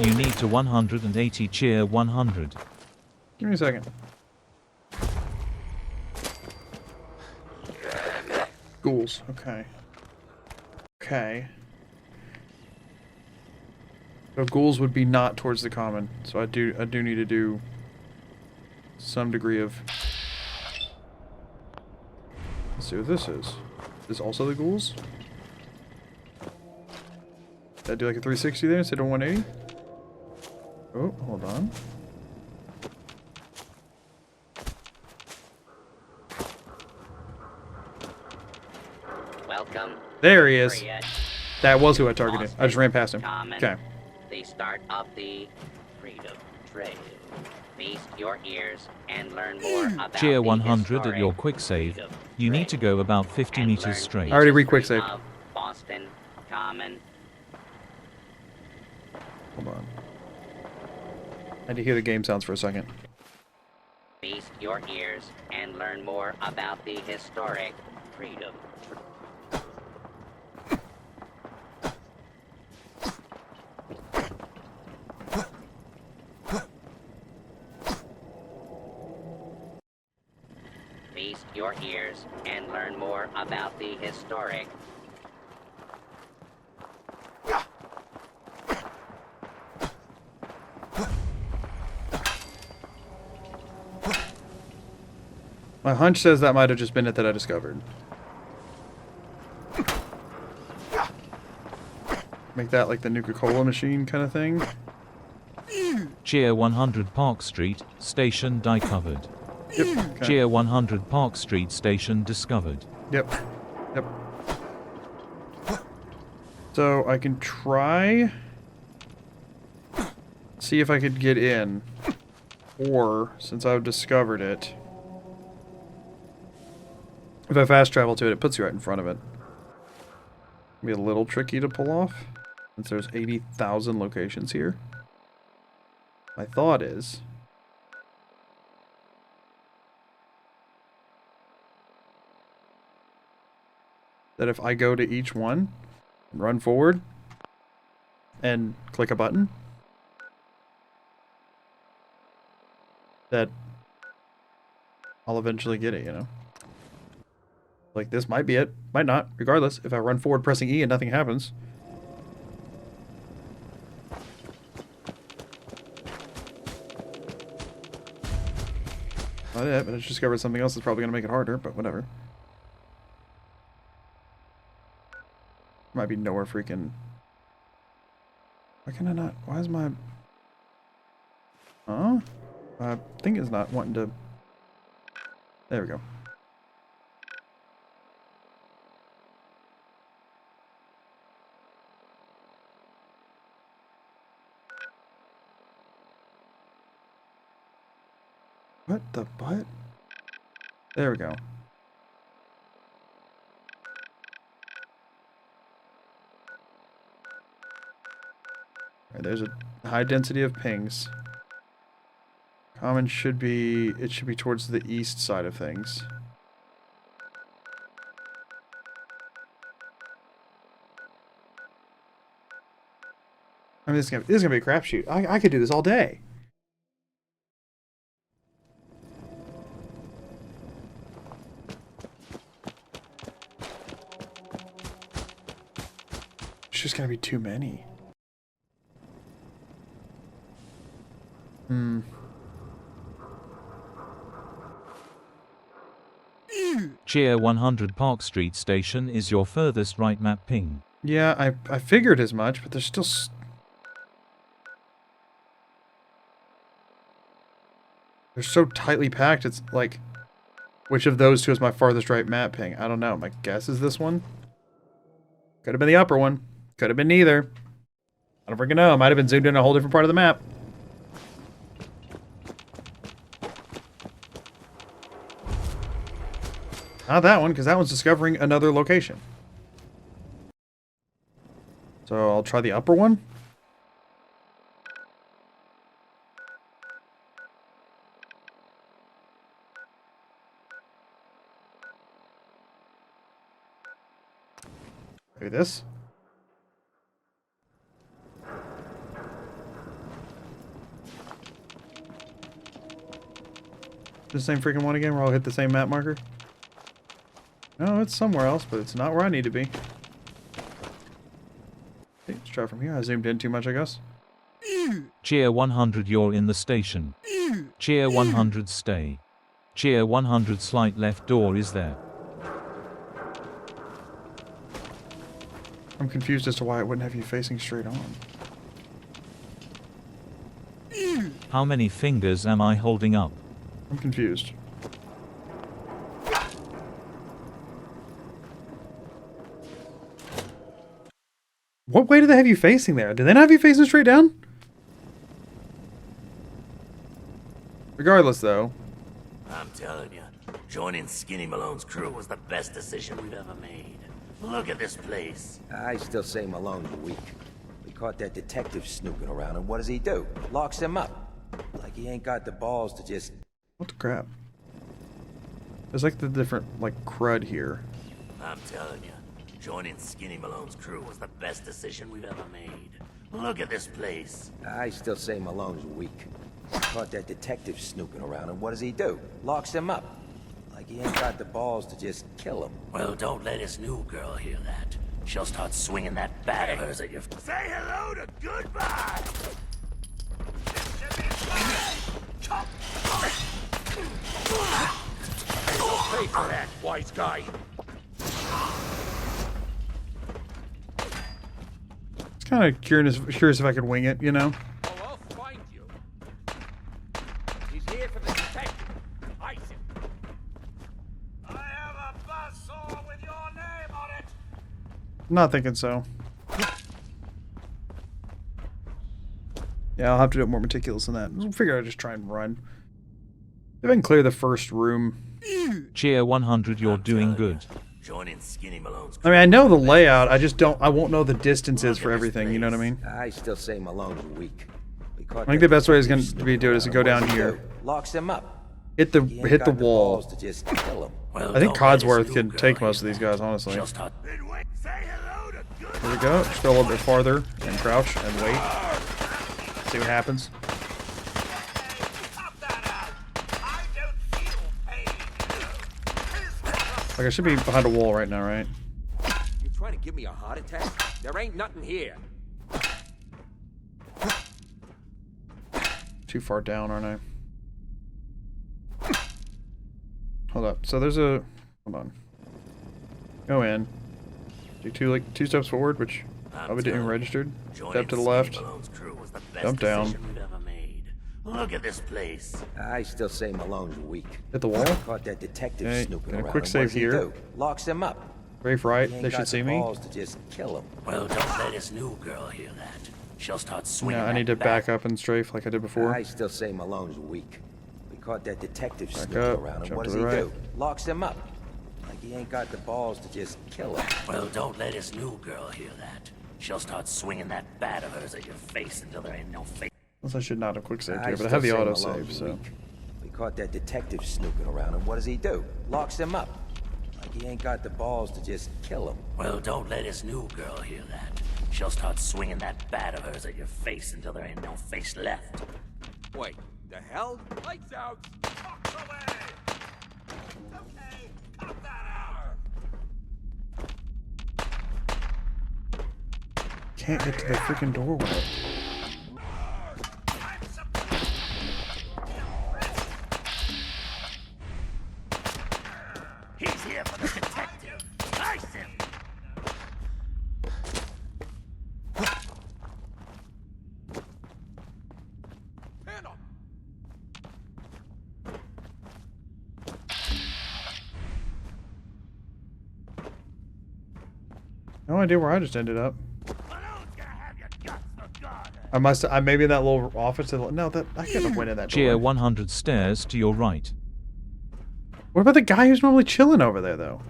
You need to 180. Cheer 100. Give me a second. Ghouls. Okay. Okay. So ghouls would be not towards the common. So I do need to do some degree of... Let's see what this is. Is this also the ghouls? Did I do like a 360 there instead of 180? Oh, hold on. Welcome. There he is. That was who I targeted. I just ran past him. Okay. The start of the Freedom Trail. Feast your ears and learn more about Cheer 100 at your quick save. You need to go about 50 meters straight. I already re-quick saved. Boston Common. Hold on. I had to hear the game sounds for a second. Feast your ears and learn more about the historic Freedom feast your ears and learn more about the historic. My hunch says that might have just been it that I discovered. Make that like the Nuka-Cola machine kind of thing. Cheer 100 Park Street, station die covered. Yep. Okay. Cheer 100 Park Street, station discovered. Yep. Yep. So I can try... see if I could get in. Or, since I've discovered it... if I fast travel to it, it puts you right in front of it. Be a little tricky to pull off, since there's 80,000 locations here. My thought is... that if I go to each one, and run forward, and click a button, that I'll eventually get it, you know? Like, this might be it. Might not. Regardless, if I run forward pressing E and nothing happens. Not it, but I just discovered something else that's probably going to make it harder, but whatever. Might be nowhere freaking... why can I not... why is my... huh? My thing is not wanting to... there we go. What the butt? There we go. Alright, there's a high density of pings. Common should be... it should be towards the east side of things. I mean, this is gonna be a crapshoot. I could do this all day. It's just gonna be too many. Cheer 100 Park Street station is your furthest right map ping. Yeah, I figured as much, but there's still... they're so tightly packed, it's like... which of those two is my farthest right map ping? I don't know. My guess is this one. Could have been the upper one. Could have been neither. I don't freaking know. Might have been zoomed in a whole different part of the map. Not that one, because that one's discovering another location. So I'll try the upper one. Maybe this. The same freaking one again, where I'll hit the same map marker? No, it's somewhere else, but it's not where I need to be. Okay, let's try from here. I zoomed in too much, I guess. Cheer 100 you're in the station. Cheer 100 stay. Cheer 100 slight left door is there. I'm confused as to why it wouldn't have you facing straight on. How many fingers am I holding up? I'm confused. What way do they have you facing there? Did they not have you facing straight down? Regardless, though. I'm telling you, joining Skinny Malone's crew was the best decision we've ever made. Look at this place. I still say Malone's weak. We caught that detective snooping around, and what does he do? Locks him up. Like he ain't got the balls to just... what the crap? There's like the different, like, crud here. I'm telling you, joining Skinny Malone's crew was the best decision we've ever made. Look at this place. I still say Malone's weak. We caught that detective snooping around, and what does he do? Locks him up. Like he ain't got the balls to just kill him. Well, don't let his new girl hear that. She'll start swinging that bat of hers at your... Say hello to goodbye! You'll pay for that, wise guy. It's kind of curious if I could wing it, you know? Oh, I'll find you. He's here for the detective. Ice him. I have a buzzsaw with your name on it! I'm not thinking so. Yeah, I'll have to do it more meticulous than that. We'll figure I'll just try and run. If I can clear the first room. Cheer 100, you're doing good. Joining Skinny Malone's I mean, I know the layout, I just don't, I won't know the distances for everything, you know what I mean? I still say Malone's weak. I think the best way is going to be to do it is to go down here. Locks him up. Hit the wall. To just kill him. I think Codsworth can take most of these guys, honestly. Here we go. Just go a little bit farther and crouch and wait. See what happens. Like, I should be behind a wall right now, right? You trying to give me a heart attack? There ain't nothing here. Too far down, aren't I? Hold up. So there's a... Hold on. Go in. Do two steps forward, which probably didn't registered. Step to the left. Jump down. Look at this place. I still say Malone's weak. Hit the wall. Caught that detective Okay, snooping and a around. quick and save what does he here. do? Locks him up. Brave right. He ain't They got should see the me. balls to just kill him. Well, don't let his new girl hear that. She'll start swinging. Yeah, I need to back up and strafe like I did before. I still say Malone's weak. We caught that detective Back snooping up, around, and jump what to does the he right. do? Locks him up. Like he ain't got the balls to just kill him. Well, don't let his new girl hear that. She'll start swinging that bat of hers at your face until there ain't no face. Unless I should not have quick saved I here, but I still have the say auto Malone's save, so. weak. We caught that detective snooping around, and what does he do? Locks him up. Like he ain't got the balls to just kill him. Well, don't let his new girl hear that. She'll start swinging that bat of hers at your face until there ain't no face left. Wait, the hell? Lights out. Fuck away! Okay, cut that out! Can't get to the freaking doorway. He's here for the detective. Ice him! No idea where I just ended up. I maybe in that little office. No, that I couldn't have went in that Cheer door. 100 stairs to your right. What about the guy who's normally chilling over there, though?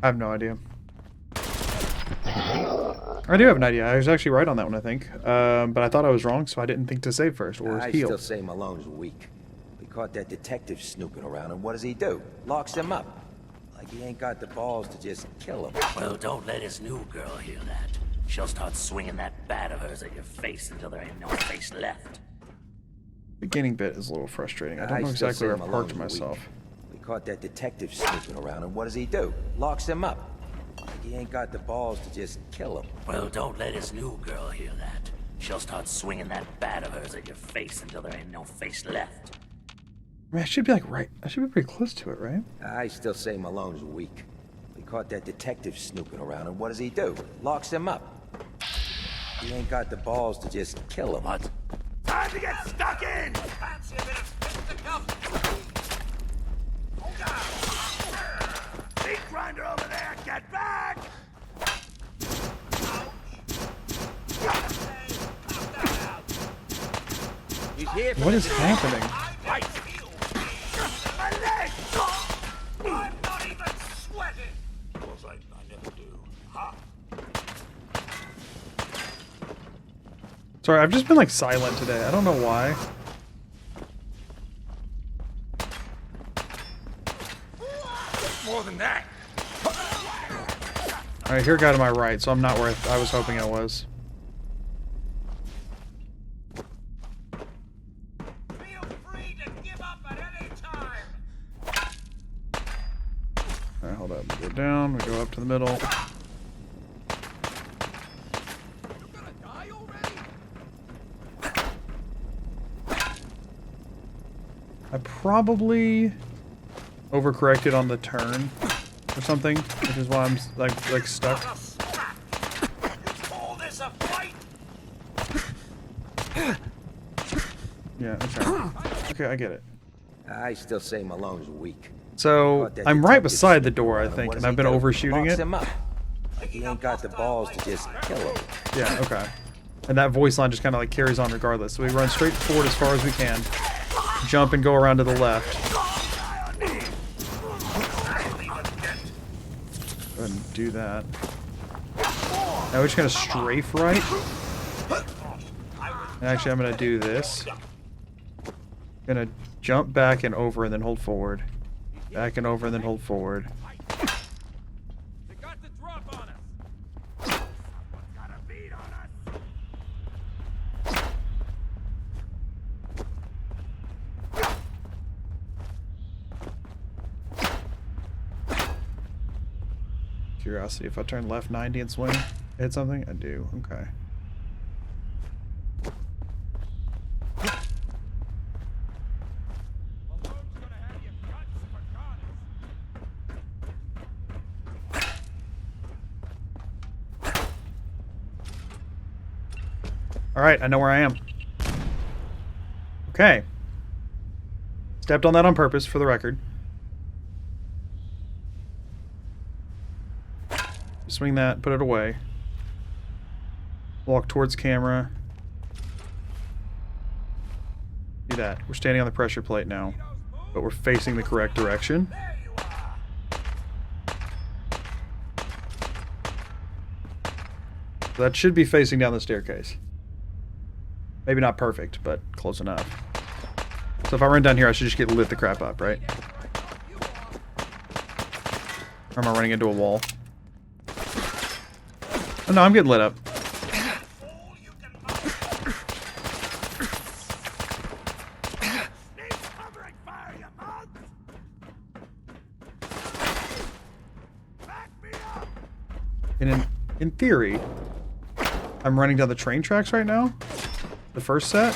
I have no idea. I do have an idea. I was actually right on that one, I think. But I thought I was wrong, so I didn't think to save first or I heal. still say Malone's weak. We caught that detective snooping around, and what does he do? Locks him up. Like he ain't got the balls to just kill him. Well, don't let his new girl hear that. She'll start swinging that bat of hers at your face until there ain't no face left. Beginning bit is a little frustrating. I don't know still exactly say where I parked Malone's myself. weak. We caught that detective snooping around, and what does he do? Locks him up. Like he ain't got the balls to just kill him. Well, don't let his new girl hear that. She'll start swinging that bat of hers at your face until there ain't no face left. I mean, I should be like right. I should be pretty close to it, right? I still say Malone's weak. We caught that detective snooping around, and what does he do? Locks him up. He ain't got the balls to just kill him. What? Time to get stuck in! Fancy a bit of fisticuffs? Meat grinder over there, get back! He's here for What the is happening? My leg! I'm not even sweating! Of course, I never do. Ha! Sorry, I've just been like silent today. I don't know why. More than that. Alright, here guy to my right, so I'm not where I was hoping I was. Alright, hold up. We go down, we go up to the middle. I probably overcorrected on the turn or something, which is why I'm like stuck. Yeah, okay. Okay, I get it. I still say Malone's weak. So I'm right beside the door, I think, and I've been overshooting it. He ain't got the balls to just kill him. Yeah, okay. And that voice line just kind of like carries on regardless. So we run straight forward as far as we can. Jump and go around to the left. Go ahead and do that. Now we're just gonna strafe right. And actually, I'm gonna do this. Gonna jump back and over and then hold forward. Back and over and then hold forward. Curiosity, if I turn left 90 and swing, hit something? I do, okay. Alright, I know where I am. Okay. Stepped on that on purpose, for the record. Swing that, put it away. Walk towards camera. Do that. We're standing on the pressure plate now, but we're facing the correct direction. So that should be facing down the staircase. Maybe not perfect, but close enough. So if I run down here, I should just get lit the crap up, right? Or am I running into a wall? Oh no, I'm getting lit up. And in theory, I'm running down the train tracks right now. The first set.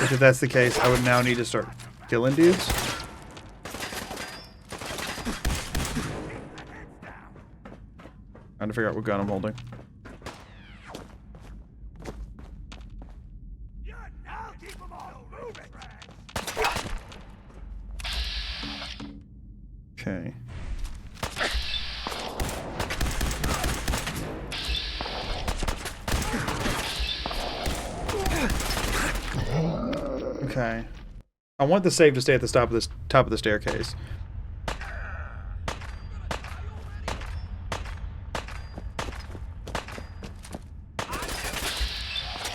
Which, if that's the case, I would now need to start killing dudes. Trying to figure out what gun I'm holding. Okay. Okay. I want the save to stay at the top of the staircase.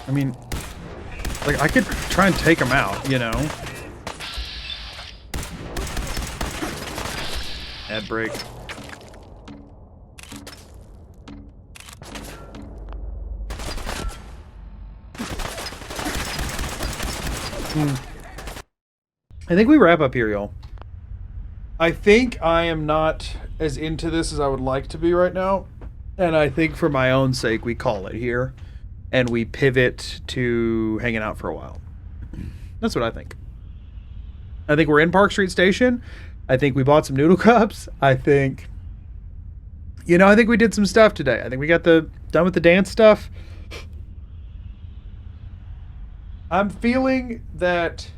I mean, like, I could try and take him out, you know? Ad break. I think we wrap up here, y'all. I think I am not as into this as I would like to be right now. And I think for my own sake, we call it here. And we pivot to hanging out for a while. That's what I think. I think we're in Park Street Station. I think we bought some noodle cups. I think... You know, I think we did some stuff today. I think we got done with the dance stuff. I'm feeling that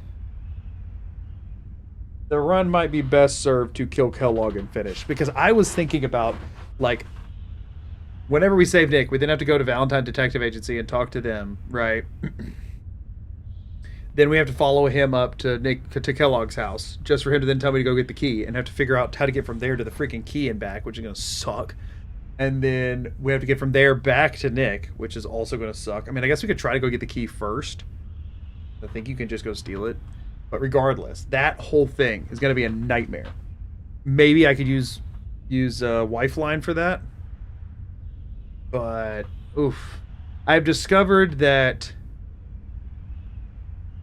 the run might be best served to kill Kellogg and finish. Because I was thinking about, like, whenever we save Nick, we then have to go to Valentine Detective Agency and talk to them, right? Then we have to follow him up to Kellogg's house, just for him to then tell me to go get the key, and have to figure out how to get from there to the freaking key and back, which is going to suck. And then we have to get from there back to Nick, which is also going to suck. I mean, I guess we could try to go get the key first. I think you can just go steal it. But regardless, that whole thing is going to be a nightmare. Maybe I could use Lifeline for that. But, oof. I've discovered that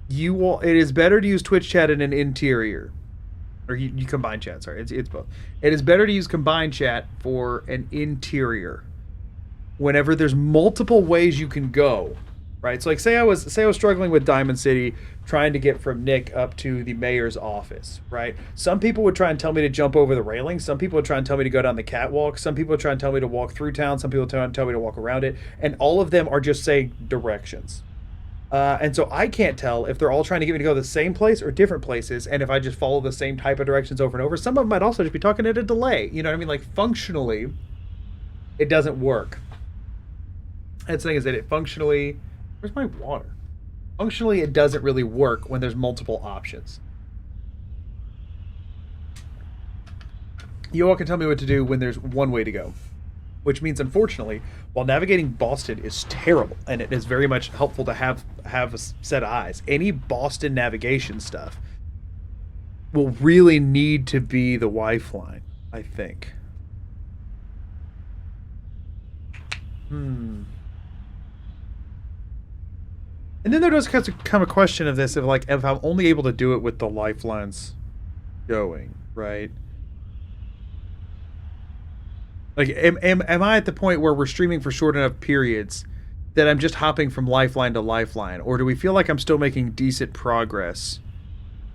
it is better to use Twitch chat in an interior. Or you combine chat, sorry. It's both. It is better to use combined chat for an interior. Whenever there's multiple ways you can go, right? So like say I was struggling with Diamond City, trying to get from Nick up to the mayor's office, right? Some people would try and tell me to jump over the railing. Some people would try and tell me to go down the catwalk. Some people would try and tell me to walk through town. Some people would try and tell me to walk around it. And all of them are just saying directions. And so I can't tell if they're all trying to get me to go to the same place or different places, and if I just follow the same type of directions over and over. Some of them might also just be talking at a delay. You know what I mean? Like, functionally, it doesn't work. That's the thing, is that it functionally... Where's my water? Functionally, it doesn't really work when there's multiple options. You all can tell me what to do when there's one way to go. Which means, unfortunately, while navigating Boston is terrible, and it is very much helpful to have a set of eyes, any Boston navigation stuff will really need to be the Lifeline, I think. And then there does come a question of this, of like, if I'm only able to do it with the Lifelines going, right? Like, am I at the point where we're streaming for short enough periods that I'm just hopping from lifeline to lifeline? Or do we feel like I'm still making decent progress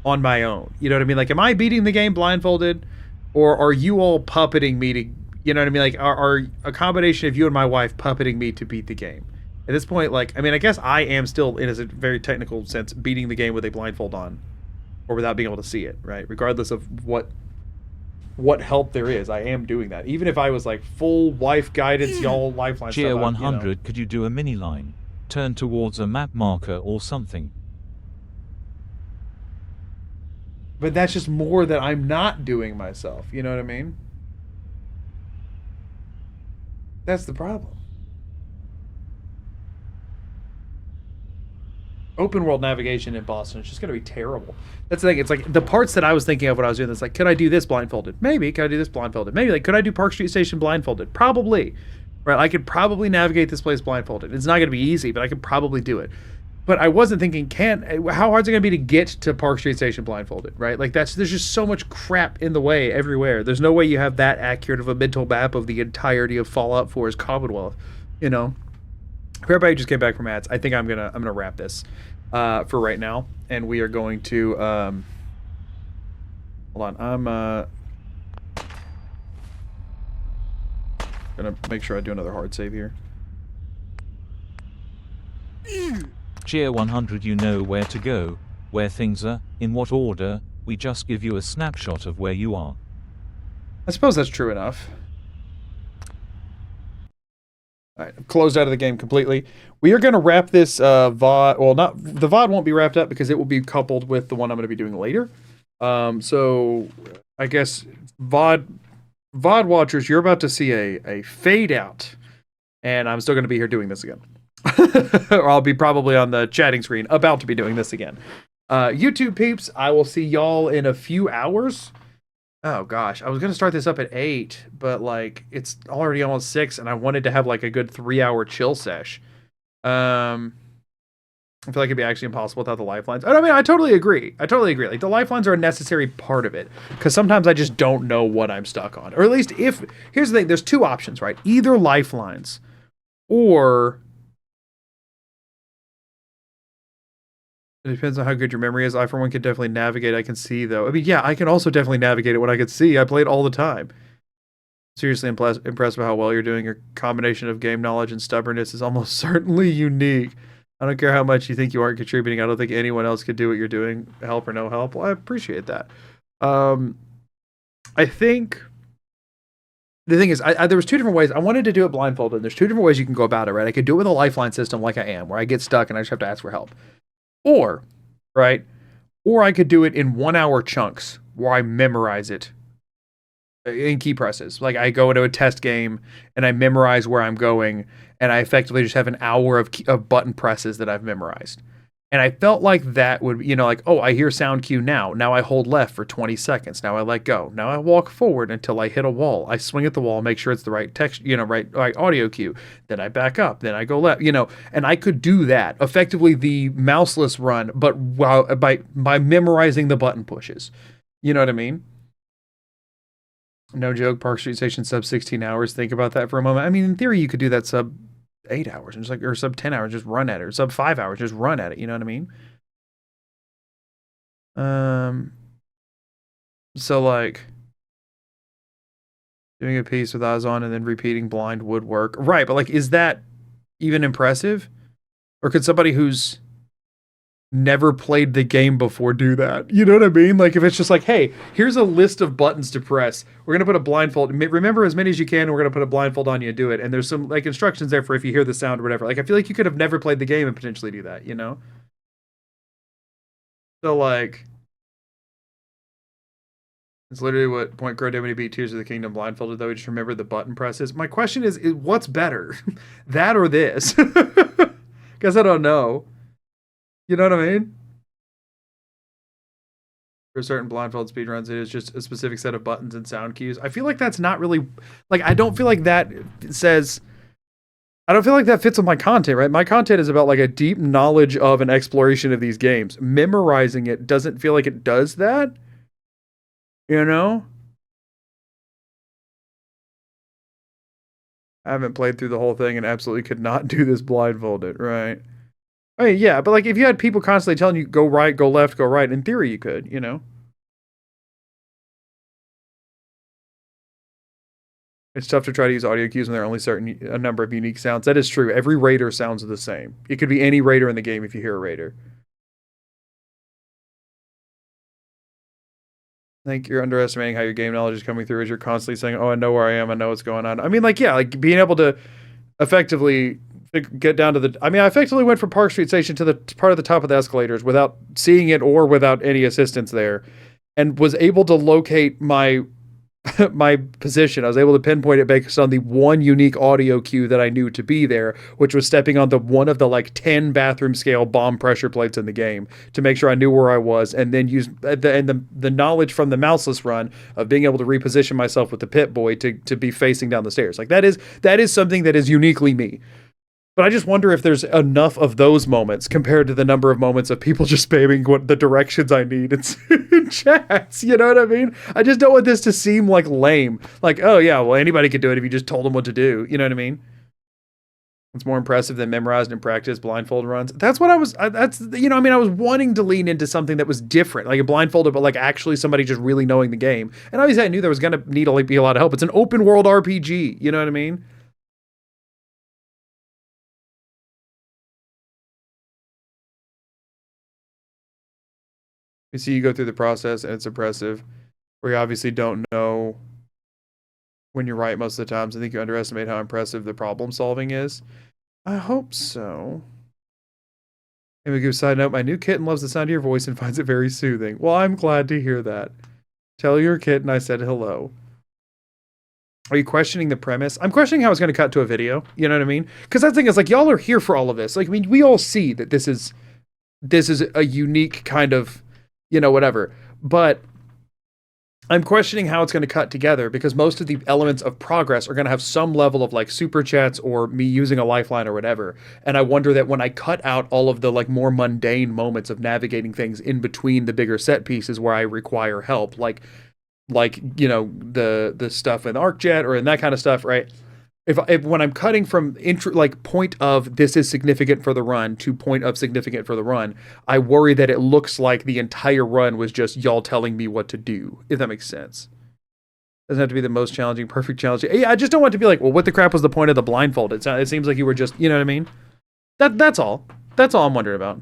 on my own? You know what I mean? Like, am I beating the game blindfolded? Or are you all puppeting me to, you know what I mean? Like, are a combination of you and my wife puppeting me to beat the game? At this point, like, I mean, I guess I am still, in a very technical sense, beating the game with a blindfold on. Or without being able to see it, right? Regardless of what help there is, I am doing that. Even if I was like full wife guidance, y'all lifeline Gear stuff, 100, you know. could you do a mini line? Turn towards a map marker or something. But that's just more that I'm not doing myself. You know what I mean? That's the problem. Open world navigation in Boston is just going to be terrible. That's the thing. It's like the parts that I was thinking of when I was doing this. Like, could I do this blindfolded? Maybe. Could I do this blindfolded? Maybe. Like, could I do Park Street Station blindfolded? Probably. Right? I could probably navigate this place blindfolded. It's not going to be easy, but I could probably do it. But I wasn't thinking, how hard is it going to be to get to Park Street Station blindfolded? Right? Like, there's just so much crap in the way everywhere. There's no way you have that accurate of a mental map of the entirety of Fallout 4's Commonwealth. You know. For everybody who just came back from ads, I think I'm gonna wrap this for right now, and we are going to hold on. I'm gonna make sure I do another hard save here. Cheer 100, you know where to go, where things are, in what order. We just give you a snapshot of where you are. I suppose that's true enough. Alright, I've closed out of the game completely. We are going to wrap this VOD... Well, the VOD won't be wrapped up because it will be coupled with the one I'm going to be doing later. So, I guess, VOD watchers, you're about to see a fade out. And I'm still going to be here doing this again. Or I'll be probably on the chatting screen about to be doing this again. YouTube peeps, I will see y'all in a few hours. Oh gosh, I was gonna start this up at 8, but like it's already almost 6, and I wanted to have like a good 3-hour chill sesh. I feel like it'd be actually impossible without the lifelines. I mean, I totally agree. Like the lifelines are a necessary part of it, because sometimes I just don't know what I'm stuck on. Or at least here's the thing: there's two options, right? Either lifelines, or it depends on how good your memory is. I, for one, can definitely navigate. I can see, though. I mean, yeah, I can also definitely navigate it when I can see. I play it all the time. Seriously impressed with how well you're doing. Your combination of game knowledge and stubbornness is almost certainly unique. I don't care how much you think you aren't contributing. I don't think anyone else could do what you're doing, help or no help. Well, I appreciate that. I think the thing is, there was two different ways. I wanted to do it blindfolded. There's two different ways you can go about it, right? I could do it with a lifeline system like I am, where I get stuck and I just have to ask for help. Or I could do it in 1-hour chunks where I memorize it in key presses. Like I go into a test game and I memorize where I'm going, and I effectively just have an hour of button presses that I've memorized. And I felt like that would, like, oh, I hear sound cue now. Now I hold left for 20 seconds. Now I let go. Now I walk forward until I hit a wall. I swing at the wall, make sure it's the right text, right audio cue. Then I back up. Then I go left, and I could do that effectively, the mouseless run, but by memorizing the button pushes. You know what I mean? No joke. Park Street Station sub 16 hours. Think about that for a moment. I mean, in theory, you could do that sub 8 hours and or sub 10 hours, just run at it, or sub 5 hours, just run at it. You know what I mean? So like doing a piece with eyes on and then repeating blind would work. Right. But like, is that even impressive? Or could somebody who's never played the game before do that? You know what I mean? Like if it's just like, hey, here's a list of buttons to press. We're going to put a blindfold. Remember as many as you can. And we're going to put a blindfold on you and do it. And there's some like instructions there for if you hear the sound or whatever. Like I feel like you could have never played the game and potentially do that, So like, it's literally what Point Crow did when he beat Tears of the Kingdom blindfolded, though. He just remembered the button presses. My question is what's better? That or this? Guess I don't know. You know what I mean? For certain blindfold speedruns, it is just a specific set of buttons and sound cues. I feel like that's not really... Like, I don't feel like that says... I don't feel like that fits with my content, right? My content is about, like, a deep knowledge of and exploration of these games. Memorizing it doesn't feel like it does that. You know? I haven't played through the whole thing and absolutely could not do this blindfolded, right? I mean, yeah, but like if you had people constantly telling you go right, go left, go right, in theory you could, It's tough to try to use audio cues when there are only a number of unique sounds. That is true. Every raider sounds the same. It could be any raider in the game if you hear a raider. I think you're underestimating how your game knowledge is coming through as you're constantly saying, oh, I know where I am, I know what's going on. I mean, like, yeah, like being able to effectively get down to the... I mean, I effectively went from Park Street Station to the part of the top of the escalators without seeing it or without any assistance there, and was able to locate my my position. I was able to pinpoint it based on the one unique audio cue that I knew to be there, which was stepping onto one of the like 10 bathroom scale bomb pressure plates in the game to make sure I knew where I was, and then use the knowledge from the mouseless run of being able to reposition myself with the Pip-Boy to be facing down the stairs. Like that is something that is uniquely me. But I just wonder if there's enough of those moments compared to the number of moments of people just spamming what the directions I need in chats. You know what I mean? I just don't want this to seem like lame. Like, oh yeah, well anybody could do it if you just told them what to do. You know what I mean? It's more impressive than memorized and practiced blindfold runs. That's what I was, I was wanting to lean into something that was different, like a blindfolded, but like actually somebody just really knowing the game. And obviously I knew there was going to need to be a lot of help. It's an open world RPG. You know what I mean? You see, you go through the process and it's impressive, where you obviously don't know when you're right most of the times. I think you underestimate how impressive the problem solving is. I hope so. And we give a side note, my new kitten loves the sound of your voice and finds it very soothing. Well, I'm glad to hear that. Tell your kitten I said hello. Are you questioning the premise? I'm questioning how it's going to cut to a video. You know what I mean? Because that thing is like, y'all are here for all of this. Like, I mean, we all see that this is a unique kind of, whatever. But I'm questioning how it's going to cut together, because most of the elements of progress are going to have some level of like super chats or me using a lifeline or whatever. And I wonder that when I cut out all of the like more mundane moments of navigating things in between the bigger set pieces where I require help, like the stuff in ArcJet or in that kind of stuff, right? If when I'm cutting from point of this is significant for the run to point of significant for the run, I worry that it looks like the entire run was just y'all telling me what to do, if that makes sense. Doesn't have to be the most challenging, perfect challenge. Yeah, I just don't want it to be like, well, what the crap was the point of the blindfold? It seems like you were just, you know what I mean? That's all. That's all I'm wondering about.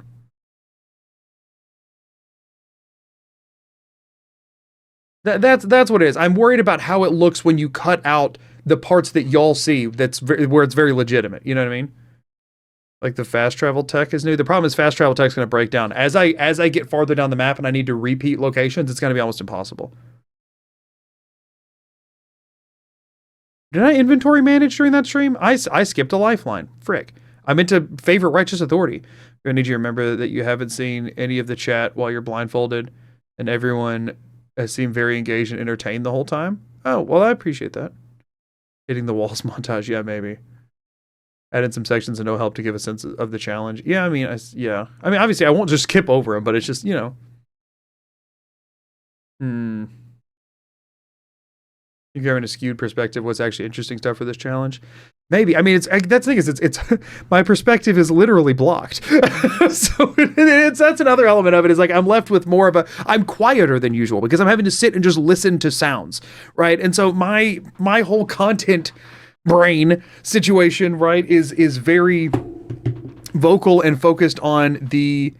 That's what it is. I'm worried about how it looks when you cut out the parts that y'all see where it's very legitimate. You know what I mean? Like the fast travel tech is new. The problem is fast travel tech is going to break down. As I get farther down the map and I need to repeat locations, it's going to be almost impossible. Did I inventory manage during that stream? I skipped a lifeline. Frick. I meant to favorite Righteous Authority. I need you to remember that you haven't seen any of the chat while you're blindfolded, and everyone has seemed very engaged and entertained the whole time. Oh, well, I appreciate that. Hitting the walls montage, yeah, maybe. Add in some sections and no help to give a sense of the challenge. Yeah, I mean, obviously I won't just skip over them, but it's just, you know. You're giving a skewed perspective. What's actually interesting stuff for this challenge? Maybe. I mean, that's the thing is, it's my perspective is literally blocked. So that's another element of it. Is like I'm left with more of I'm quieter than usual because I'm having to sit and just listen to sounds, right? And so my whole content brain situation, right, is very vocal and focused on the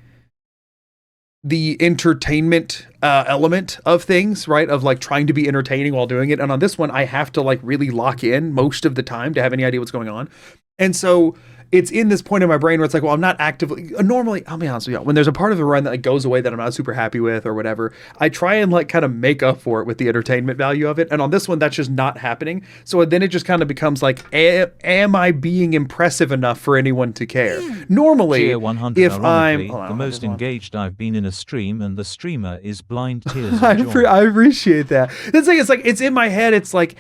entertainment element of things, right? Of like trying to be entertaining while doing it. And on this one, I have to like really lock in most of the time to have any idea what's going on. And so it's in this point in my brain where it's like, well, I'm not actively, normally, I'll be honest with you, when there's a part of the run that like goes away that I'm not super happy with or whatever, I try and like kind of make up for it with the entertainment value of it. And on this one, that's just not happening. So then it just kind of becomes like, am I being impressive enough for anyone to care? Normally, if I'm the most engaged I've been in a stream, and the streamer is Blind Tears of Joy. I appreciate that. The thing is, like, it's in my head. It's like,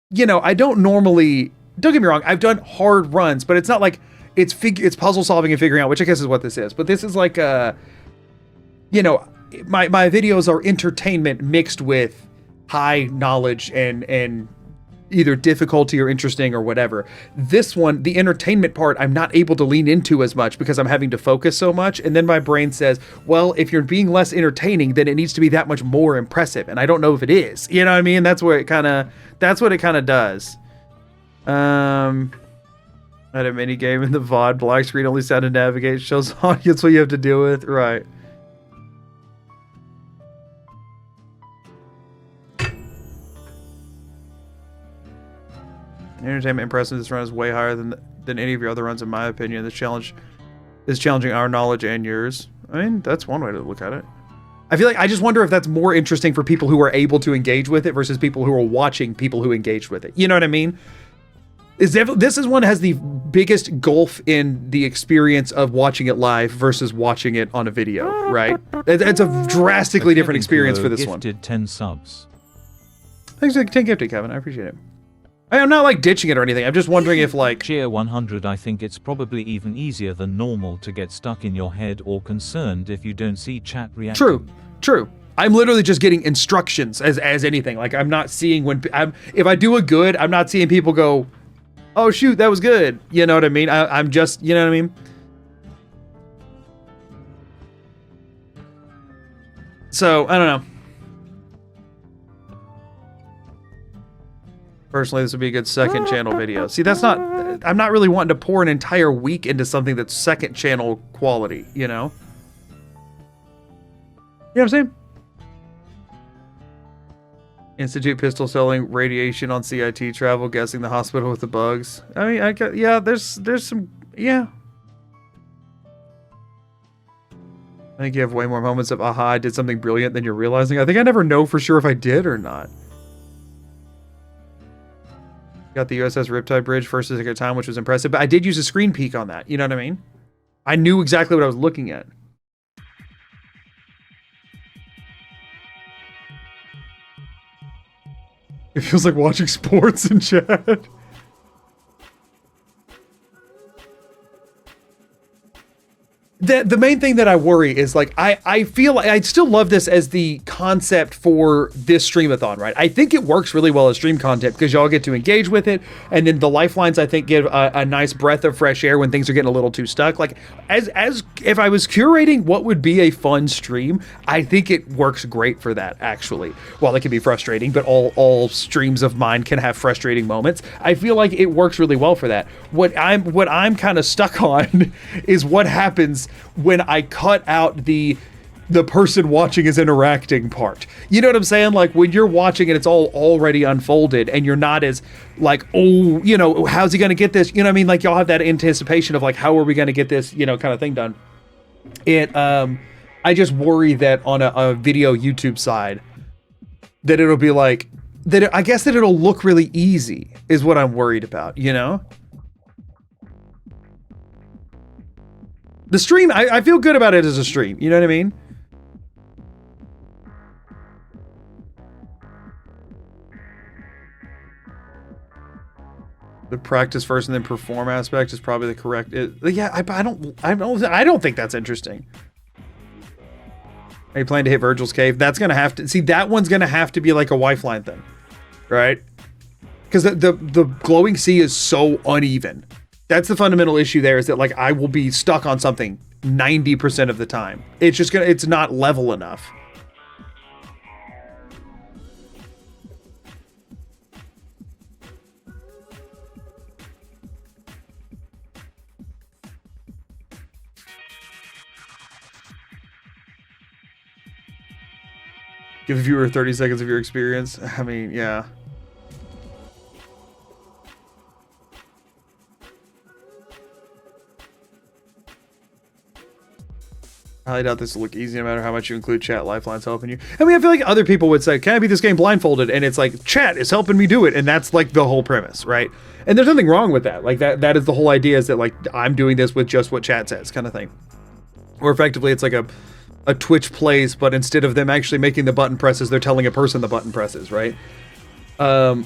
you know, I don't normally. Don't get me wrong. I've done hard runs, but it's not like it's puzzle solving and figuring out, which I guess is what this is. But this is like you know, my videos are entertainment mixed with high knowledge and either difficulty or interesting or whatever. This one, the entertainment part, I'm not able to lean into as much because I'm having to focus so much. And then my brain says, well, if you're being less entertaining, then it needs to be that much more impressive. And I don't know if it is. You know what I mean? That's what it kind of does. I had a mini game in the VOD. Black screen, only sound to navigate. Shows audience what you have to deal with. Right. Entertainment impressive. This run is way higher than any of your other runs, in my opinion. This challenge is challenging our knowledge and yours. I mean, that's one way to look at it. I feel like I just wonder if that's more interesting for people who are able to engage with it versus people who are watching people who engaged with it. You know what I mean? This is one that has the biggest gulf in the experience of watching it live versus watching it on a video, right? It's a drastically different experience for this one. Gifted 10 subs. Thanks for 10 gifted, Kevin. I appreciate it. I'm not like ditching it or anything. I'm just wondering if like... Cheer 100, I think it's probably even easier than normal to get stuck in your head or concerned if you don't see chat reacting. True. I'm literally just getting instructions as anything. Like I'm not seeing if I do a good, I'm not seeing people go, oh shoot, that was good. You know what I mean? I'm just, you know what I mean? So, I don't know. Personally, this would be a good second channel video. See, I'm not really wanting to pour an entire week into something that's second channel quality, you know? You know what I'm saying? Institute pistol selling, radiation on CIT travel, guessing the hospital with the bugs. I mean, yeah, there's some, yeah. I think you have way more moments of, aha, I did something brilliant than you're realizing. I think I never know for sure if I did or not. Got the USS Riptide Bridge first and second time, which was impressive, but I did use a screen peek on that. You know what I mean? I knew exactly what I was looking at. It feels like watching sports in chat. The main thing that I worry is like I feel like I still love this as the concept for this Streamathon, right? I think it works really well as stream content because y'all get to engage with it, and then the lifelines I think give a nice breath of fresh air when things are getting a little too stuck. Like as if I was curating what would be a fun stream, I think it works great for that actually. While it can be frustrating, but all streams of mine can have frustrating moments. I feel like it works really well for that. What I'm kind of stuck on is what happens when I cut out the person watching is interacting part. You know what I'm saying? Like when you're watching and it's all already unfolded and you're not as like, oh, you know, how's he going to get this? You know what I mean? Like y'all have that anticipation of like, how are we going to get this, you know, kind of thing done. I just worry that on a video YouTube side that it'll be like, I guess that it'll look really easy is what I'm worried about, you know? The stream, I feel good about it as a stream, you know what I mean? The practice first and then perform aspect is probably the correct. Yeah, I don't think that's interesting. Are you planning to hit Virgil's cave? That's gonna have to see. That one's gonna have to be like a lifeline thing, right? Because the glowing sea is so uneven. That's the fundamental issue. There is that like I will be stuck on something 90% of the time. It's not level enough. Give a viewer 30 seconds of your experience. I mean, yeah. I highly doubt this will look easy no matter how much you include chat. Lifeline's helping you. I mean, I feel like other people would say, can I beat this game blindfolded? And it's like, chat is helping me do it. And that's like the whole premise, right? And there's nothing wrong with that. Like that is the whole idea, is that like, I'm doing this with just what chat says kind of thing. Or effectively it's like a Twitch plays, but instead of them actually making the button presses, they're telling a person the button presses, right? I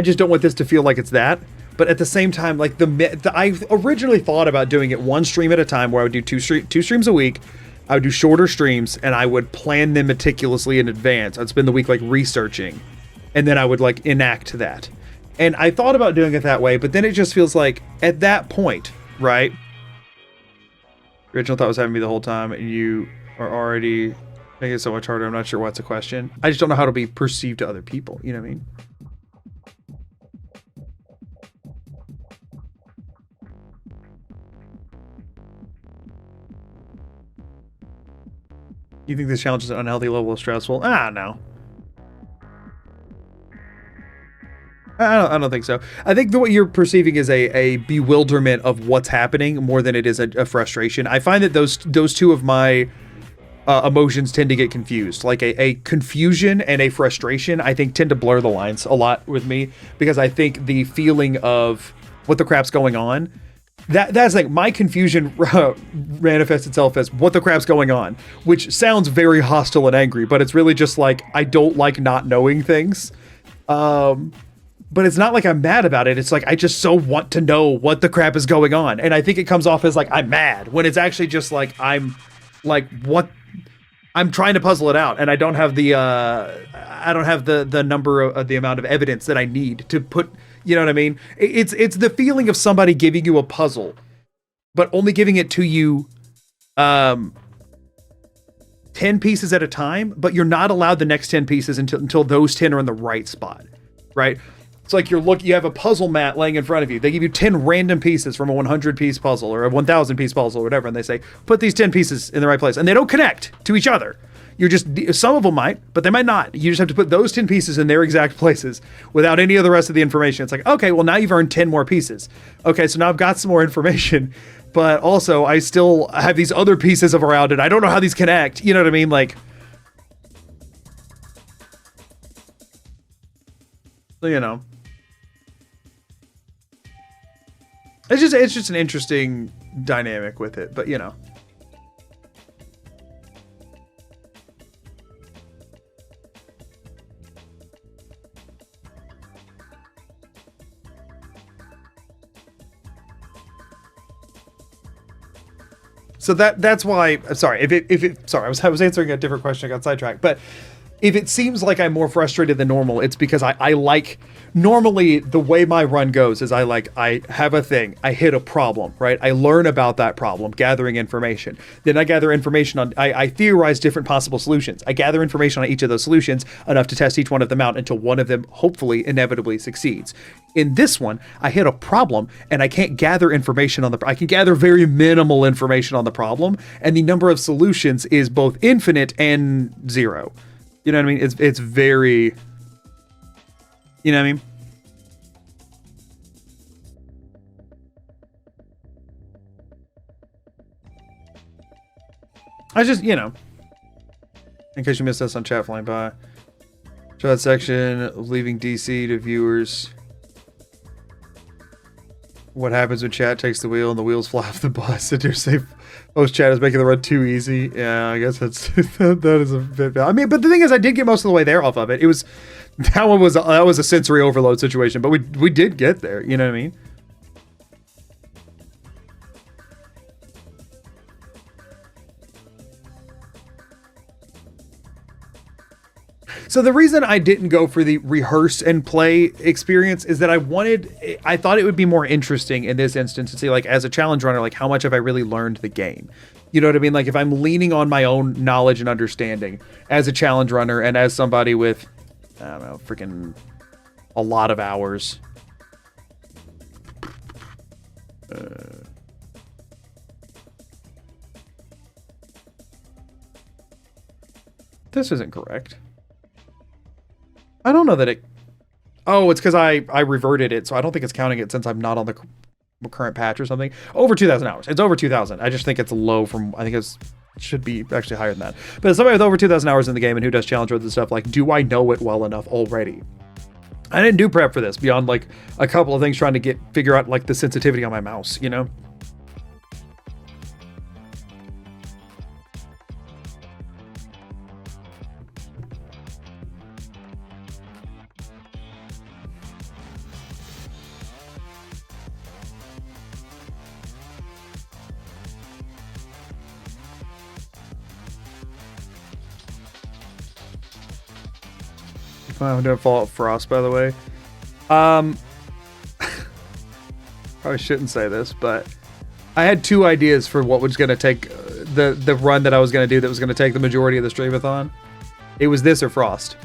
just don't want this to feel like it's that. But at the same time, like I originally thought about doing it one stream at a time, where I would do two streams a week. I would do shorter streams, and I would plan them meticulously in advance. I'd spend the week like researching, and then I would like enact that. And I thought about doing it that way, but then it just feels like at that point, right? Original thought was having me the whole time, and you are already making it so much harder. I'm not sure what's a question. I just don't know how to be perceived to other people. You know what I mean? You think this challenge is an unhealthy level of stressful? No. I don't think so. I think that what you're perceiving is a bewilderment of what's happening more than it is a frustration. I find that those two of my emotions tend to get confused. Like a confusion and a frustration, I think, tend to blur the lines a lot with me, because I think the feeling of what the crap's going on, that's like my confusion manifests itself as what the crap's going on, which sounds very hostile and angry, but it's really just like I don't like not knowing things. But it's not like I'm mad about it. It's like I just so want to know what the crap is going on. And I think it comes off as like I'm mad, when it's actually just like I'm trying to puzzle it out, and I don't have the number of the amount of evidence that I need to put, you know what I mean? It's the feeling of somebody giving you a puzzle, but only giving it to you 10 pieces at a time, but you're not allowed the next 10 pieces until those 10 are in the right spot, right? It's like you have a puzzle mat laying in front of you. They give you 10 random pieces from a 100-piece puzzle or a 1,000-piece puzzle or whatever, and they say, put these 10 pieces in the right place. And they don't connect to each other. Some of them might, but they might not. You just have to put those 10 pieces in their exact places without any of the rest of the information. It's like, okay, well, now you've earned 10 more pieces. Okay, so now I've got some more information, but also I still have these other pieces of around it. I don't know how these connect. You know what I mean? Like, you know. It's just an interesting dynamic with it, but you know. So that's why. Sorry, sorry, I was answering a different question. I got sidetracked, but if it seems like I'm more frustrated than normal, it's because I like, normally the way my run goes is I have a thing, I hit a problem, right? I learn about that problem, gathering information. Then I gather information on, I theorize different possible solutions. I gather information on each of those solutions enough to test each one of them out until one of them hopefully inevitably succeeds. In this one, I hit a problem and I can't gather information on I can gather very minimal information on the problem, and the number of solutions is both infinite and zero. You know what I mean? It's very, you know what I mean? I just, you know, in case you missed us on chat flying by, Chat section, leaving DC to viewers. What happens when chat takes the wheel and the wheels fly off the bus? And you're safe. Most chat is making the run too easy. Yeah, I guess that's that is a bit bad. I mean, but the thing is, I did get most of the way there off of it. It was that was a sensory overload situation, but we did get there. You know what I mean? So the reason I didn't go for the rehearse and play experience is that I thought it would be more interesting in this instance to see, like, as a challenge runner, like, how much have I really learned the game? You know what I mean? Like, if I'm leaning on my own knowledge and understanding as a challenge runner and as somebody with, I don't know, freaking a lot of hours. This isn't correct. I don't know that it... Oh, it's because I reverted it, so I don't think it's counting it since I'm not on the current patch or something. Over 2,000 hours. It's over 2,000. I just think it's low from... I think it should be actually higher than that. But as somebody with over 2,000 hours in the game and who does challenge runs and stuff, like, do I know it well enough already? I didn't do prep for this beyond, like, a couple of things trying to figure out, like, the sensitivity on my mouse, you know? I'm doing Fallout Frost, by the way. Probably shouldn't say this, but I had two ideas for what was going to take the run that I was going to do that was going to take the majority of the Streamathon. It was this or Frost.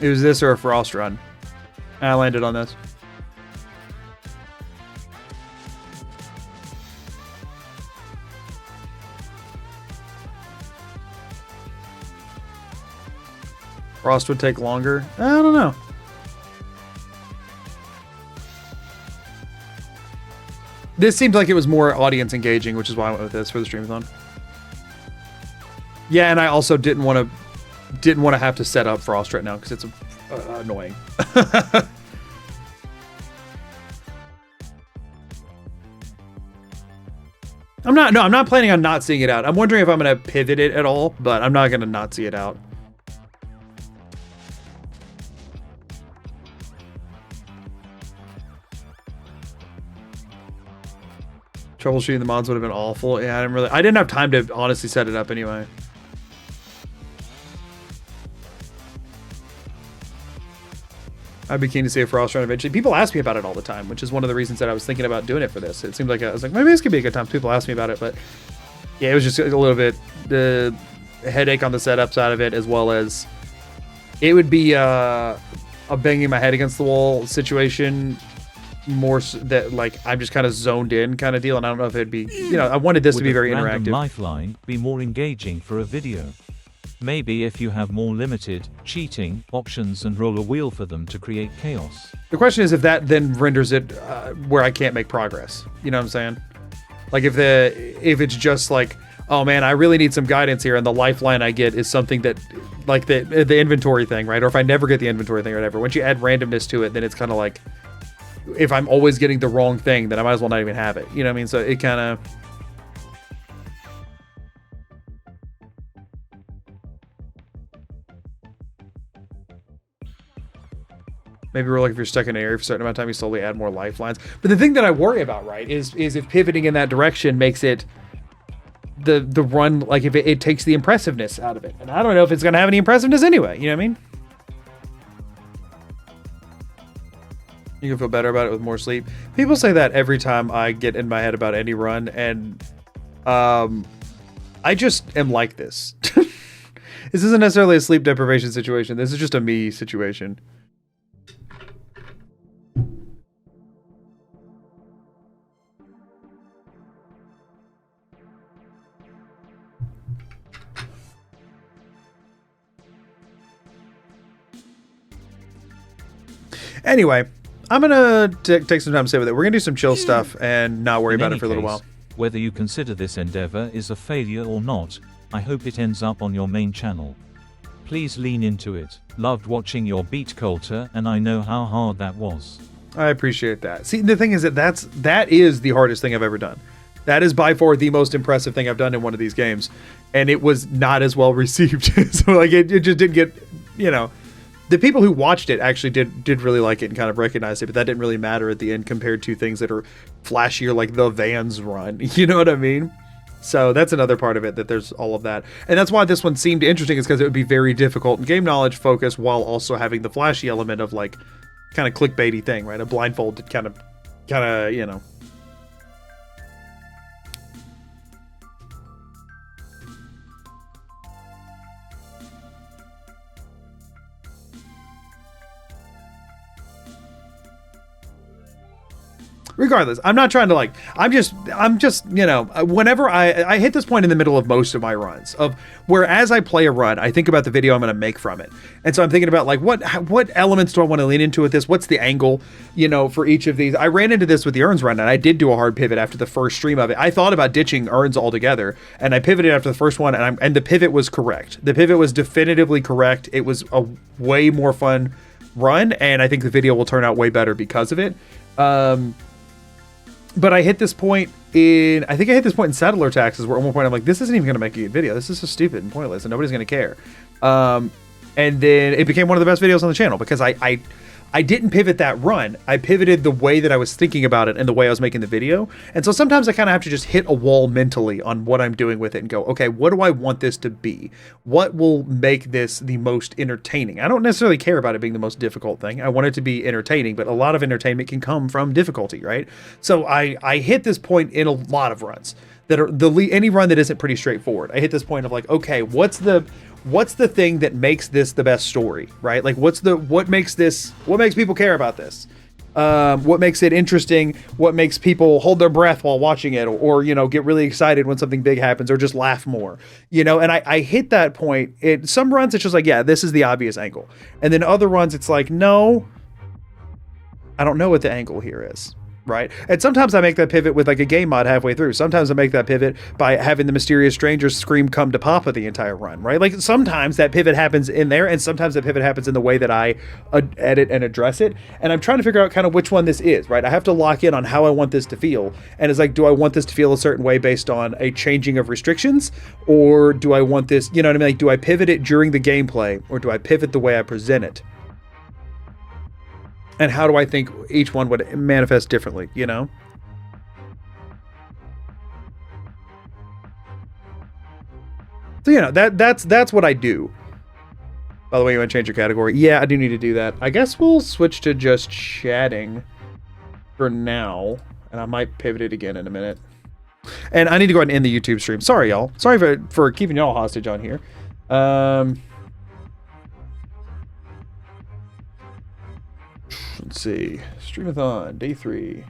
It was this or a Frost run. And I landed on this. Frost would take longer. I don't know. This seemed like it was more audience engaging, which is why I went with this for the Streamathon. Yeah, and I also didn't want to have to set up Frost right now because it's annoying. I'm not planning on not seeing it out. I'm wondering if I'm going to pivot it at all, but I'm not going to not see it out. Troubleshooting the mods would have been awful. Yeah, I didn't have time to honestly set it up anyway. I'd be keen to see a Frost run eventually. People ask me about it all the time, which is one of the reasons that I was thinking about doing it for this. It seemed like I was like, maybe this could be a good time. People ask me about it, but yeah, it was just a little bit the headache on the setup side of it, as well as it would be a banging my head against the wall situation. More that, like, I'm just kind of zoned in kind of deal, and I don't know if it'd be, you know, I wanted this to be very interactive. Lifeline be more engaging for a video. Maybe if you have more limited cheating options and roll a wheel for them to create chaos. The question is if that then renders it where I can't make progress. You know what I'm saying? Like if it's just like, oh man, I really need some guidance here, and the lifeline I get is something that, like the inventory thing, right? Or if I never get the inventory thing or whatever. Once you add randomness to it, then it's kind of like, if I'm always getting the wrong thing, then I might as well not even have it. You know what I mean? So it kind of... Maybe we're like, if you're stuck in an area for a certain amount of time, you slowly add more lifelines. But the thing that I worry about, right, is if pivoting in that direction makes it the run, like if it takes the impressiveness out of it. And I don't know if it's going to have any impressiveness anyway. You know what I mean? You can feel better about it with more sleep. People say that every time I get in my head about any run, and I just am like this. This isn't necessarily a sleep deprivation situation. This is just a me situation. Anyway, I'm gonna take some time to sit with it. We're gonna do some chill stuff and not worry about it for a little while. Whether you consider this endeavor is a failure or not, I hope it ends up on your main channel. Please lean into it. Loved watching your beat Coulter, and I know how hard that was. I appreciate that. See, the thing is that is the hardest thing I've ever done. That is by far the most impressive thing I've done in one of these games, and it was not as well received. So like it just didn't get, you know, the people who watched it actually did really like it and kind of recognized it, but that didn't really matter at the end compared to things that are flashier like the Vans run. You know what I mean? So that's another part of it, that there's all of that. And that's why this one seemed interesting, is because it would be very difficult and game knowledge focused while also having the flashy element of like kind of clickbaity thing, right? A blindfolded kind of, you know. Regardless, I'm not trying to like, I'm just, you know, whenever I hit this point in the middle of most of my runs of where as I play a run, I think about the video I'm going to make from it. And so I'm thinking about like, what elements do I want to lean into with this? What's the angle, you know, for each of these? I ran into this with the Urns run, and I did do a hard pivot after the first stream of it. I thought about ditching Urns altogether, and I pivoted after the first one, and the pivot was correct. The pivot was definitively correct. It was a way more fun run, and I think the video will turn out way better because of it. But I hit this point in Settler Taxes, where at one point I'm like, this isn't even going to make a good video. This is so stupid and pointless, and nobody's going to care. And then it became one of the best videos on the channel because I didn't pivot that run. I pivoted the way that I was thinking about it and the way I was making the video. And so sometimes I kind of have to just hit a wall mentally on what I'm doing with it and go, okay, what do I want this to be? What will make this the most entertaining? I don't necessarily care about it being the most difficult thing. I want it to be entertaining, but a lot of entertainment can come from difficulty, right? So I hit this point in a lot of runs that are any run that isn't pretty straightforward. I hit this point of like, okay, what's the thing that makes this the best story, right? Like what makes people care about this? What makes it interesting? What makes people hold their breath while watching it, or you know, get really excited when something big happens, or just laugh more, you know? And I hit that point. Some runs it's just like, yeah, this is the obvious angle. And then other runs it's like, no, I don't know what the angle here is. Right. And sometimes I make that pivot with like a game mod halfway through. Sometimes I make that pivot by having the mysterious stranger scream "come to Papa" the entire run. Right. Like sometimes that pivot happens in there, and sometimes that pivot happens in the way that I edit and address it. And I'm trying to figure out kind of which one this is. Right. I have to lock in on how I want this to feel. And it's like, do I want this to feel a certain way based on a changing of restrictions, or do I want this, you know what I mean? Like, do I pivot it during the gameplay, or do I pivot the way I present it? And how do I think each one would manifest differently, you know? So, you know, that's what I do. By the way, you want to change your category? Yeah, I do need to do that. I guess we'll switch to just chatting for now. And I might pivot it again in a minute. And I need to go ahead and end the YouTube stream. Sorry, y'all. Sorry for keeping y'all hostage on here. Let's see. Streamathon, day 3.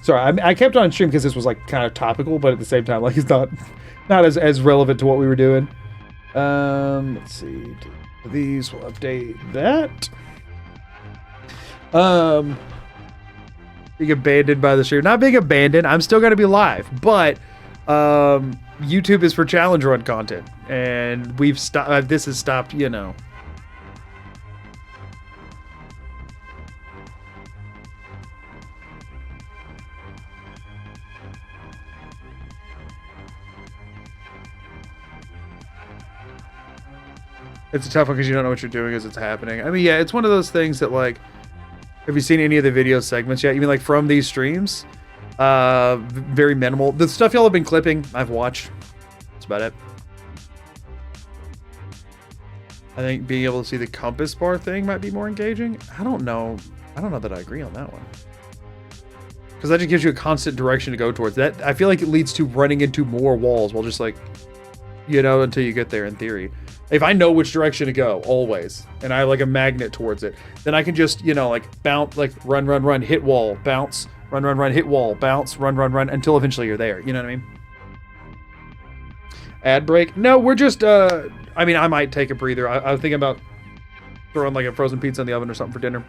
Sorry, I kept on stream because this was like kind of topical, but at the same time, like it's not as relevant to what we were doing. Let's see. These will update that. Being abandoned by the stream. Not being abandoned. I'm still going to be live, but YouTube is for challenge run content, and we've stopped. This has stopped. You know. It's a tough one because you don't know what you're doing as it's happening. I mean, yeah, it's one of those things that like. Have you seen any of the video segments yet? You mean like from these streams? Very minimal. The stuff y'all have been clipping, I've watched. That's about it. I think being able to see the compass bar thing might be more engaging. I don't know. I don't know that I agree on that one. Because that just gives you a constant direction to go towards. That I feel like it leads to running into more walls while just like, you know, until you get there in theory. If I know which direction to go, always, and I have like a magnet towards it, then I can just, you know, like bounce, like run, hit wall, bounce, run, hit wall, bounce, run, until eventually you're there. You know what I mean? Ad break? No, we're just, I mean, I might take a breather. I was thinking about throwing like a frozen pizza in the oven or something for dinner.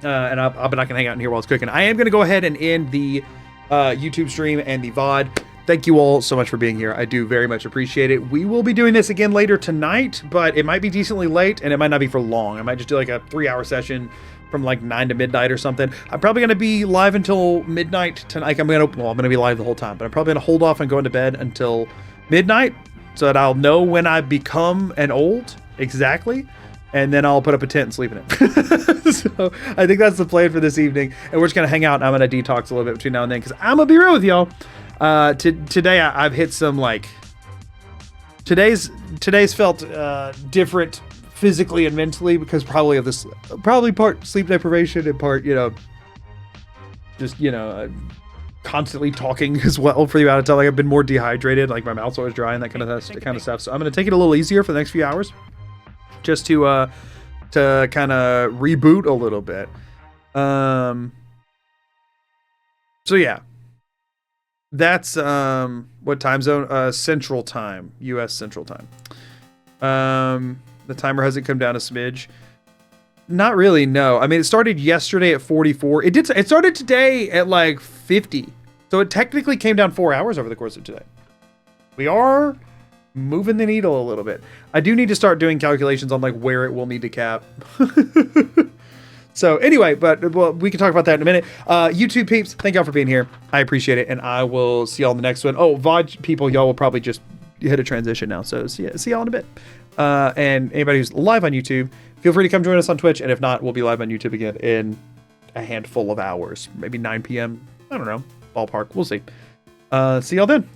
and I'm not gonna hang out in here while it's cooking. I am gonna go ahead and end the YouTube stream and the VOD. Thank you all so much for being here. I do very much appreciate it. We will be doing this again later tonight, but it might be decently late and it might not be for long. I might just do like a 3-hour session from like 9 to midnight or something. I'm probably going to be live until midnight tonight. I'm going to be live the whole time, but I'm probably going to hold off on going to bed until midnight so that I'll know when I become an old exactly. And then I'll put up a tent and sleep in it. So I think that's the plan for this evening. And we're just going to hang out and I'm going to detox a little bit between now and then because I'm going to be real with y'all. Today I've hit some like today's felt different physically and mentally because probably part sleep deprivation and part just constantly talking as well for the amount of time. Like I've been more dehydrated, like my mouth's always dry and that kind of stuff. So I'm gonna take it a little easier for the next few hours just to kind of reboot a little bit. So yeah. That's what time zone? Central Time, U.S. Central Time. The timer hasn't come down a smidge. Not really, no. I mean, it started yesterday at 44. It started today at like 50. So it technically came down 4 hours over the course of today. We are moving the needle a little bit. I do need to start doing calculations on like where it will need to cap. So anyway, but we can talk about that in a minute. YouTube peeps, thank y'all for being here. I appreciate it, and I will see y'all in the next one. Oh, VOD people, y'all will probably just hit a transition now, so see y'all in a bit. And anybody who's live on YouTube, feel free to come join us on Twitch, and if not, we'll be live on YouTube again in a handful of hours, maybe 9 p.m. I don't know, ballpark. We'll see. See y'all then.